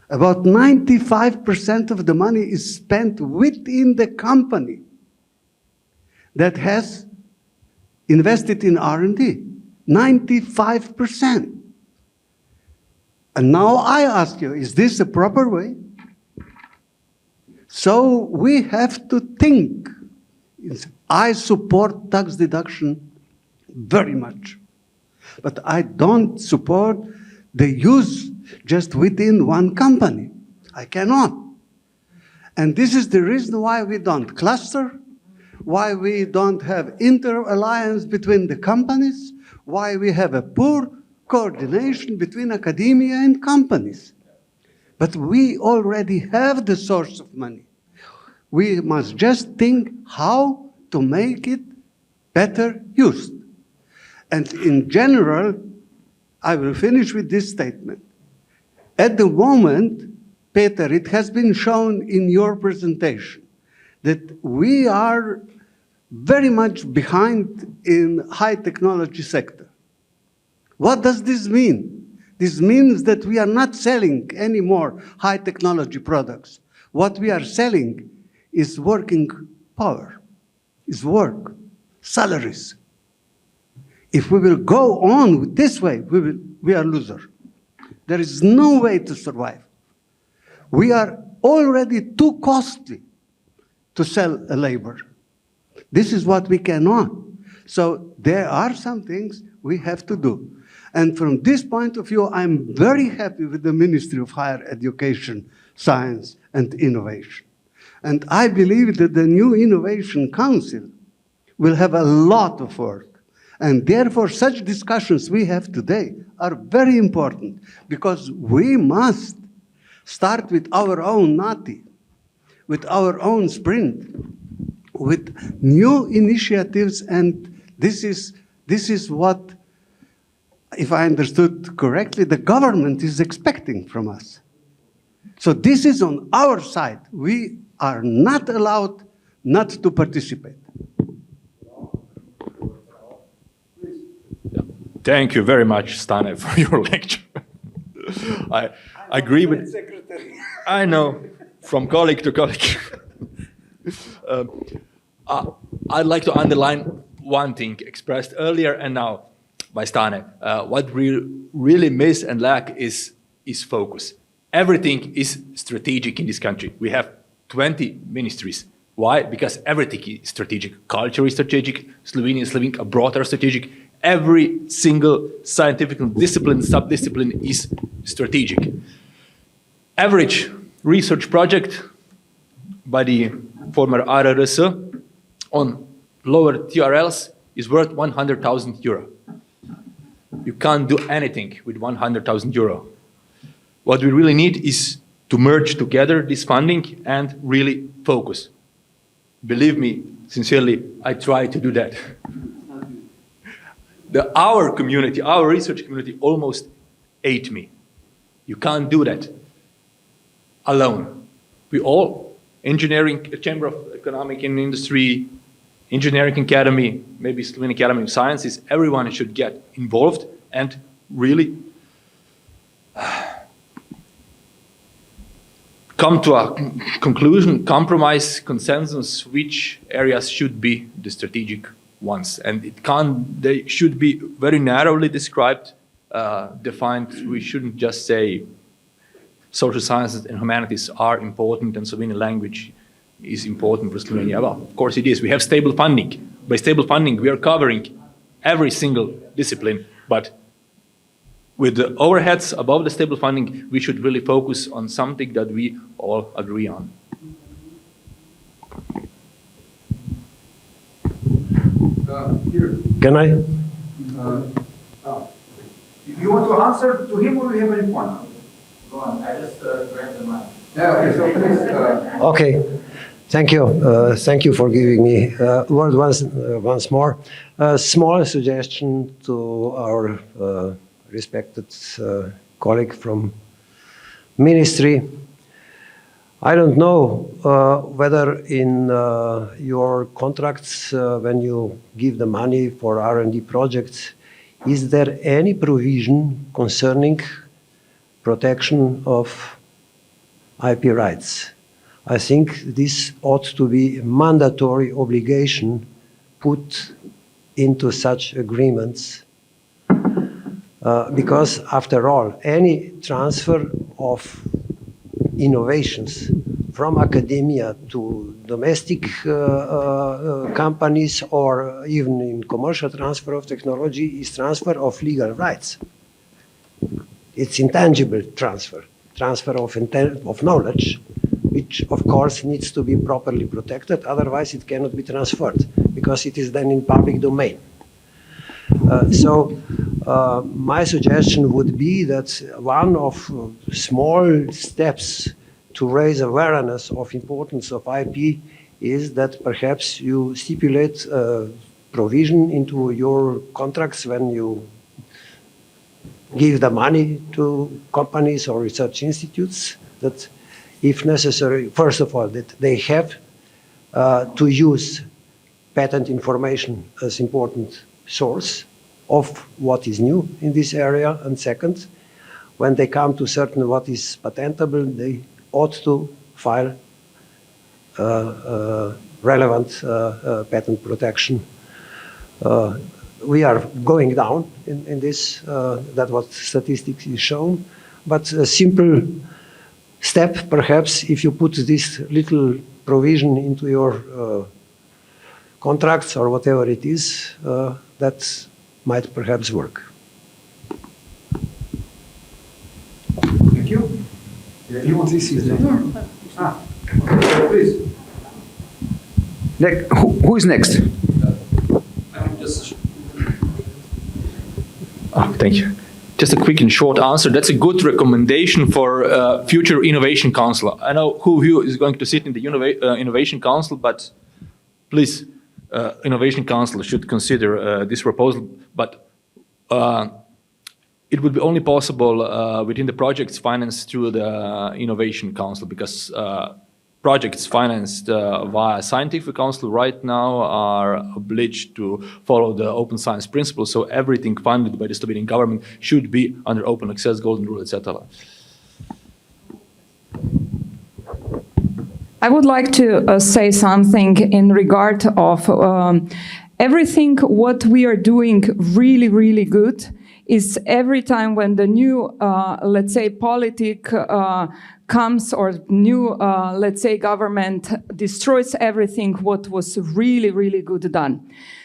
About 95% of the money is spent within the company that has invested in R&D. 95%. And now I ask you, is this a proper way? So we have to think. I support tax deduction very much. But I don't support the use just within one company. I cannot. And this is the reason why we don't cluster, why we don't have inter-alliance between the companies, why we have a poor coordination between academia and companies. But we already have the source of money. We must just think how to make it better used. And in general, I will finish with this statement. At the moment, Peter, it has been shown in your presentation that we are very much behind in high technology sector. What does this mean? This means that we are not selling any more high technology products. What we are selling is working power, is work, salaries. If we will go on this way, we are losers. There is no way to survive. We are already too costly to sell a labor. This is what we cannot. So there are some things we have to do. And from this point of view, I'm very happy with the Ministry of Higher Education, Science and Innovation. And I believe that the new Innovation Council will have a lot of work. And therefore, such discussions we have today are very important because we must start with our own NATI, with our own sprint, with new initiatives, and this is what, if I understood correctly, the government is expecting from us. So this is on our side. We are not allowed not to participate. Thank you very much, Stane, for your lecture. I agree with... I know, from colleague to colleague. I'd like to underline one thing expressed earlier and now by Stane. What we really miss and lack is focus. Everything is strategic in this country. We have 20 ministries. Why? Because everything is strategic. Culture is strategic. Slovenia is living abroad are strategic. Every single scientific discipline, sub-discipline is strategic. Average research project by the former RRS on lower TRLs is worth 100,000 euro. You can't do anything with 100,000 euro. What we really need is to merge together this funding and really focus. Believe me, sincerely, I try to do that. Our community, our research community almost ate me. You can't do that alone. We all, engineering, Chamber of Economic and Industry, Engineering Academy, maybe Slovenian Academy of Sciences, everyone should get involved and really come to a conclusion, compromise, consensus, which areas should be the strategic ones. And they should be very narrowly described, defined. We shouldn't just say social sciences and humanities are important and Slovenian language is important for Slovenia. Well, of course it is. We have stable funding. By stable funding, we are covering every single discipline, but with the overheads above the stable funding, we should really focus on something that we all agree on. Can I? You want to answer to him or you have any point? Go on, I just grabbed the mic. Yeah, okay, so please. Okay, thank you. Thank you for giving me word once more. A small suggestion to our respected colleague from Ministry. I don't know whether in your contracts, when you give the money for R&D projects, is there any provision concerning protection of IP rights? I think this ought to be a mandatory obligation put into such agreements. Because after all, any transfer of innovations from academia to domestic companies or even in commercial transfer of technology is transfer of legal rights. It's intangible transfer of knowledge, which of course needs to be properly protected, otherwise it cannot be transferred because it is then in public domain. So my suggestion would be that one of small steps to raise awareness of importance of IP is that perhaps you stipulate provision into your contracts when you give the money to companies or research institutes that if necessary, first of all, that they have to use patent information as important source of what is new in this area, and second, when they come to certain what is patentable, they ought to file relevant patent protection. We are going down in this, that what statistics is shown, but a simple step, perhaps, if you put this little provision into your contracts or whatever it is, that might perhaps work. Thank you. You want this? Please. Who is next? Thank you. Just a quick and short answer. That's a good recommendation for future Innovation Council. I know who of you is going to sit in the Innovation Council, but please, Innovation Council should consider this proposal. But it would be only possible within the projects financed through the Innovation Council, because projects financed via Scientific Council right now are obliged to follow the open science principles. So everything funded by the Slovenian government should be under open access, golden rule, etc. I would like to say something in regard of everything what we are doing really, really good is every time when the new, let's say, politic comes or new, let's say, government destroys everything what was really, really good done.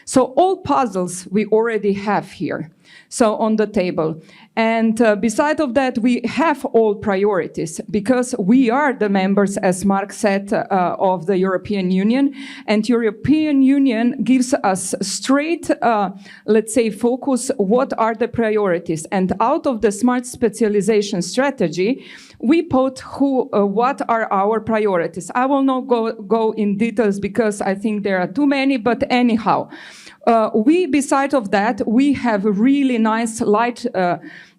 So all puzzles we already have here, so on the table. And beside of that, we have all priorities because we are the members, as Mark said, of the European Union. And European Union gives us straight, let's say, focus, what are the priorities. And out of the smart specialization strategy, we put what are our priorities. I will not go in details because I think there are too many, but anyhow. Beside of that, we have really nice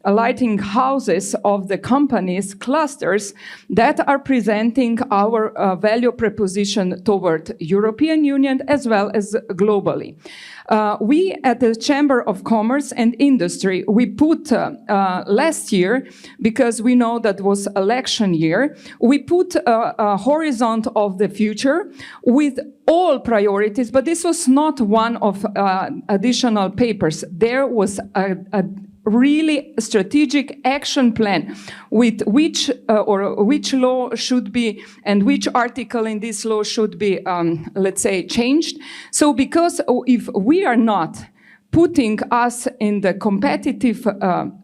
lighting houses of the companies, clusters, that are presenting our value proposition toward European Union as well as globally. We at the Chamber of Commerce and Industry, we put last year, because we know that was election year, we put a horizon of the future with all priorities, but this was not one of additional papers. There was a really strategic action plan with which law should be and which article in this law should be, let's say, changed. So because if we are not putting us in the competitive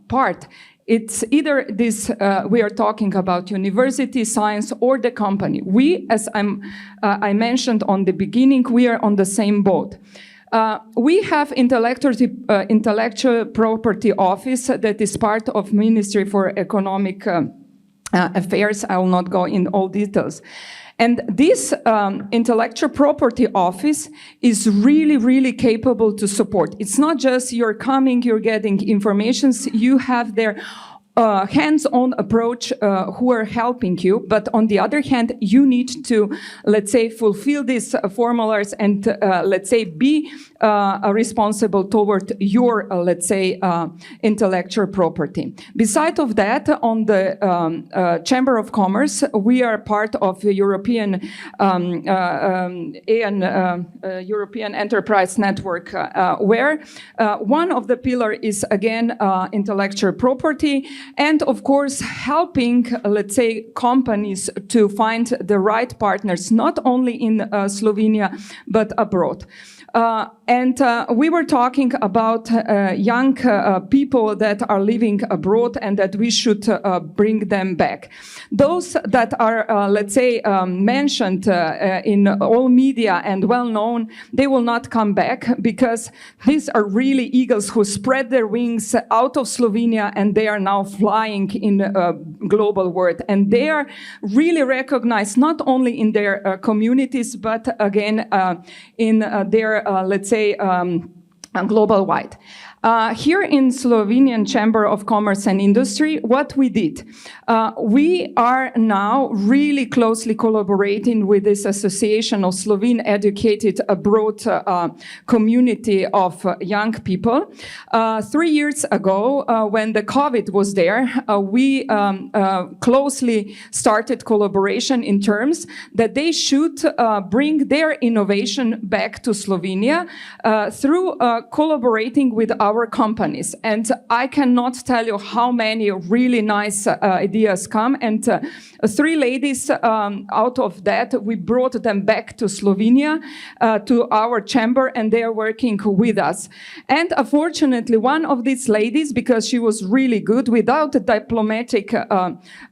part, it's either this, we are talking about university, science, or the company. We, as I mentioned on the beginning, we are on the same boat. We have intellectual property office that is part of Ministry for Economic Affairs. I will not go in all details. And this intellectual property office is really, really capable to support. It's not just you're coming, you're getting information, you have their hands-on approach who are helping you, but on the other hand, you need to, let's say, fulfill these formulas and, let's say, be responsible toward your, let's say, intellectual property. Besides of that, on the Chamber of Commerce, we are part of the European European Enterprise Network, where one of the pillars is, again, intellectual property, and of course, helping, let's say, companies to find the right partners, not only in Slovenia, but abroad. We were talking about young people that are living abroad and that we should bring them back. Those that are, let's say, mentioned in all media and well known, they will not come back because these are really eagles who spread their wings out of Slovenia and they are now flying in a global world. And they are really recognized not only in their communities, but again, in their, let's say, global wide. Here in Slovenian Chamber of Commerce and Industry, what we did, we are now really closely collaborating with this Association of Slovene Educated Abroad community of young people. 3 years ago, when the COVID was there, we closely started collaboration in terms that they should bring their innovation back to Slovenia through collaborating with our companies. And I cannot tell you how many really nice ideas come. And 3 ladies out of that, we brought them back to Slovenia, to our chamber, and they are working with us. And unfortunately, one of these ladies, because she was really good, without a diplomatic,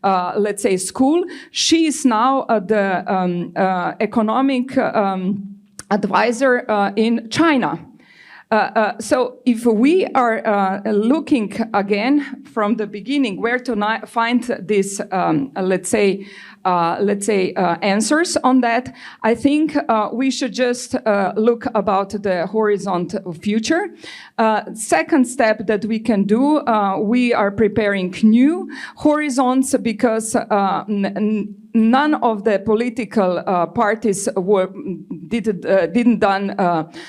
let's say, school, she is now the economic advisor in China. So if we are looking again from the beginning where to find this, let's say, answers on that, I think we should just look about the horizon future. Second step that we can do, we are preparing new horizons because none of the political parties didn't done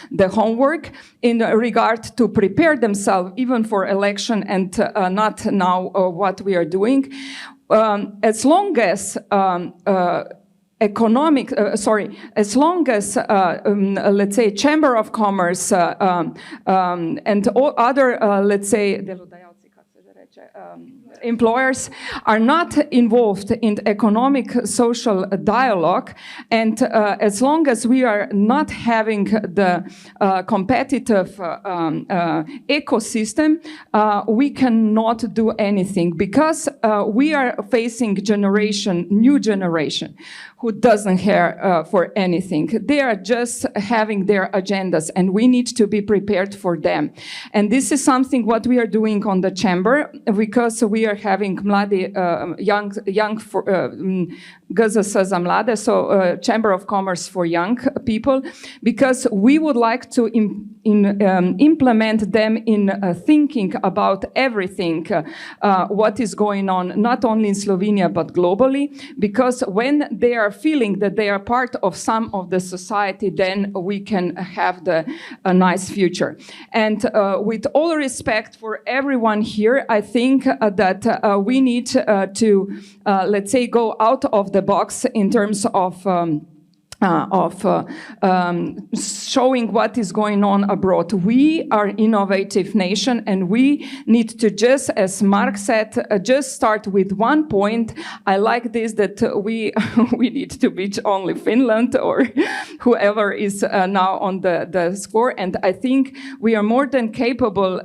the homework in regard to prepare themselves even for election and not now what we are doing. As long as as long as, let's say, Chamber of Commerce and all other, let's say, employers are not involved in economic social dialogue, and as long as we are not having the competitive ecosystem, we cannot do anything, because we are facing new generation who doesn't care for anything. They are just having their agendas, and we need to be prepared for them. And this is something what we are doing on the chamber, because we are having mladi, young GZS za mlade, so Chamber of Commerce for young people, because we would like to implement them in thinking about everything, what is going on, not only in Slovenia, but globally, because when they are feeling that they are part of some of the society, then we can have a nice future. And with all respect for everyone here, I think that we need to, let's say, go out of the box in terms of showing what is going on abroad. We are an innovative nation, and we need to just, as Mark said, just start with one point. I like this, that we need to beat only Finland or whoever is now on the score. And I think we are more than capable,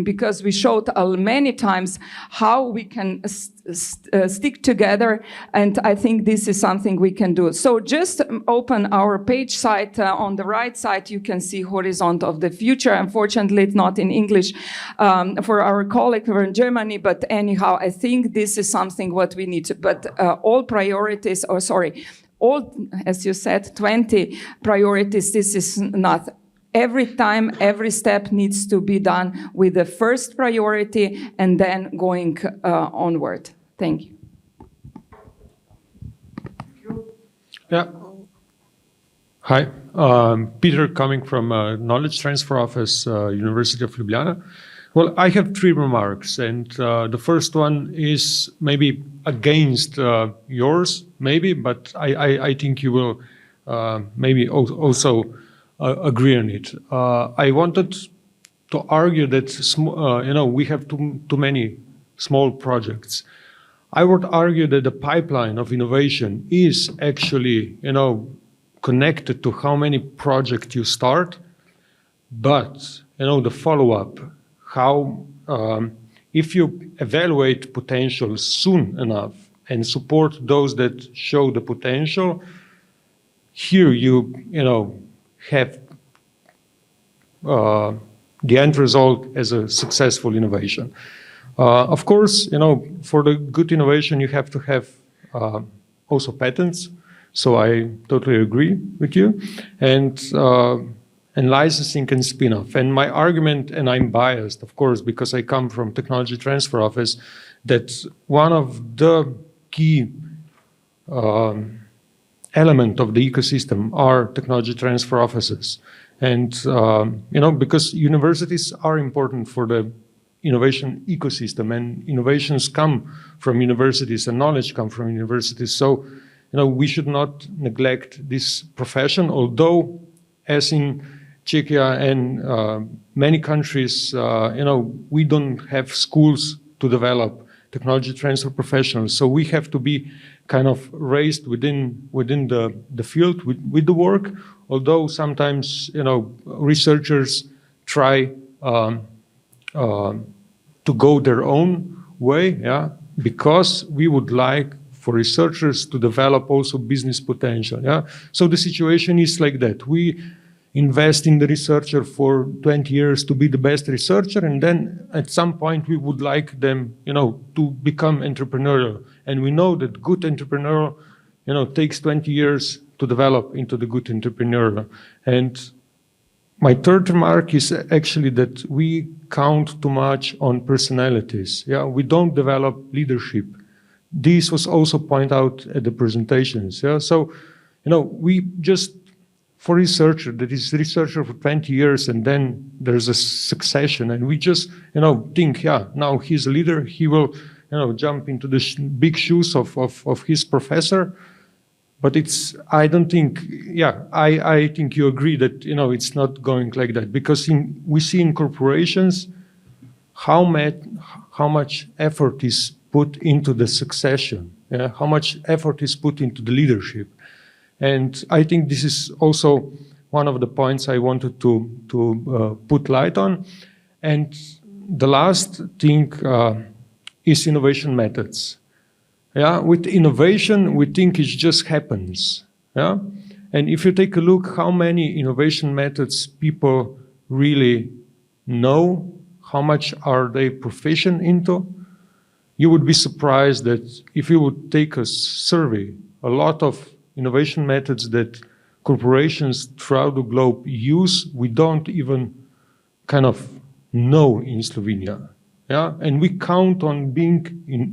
because we showed many times how we can stick together, and I think this is something we can do. So just open our page site. On the right side you can see Horizon of the Future. Unfortunately it's not in English for our colleague who are in Germany, but anyhow I think this is something what we need to, but all priorities, or sorry, all, as you said, 20 priorities, this is not. Every time, every step needs to be done with the first priority and then going onward. Thank you. Yeah. Hi, Peter, coming from Knowledge Transfer Office, University of Ljubljana. Well, I have 3 remarks, and the first one is maybe against yours, maybe, but I think you will maybe also agree on it. I wanted to argue that we have too many small projects. I would argue that the pipeline of innovation is actually, connected to how many projects you start, but, the follow-up, how, if you evaluate potential soon enough and support those that show the potential, here you have the end result as a successful innovation. Of course, for the good innovation, you have to have also patents. So I totally agree with you. And licensing and spin-off. And my argument, and I'm biased, of course, because I come from Technology Transfer Office, that one of the key element of the ecosystem are technology transfer offices. And, because universities are important for the innovation ecosystem, and innovations come from universities and knowledge come from universities. So, we should not neglect this profession, although as in Czechia and many countries, we don't have schools to develop technology transfer professionals. So we have to be kind of raised within the field with the work, although sometimes, researchers try to go their own way, yeah, because we would like for researchers to develop also business potential, yeah. So the situation is like that. We invest in the researcher for 20 years to be the best researcher, and then at some point we would like them, to become entrepreneurial. And we know that good entrepreneurial, takes 20 years to develop into the good entrepreneurial. And my third remark is actually that we count too much on personalities. Yeah, we don't develop leadership. This was also pointed out at the presentations. Yeah, so we just, for researcher that is researcher for 20 years and then there's a succession, and we just think, yeah, now he's a leader, he will jump into the big shoes of his professor. But I don't think, yeah, I think you agree that, it's not going like that, because we see in corporations how how much effort is put into the succession, yeah? How much effort is put into the leadership. And I think this is also one of the points I wanted to put light on. And the last thing is innovation methods. Yeah, with innovation, we think it just happens. Yeah, and if you take a look how many innovation methods people really know, how much are they proficient into, you would be surprised that if you would take a survey, a lot of innovation methods that corporations throughout the globe use, we don't even kind of know in Slovenia. Yeah? And we count on being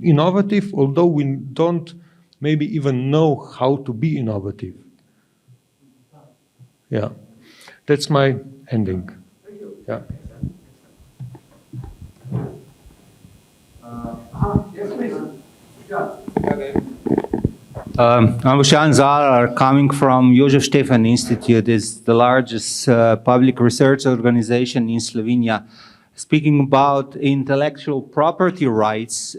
innovative, although we don't maybe even know how to be innovative. Yeah, that's my ending. Yeah. I'm Boštjan Zalar, coming from Jožef Stefan Institute. It's the largest public research organization in Slovenia, speaking about intellectual property rights,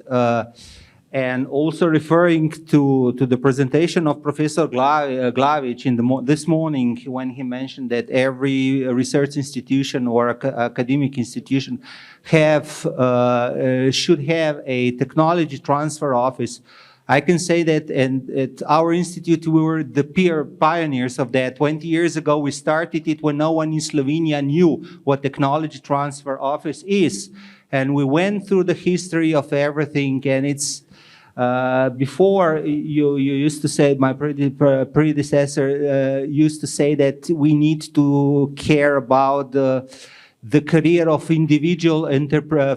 and also referring to the presentation of Professor Glavič this morning, when he mentioned that every research institution or academic institution should have a technology transfer office. I can say that at our institute, we were the pioneers of that. 20 years ago, we started it when no one in Slovenia knew what technology transfer office is. And we went through the history of everything. And it's before you used to say, my predecessor used to say that we need to care about the career of individual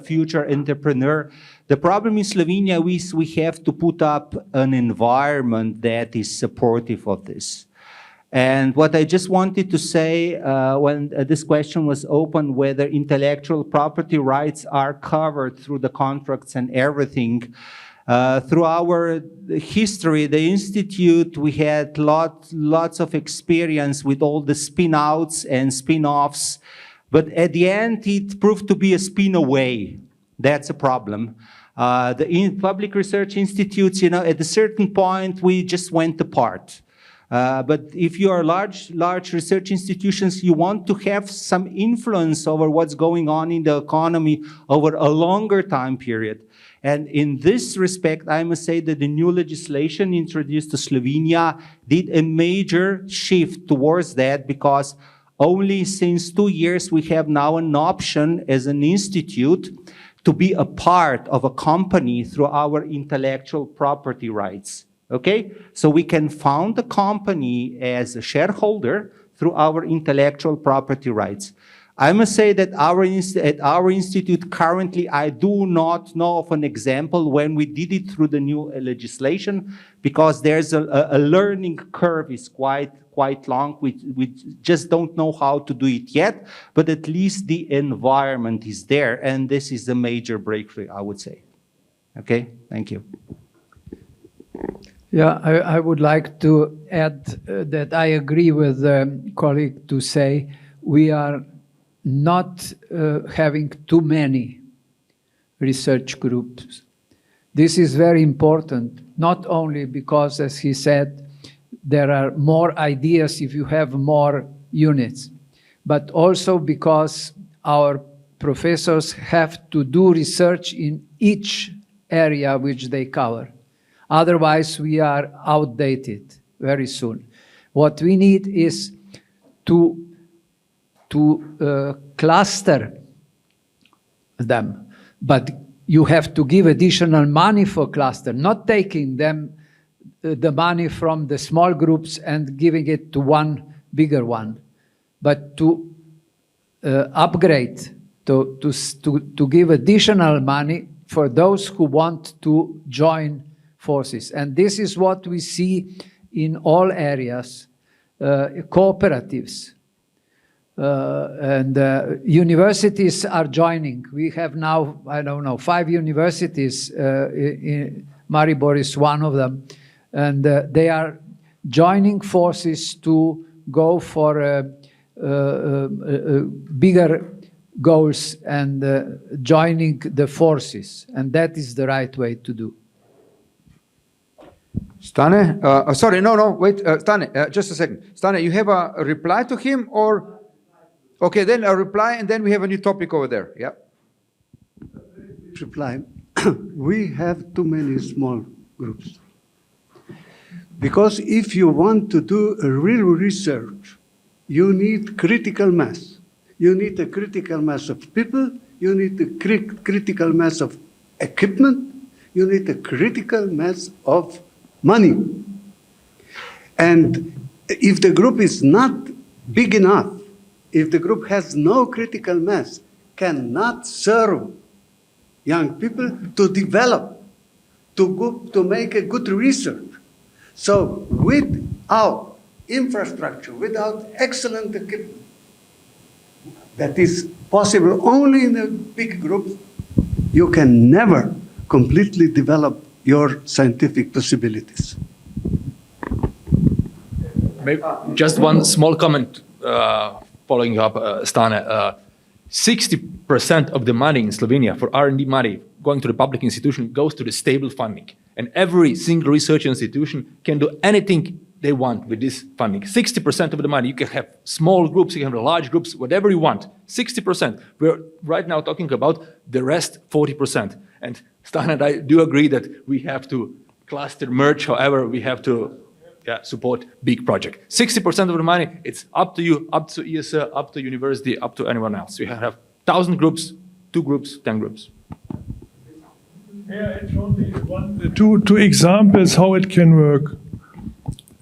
future entrepreneur. The problem in Slovenia is we have to put up an environment that is supportive of this. And what I just wanted to say when this question was open, whether intellectual property rights are covered through the contracts and everything, through our history, the Institute, we had lots of experience with all the spin-outs and spin-offs, but at the end, it proved to be a spin-away. That's a problem. The public research institutes, at a certain point, we just went apart. But if you are large research institutions, you want to have some influence over what's going on in the economy over a longer time period. And in this respect, I must say that the new legislation introduced to Slovenia did a major shift towards that, because only since 2 years we have now an option as an institute to be a part of a company through our intellectual property rights. Okay? So we can found a company as a shareholder through our intellectual property rights. I must say that at our institute currently, I do not know of an example when we did it through the new legislation, because there's a learning curve is quite long. We just don't know how to do it yet, but at least the environment is there, and this is a major breakthrough, I would say. Okay, thank you. Yeah, I would like to add that I agree with the colleague to say we are not having too many research groups. This is very important, not only because, as he said, there are more ideas if you have more units, but also because our professors have to do research in each area which they cover. Otherwise, we are outdated very soon. What we need is to cluster them, but you have to give additional money for cluster, not taking them the money from the small groups and giving it to one bigger one, but to upgrade, to give additional money for those who want to join forces. And this is what we see in all areas, cooperatives. And universities are joining. We have now, I don't know, 5 universities. Maribor is one of them. And they are joining forces to go for a bigger goals and joining the forces, and that is the right way to do. Stane, sorry, wait, Stane, just a second. Stane, you have a reply to him, or? Okay, then a reply, and then we have a new topic over there, yeah. Reply. We have too many small groups. Because if you want to do a real research, you need critical mass. You need a critical mass of people, you need a critical mass of equipment, you need a critical mass of money. And if the group is not big enough, if the group has no critical mass, cannot serve young people to develop, to make a good research. So without infrastructure, without excellent equipment, that is possible only in a big group, you can never completely develop your scientific possibilities. Maybe just one small comment following up, Stane. 60% of the money in Slovenia for R&D money going to the public institution goes to the stable funding. And every single research institution can do anything they want with this funding. 60% of the money. You can have small groups, you can have large groups, whatever you want. 60%. We're right now talking about the rest 40%. And Stan and I do agree that we have to cluster merge, however, we have to support big project. 60% of the money, it's up to you, up to ESA, up to university, up to anyone else. You have 1,000 groups, 2 groups, 10 groups. Yeah, it's only two examples how it can work.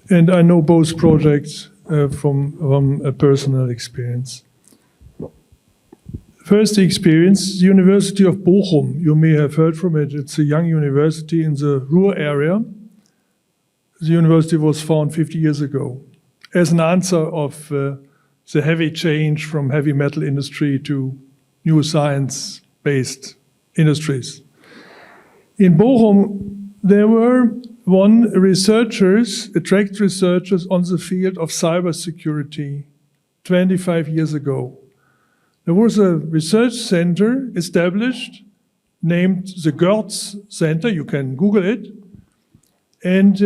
And I know both projects from a personal experience. First experience, the University of Bochum. You may have heard from it. It's a young university in the Ruhr area. The university was founded 50 years ago as an answer of the heavy change from heavy metal industry to new science-based industries. In Bochum, there were attract researchers on the field of cybersecurity 25 years ago. There was a research center established named the Goertz Center. You can Google it. And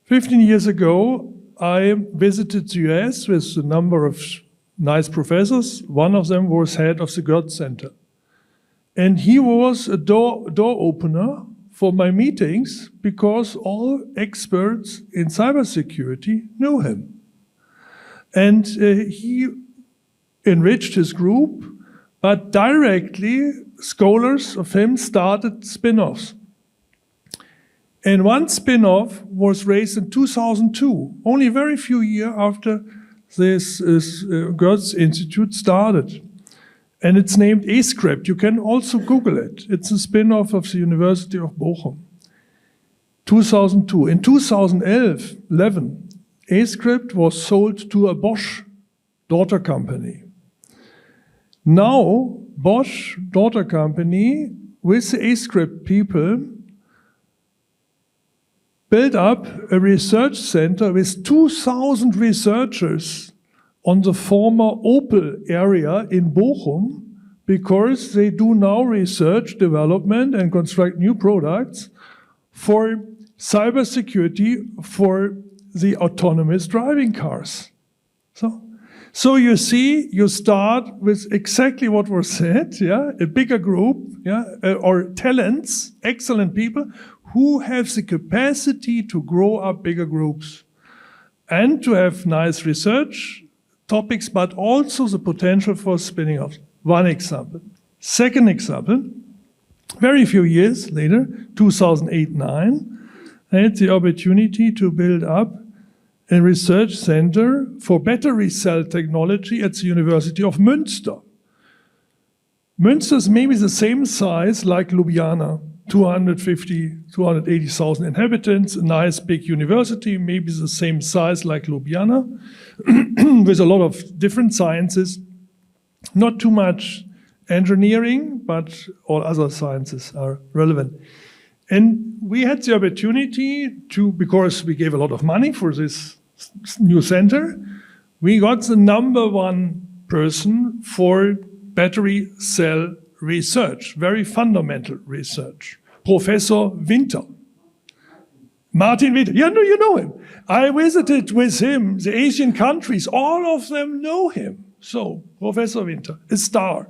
15 years ago, I visited the US with a number of nice professors. One of them was head of the Goertz Center. And he was a door opener for my meetings because all experts in cybersecurity knew him. And he enriched his group, but directly scholars of him started spin-offs. And one spin-off was raised in 2002, only a very few years after this Goetz Institute started. And it's named eScript. You can also Google it. It's a spin-off of the University of Bochum. 2002. In 2011, eScript was sold to a Bosch daughter company. Now, Bosch daughter company with the eScript people built up a research center with 2,000 researchers on the former Opel area in Bochum, because they do now research, development, and construct new products for cybersecurity for the autonomous driving cars. So you see, you start with exactly what was said, a bigger group, or talents, excellent people, who have the capacity to grow up bigger groups and to have nice research topics, but also the potential for spinning off. One example. Second example, very few years later, 2008-9, I had the opportunity to build up a research center for battery cell technology at the University of Münster. Münster is maybe the same size like Ljubljana, 280,000 inhabitants, a nice big university, maybe the same size like Ljubljana, with a lot of different sciences, not too much engineering, but all other sciences are relevant. And we had the opportunity to, because we gave a lot of money for this new center, we got the #1 person for battery cell research, very fundamental research. Professor Winter. Martin Winter, yeah, no, you know him. I visited with him the Asian countries, all of them know him. So, Professor Winter, a star.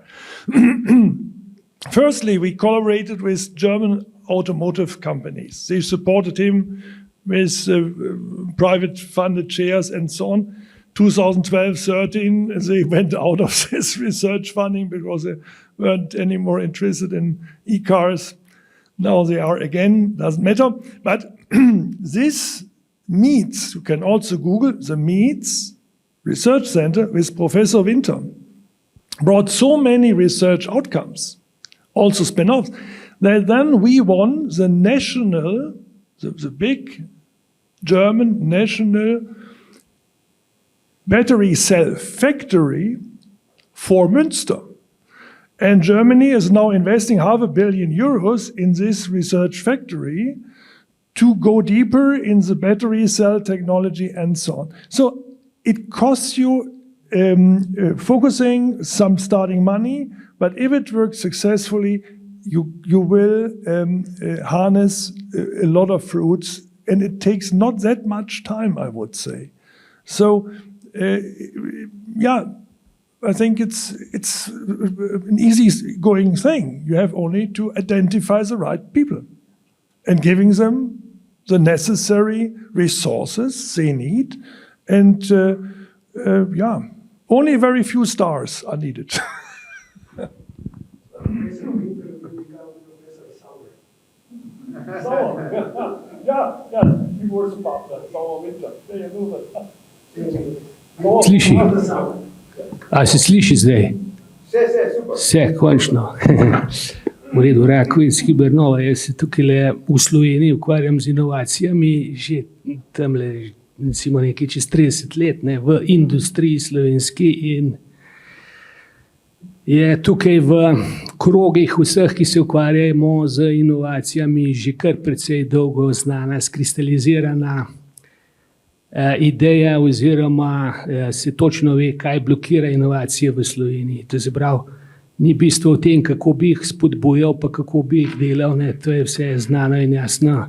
Firstly, we collaborated with German automotive companies. They supported him with private funded shares and so on. 2012-13, they went out of this research funding because they weren't anymore interested in e-cars. Now they are again, doesn't matter. But this MEETS, you can also Google the MEETS Research Center with Professor Winter, brought so many research outcomes, also spin-offs, that then we won the national, the big German national battery cell factory for Münster. And Germany is now investing €500 million in this research factory to go deeper in the battery cell technology and so on. So it costs you focusing, some starting money, but if it works successfully, you will harness a lot of fruits, and it takes not that much time, I would say. So, yeah, I think it's an easy going thing. You have only to identify the right people and giving them the necessary resources they need. And yeah, only very few stars are needed. Sliši? A se sliši zdaj? Vse, končno. V redu, Rakovic, Hibernova, jaz se tukaj v Sloveniji ukvarjam z inovacijami že tamle, recimo nekaj čez 30 let, ne, v industriji slovenski, in je tukaj v krogih vseh, ki se ukvarjamo z inovacijami, že kar precej dolgo znana, skristalizirana ideja, oziroma se točno ve, kaj blokira inovacije v Sloveniji. To je prav, ni bistvo v tem, kako bi jih spodbujal, pa kako bi jih delal, ne, to je vse znano in jasno.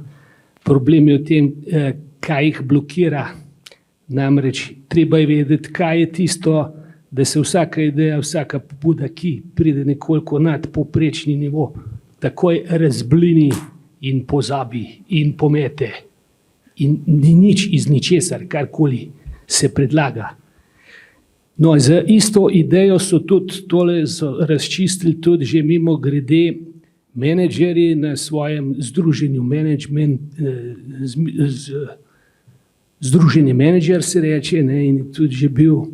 Problem je v tem, kaj jih blokira. Namreč treba je vedeti, kaj je tisto, da se vsaka ideja, vsaka pobuda, ki pride nekoliko nad povprečni nivo, takoj razblini in pozabi in pomete. In ni nič iz ničesar, karkoli se predlaga. No, z isto idejo so tudi tole razčistili tudi že mimo grede menedžerji na svojem združenju združenje menedžer se reče, ne, in tudi že bil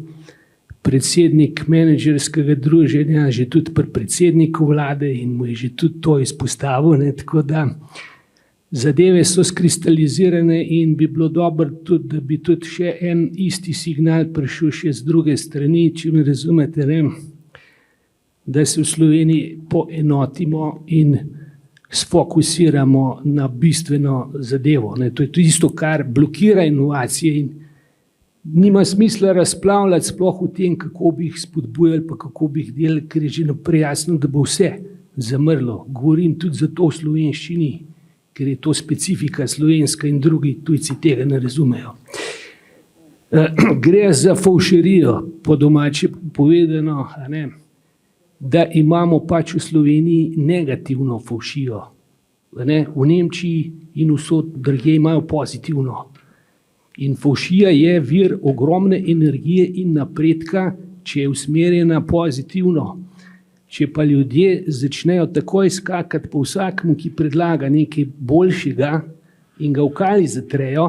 predsednik menedžerskega druženja, že tudi pri predsedniku vlade, in mu je že tudi to izpostavil, ne, tako da zadeve so skristalizirane in bi bilo dobro tudi, da bi tudi še en isti signal prišel še z druge strani, če me razumete, ne, da se v Sloveniji poenotimo in sfokusiramo na bistveno zadevo. Ne. To je to isto, kar blokira inovacije, in nima smisla razpravljati sploh o tem, kako bi jih spodbujali, pa kako bi jih delali, ker je že naprej jasno, da bo vse zamrlo. Govorim tudi zato v slovenščini, ker je to specifika slovenska in drugi tujci tega ne razumejo. Gre za fovšerijo, po domače povedano, ne, da imamo pač v Sloveniji negativno fovšijo. Ne, v Nemčiji in vsod drugje imajo pozitivno. In fovšija je vir ogromne energije in napredka, če je usmerjena pozitivno. Če pa ljudje začnejo takoj skakati po vsakmu, ki predlaga nekaj boljšega, in ga v kali zatrejo,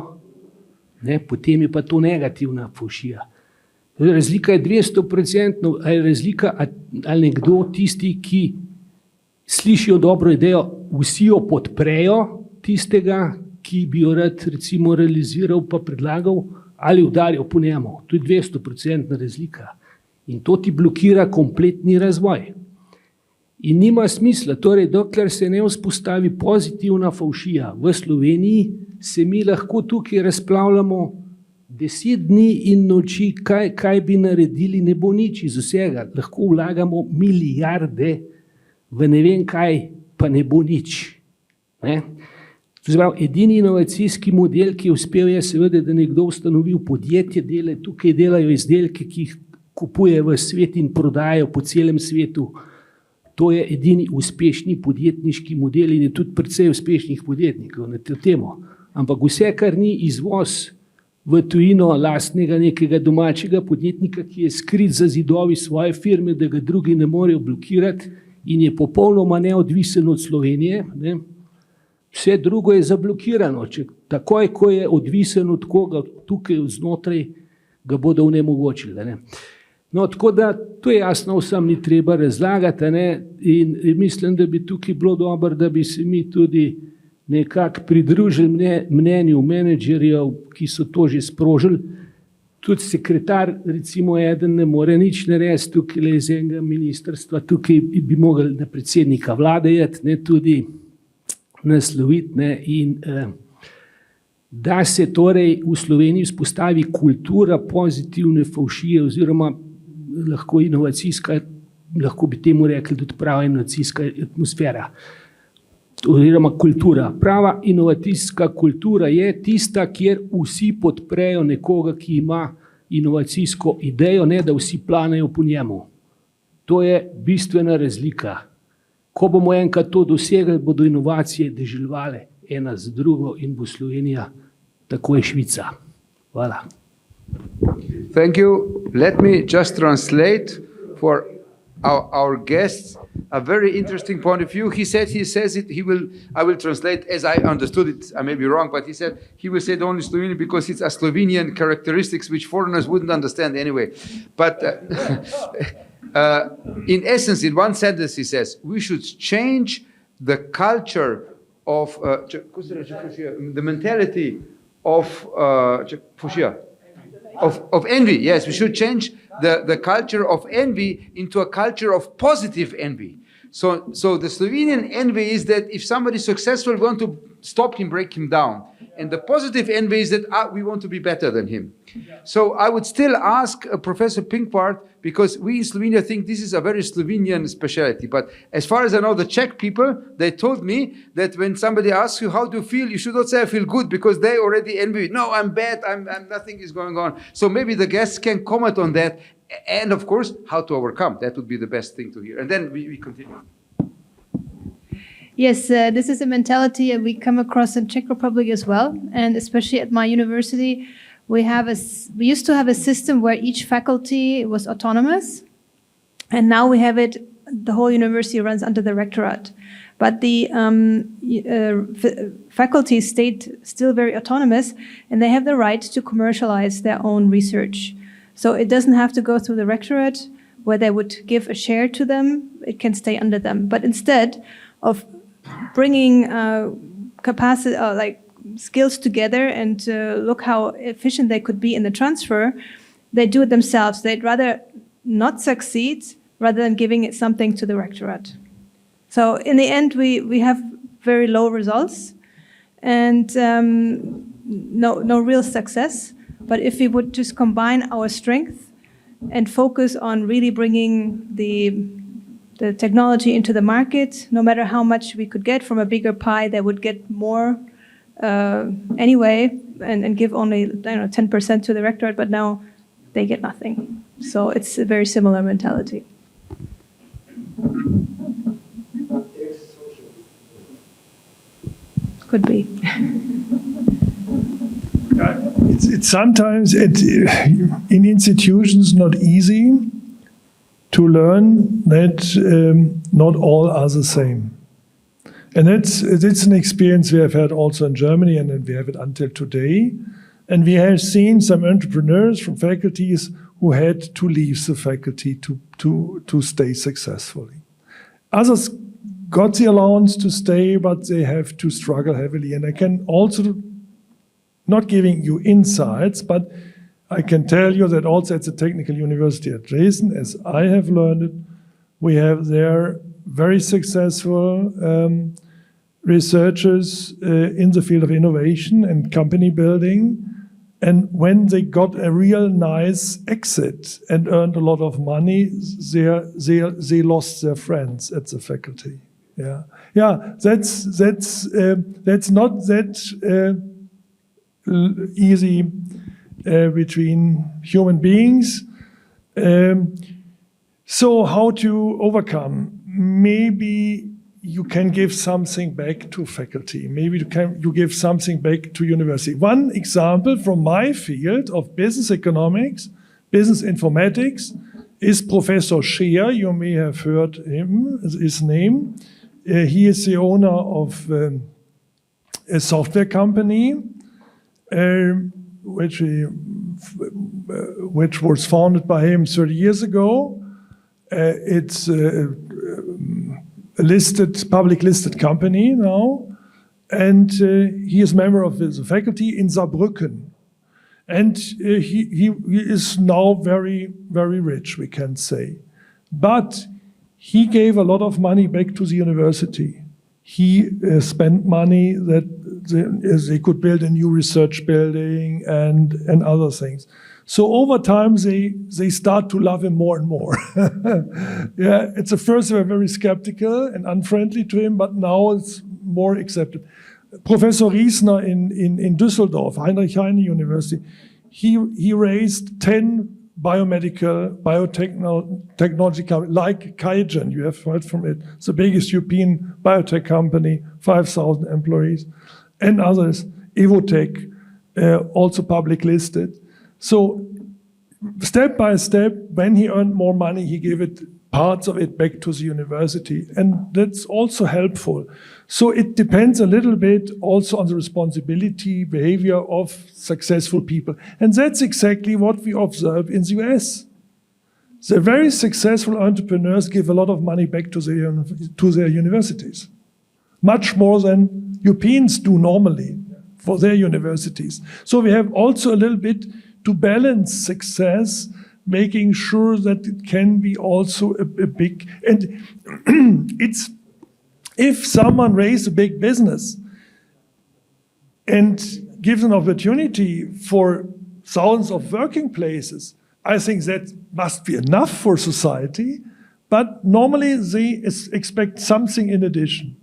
ne, potem je pa to negativna fovšija. Razlika je 200%, ali razlika, ali nekdo tisti, ki slišijo dobro idejo, vsi jo podprejo tistega, ki bi jo rad recimo realiziral pa predlagal, ali udarijo po njemu. To je 200% razlika. In to ti blokira kompletni razvoj. In nima smisla, torej dokler se ne vzpostavi pozitivna fovšija v Sloveniji, se mi lahko tukaj razplavljamo 10 dni in noči, kaj bi naredili, ne bo nič iz vsega. Lahko vlagamo milijarde v ne vem kaj, pa ne bo nič. Ne? To se pravi, edini inovacijski model, ki je uspel, je seveda, da nekdo ustanovil podjetje, tukaj delajo izdelke, ki jih kupujejo v svet in prodajajo po celem svetu. To je edini uspešni podjetniški model in je tudi precej uspešnih podjetnikov na to temo. Ampak vse, kar ni izvoz v tujino lastnega nekega domačega podjetnika, ki je skrit za zidovi svoje firme, da ga drugi ne morejo blokirati in je popolnoma neodvisen od Slovenije, ne? Vse drugo je zablokirano. Takoj, ko je odvisen od koga tukaj znotraj, ga bodo onemogočili. Ne? No, tako da to je jasno, vsem ni treba razlagati, ne? In mislim, da bi tukaj bilo dobro, da bi se mi tudi nekako pridružili mnenju menedžerjev, ki so to že sprožili. Tudi sekretar, recimo eden, ne more nič narediti tukaj iz enega ministrstva, tukaj bi mogli na predsednika vlade jeti, ne, tudi nasloviti, ne, in da se torej v Sloveniji vzpostavi kultura pozitivne fovšije oziroma lahko inovacijska, lahko bi temu rekli tudi prava inovacijska atmosfera oziroma kultura. Prava inovacijska kultura je tista, kjer vsi podprejo nekoga, ki ima inovacijsko idejo, ne da vsi planejo po njemu. To je bistvena razlika. Ko bomo enkrat to dosegli, bodo inovacije deževale ena z drugo in bo Slovenija tako je Švica. Hvala. Thank you. Let me just translate for our guests a very interesting point of view. He says it, I will translate as I understood it, I may be wrong, but he said he will say it only Slovenian because it's a Slovenian characteristics which foreigners wouldn't understand anyway. But in essence, in one sentence, he says, we should change the culture of, the mentality of envy. Yes, we should change the culture of envy into a culture of positive envy. So the Slovenian envy is that if somebody is successful, we want to stop him, break him down. And the positive envy is that we want to be better than him. So I would still ask Professor Pinkwart, because we in Slovenia think this is a very Slovenian specialty. But as far as I know, the Czech people, they told me that when somebody asks you, how do you feel? You should not say, I feel good, because they already envy. No, I'm bad. I'm nothing is going on. So maybe the guests can comment on that. And of course, how to overcome. That would be the best thing to hear. And then we continue. Yes, this is a mentality we come across in Czech Republic as well. And especially at my university, we used to have a system where each faculty was autonomous. And now we have it, the whole university runs under the rectorate. But the faculty stayed still very autonomous, and they have the right to commercialize their own research. So it doesn't have to go through the rectorate where they would give a share to them. It can stay under them. But instead of bringing capacity, skills together and look how efficient they could be in the transfer, they do it themselves. They'd rather not succeed rather than giving it something to the rectorate. So in the end, we have very low results and no real success. But if we would just combine our strength and focus on really bringing the technology into the market, no matter how much we could get from a bigger pie, they would get more anyway and give only 10% to the rectorate, but now they get nothing. So it's a very similar mentality. Could be. It's sometimes in institutions not easy to learn that not all are the same. And it's an experience we have had also in Germany, and we have it until today. And we have seen some entrepreneurs from faculties who had to leave the faculty to stay successfully. Others got the allowance to stay, but they have to struggle heavily. And I can also, not giving you insights, but I can tell you that also at the Technical University at Dresden, as I have learned it, we have there very successful researchers in the field of innovation and company building. And when they got a real nice exit and earned a lot of money, they lost their friends at the faculty. Yeah, that's not that easy between human beings. So how to overcome? Maybe you can give something back to faculty. Maybe you give something back to university. One example from my field of business economics, business informatics, is Professor Scheer. You may have heard his name. He is the owner of a software company, which was founded by him 30 years ago. It's a public listed company now, and he is member of the faculty in Saarbrücken. And he is now very, very rich, we can say. But he gave a lot of money back to the university. He spent money that they could build a new research building and other things. So over time, they start to love him more and more. Yeah, at first they were very skeptical and unfriendly to him, but now it's more accepted. Professor Riesner in Düsseldorf, Heinrich Heine University, he raised 10 biotechnology companies, like QIAGEN, you have heard from it. It's the biggest European biotech company, 5,000 employees, and others, Evotech, also public listed. So step by step, when he earned more money, he gave parts of it back to the university. And that's also helpful. So it depends a little bit also on the responsibility, behavior of successful people. And that's exactly what we observe in the US. The very successful entrepreneurs give a lot of money back to their universities. Much more than Europeans do normally for their universities. So we have also a little bit to balance success, making sure that it can be also a big, and if someone raises a big business and gives an opportunity for thousands of working places, I think that must be enough for society, but normally they expect something in addition.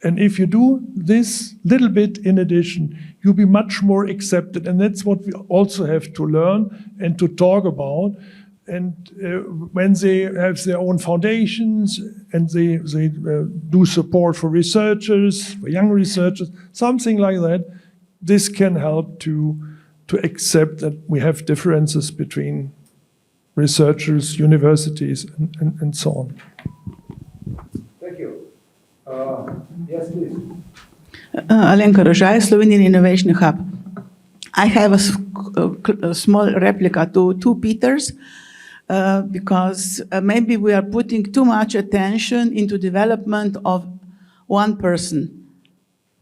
And if you do this little bit in addition, you'll be much more accepted. And that's what we also have to learn and to talk about. And when they have their own foundations and they do support for researchers, for young researchers, something like that, this can help to accept that we have differences between researchers, universities, and so on. Thank you. Yes, please. Alenka Rožaj, Slovenian Innovation Hub. I have a small replica to two Peters because maybe we are putting too much attention into development of one person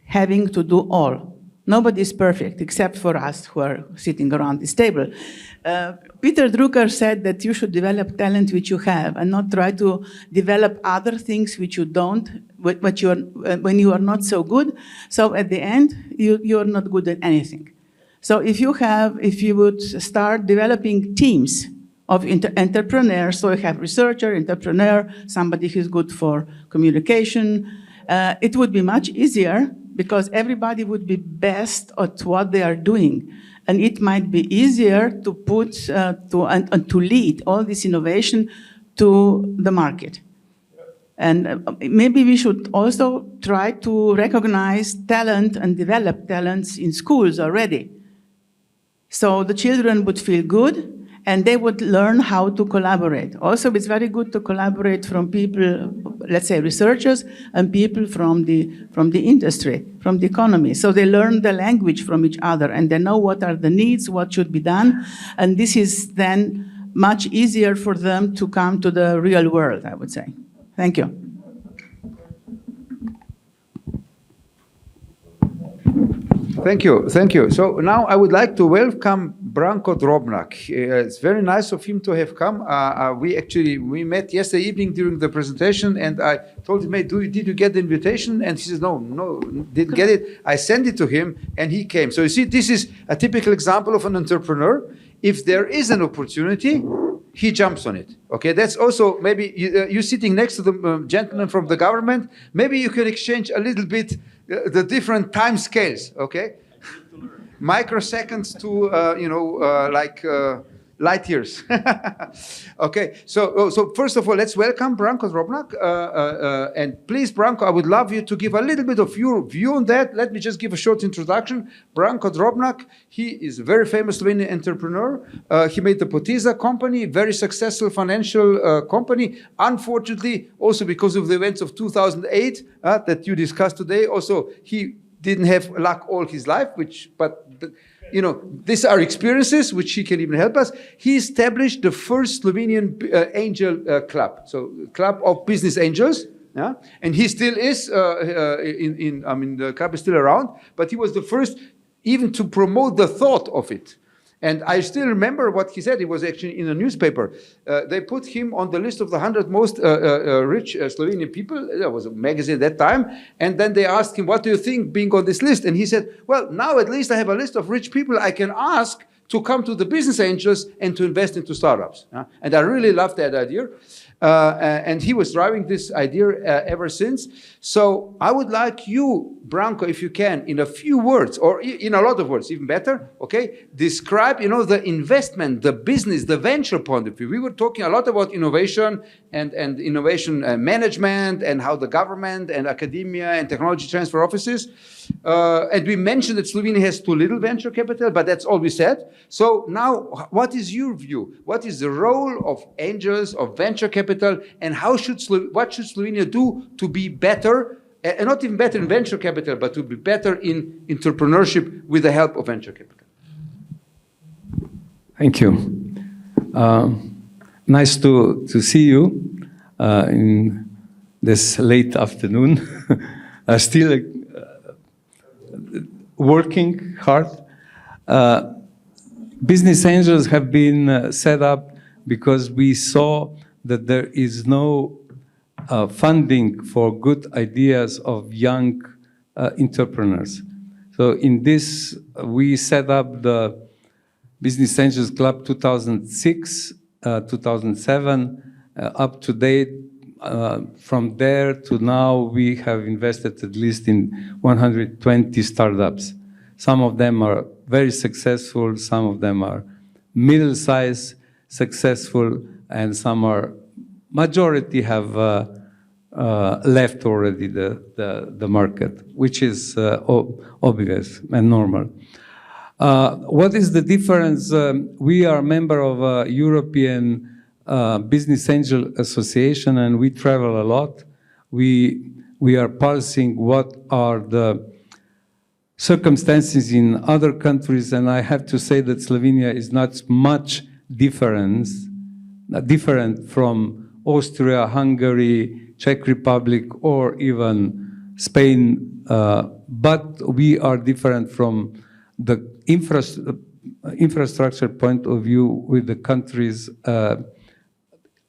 having to do all. Nobody is perfect except for us who are sitting around this table. Peter Drucker said that you should develop talent which you have and not try to develop other things which you don't, when you are not so good. So at the end, you are not good at anything. So if you would start developing teams of entrepreneurs, so you have researcher, entrepreneur, somebody who's good for communication, it would be much easier because everybody would be best at what they are doing. And it might be easier to put, to lead all this innovation to the market. And maybe we should also try to recognize talent and develop talents in schools already. So the children would feel good and they would learn how to collaborate. Also, it's very good to collaborate from people, let's say researchers, and people from the industry, from the economy. So they learn the language from each other and they know what are the needs, what should be done. And this is then much easier for them to come to the real world, I would say. Thank you. Thank you. So now I would like to welcome Branko Drobnak. It's very nice of him to have come. We met yesterday evening during the presentation, and I told him, "Hey, did you get the invitation?" And he says, "No, didn't get it." I sent it to him, and he came. So you see, this is a typical example of an entrepreneur. If there is an opportunity, he jumps on it. Okay, that's also maybe you sitting next to the gentleman from the government. Maybe you can exchange a little bit the different time scales. Okay. Microseconds to light years. Okay, so first of all, let's welcome Branko Drobnak. And please, Branko, I would love you to give a little bit of your view on that. Let me just give a short introduction. Branko Drobnak, he is a very famous Slovenian entrepreneur. He made the Poteza company, very successful financial company. Unfortunately, also because of the events of 2008 that you discussed today, also he didn't have luck all his life, these are experiences which he can even help us. He established the first Slovenian angel club, so club of business angels. Yeah? And he still is, the club is still around, but he was the first even to promote the thought of it. And I still remember what he said. It was actually in a newspaper. They put him on the list of the 100 most rich Slovenian people. There was a magazine at that time. And then they asked him, "What do you think being on this list?" And he said, "Well, now at least I have a list of rich people I can ask to come to the business angels and to invest into startups." And I really loved that idea. And he was driving this idea ever since. So I would like you, Branko, if you can, in a few words, or in a lot of words, even better, okay, describe, the investment, the business, the venture point of view. We were talking a lot about innovation and innovation management and how the government and academia and technology transfer offices. And we mentioned that Slovenia has too little venture capital, but that's all we said. So now, what is your view? What is the role of angels, of venture capital, and what should Slovenia do to be better, and not even better in venture capital, but to be better in entrepreneurship with the help of venture capital? Thank you. Nice to see you in this late afternoon. Still working hard. Business angels have been set up because we saw that there is no funding for good ideas of young entrepreneurs. So in this, we set up the Business Angels Club 2006, 2007, up to date. From there to now, we have invested at least in 120 startups. Some of them are very successful, some of them are middle-sized, successful, and some are, majority have left already the market, which is obvious and normal. What is the difference? We are a member of a European Business Angel Association, and we travel a lot. We are pulsing what are the circumstances in other countries, and I have to say that Slovenia is not much different from Austria, Hungary, Czech Republic, or even Spain, but we are different from the infrastructure point of view with the countries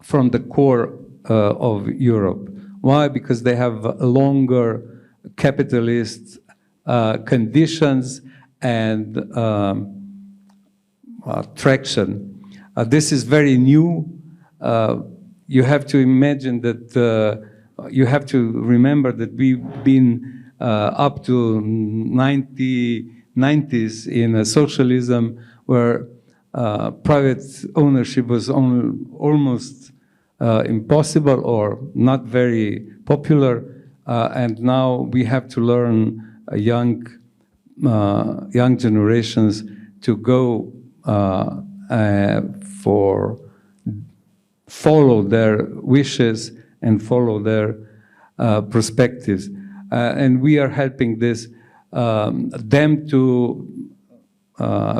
from the core of Europe. Why? Because they have longer capitalist conditions and traction. This is very new. You have to imagine that, you have to remember that we've been up to 90s in socialism, where private ownership was almost impossible or not very popular, and now we have to learn young generations to go follow their wishes and follow their perspectives, and we are helping them to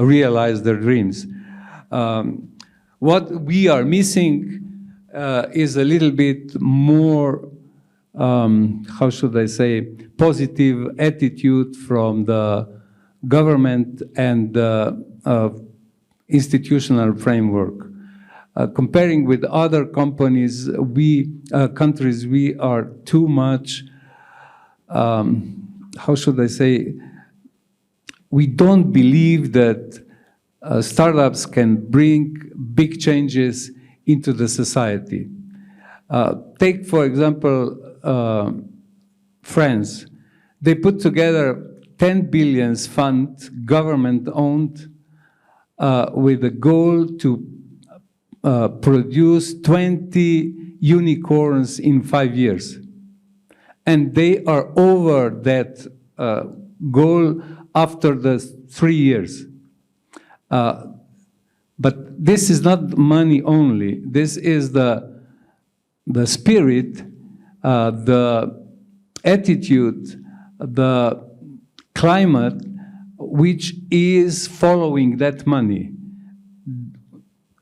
realize their dreams. What we are missing is a little bit more, how should I say, positive attitude from the government and institutional framework. Comparing with other countries, we are too much, how should I say, we don't believe that startups can bring big changes into the society. Take, for example, France. They put together 10 billion fund, government-owned, with the goal to produce 20 unicorns in 5 years. And they are over that goal after the 3 years. But this is not money only. This is the spirit, the attitude, the climate which is following that money.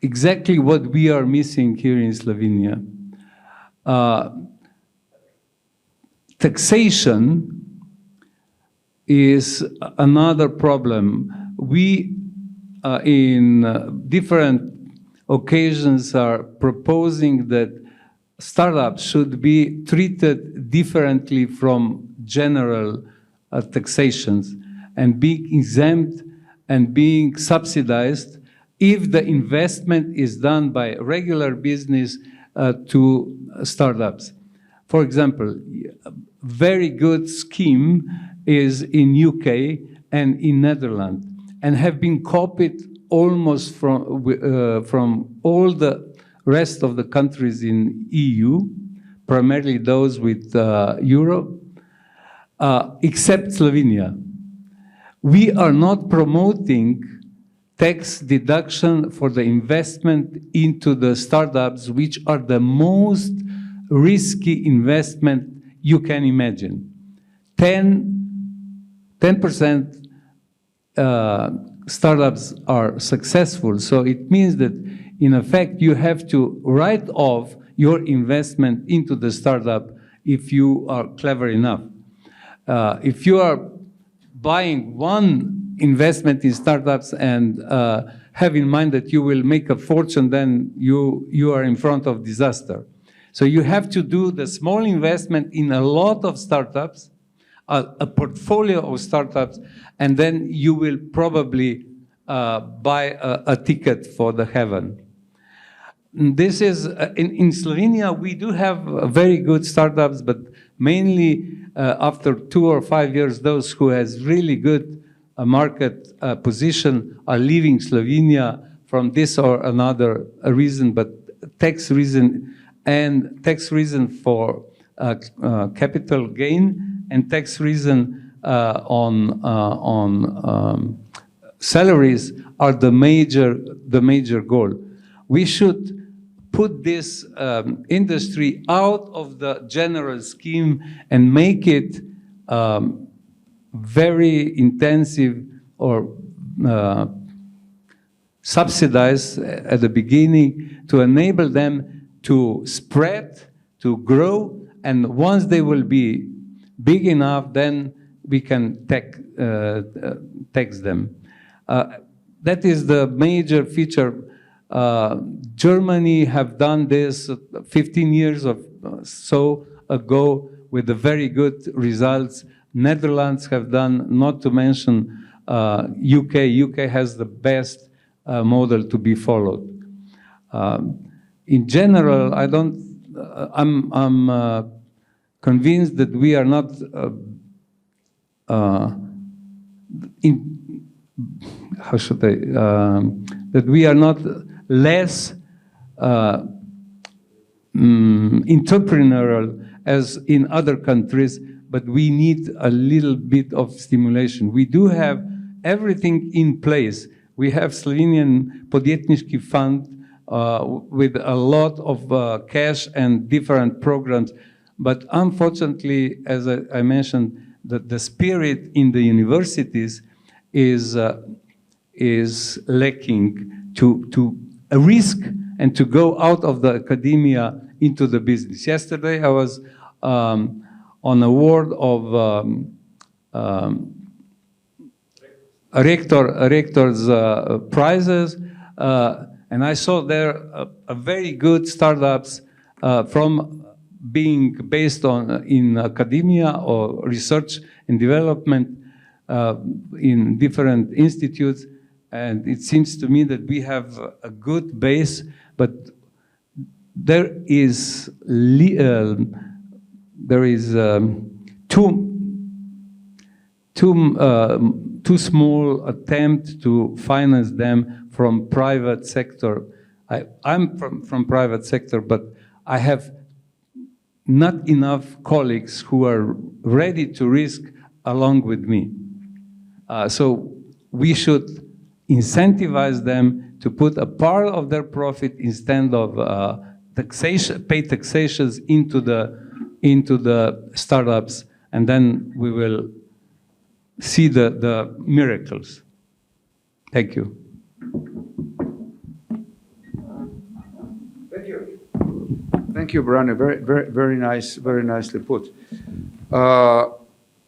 Exactly what we are missing here in Slovenia. Taxation is another problem. We, in different occasions, are proposing that startups should be treated differently from general taxations and being exempt and being subsidized if the investment is done by regular business to startups. For example, a very good scheme is in UK and in Netherlands and have been copied almost from all the rest of the countries in EU, primarily those with Europe, except Slovenia. We are not promoting tax deduction for the investment into the startups, which are the most risky investment you can imagine. 10% startups are successful, so it means that in effect you have to write off your investment into the startup if you are clever enough. If you are buying one investment in startups and have in mind that you will make a fortune, then you are in front of disaster. So you have to do the small investment in a lot of startups, a portfolio of startups, and then you will probably buy a ticket for the heaven. This is, in Slovenia, we do have very good startups, but mainly after 2 or 5 years, those who has really good market position are leaving Slovenia from this or another reason, but tax reason and tax reason for capital gain and tax reason on salaries are the major goal. We should put this industry out of the general scheme and make it very intensive or subsidized at the beginning to enable them to spread, to grow, and once they will be big enough, then we can tax them. That is the major feature. Germany have done this 15 years or so ago with the very good results. Netherlands have done, not to mention UK. UK has the best model to be followed. In general, I'm convinced that we are not that we are not less entrepreneurial as in other countries, but we need a little bit of stimulation. We do have everything in place. We have Slovenian Podjetniški Fund with a lot of cash and different programs, but unfortunately, as I mentioned, the spirit in the universities is lacking to risk and to go out of the academia into the business. Yesterday, I was on award of rector's prizes. And I saw there a very good startups from being based on in academia or research and development in different institutes. And it seems to me that we have a good base, but there is too small attempt to finance them from private sector. I'm from private sector, but I have not enough colleagues who are ready to risk along with me. So we should incentivize them to put a part of their profit instead of pay taxations into the startups, and then we will see the miracles. Thank you. Thank you, Brane. Very nice, very nicely put.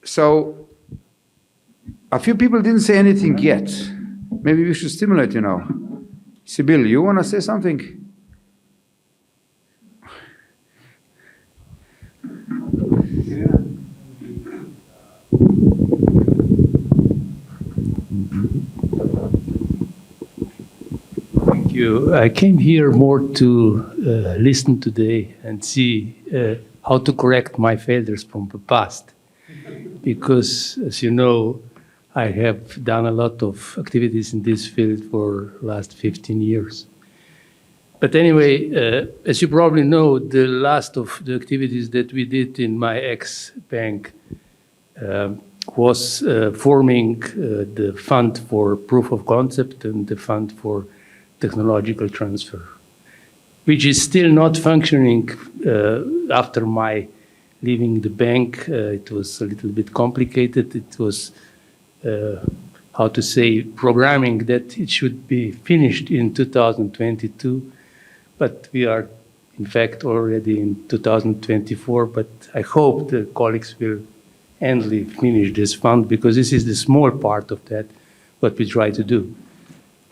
So, a few people didn't say anything yet. Maybe we should stimulate you now. Sibyl, you want to say something? Thank you. I came here more to listen today and see how to correct my failures from the past. Because, as you know, I have done a lot of activities in this field for the last 15 years. But anyway, as you probably know, the last of the activities that we did in my ex-bank was forming the fund for proof of concept and the fund for technological transfer, which is still not functioning after my leaving the bank. It was a little bit complicated. It was, how to say, programming that it should be finished in 2022, but we are in fact already in 2024, but I hope the colleagues will endly finish this fund, because this is the small part of that, what we try to do.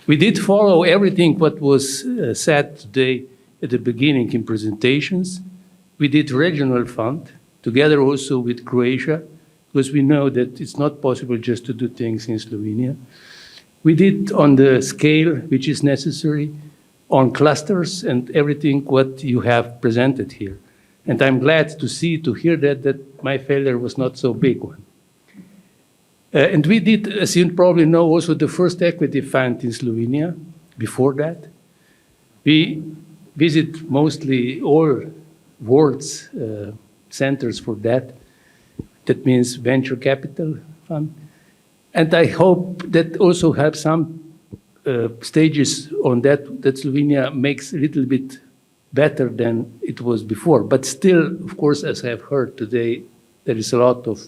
We did follow everything what was said today at the beginning in presentations. We did regional fund, together also with Croatia, because we know that it's not possible just to do things in Slovenia. We did on the scale which is necessary, on clusters and everything what you have presented here. And I'm glad to see, to hear that my failure was not so big one. And we did, as you probably know, also the first equity fund in Slovenia. Before that, we visit mostly all world's centers for that. That means venture capital fund. And I hope that also have some stages on that Slovenia makes a little bit better than it was before. But still, of course, as I have heard today, there is a lot of,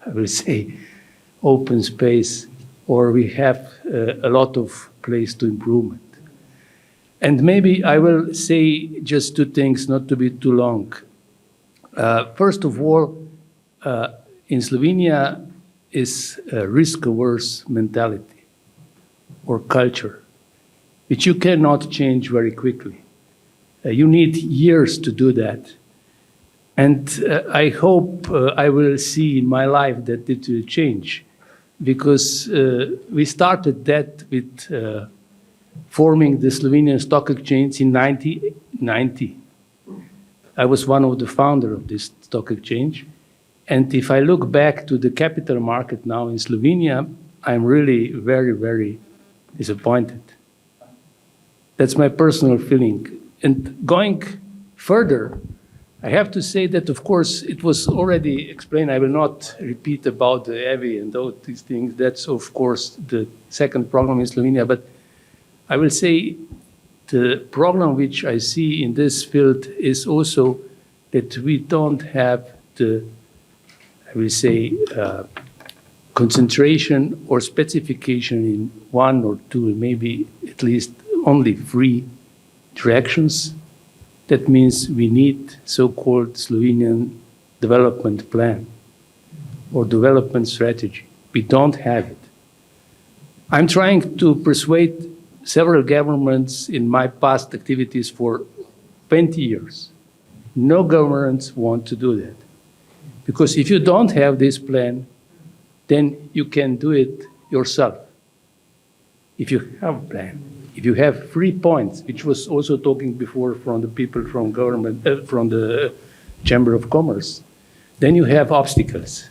I will say, open space, or we have a lot of place to improvement. And maybe I will say just two things, not to be too long. First of all, in Slovenia is a risk-averse mentality or culture, which you cannot change very quickly. You need years to do that. And I hope I will see in my life that it will change, because we started that with forming the Slovenian Stock Exchange in 1990. I was one of the founders of this stock exchange. And if I look back to the capital market now in Slovenia, I'm really very, very disappointed. That's my personal feeling. And going further, I have to say that, of course, it was already explained. I will not repeat about the heavy and all these things. That's, of course, the second problem in Slovenia. But I will say the problem which I see in this field is also that we don't have the, I will say, concentration or specification in one or two, maybe at least only 3 directions. That means we need so-called Slovenian development plan or development strategy. We don't have it. I'm trying to persuade several governments in my past activities for 20 years. No governments want to do that. Because if you don't have this plan, then you can do it yourself. If you have a plan, if you have 3 points, which was also talking before from the people from government, from the Chamber of Commerce, then you have obstacles.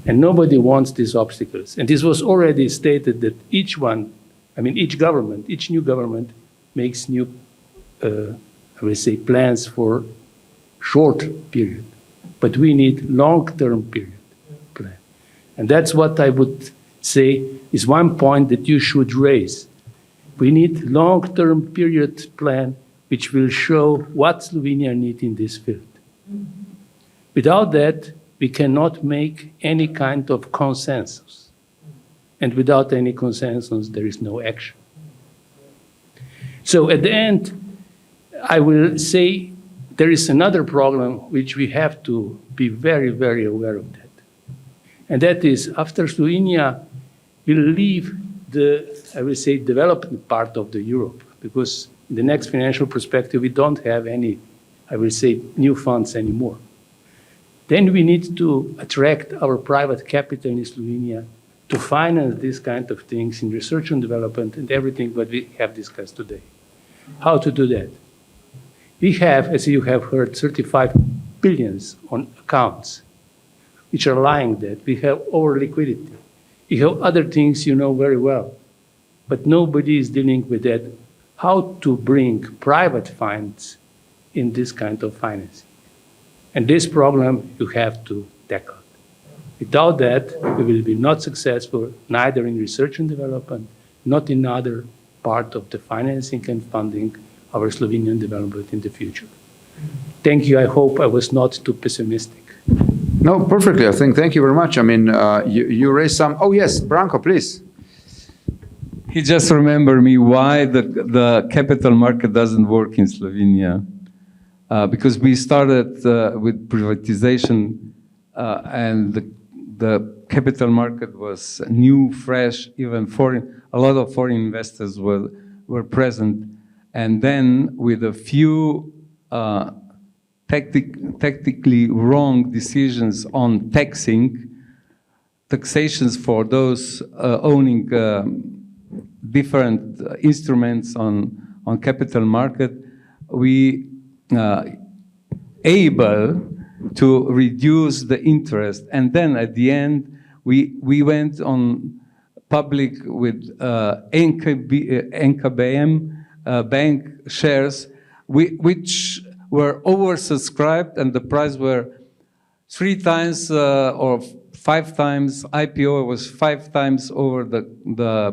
And nobody wants these obstacles. And this was already stated that each government, each new government makes new, plans for short period. But we need long-term period plan. And that's what I would say is one point that you should raise. We need long-term period plan which will show what Slovenia needs in this field. Without that, we cannot make any kind of consensus. And without any consensus, there is no action. So at the end, I will say there is another problem which we have to be very, very aware of that. And that is after Slovenia will leave the, development part of the Europe, because in the next financial perspective, we don't have any, new funds anymore. Then we need to attract our private capital in Slovenia to finance these kind of things in research and development and everything that we have discussed today. How to do that? We have, as you have heard, 35 billions on accounts, which are lying there. We have over liquidity. We have other things you know very well, but nobody is dealing with that. How to bring private funds in this kind of financing. And this problem you have to tackle. Without that, we will be not successful, neither in research and development, not in other part of the financing and funding our Slovenian development in the future. Thank you. I hope I was not too pessimistic. No, perfectly. I think. Thank you very much. I mean, you raised some. Oh yes, Branko, please. He just remembered me why the capital market doesn't work in Slovenia. Because we started with privatization and the capital market was new, fresh, even a lot of foreign investors were present. And then with a few tactically wrong decisions on taxations for those owning different instruments on capital market, we able to reduce the interest. And then at the end, we went on public with NKBM bank shares, which were oversubscribed, and the price were 3 times or 5 times, IPO was 5 times over the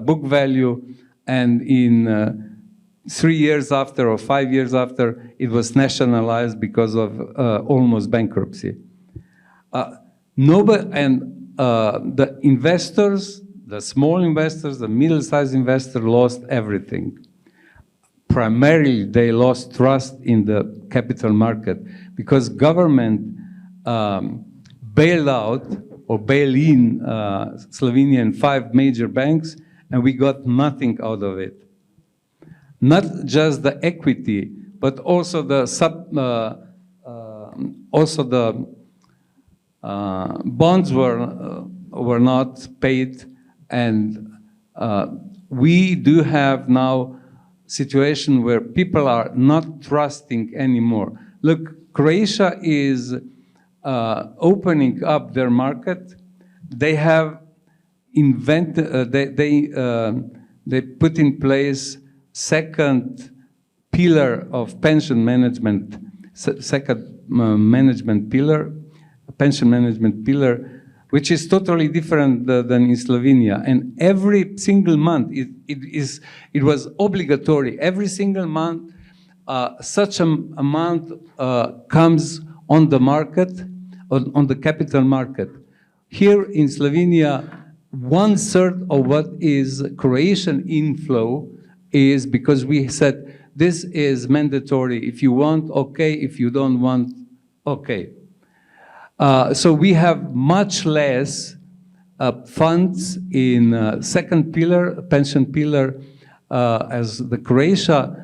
book value, and in 3 years after or 5 years after, it was nationalized because of almost bankruptcy. The investors, the small investors, the middle-sized investor lost everything. Primarily, they lost trust in the capital market because government bailed out or bailed in Slovenian 5 major banks, and we got nothing out of it. Not just the equity, but also the bonds were not paid, and we do have now situation where people are not trusting anymore. Look, Croatia is opening up their market. They have invented, they put in place second pillar of pension management, pension management pillar, which is totally different than in Slovenia. And every single month, it was obligatory. Every single month, such an amount comes on the market, on the capital market. Here in Slovenia, 1/3 of what is Croatian inflow is because we said this is mandatory. If you want, okay. If you don't want, okay. So we have much less funds in second pillar, pension pillar, as the Croatia,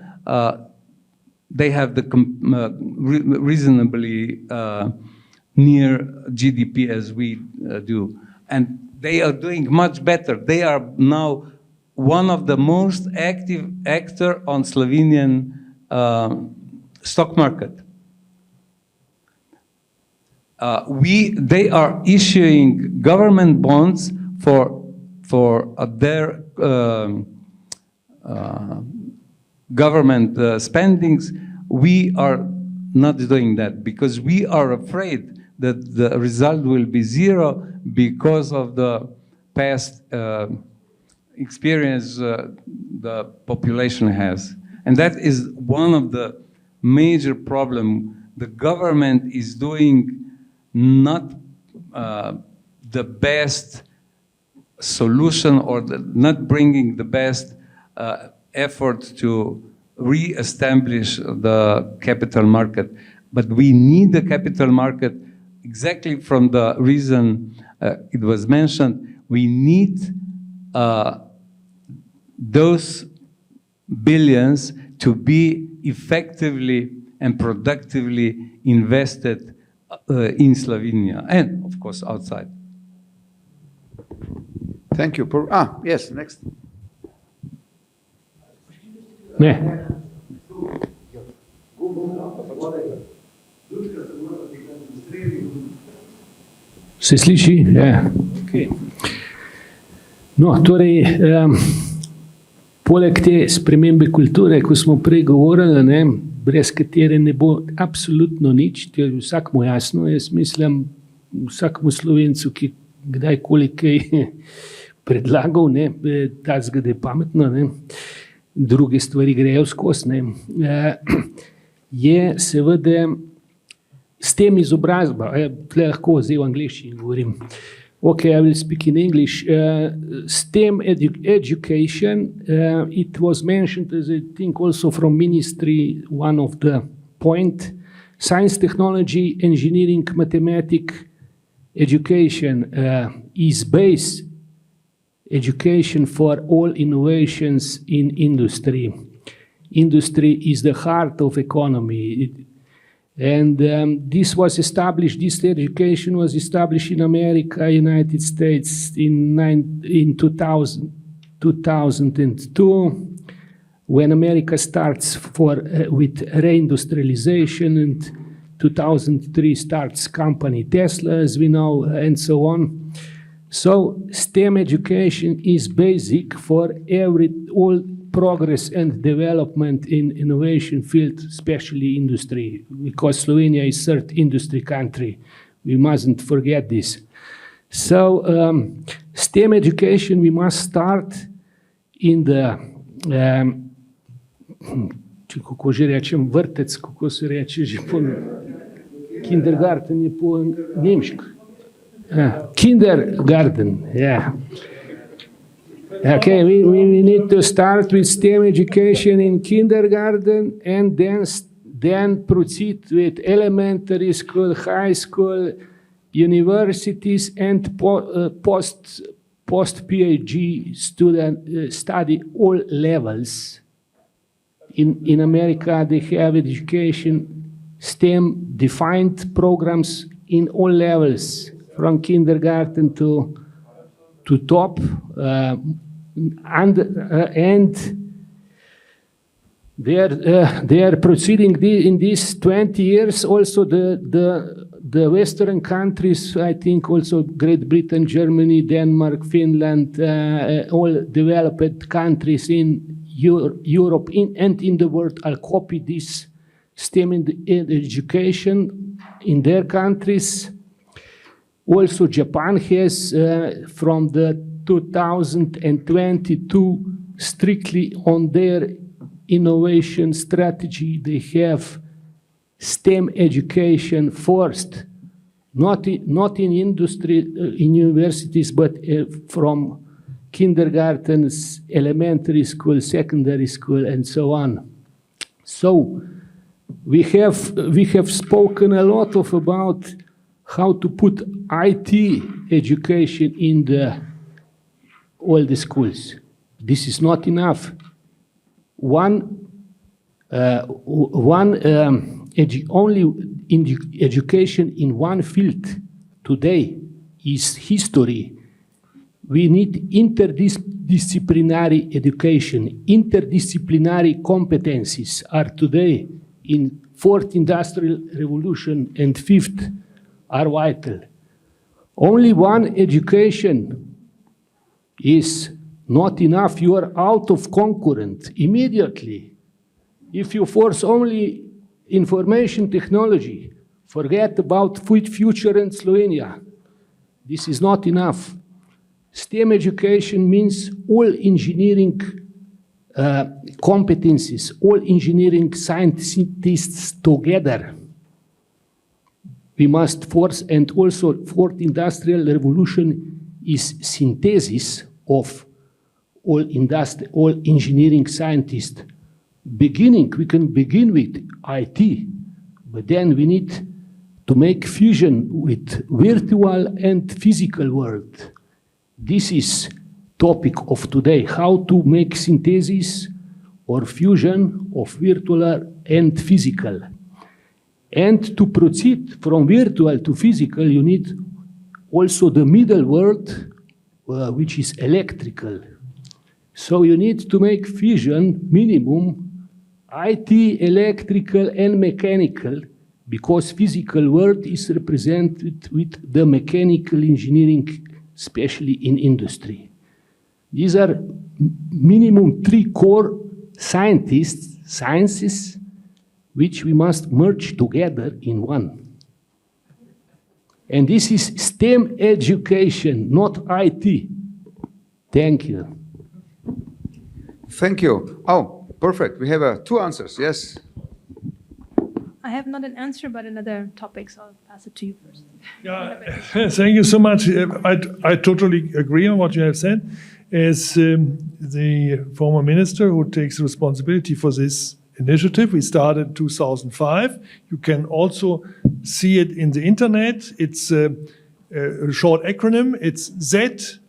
they have the reasonably near GDP as we do. And they are doing much better. They are now one of the most active actor on Slovenian stock market. They are issuing government bonds for their government spendings. We are not doing that because we are afraid that the result will be zero because of the past experience the population has. And that is one of the major problems. The government is doing not the best solution or not bringing the best effort to re-establish the capital market. But we need the capital market exactly from the reason it was mentioned. We need those billions to be effectively and productively invested in Slovenia and, of course, outside. Thank you. Yes, next. Ne. Se sliši? Ja. Okay. No, torej, poleg te spremembe kulture, ko smo prej govorili, ne, brez katere ne bo absolutno nič, to je vsakmu jasno, jaz mislim, vsakmu Slovencu, ki kdajkoli kaj predlagal, ne, tacga, da je pametno, ne, druge stvari grejo skozi, ne, je seveda s tem izobrazba, tle lahko zdaj v angleščini govorim. Okay, I will speak in English. STEM education, it was mentioned, as I think also from ministry, one of the point, science, technology, engineering, mathematics, education is base education for all innovations in industry. Industry is the heart of economy. And this was established, this education was established in America, United States in 2002, when America starts with reindustrialization, and 2003 starts company Tesla, as we know, and so on. So STEM education is basic for all progress and development in innovation field, especially industry, because Slovenia is third industry country. We mustn't forget this. So STEM education, we must start in the, kako že rečem, vrtec, kako se reče že po kindergarten je po nemško. Kindergarten, yeah. Okay, we need to start with STEM education in kindergarten and then proceed with elementary school, high school, universities, and post-PhD student study all levels. In America, they have education, STEM defined programs in all levels, from kindergarten to top, and they are proceeding in these 20 years. Also, the Western countries, I think, also Great Britain, Germany, Denmark, Finland, all developed countries in Europe and in the world are copy this STEM education in their countries. Also, Japan has, from the 2022, strictly on their innovation strategy, they have STEM education first, not in industry, in universities, but from kindergartens, elementary school, secondary school, and so on. So we have spoken a lot about how to put IT education in all the schools. This is not enough. education in one field today is history. We need interdisciplinary education. Interdisciplinary competencies are today in fourth industrial revolution and fifth are vital. Only one education is not enough. You are out of concurrent immediately. If you force only information technology, forget about future in Slovenia. This is not enough. STEM education means all engineering competencies, all engineering scientists together. We must force, and also fourth industrial revolution is synthesis of all engineering scientists. We can begin with IT, but then we need to make fusion with virtual and physical world. This is topic of today, how to make synthesis or fusion of virtual and physical. And to proceed from virtual to physical, you need also the middle world, which is electrical. So you need to make fusion minimum IT, electrical and mechanical, because physical world is represented with the mechanical engineering, especially in industry. These are minimum 3 core sciences, which we must merge together in one. And this is STEM education, not IT. Thank you. Thank you. Oh, perfect. We have 2 answers. Yes. I have not an answer, but another topic, so I'll pass it to you first. Yeah, thank you so much. I totally agree on what you have said. As the former minister who takes responsibility for this initiative, we started in 2005. You can also see it in the internet. It's a short acronym. It's ZDI.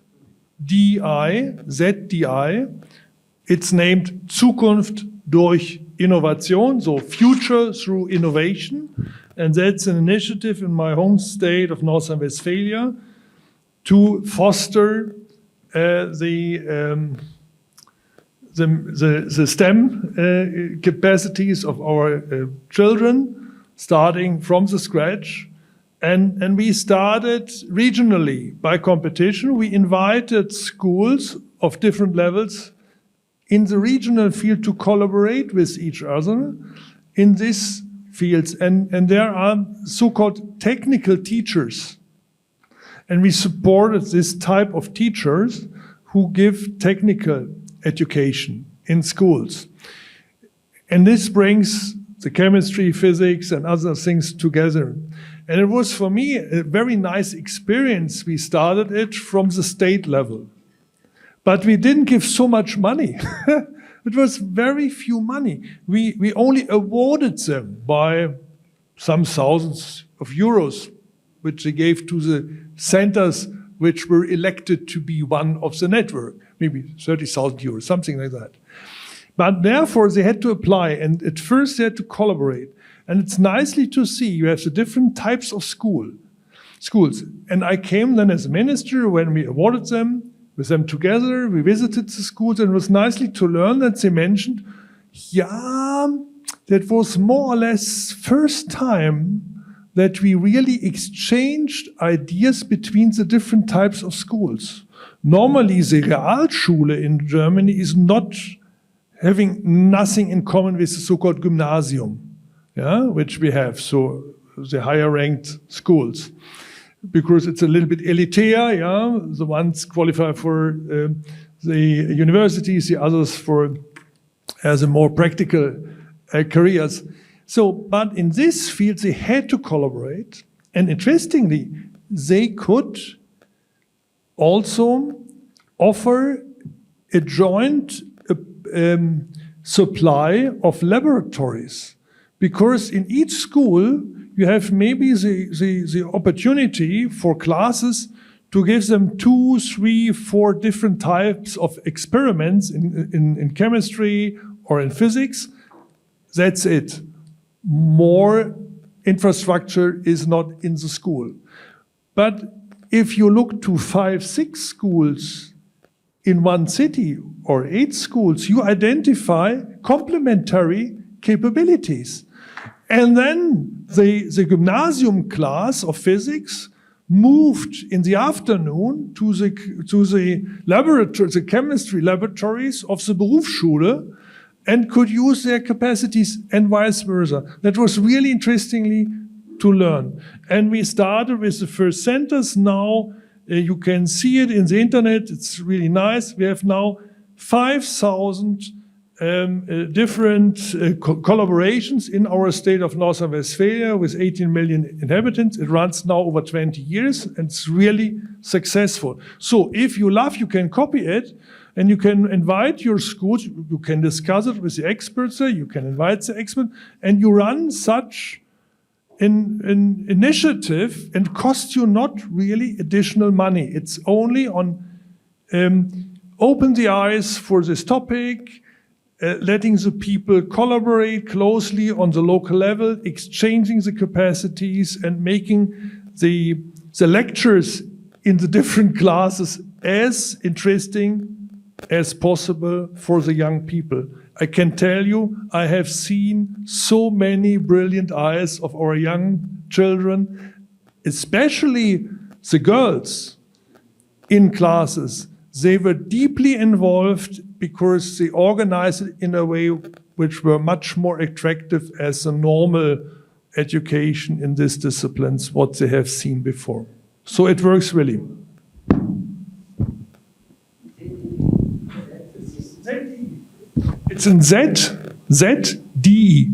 It's named Zukunft durch Innovation, so future through innovation. And that's an initiative in my home state of North Rhine-Westphalia to foster the STEM capacities of our children, starting from the scratch. And we started regionally by competition. We invited schools of different levels in the regional field to collaborate with each other in these fields. And there are so-called technical teachers. And we supported this type of teachers who give technical education in schools. And this brings the chemistry, physics, and other things together. And it was, for me, a very nice experience. We started it from the state level. But we didn't give so much money. It was very few money. We only awarded them by some thousands of euros, which they gave to the centers which were elected to be one of the network, maybe 30,000 euros, something like that. But therefore, they had to apply, and at first they had to collaborate. And it's nicely to see you have the different types of schools. And I came then as a minister when we awarded them, with them together, we visited the schools, and it was nicely to learn that they mentioned, yeah, that was more or less first time that we really exchanged ideas between the different types of schools. Normally, the Realschule in Germany is not having nothing in common with the so-called gymnasium, yeah, which we have, so the higher ranked schools. Because it's a little bit elitaire, yeah, the ones qualify for the universities, the others for as a more practical careers. So, but in this field, they had to collaborate. And interestingly, they could also offer a joint supply of laboratories. Because in each school, you have maybe the opportunity for classes to give them 2, 3, 4 different types of experiments in chemistry or in physics. That's it. More infrastructure is not in the school. But if you look to 5, 6 schools in one city or 8 schools, you identify complementary capabilities. And then the gymnasium class of physics moved in the afternoon to the laboratory, the chemistry laboratories of the Berufsschule, and could use their capacities and vice versa. That was really interestingly to learn. And we started with the first centers. Now you can see it in the internet. It's really nice. We have now 5,000 different collaborations in our state of North Rhine-Westphalia with 18 million inhabitants. It runs now over 20 years and it's really successful. So if you love, you can copy it and you can invite your schools, you can discuss it with the experts there, you can invite the expert, and you run such an initiative and costs you not really additional money. It's only on open the eyes for this topic, letting the people collaborate closely on the local level, exchanging the capacities and making the lectures in the different classes as interesting as possible for the young people. I can tell you, I have seen so many brilliant eyes of our young children, especially the girls in classes. They were deeply involved because they organized it in a way which were much more attractive as a normal education in these disciplines, what they have seen before. So it works really. It's in ZDI,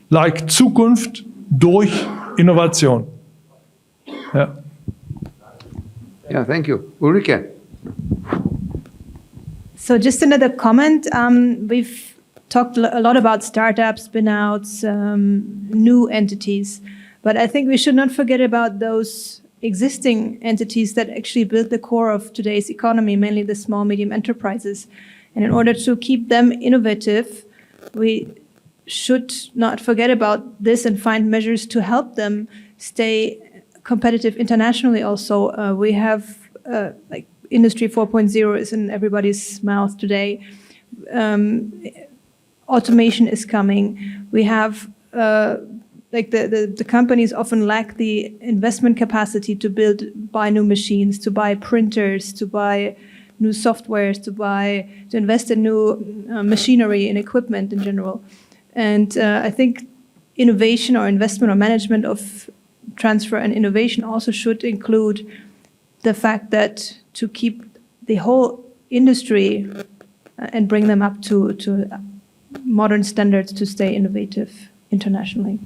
like Zukunft durch Innovation. Yeah. Yeah, thank you. Ulrike. So just another comment. We've talked a lot about startups, spin-outs, new entities, but I think we should not forget about those existing entities that actually build the core of today's economy, mainly the small, medium enterprises. And in order to keep them innovative, we should not forget about this and find measures to help them stay competitive internationally also. We have like Industry 4.0 is in everybody's mouth today. Automation is coming. We have like the companies often lack the investment capacity to buy new machines, to buy printers, to buy new softwares, to invest in new machinery and equipment in general. And I think innovation or investment or management of transfer and innovation also should include the fact that to keep the whole industry and bring them up to modern standards to stay innovative internationally.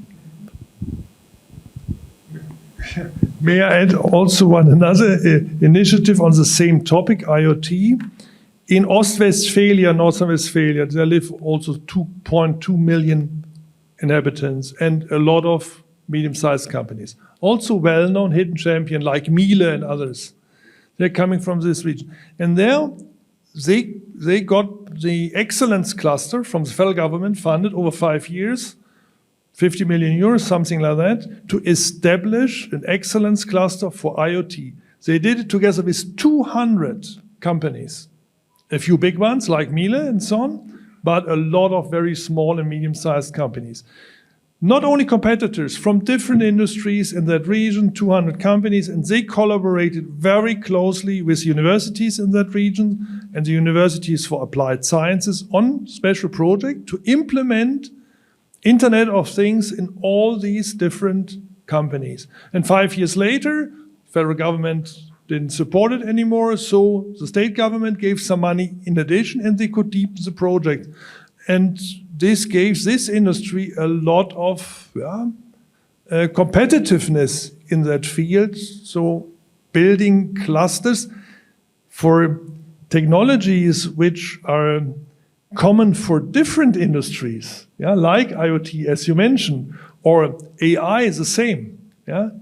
May I add also another initiative on the same topic, IoT? In Ostwestphalia, North Rhine-Westphalia, there live also 2.2 million inhabitants and a lot of medium-sized companies. Also well-known hidden champion like Miele and others. They're coming from this region. And there they got the excellence cluster from the federal government funded over 5 years, 50 million euros, something like that, to establish an excellence cluster for IoT. They did it together with 200 companies. A few big ones like Miele and so on, but a lot of very small and medium-sized companies. Not only competitors from different industries in that region, 200 companies, and they collaborated very closely with universities in that region and the universities for applied sciences on special project to implement Internet of Things in all these different companies. And 5 years later, federal government didn't support it anymore, so the state government gave some money in addition and they could deepen the project. And this gave this industry a lot of competitiveness in that field. So building clusters for technologies which are common for different industries, like IoT, as you mentioned, or AI is the same.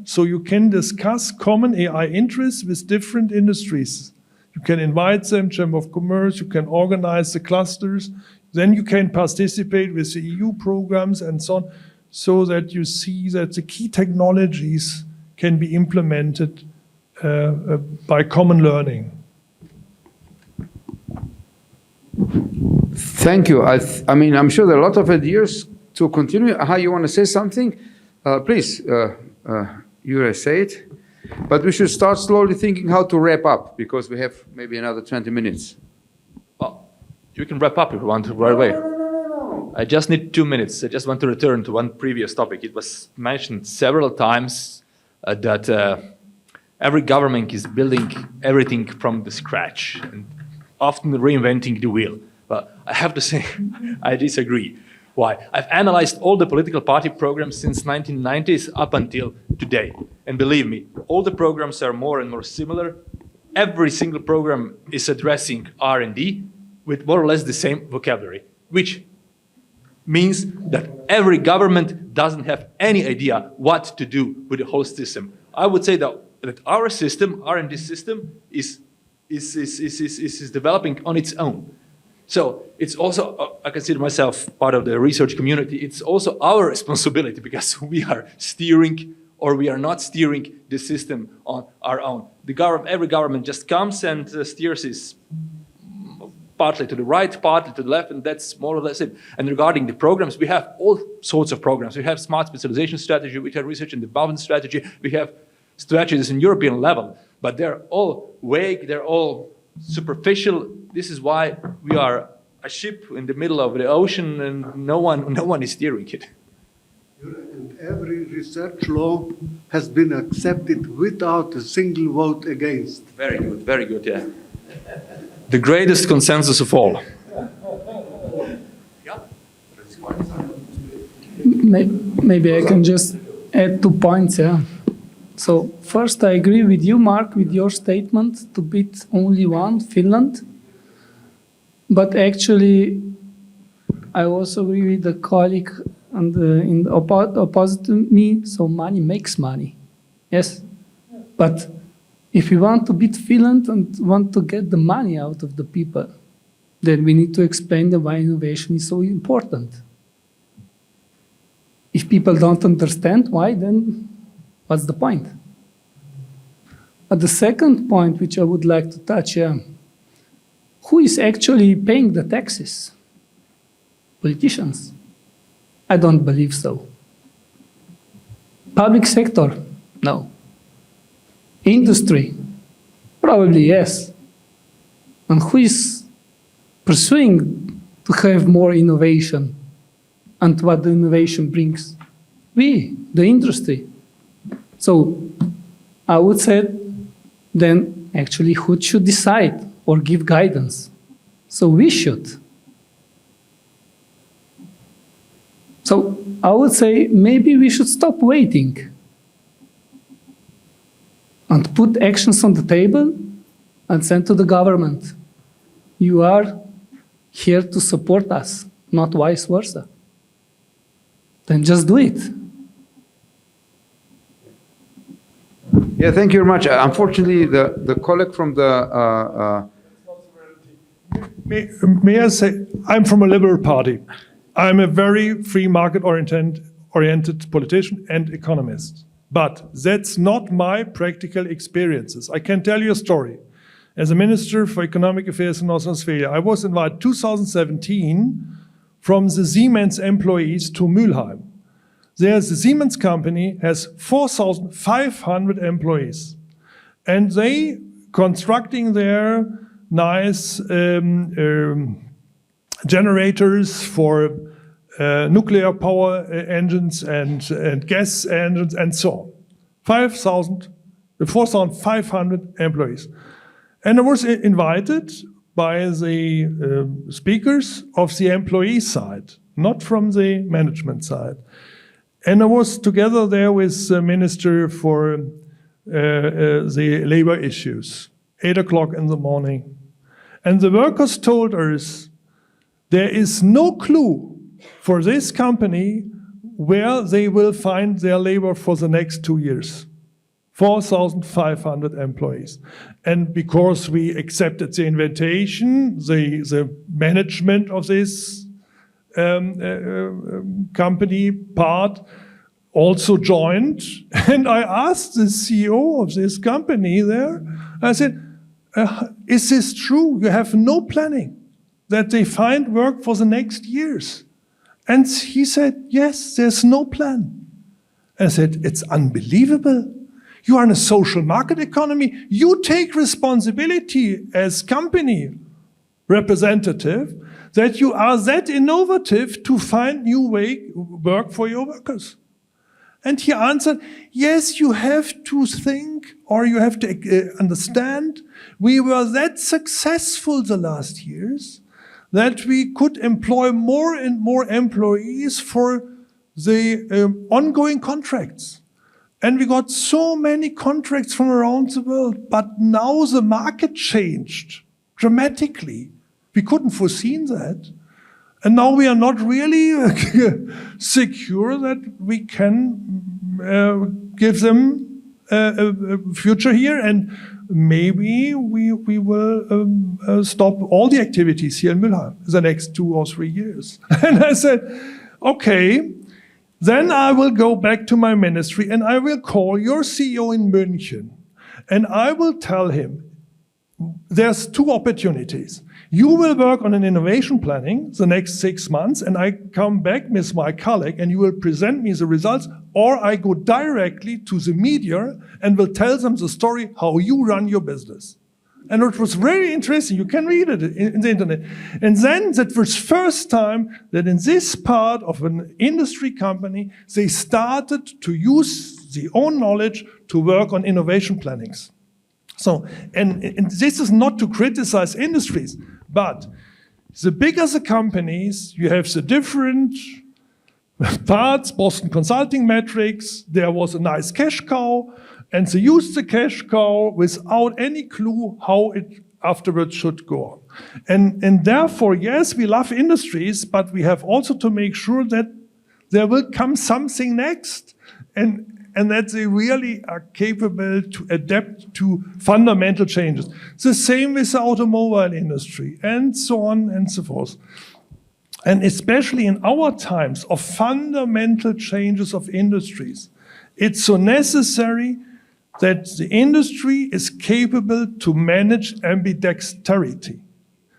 So you can discuss common AI interests with different industries. You can invite them, Chamber of Commerce, you can organize the clusters, Then you can participate with the EU programs and so on, so that you see that the key technologies can be implemented by common learning. Thank you. I mean, I'm sure there are a lot of ideas to continue. How you want to say something? Please, you say it. But we should start slowly thinking how to wrap up, because we have maybe another 20 minutes. Well, you can wrap up if you want to right away. I just need 2 minutes. I just want to return to one previous topic. It was mentioned several times that every government is building everything from the scratch and often reinventing the wheel. But I have to say, I disagree. Why? I've analyzed all the political party programs since 1990s up until today. And believe me, all the programs are more and more similar. Every single program is addressing R&D with more or less the same vocabulary, which means that every government doesn't have any idea what to do with the whole system. I would say that our system, R&D system, is developing on its own. So it's also, I consider myself part of the research community, it's also our responsibility, because we are steering or we are not steering the system on our own. Every government just comes and steers it partly to the right, partly to the left, and that's more or less it. And regarding the programs, we have all sorts of programs. We have smart specialization strategy, we have research and development strategy, we have strategies in European level, but they're all vague, they're all superficial. This is why we are a ship in the middle of the ocean and no one is steering it. And every research law has been accepted without a single vote against. Very good, yeah. The greatest consensus of all. Maybe I can just add 2 points, yeah. So first, I agree with you, Mark, with your statement to beat only one, Finland. But actually, I also agree with the colleague in the opposite to me. So money makes money, yes. But if we want to beat Finland and want to get the money out of the people, then we need to explain why innovation is so important. If people don't understand why, then what's the point? But the second point, which I would like to touch, who is actually paying the taxes? Politicians? I don't believe so. Public sector? No. Industry? Probably yes. And who is pursuing to have more innovation and what the innovation brings? We, the industry. So I would say then actually who should decide or give guidance? So we should. So I would say maybe we should stop waiting and put actions on the table and send to the government. You are here to support us, not vice versa. Then just do it. Yeah, thank you very much. Unfortunately, the colleague from the... May I say, I'm from a liberal party. I'm a very free market-oriented politician and economist. But that's not my practical experiences. I can tell you a story. As a Minister for Economic Affairs in North Rhine-Westphalia, I was invited 2017 from the Siemens employees to Mülheim. There, the Siemens company has 4,500 employees. And they constructing their nice generators for nuclear power engines and gas engines and so on. 4,500 employees. And I was invited by the speakers of the employee side, not from the management side. And I was together there with the Minister for the labor issues, 8 o'clock in the morning. And the workers told us there is no clue for this company where they will find their labor for the next 2 years. 4,500 employees. And because we accepted the invitation, the management of this company part also joined. And I asked the CEO of this company there, I said, is this true? You have no planning that they find work for the next years? And he said, yes, there's no plan. I said, it's unbelievable. You are in a social market economy. You take responsibility as company representative that you are that innovative to find new work for your workers. And he answered, yes, you have to think, or you have to understand, we were that successful the last years that we could employ more and more employees for the ongoing contracts. And we got so many contracts from around the world, but now the market changed dramatically. We couldn't foresee that. And now we are not really secure that we can give them a future here. And maybe we will stop all the activities here in Mülheim the next 2 or 3 years. And I said, okay, then I will go back to my ministry and I will call your CEO in München and I will tell him, there's 2 opportunities. You will work on an innovation planning the next 6 months and I come back with my colleague and you will present me the results, or I go directly to the media and will tell them the story how you run your business. And it was very interesting. You can read it in the internet. And then that was first time that in this part of an industry company, they started to use their own knowledge to work on innovation plannings. So, and this is not to criticize industries, but the bigger the companies, you have the different parts, Boston Consulting metrics, there was a nice cash cow, and they used the cash cow without any clue how it afterwards should go on. And therefore, yes, we love industries, but we have also to make sure that there will come something next, and that they really are capable to adapt to fundamental changes. The same with the automobile industry, and so on and so forth. And especially in our times of fundamental changes of industries, it's so necessary that the industry is capable to manage ambidexterity.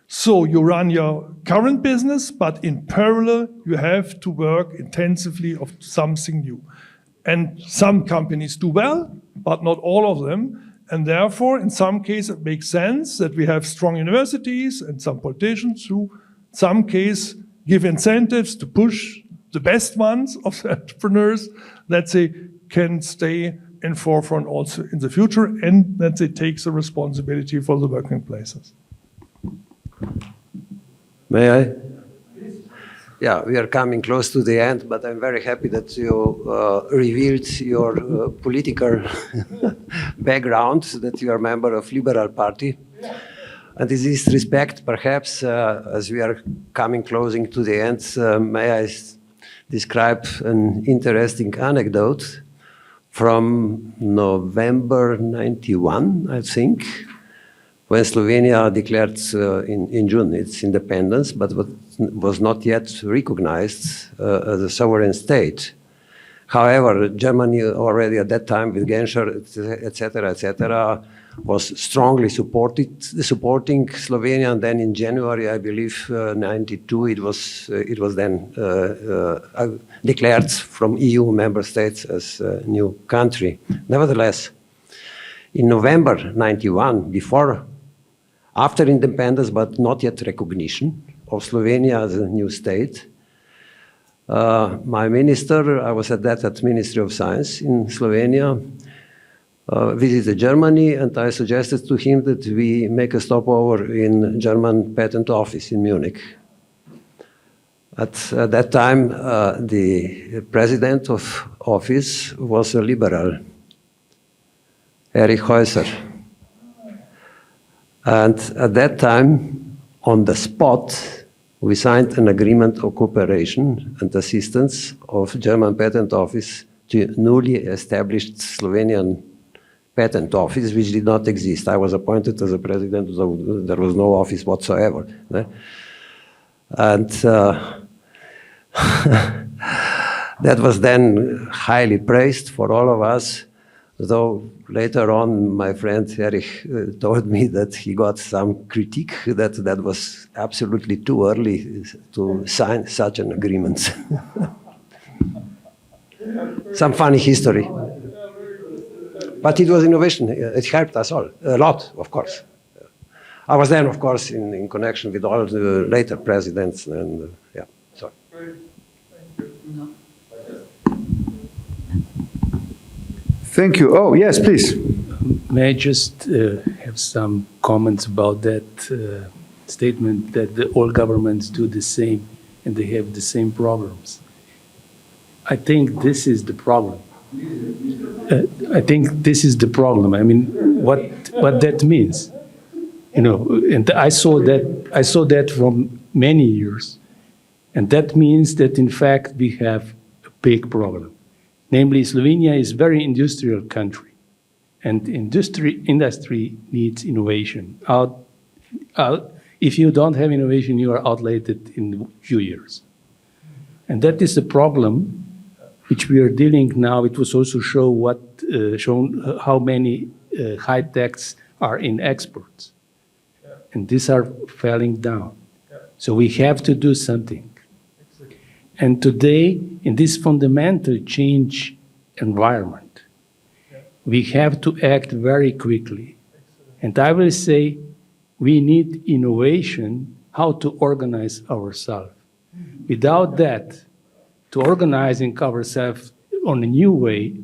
So you run your current business, but in parallel, you have to work intensively on something new. And some companies do well, but not all of them. And therefore, in some cases, it makes sense that we have strong universities and some politicians who, in some cases, give incentives to push the best ones of the entrepreneurs that they can stay in forefront also in the future, and that they take the responsibility for the working places. May I? Yeah, we are coming close to the end, but I'm very happy that you revealed your political background, that you are a member of Liberal Party. And in this respect, perhaps, as we are coming closing to the end, may I describe an interesting anecdote from November 91, I think, when Slovenia declared in June its independence, but was not yet recognized as a sovereign state. However, Germany already at that time with Genscher, etc., was strongly supporting Slovenia, and then in January, I believe, 92, it was then declared from EU member states as a new country. Nevertheless, in November 91, after independence, but not yet recognition of Slovenia as a new state, my minister, I was at Ministry of Science in Slovenia, visited Germany, and I suggested to him that we make a stopover in German patent office in Munich. At that time, the president of office was a liberal, Erich Häuser. And at that time, on the spot, we signed an agreement of cooperation and assistance of German patent office to newly established Slovenian patent office, which did not exist. I was appointed as a president, so there was no office whatsoever. And that was then highly praised for all of us, though later on my friend Erich told me that he got some critique that was absolutely too early to sign such an agreement. Some funny history. But it was innovation. It helped us all, a lot, of course. I was then, of course, in connection with all the later presidents, and yeah, sorry. Thank you. Oh, yes, please. May I just have some comments about that statement that all governments do the same and they have the same problems? I think this is the problem. I I mean, what that means, you know, and I saw that from many years, and that means that in fact we have a big problem. Namely, Slovenia is a very industrial country, and industry needs innovation. If you don't have innovation, you are outdated in a few years, and that is the problem which we are dealing now. It was also shown how many high techs are in exports, and these are falling down. So we have to do something. And today, in this fundamental change environment, we have to act very quickly. And I will say we need innovation, how to organize ourselves. Without that, to organizing ourselves on a new way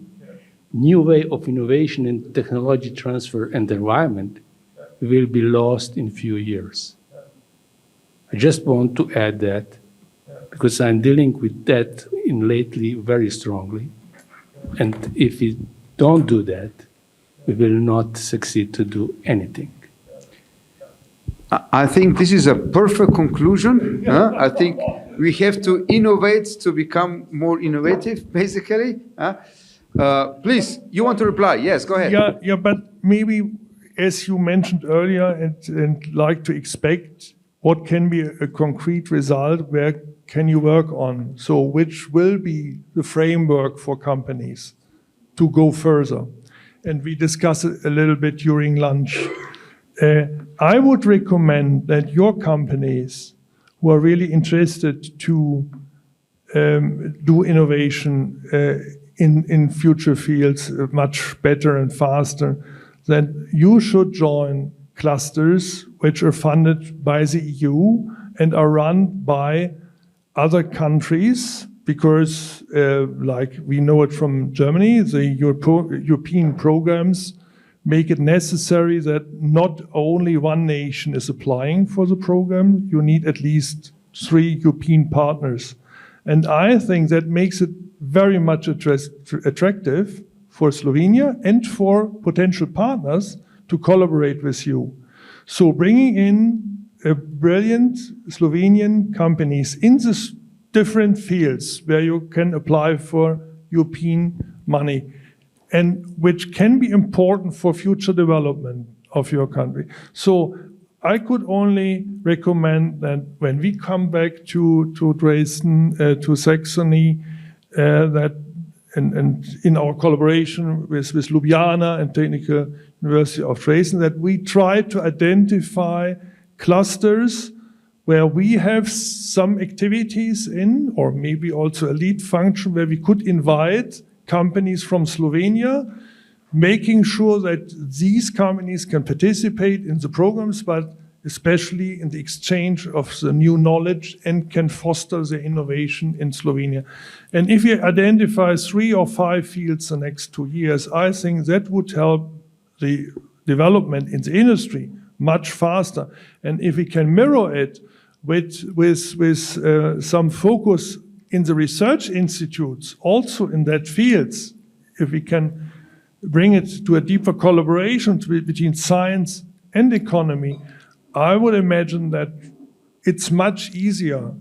of innovation and technology transfer and environment, we will be lost in a few years. I just want to add that, because I'm dealing with that lately very strongly. And if we don't do that, we will not succeed to do anything. I think this is a perfect conclusion. I think we have to innovate to become more innovative, basically. Please, you want to reply? Yes, go ahead. Yeah, but maybe, as you mentioned earlier, and like to expect, what can be a concrete result? Where can you work on? So which will be the framework for companies to go further? And we discussed it a little bit during lunch. I would recommend that your companies who are really interested to do innovation in future fields much better and faster, that you should join clusters which are funded by the EU and are run by other countries, because like we know it from Germany, the European programs make it necessary that not only one nation is applying for the program, you need at least 3 European partners. And I think that makes it very much attractive for Slovenia and for potential partners to collaborate with you. So bringing in brilliant Slovenian companies in these different fields where you can apply for European money, and which can be important for future development of your country. So I could only recommend that when we come back to Dresden, to Saxony, that and in our collaboration with Ljubljana and Technical University of Dresden, that we try to identify clusters where we have some activities in, or maybe also a lead function where we could invite companies from Slovenia, making sure that these companies can participate in the programs, but especially in the exchange of the new knowledge, and can foster the innovation in Slovenia. And if you identify 3 or 5 fields the next 2 years, I think that would help the development in the industry much faster. And if we can mirror it with some focus in the research institutes, also in that fields, if we can bring it to a deeper collaboration between science and economy, I would imagine that it's much easier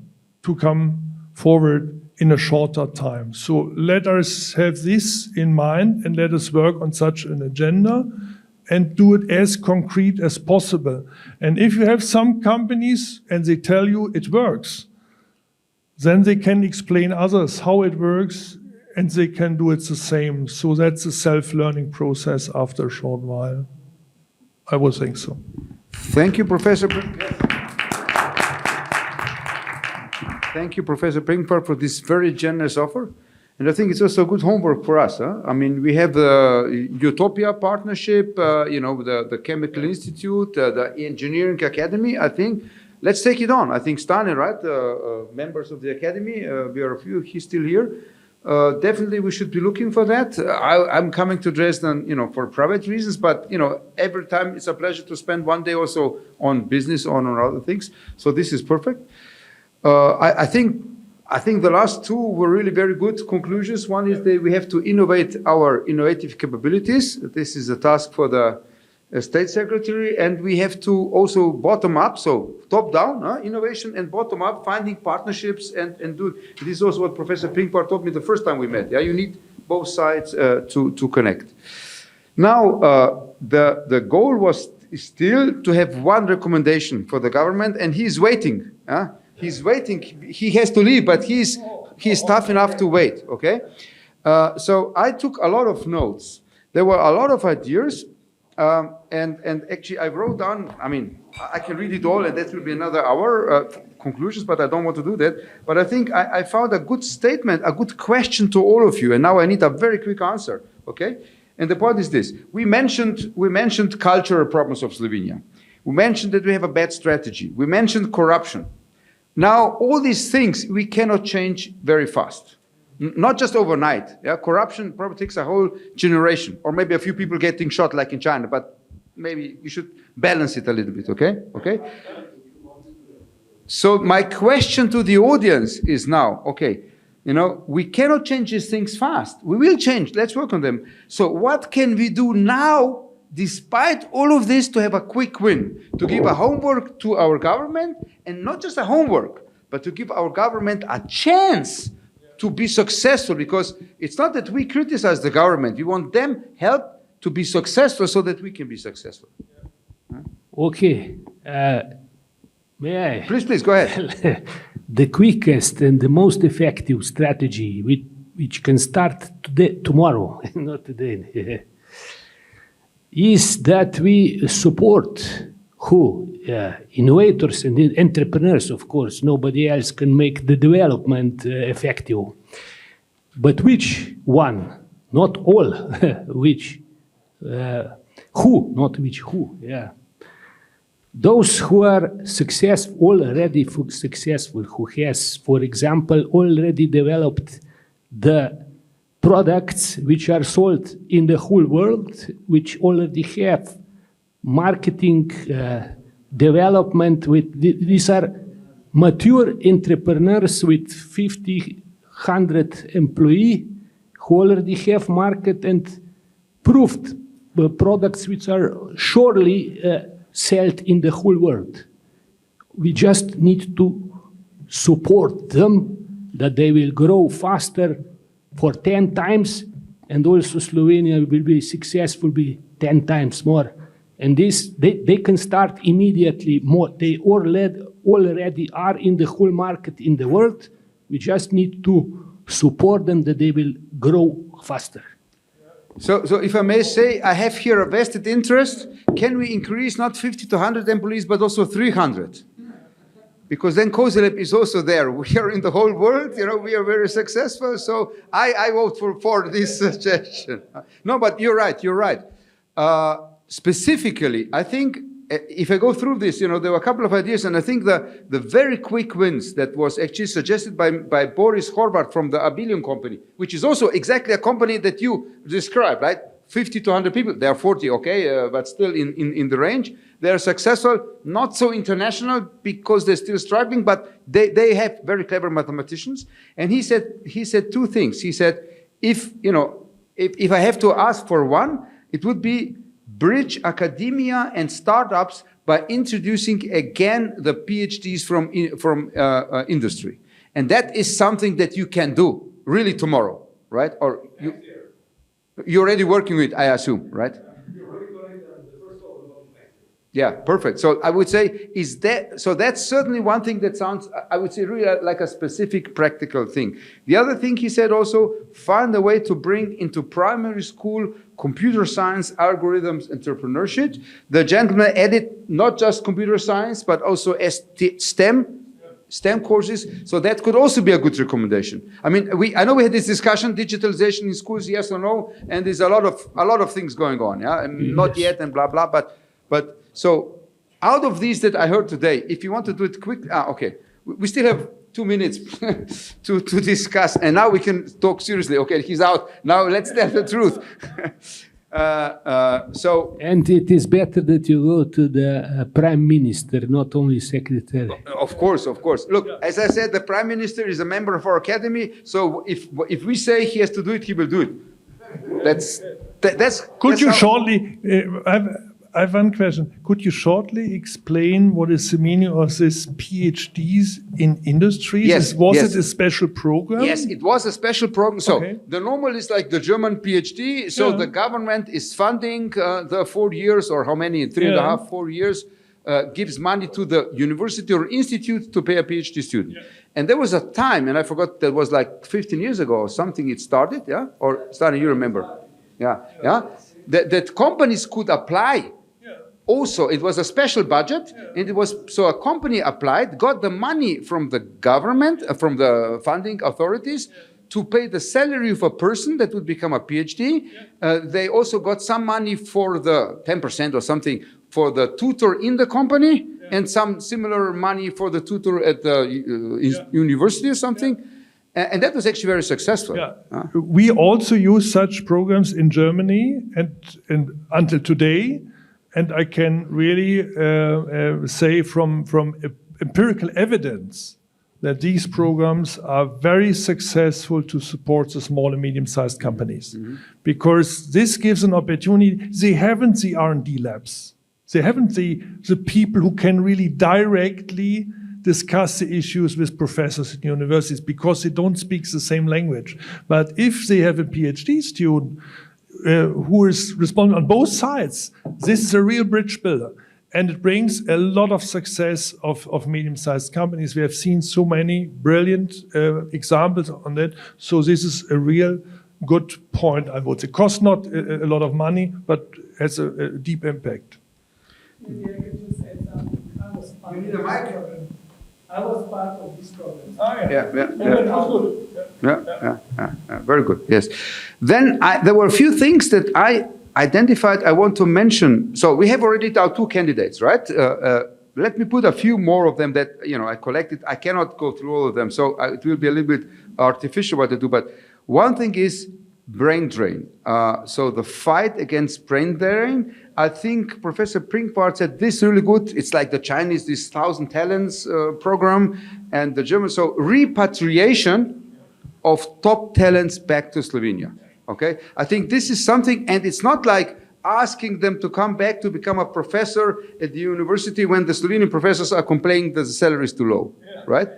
to come forward in a shorter time. So let us have this in mind and let us work on such an agenda and do it as concrete as possible. And if you have some companies and they tell you it works, then they can explain others how it works and they can do it the same. So that's a self-learning process after a short while. I would think so. Thank you, Professor. Thank you, Professor Brinkford, for this very generous offer. And I think it's also good homework for us. Huh? I mean, we have the Utopia partnership, the Chemical Institute, the Engineering Academy. I think let's take it on. I think Stane, right? Members of the academy, we are a few. He's still here. Definitely, we should be looking for that. I'm coming to Dresden, for private reasons, but every time it's a pleasure to spend one day also on business, on other things. So this is perfect. I think the last two were really very good conclusions. One is that we have to innovate our innovative capabilities. This is a task for the State Secretary, and we have to also bottom up, so top down innovation, and bottom up finding partnerships and do. This is also what Professor Brinkford told me the first time we met. Yeah, you need both sides to connect. Now the goal was still to have one recommendation for the government, and he's waiting. He's waiting. He has to leave, but he's tough enough to wait. Okay, so I took a lot of notes. There were a lot of ideas, and actually I wrote down. I mean, I can read it all, and that will be another hour conclusions. But I don't want to do that. But I think I found a good statement, a good question to all of you, and now I need a very quick answer. Okay, and the point is this: we mentioned cultural problems of Slovenia. We mentioned that we have a bad strategy. We mentioned corruption. Now, all these things we cannot change very fast, not just overnight. Yeah? Corruption probably takes a whole generation, or maybe a few people getting shot like in China, but maybe you should balance it a little bit, okay? Okay? So my question to the audience is now, okay, we cannot change these things fast. We will change, let's work on them. So what can we do now, despite all of this, to have a quick win, to give a homework to our government, and not just a homework, but to give our government a chance to be successful, because it's not that we criticize the government, we want them help to be successful so that we can be successful. Okay, may I? Please, go ahead. The quickest and the most effective strategy, which can start tomorrow, not today, is that we support innovators and entrepreneurs, of course. Nobody else can make the development effective. But which one? Not all. Which? Who? Not which, who. Yeah. Those who are already successful, who has, for example, already developed the products which are sold in the whole world, which already have marketing development these are mature entrepreneurs with 50, 100 employees who already have market and proved products which are surely sold in the whole world. We just need to support them that they will grow faster for 10 times, and also Slovenia will be successful, be 10 times more. And this, they can start immediately more. They already are in the whole market in the world. We just need to support them that they will grow faster. So if I may say, I have here a vested interest. Can we increase not 50 to 100 employees, but also 300? Because then Kozelep is also there. We are in the whole world, we are very successful. So I vote for this suggestion. No, but you're right. Specifically, I think if I go through this, there were a couple of ideas, and I think the very quick wins that was actually suggested by Boris Horvat from the Abilium company, which is also exactly a company that you described, right? 50 to 100 people. They are 40, okay, but still in the range. They are successful, not so international because they're still struggling, but they have very clever mathematicians. And he said two things. He said, if I have to ask for one, it would be bridge academia and startups by introducing again the PhDs from industry. And that is something that you can do really tomorrow, right? Or you're already working with, I assume, right? Yeah, perfect. So I would say, so that's certainly one thing that sounds, I would say, really like a specific practical thing. The other thing he said also, find a way to bring into primary school computer science, algorithms, entrepreneurship. The gentleman added not just computer science, but also STEM courses. So that could also be a good recommendation. I mean, I know we had this discussion, digitalization in schools, yes or no, and there's a lot of things going on, yeah, and not yet, and blah blah. But so out of these that I heard today, if you want to do it quick, okay, we still have 2 minutes to discuss, and now we can talk seriously. Okay, he's out. Now let's tell the truth. And it is better that you go to the Prime Minister, not only Secretary. Of course. Look, as I said, the Prime Minister is a member of our academy, so if we say he has to do it, he will do it. Could you shortly, I have one question. Could you shortly explain what is the meaning of this PhDs in industries? Yes. Was it a special program? Yes, it was a special program. So the normal is like the German PhD. So the government is funding the 4 years or how many, 3.5, 4 years, gives money to the university or institute to pay a PhD student. And there was a time, and I forgot, that was like 15 years ago or something it started, yeah? Or starting, you remember? Yeah. That companies could apply. Also, it was a special budget, and it was so a company applied, got the money from the government, from the funding authorities, to pay the salary of a person that would become a PhD. They also got some money for the 10% or something for the tutor in the company, and some similar money for the tutor at the university or something. And that was actually very successful. We also use such programs in Germany, and until today. And I can really say from empirical evidence that these programs are very successful to support the small and medium-sized companies. Because this gives an opportunity. They haven't the R&D labs. They haven't the people who can really directly discuss the issues with professors at universities because they don't speak the same language. But if they have a PhD student who is responsible on both sides, this is a real bridge builder. And it brings a lot of success of medium-sized companies. We have seen so many brilliant examples on that. So this is a real good point, I would say. Costs not a lot of money, but has a deep impact. Maybe I can just add something. You need a mic? I was part of this program. Very good. Yes. Then there were a few things that I identified. I want to mention. So we have already our 2 candidates, right? Let me put a few more of them that I collected. I cannot go through all of them, so it will be a little bit artificial what I do. But one thing is brain drain. So the fight against brain drain. I think Professor Prinkbart said this really good. It's like the Chinese, this 1,000 talents program, and the German. So repatriation of top talents back to Slovenia. Okay, I think this is something, and it's not like asking them to come back to become a professor at the university when the Slovenian professors are complaining that the salary is too low, right?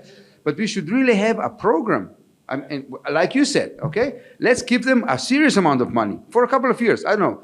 But we should really have a program. And like you said, okay, let's give them a serious amount of money for a couple of years. I don't know.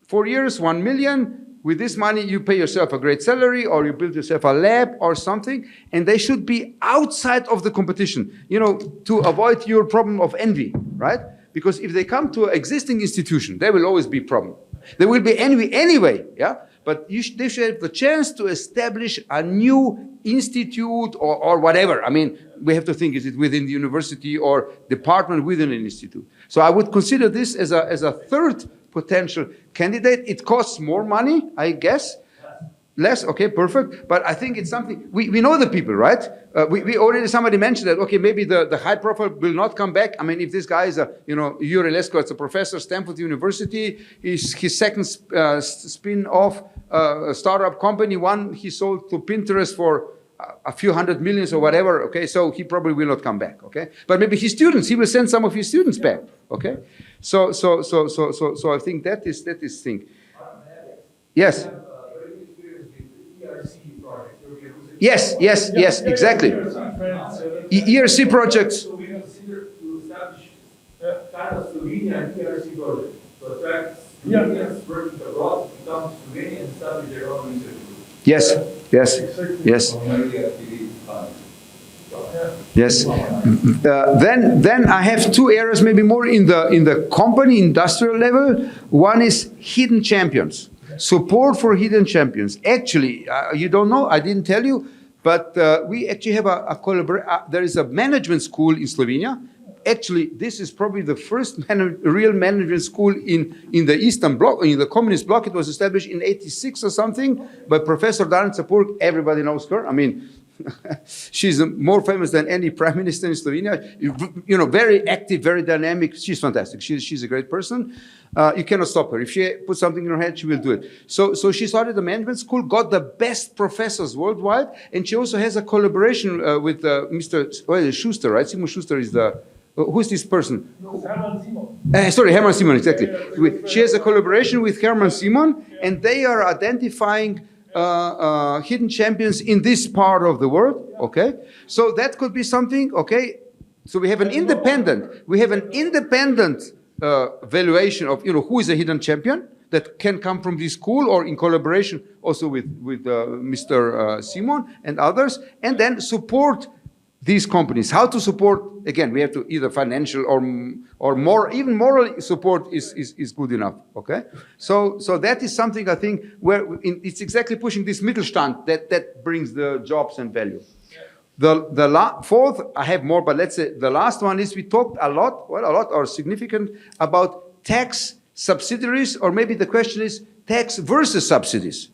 4 years, 1 million. With this money, you pay yourself a great salary, or you build yourself a lab or something, and they should be outside of the competition, to avoid your problem of envy, right? Because if they come to an existing institution, there will always be problem. There will be envy anyway, yeah? But they should have the chance to establish a new institute or whatever. I mean, we have to think, is it within the university or department within an institute? So I would consider this as a third potential candidate. It costs more money, I guess. Less, okay, perfect. But I think it's something, we know the people, right? We already, somebody mentioned that, okay, maybe the high profile will not come back. I mean, if this guy is Yuri Lesko, it's a professor, Stanford University, his second spin-off startup company, one he sold to Pinterest for a few $100 million or whatever, okay? So he probably will not come back, okay? But maybe his students, he will send some of his students back, okay? So I think that is thing. Yes. Yes, exactly. ERC projects. So we have here to establish kind of Slovenia and ERC project to attract Slovenians working abroad to come to Slovenia and establish their own research group. Yes, yes, yes. Yes. Then I have two areas, maybe more in the company industrial level. One is hidden champions, support for hidden champions. Actually, you don't know, I didn't tell you, but we actually have a collaboration. There is a management school in Slovenia. Actually, this is probably the first real management school in the Eastern Bloc, in the Communist Bloc. It was established in '86 or something by Professor Danica Purg. Everybody knows her. I mean, she's more famous than any prime minister in Slovenia. You know, very active, very dynamic. She's fantastic. She's a great person. You cannot stop her. If she puts something in her head, she will do it. So she started the management school, got the best professors worldwide, and she also has a collaboration with Mr. Schuster, right? Simon Schuster is the... who's this person? No, Hermann Simon. Sorry, Hermann Simon, exactly. She has a collaboration with Hermann Simon, and they are identifying hidden champions in this part of the world, okay? So that could be something, okay? So we have an independent valuation of, you know, who is a hidden champion that can come from this school or in collaboration also with Mr. Simon and others, and then support these companies. How to support? Again, we have to either financial or more, even moral support is good enough. Okay, so that is something I think where it's exactly pushing this Mittelstand that brings the jobs and value. The fourth, I have more, but let's say the last one is we talked a lot or significant about tax subsidiaries, or maybe the question is tax versus subsidies.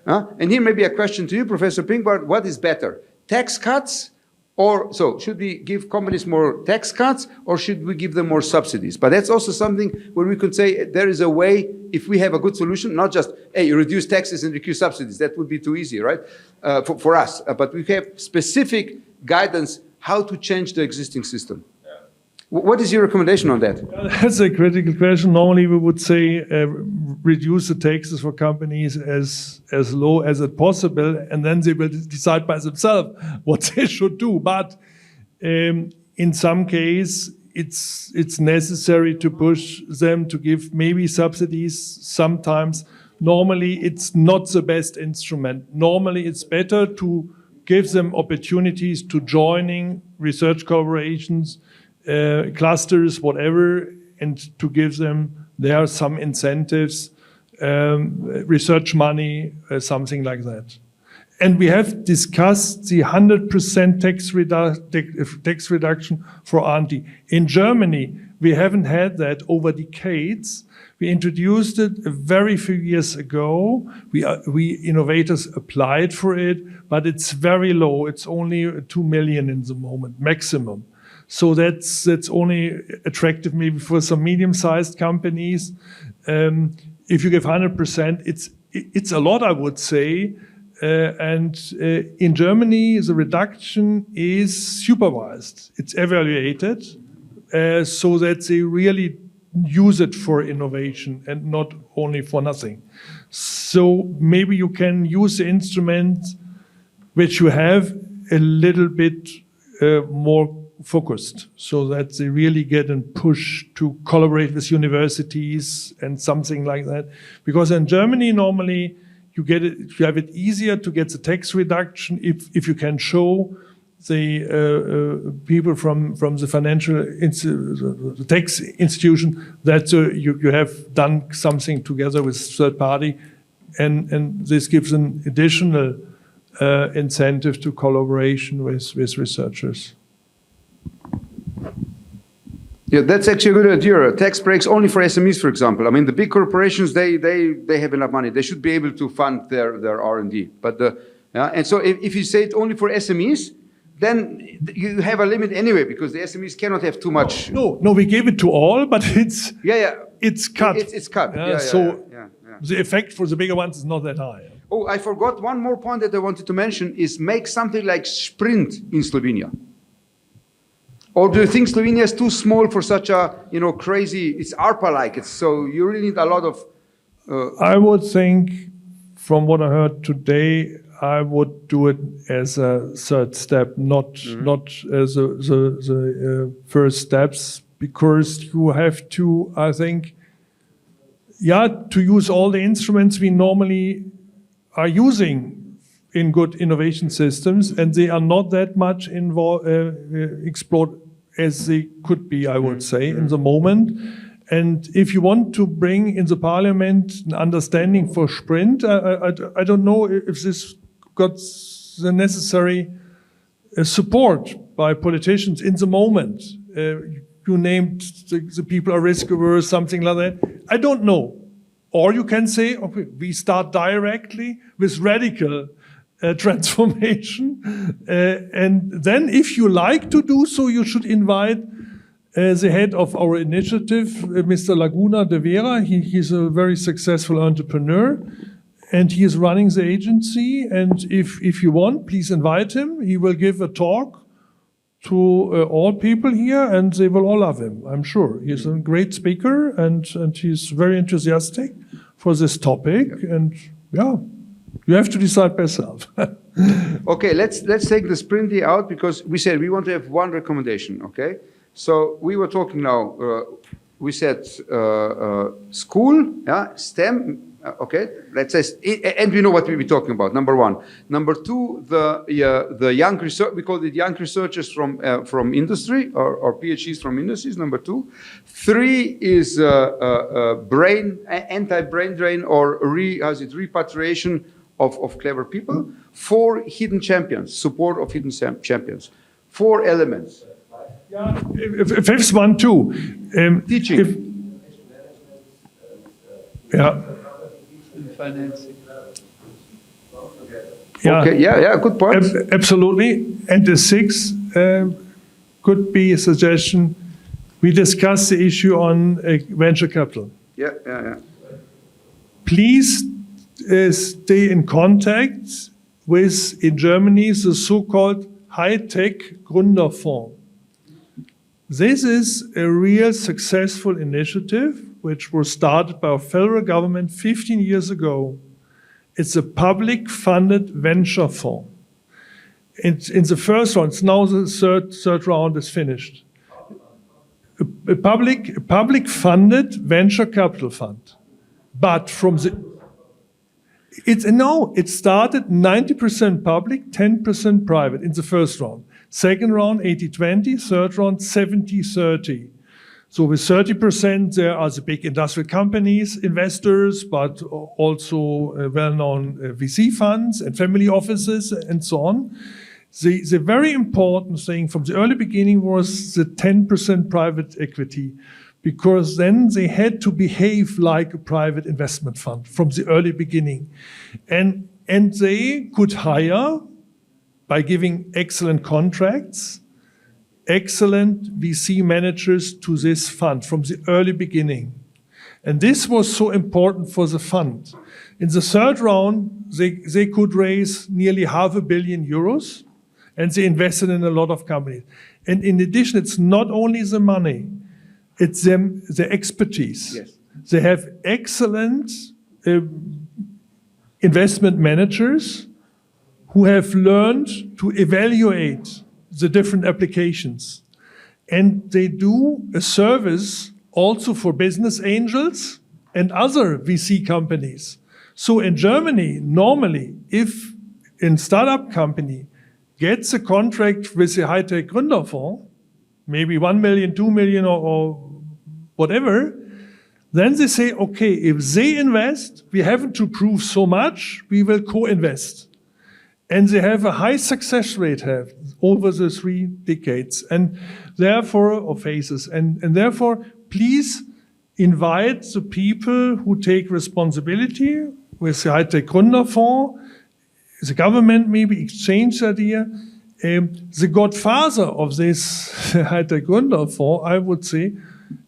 Yeah. And here maybe a question to you, Professor Pingbart, what is better, tax cuts? Or, so, should we give companies more tax cuts, or should we give them more subsidies? But that's also something where we could say there is a way, if we have a good solution, not just, hey, you reduce taxes and reduce subsidies. That would be too easy, right, for us. But we have specific guidance how to change the existing system. What is your recommendation on that? That's a critical question. Normally, we would say reduce the taxes for companies as low as it possible, and then they will decide by themselves what they should do. But in some case, it's necessary to push them to give maybe subsidies. Sometimes, normally, it's not the best instrument. Normally, it's better to give them opportunities to joining research collaborations, clusters, whatever, and to give them there some incentives, research money, something like that. And we have discussed the 100% tax reduction for R&D. In Germany, we haven't had that over decades. We introduced it a very few years ago. We innovators applied for it, but it's very low. It's only 2 million in the moment, maximum. So that's only attractive maybe for some medium-sized companies. If you give 100%, it's a lot, I would say. And in Germany, the reduction is supervised. It's evaluated so that they really use it for innovation and not only for nothing. So maybe you can use the instrument which you have a little bit more focused, so that they really get a push to collaborate with universities and something like that. Because in Germany, normally you have it easier to get the tax reduction if you can show the people from the financial the tax institution that you have done something together with third party, and this gives an additional incentive to collaboration with researchers. Yeah, that's actually a good idea. Tax breaks only for SMEs, for example. I mean, the big corporations, they have enough money. They should be able to fund their R&D. But and so if you say it only for SMEs, then you have a limit anyway, because the SMEs cannot have too much. No, we gave it to all, but it's cut. It's cut. The effect for the bigger ones is not that high. Oh, I forgot one more point that I wanted to mention is make something like Sprint in Slovenia. Or do you think Slovenia is too small for such a, crazy, it's ARPA-like, so you really need a lot of... I would think, from what I heard today, I would do it as a third step, not as the first steps, because you have to, I think, to use all the instruments we normally are using in good innovation systems, and they are not that much explored as they could be, I would say, in the moment. And if you want to bring in the parliament an understanding for sprint, I don't know if this got the necessary support by politicians in the moment. You named the people are risk averse, something like that. I don't know. Or you can say, okay, we start directly with radical transformation. And then if you like to do so, you should invite the head of our initiative, Mr. Laguna de Vera. He's a very successful entrepreneur, and he is running the agency. And if you want, please invite him. He will give a talk to all people here, and they will all love him, I'm sure. He's a great speaker, and he's very enthusiastic for this topic. And yeah, you have to decide by yourself. Okay, let's take the sprinty out, because we said we want to have one recommendation, okay? So we were talking now, we said school, STEM, okay, let's say, and we know what we'll be talking about, number one. Number two, the young research, we call it young researchers from industry, or PhDs from industries, number two. Three is anti-brain drain, or repatriation of clever people. Four, hidden champions, support of hidden champions. Four elements. Fifth one too. Teaching. Financing. Okay, good point. Absolutely. And the sixth could be a suggestion. We discussed the issue on venture capital. Yeah. Please stay in contact with, in Germany, the so-called high-tech Gründerfonds. This is a real successful initiative which was started by our federal government 15 years ago. It's a public-funded venture fund. It's in the first round. It's now the third round is finished. A public-funded venture capital fund, but from the it started 90% public, 10% private in the first round. Second round, 80-20. Third round, 70-30. So with 30%, there are the big industrial companies, investors, but also well-known VC funds and family offices and so on. The very important thing from the early beginning was the 10% private equity, because then they had to behave like a private investment fund from the early beginning. And they could hire, by giving excellent contracts, excellent VC managers to this fund from the early beginning. And this was so important for the fund. In the third round, they could raise nearly €500 million, and they invested in a lot of companies. And in addition, it's not only the money, it's the expertise. Yes. They have excellent investment managers who have learned to evaluate the different applications. And they do a service also for business angels and other VC companies. So in Germany, normally, if a startup company gets a contract with the high-tech Gründerfonds, maybe 1 million, 2 million, or whatever, then they say, okay, if they invest, we haven't to prove so much, we will co-invest. And they have a high success rate over the 3 decades, and therefore, or phases. And therefore, please invite the people who take responsibility with the high-tech Gründerfonds, the government maybe exchange the idea. The godfather of this high-tech Gründerfonds, I would say,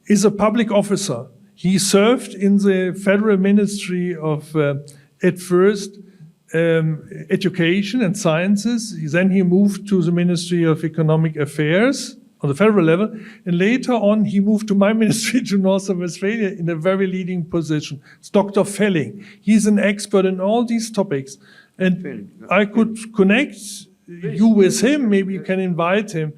is a public officer. He served in the Federal Ministry of, at first, Education and Sciences. Then he moved to the Ministry of Economic Affairs on the federal level. And later on, he moved to my ministry, to North Westphalia, in a very leading position. It's Dr. Felling. He's an expert in all these topics. And I could connect you with him, maybe you can invite him.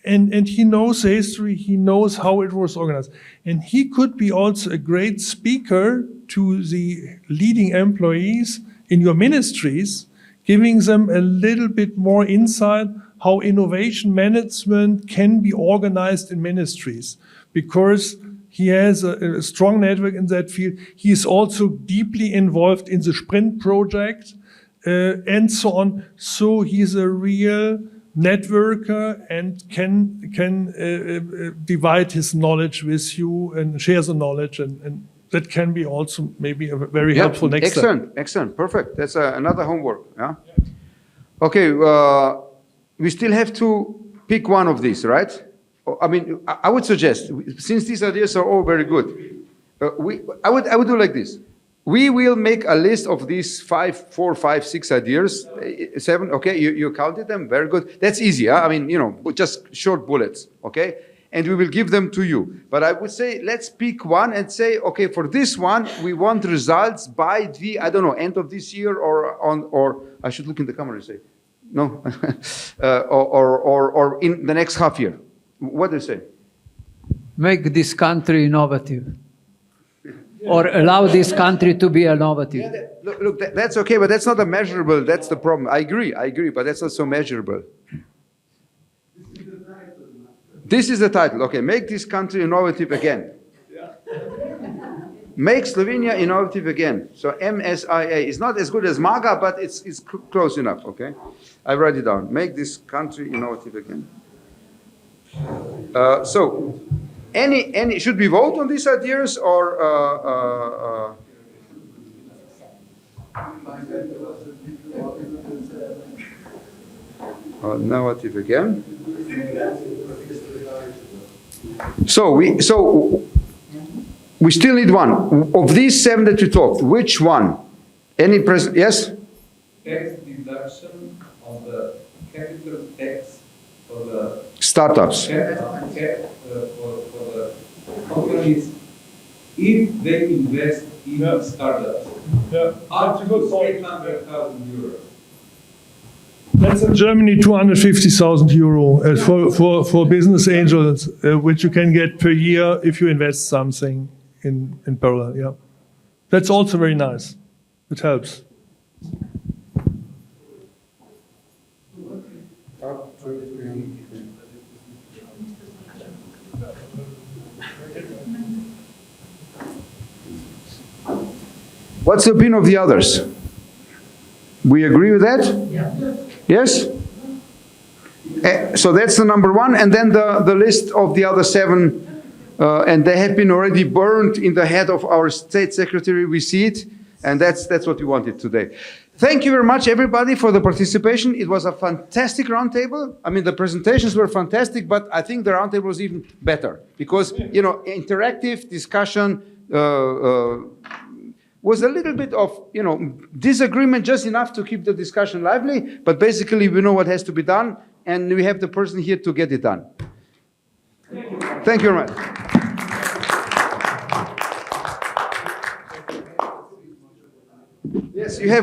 And he knows the history, he knows how it was organized. And he could be also a great speaker to the leading employees in your ministries, giving them a little bit more insight how innovation management can be organized in ministries. Because he has a strong network in that field. He is also deeply involved in the Sprint project and so on. So he's a real networker and can divide his knowledge with you and share the knowledge, and that can be also maybe a very helpful next step. Excellent, perfect. That's another homework. Yeah. Okay, we still have to pick one of these, right? I mean, I would suggest, since these ideas are all very good, I would do like this. We will make a list of these 4, 5, 6 ideas, 7, okay, you counted them, very good. That's easy, huh? I mean, you know, just short bullets, okay? And we will give them to you. But I would say, let's pick one and say, okay, for this one, we want results by the, I don't know, end of this year or I should look in the camera and say, no, or in the next half year. What do you say? Make this country innovative. Or allow this country to be innovative. Yeah, look, that's okay, but that's not a measurable, that's the problem. I agree, but that's not so measurable. This is the title, okay, make this country innovative again. Make Slovenia innovative again. So MSIA is not as good as MAGA, but it's close enough, okay? I write it down, make this country innovative again. So, any should we vote on these ideas or innovative again? So we still need one of these 7 that you talked. Which one? Any yes? Tax deduction of the capital tax for the startups. For the companies if they invest in startups. Yeah, up to 800,000 euros. That's in Germany 250,000 euro for business angels, which you can get per year if you invest something in parallel. Yeah, that's also very nice. It helps. What's the opinion of the others? We agree with that? Yeah. Yes? So that's the number 1, and then the list of the other 7, and they have been already burned in the head of our state secretary. We see it, and that's what we wanted today. Thank you very much, everybody, for the participation. It was a fantastic roundtable. I mean, the presentations were fantastic, but I think the roundtable was even better because, you know, interactive discussion was a little bit of, you know, disagreement, just enough to keep the discussion lively, but basically we know what has to be done, and we have the person here to get it done. Thank you very much. Yes, you have